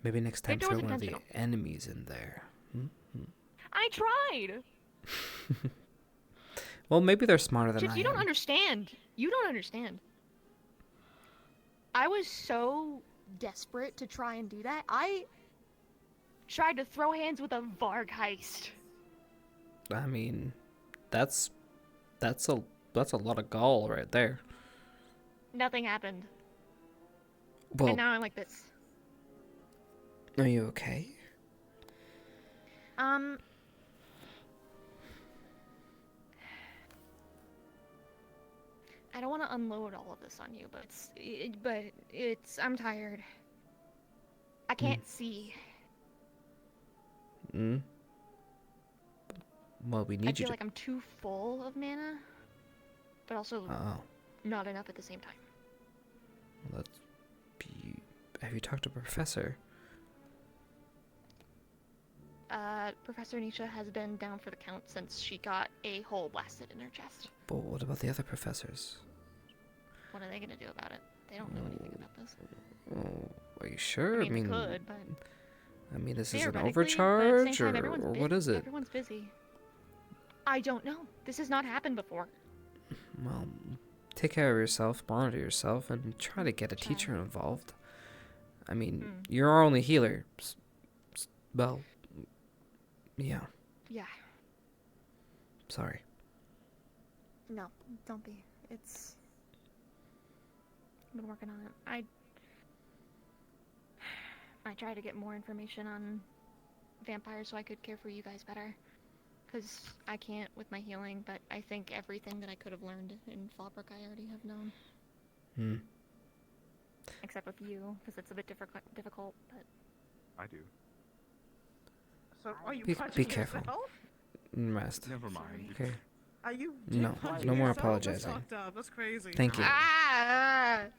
Maybe next time It throw was one of the intentional. enemies in there. I tried! Well, maybe they're smarter than Chips, I you don't am. understand. You don't understand. I was so desperate to try and do that. I tried to throw hands with a Varg heist. I mean, that's a lot of gall right there. Nothing happened. Well, And now I'm like this. are you okay? I don't want to unload all of this on you, but I'm tired. I can't see. Well, we I need you feel to. like I'm too full of mana, but also Oh, not enough at the same time. well, that's. Have you talked to Professor? Professor Nisha has been down for the count since she got a hole blasted in her chest. But what about the other professors? What are they gonna do about it? They don't know anything about this. Oh, are you sure? I mean, they could, but this is an theoretically, overcharge, but at the same time, or what is it? Everyone's busy. I don't know. This has not happened before. Well, take care of yourself, monitor yourself, and try to get a teacher involved. I mean, you're our only healer. Well, yeah. Yeah. Sorry. No, don't be. It's. I've been working on it. I tried to get more information on vampires so I could care for you guys better. Because I can't with my healing, but I think everything that I could have learned in Fallbrook I already have known. Except with you, because it's a bit difficult, but... I do. So, are you Be punching careful. yourself? Rest. Never mind. Okay. Are you No, punching no more yourself? apologizing. That's fucked up. That's crazy. Thank you. I'm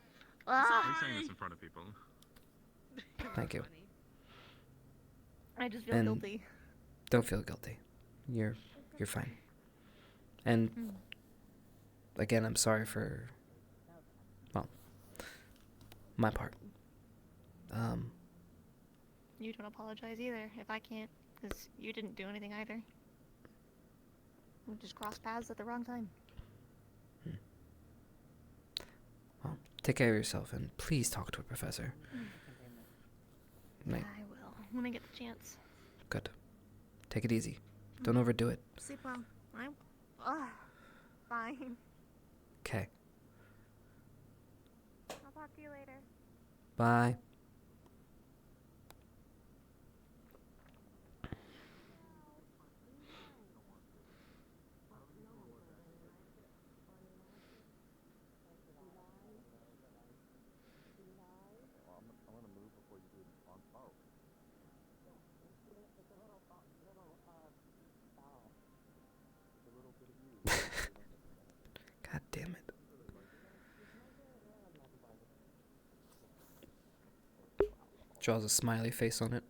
saying this in front of people. Thank you. I just feel And guilty. don't feel guilty. You're fine. And again, I'm sorry for, well, my part. You don't apologize either, if I can't, because you didn't do anything either. We just crossed paths at the wrong time. Well, take care of yourself, and please talk to a professor. Right. I will, when I get the chance. Good. Take it easy. Don't overdo it. Sleep well. Fine. Okay. I'll talk to you later. Bye. God damn it. Draws a smiley face on it.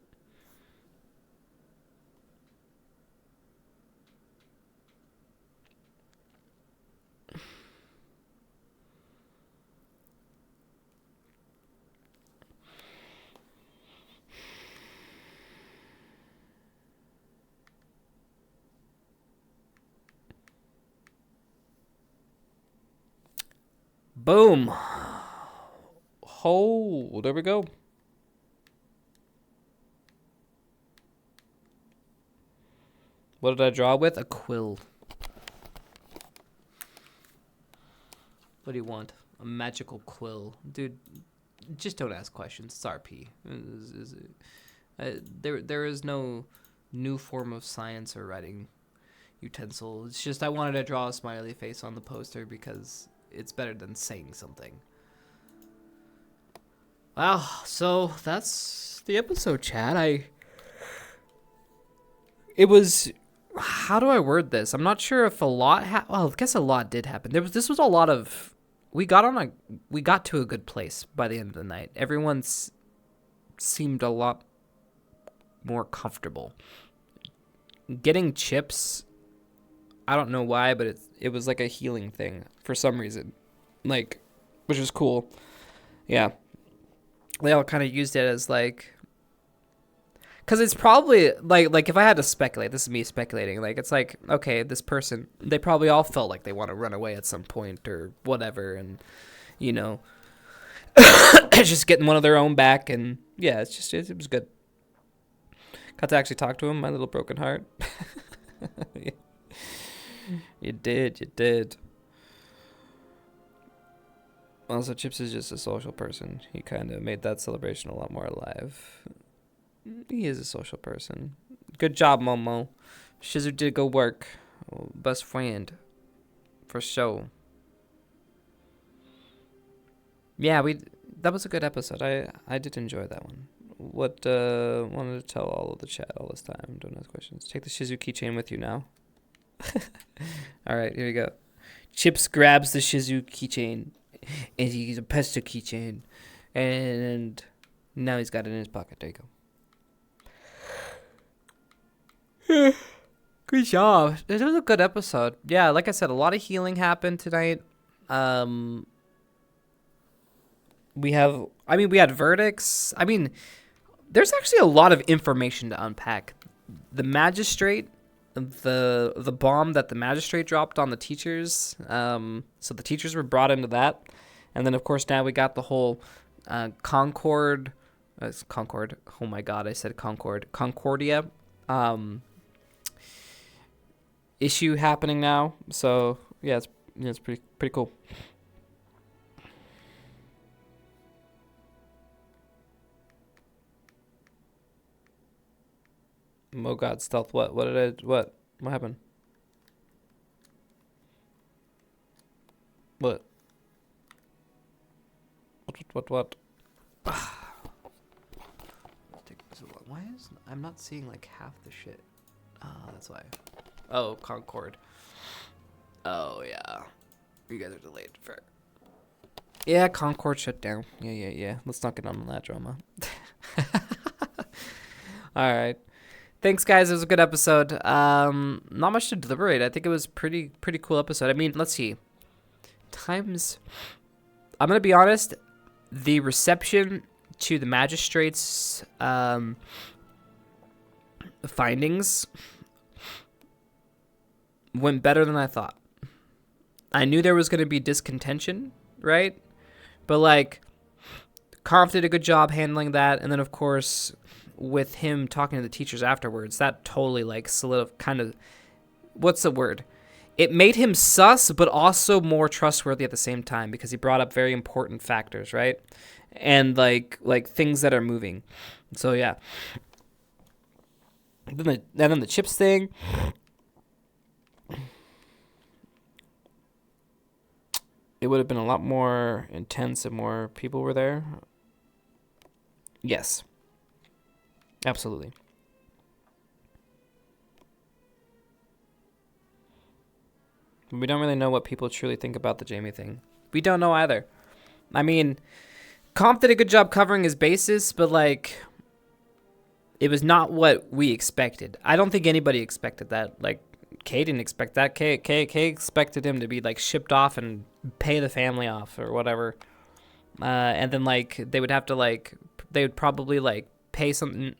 Boom. Oh, there we go. What did I draw with? A quill. What do you want? A magical quill. Dude, just don't ask questions. It's RP. There is no new form of science or writing utensil. It's just I wanted to draw a smiley face on the poster because it's better than saying something. Well, so that's the episode, Chad. It was, how do I word this? I'm not sure if a lot well, I guess a lot did happen. This was a lot of, we got to a good place by the end of the night. Everyone's seemed a lot more comfortable. Getting chips, I don't know why, but it was like a healing thing for some reason. Like, which was cool. Yeah. They all kind of used it as like, because it's probably like if I had to speculate, this is me speculating, like it's like, okay, this person, they probably all felt like they want to run away at some point or whatever, and you know, just getting one of their own back, and yeah, it was good. Got to actually talk to him, my little broken heart. You did. Also, Chips is just a social person. He kind of made that celebration a lot more alive. He is a social person. Good job, Momo. Shizu did go work. Oh, best friend. For sure. Yeah, that was a good episode. I did enjoy that one. What wanted to tell all of the chat all this time. Don't ask questions. Take the Shizu keychain with you now. Alright, here we go. Chips grabs the Shizu keychain. And he's a pesto keychain. And now he's got it in his pocket. There you go. Good job. It was a good episode. Yeah, like I said, a lot of healing happened tonight. We had verdicts. I mean, there's actually a lot of information to unpack. The magistrate, the bomb that the magistrate dropped on the teachers. So the teachers were brought into that. And then, of course, now we got the whole Concord. Concord. Oh, my God, I said Concord. Concordia issue happening now. So, yeah, it's pretty cool. Oh God, stealth. What happened? What? Why is I'm not seeing like half the shit? Oh, that's why. Oh, Concord. Oh yeah, you guys are delayed for. Yeah, Concord shut down. Yeah. Let's not get on that drama. All right. Thanks, guys. It was a good episode. Not much to deliberate. I think it was pretty cool episode. I mean, let's see. I'm gonna be honest. The reception to the magistrate's findings went better than I thought. I knew there was gonna be discontention, right? But like, Conf did a good job handling that, and then of course, with him talking to the teachers afterwards, that totally like what's the word? It made him sus, but also more trustworthy at the same time because he brought up very important factors, right? And like things that are moving. So yeah. Then the chips thing. It would have been a lot more intense if more people were there. Yes. Absolutely. We don't really know what people truly think about the Jamie thing. We don't know either. I mean, Comp did a good job covering his bases, but like, it was not what we expected. I don't think anybody expected that. Like, Kay didn't expect that. Kay expected him to be like shipped off and pay the family off or whatever. And then like they would probably like pay something.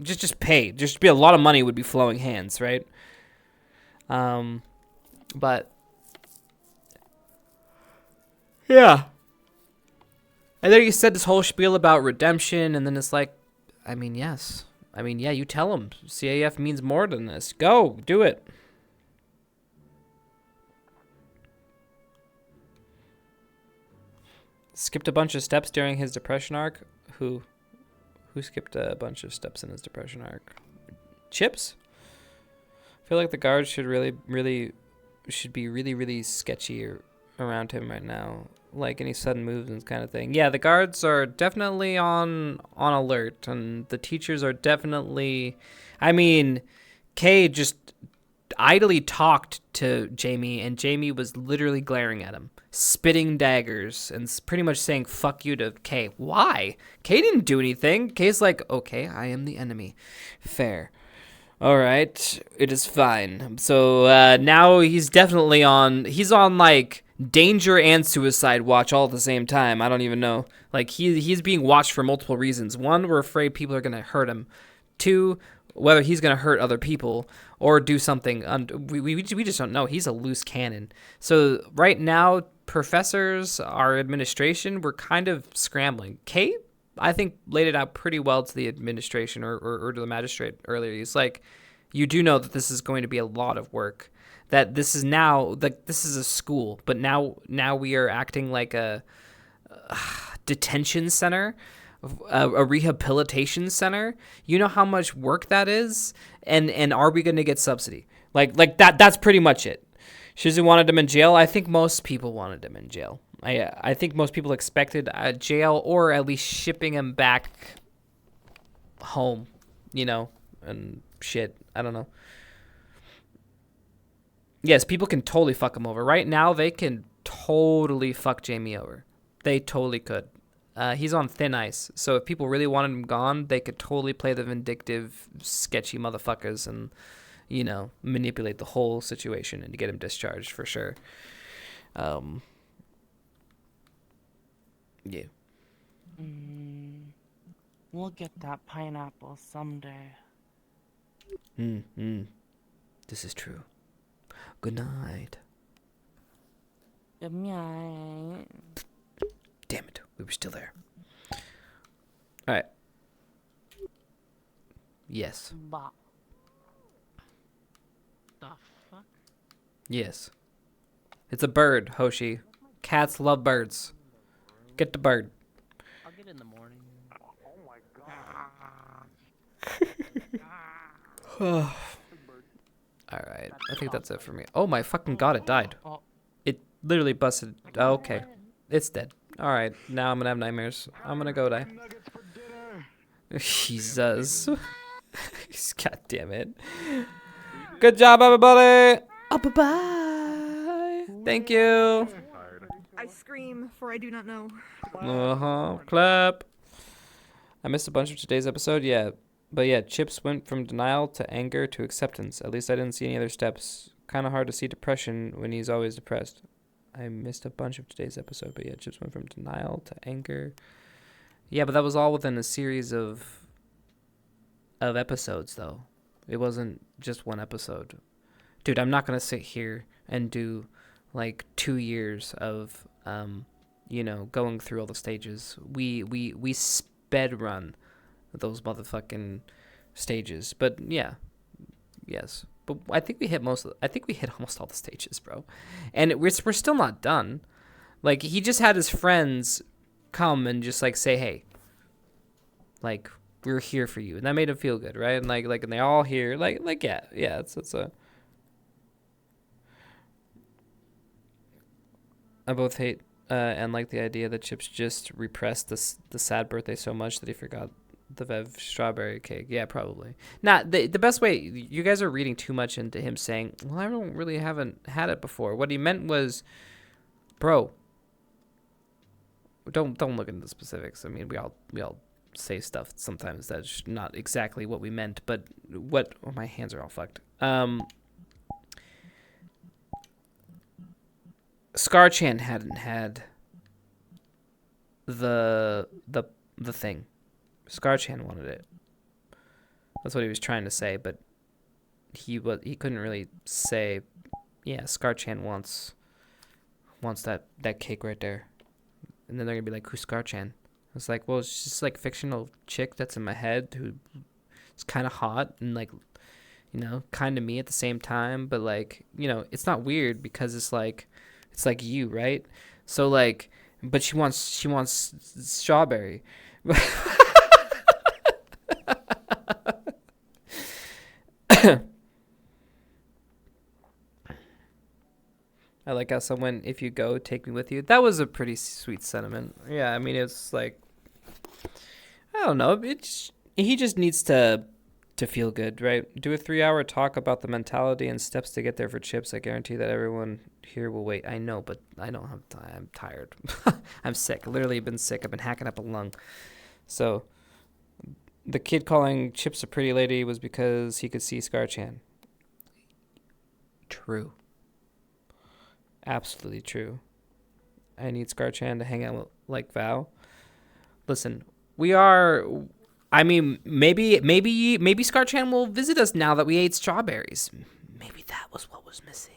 Just pay. Just be a lot of money would be flowing hands, right? But yeah. And then you said this whole spiel about redemption, and then it's like, I mean, yes. I mean, yeah, you tell them. CAF means more than this. Go, do it. Skipped a bunch of steps during his depression arc. Who skipped a bunch of steps in his depression arc? Chips? I feel like the guards should be really sketchy around him right now, like any sudden movements kind of thing. Yeah, the guards are definitely on alert, and the teachers are definitely. I mean, Kay just idly talked to Jamie, and Jamie was literally glaring at him, spitting daggers, and pretty much saying "fuck you" to Kay. Why? Kay didn't do anything. Kay's like, okay, I am the enemy. Fair. All right, it is fine. So now he's definitely on. He's on like danger and suicide watch all at the same time. I don't even know. Like he's being watched for multiple reasons. One, we're afraid people are gonna hurt him. Two, whether he's gonna hurt other people or do something. We just don't know. He's a loose cannon. So right now, professors, our administration, we're kind of scrambling. Kate, I think, laid it out pretty well to the administration or to the magistrate earlier. He's like, you do know that this is going to be a lot of work. That this is now, like, this is a school, but now we are acting like a detention center, a rehabilitation center. You know how much work that is, and are we going to get subsidy? Like that? That's pretty much it. Shizu wanted him in jail. I think most people wanted him in jail. I think most people expected a jail or at least shipping him back home, you know, and shit. I don't know. Yes, people can totally fuck him over. Right now, they can totally fuck Jamie over. They totally could. He's on thin ice. So if people really wanted him gone, they could totally play the vindictive, sketchy motherfuckers and, you know, manipulate the whole situation and get him discharged for sure. Yeah. We'll get that pineapple someday. This is true. Good night. Good night. Damn it, we were still there. All right. Yes. Bah. The fuck? Yes. It's a bird, Hoshi. Cats love birds. Get the bird. I'll get it in the morning. Oh my god. Alright, I think that's it for me. Oh my fucking god, it died. It literally busted. Oh, okay. It's dead. Alright, now I'm gonna have nightmares. I'm gonna go die. Jesus. God damn it. Good job, everybody! Oh, bye-bye! Thank you! I scream, for I do not know. Clap. I missed a bunch of today's episode, yeah. But yeah, Chips went from denial to anger to acceptance. At least I didn't see any other steps. Kind of hard to see depression when he's always depressed. I missed a bunch of today's episode, but yeah, Chips went from denial to anger. Yeah, but that was all within a series of episodes, though. It wasn't just one episode. Dude, I'm not going to sit here and do, like, 2 years of, you know, going through all the stages. We sped run those motherfucking stages. But yeah, yes. But I think we hit almost all the stages, bro. And we're still not done. Like, he just had his friends come and just like say, hey, like, we're here for you, and that made him feel good, right? And like, and they all here, like, yeah, it's a. I both hate and like the idea that Chips just repressed the sad birthday so much that he forgot the Vev strawberry cake. Yeah, probably. Nah, the best way, you guys are reading too much into him saying, well, I haven't had it before. What he meant was, bro, don't look into the specifics. I mean, we all say stuff sometimes that's not exactly what we meant, but what, oh, my hands are all fucked. Scarchan hadn't had the thing. Scarchan wanted it. That's what he was trying to say, but he couldn't really say, yeah, Scarchan wants that cake right there. And then they're gonna be like, who's Scarchan? It's like, well, it's just like fictional chick that's in my head who is kind of hot and like, you know, kind of me at the same time, but like, you know, it's not weird because it's like you, right? So like, but she wants strawberry. I like how someone, if you go, take me with you. That was a pretty sweet sentiment. Yeah, I mean, it's like, I don't know. He just needs to feel good, right? Do a 3-hour talk about the mentality and steps to get there for Chips. I guarantee that everyone here will wait. I know, but I don't have time. I'm tired. I'm sick. Literally been sick. I've been hacking up a lung. So the kid calling Chips a pretty lady was because he could see Scar-Chan. True. Absolutely true. I need Scar-Chan to hang out with, like Val. Listen, we are... I mean, maybe Scar-Chan will visit us now that we ate strawberries. Maybe that was what was missing.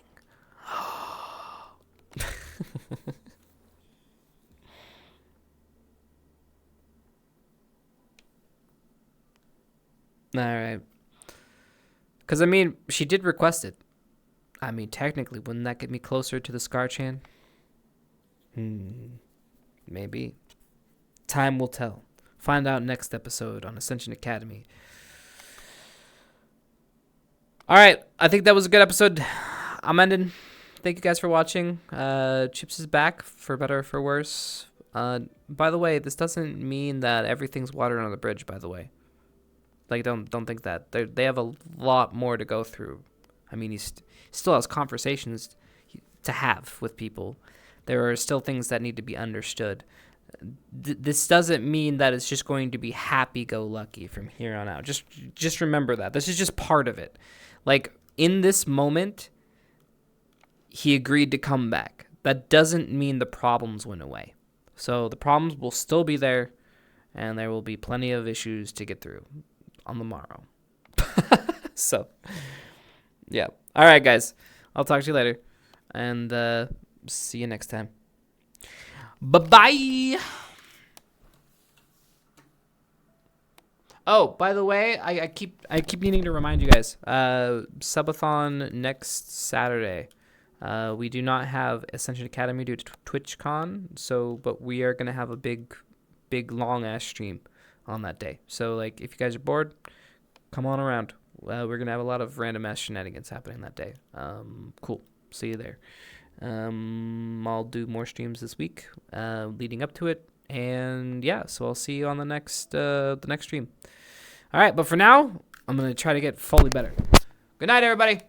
All right. Because, I mean, she did request it. I mean, technically, wouldn't that get me closer to the Scar-Chan? Maybe. Time will tell. Find out next episode on Ascension Academy. All right, I think that was a good episode. I'm ending. Thank you guys for watching. Chips is back, for better or for worse. By the way, this doesn't mean that everything's water under the bridge, by the way. Like, don't think that. They have a lot more to go through. I mean, he still has conversations to have with people. There are still things that need to be understood. This doesn't mean that it's just going to be happy-go-lucky from here on out. Just remember that. This is just part of it. Like, in this moment, he agreed to come back. That doesn't mean the problems went away. So the problems will still be there, and there will be plenty of issues to get through on the morrow. So, yeah. All right, guys. I'll talk to you later, and see you next time. Bye-bye. Oh, by the way, I keep needing to remind you guys. Subathon next Saturday. We do not have Ascension Academy due to TwitchCon, but we are gonna have a big long ass stream on that day. So like, if you guys are bored, come on around. We're gonna have a lot of random ass shenanigans happening that day. Cool. See you there. I'll do more streams this week, leading up to it, and yeah, so I'll see you on the next stream. All right, but for now, I'm gonna try to get fully better. Good night, everybody.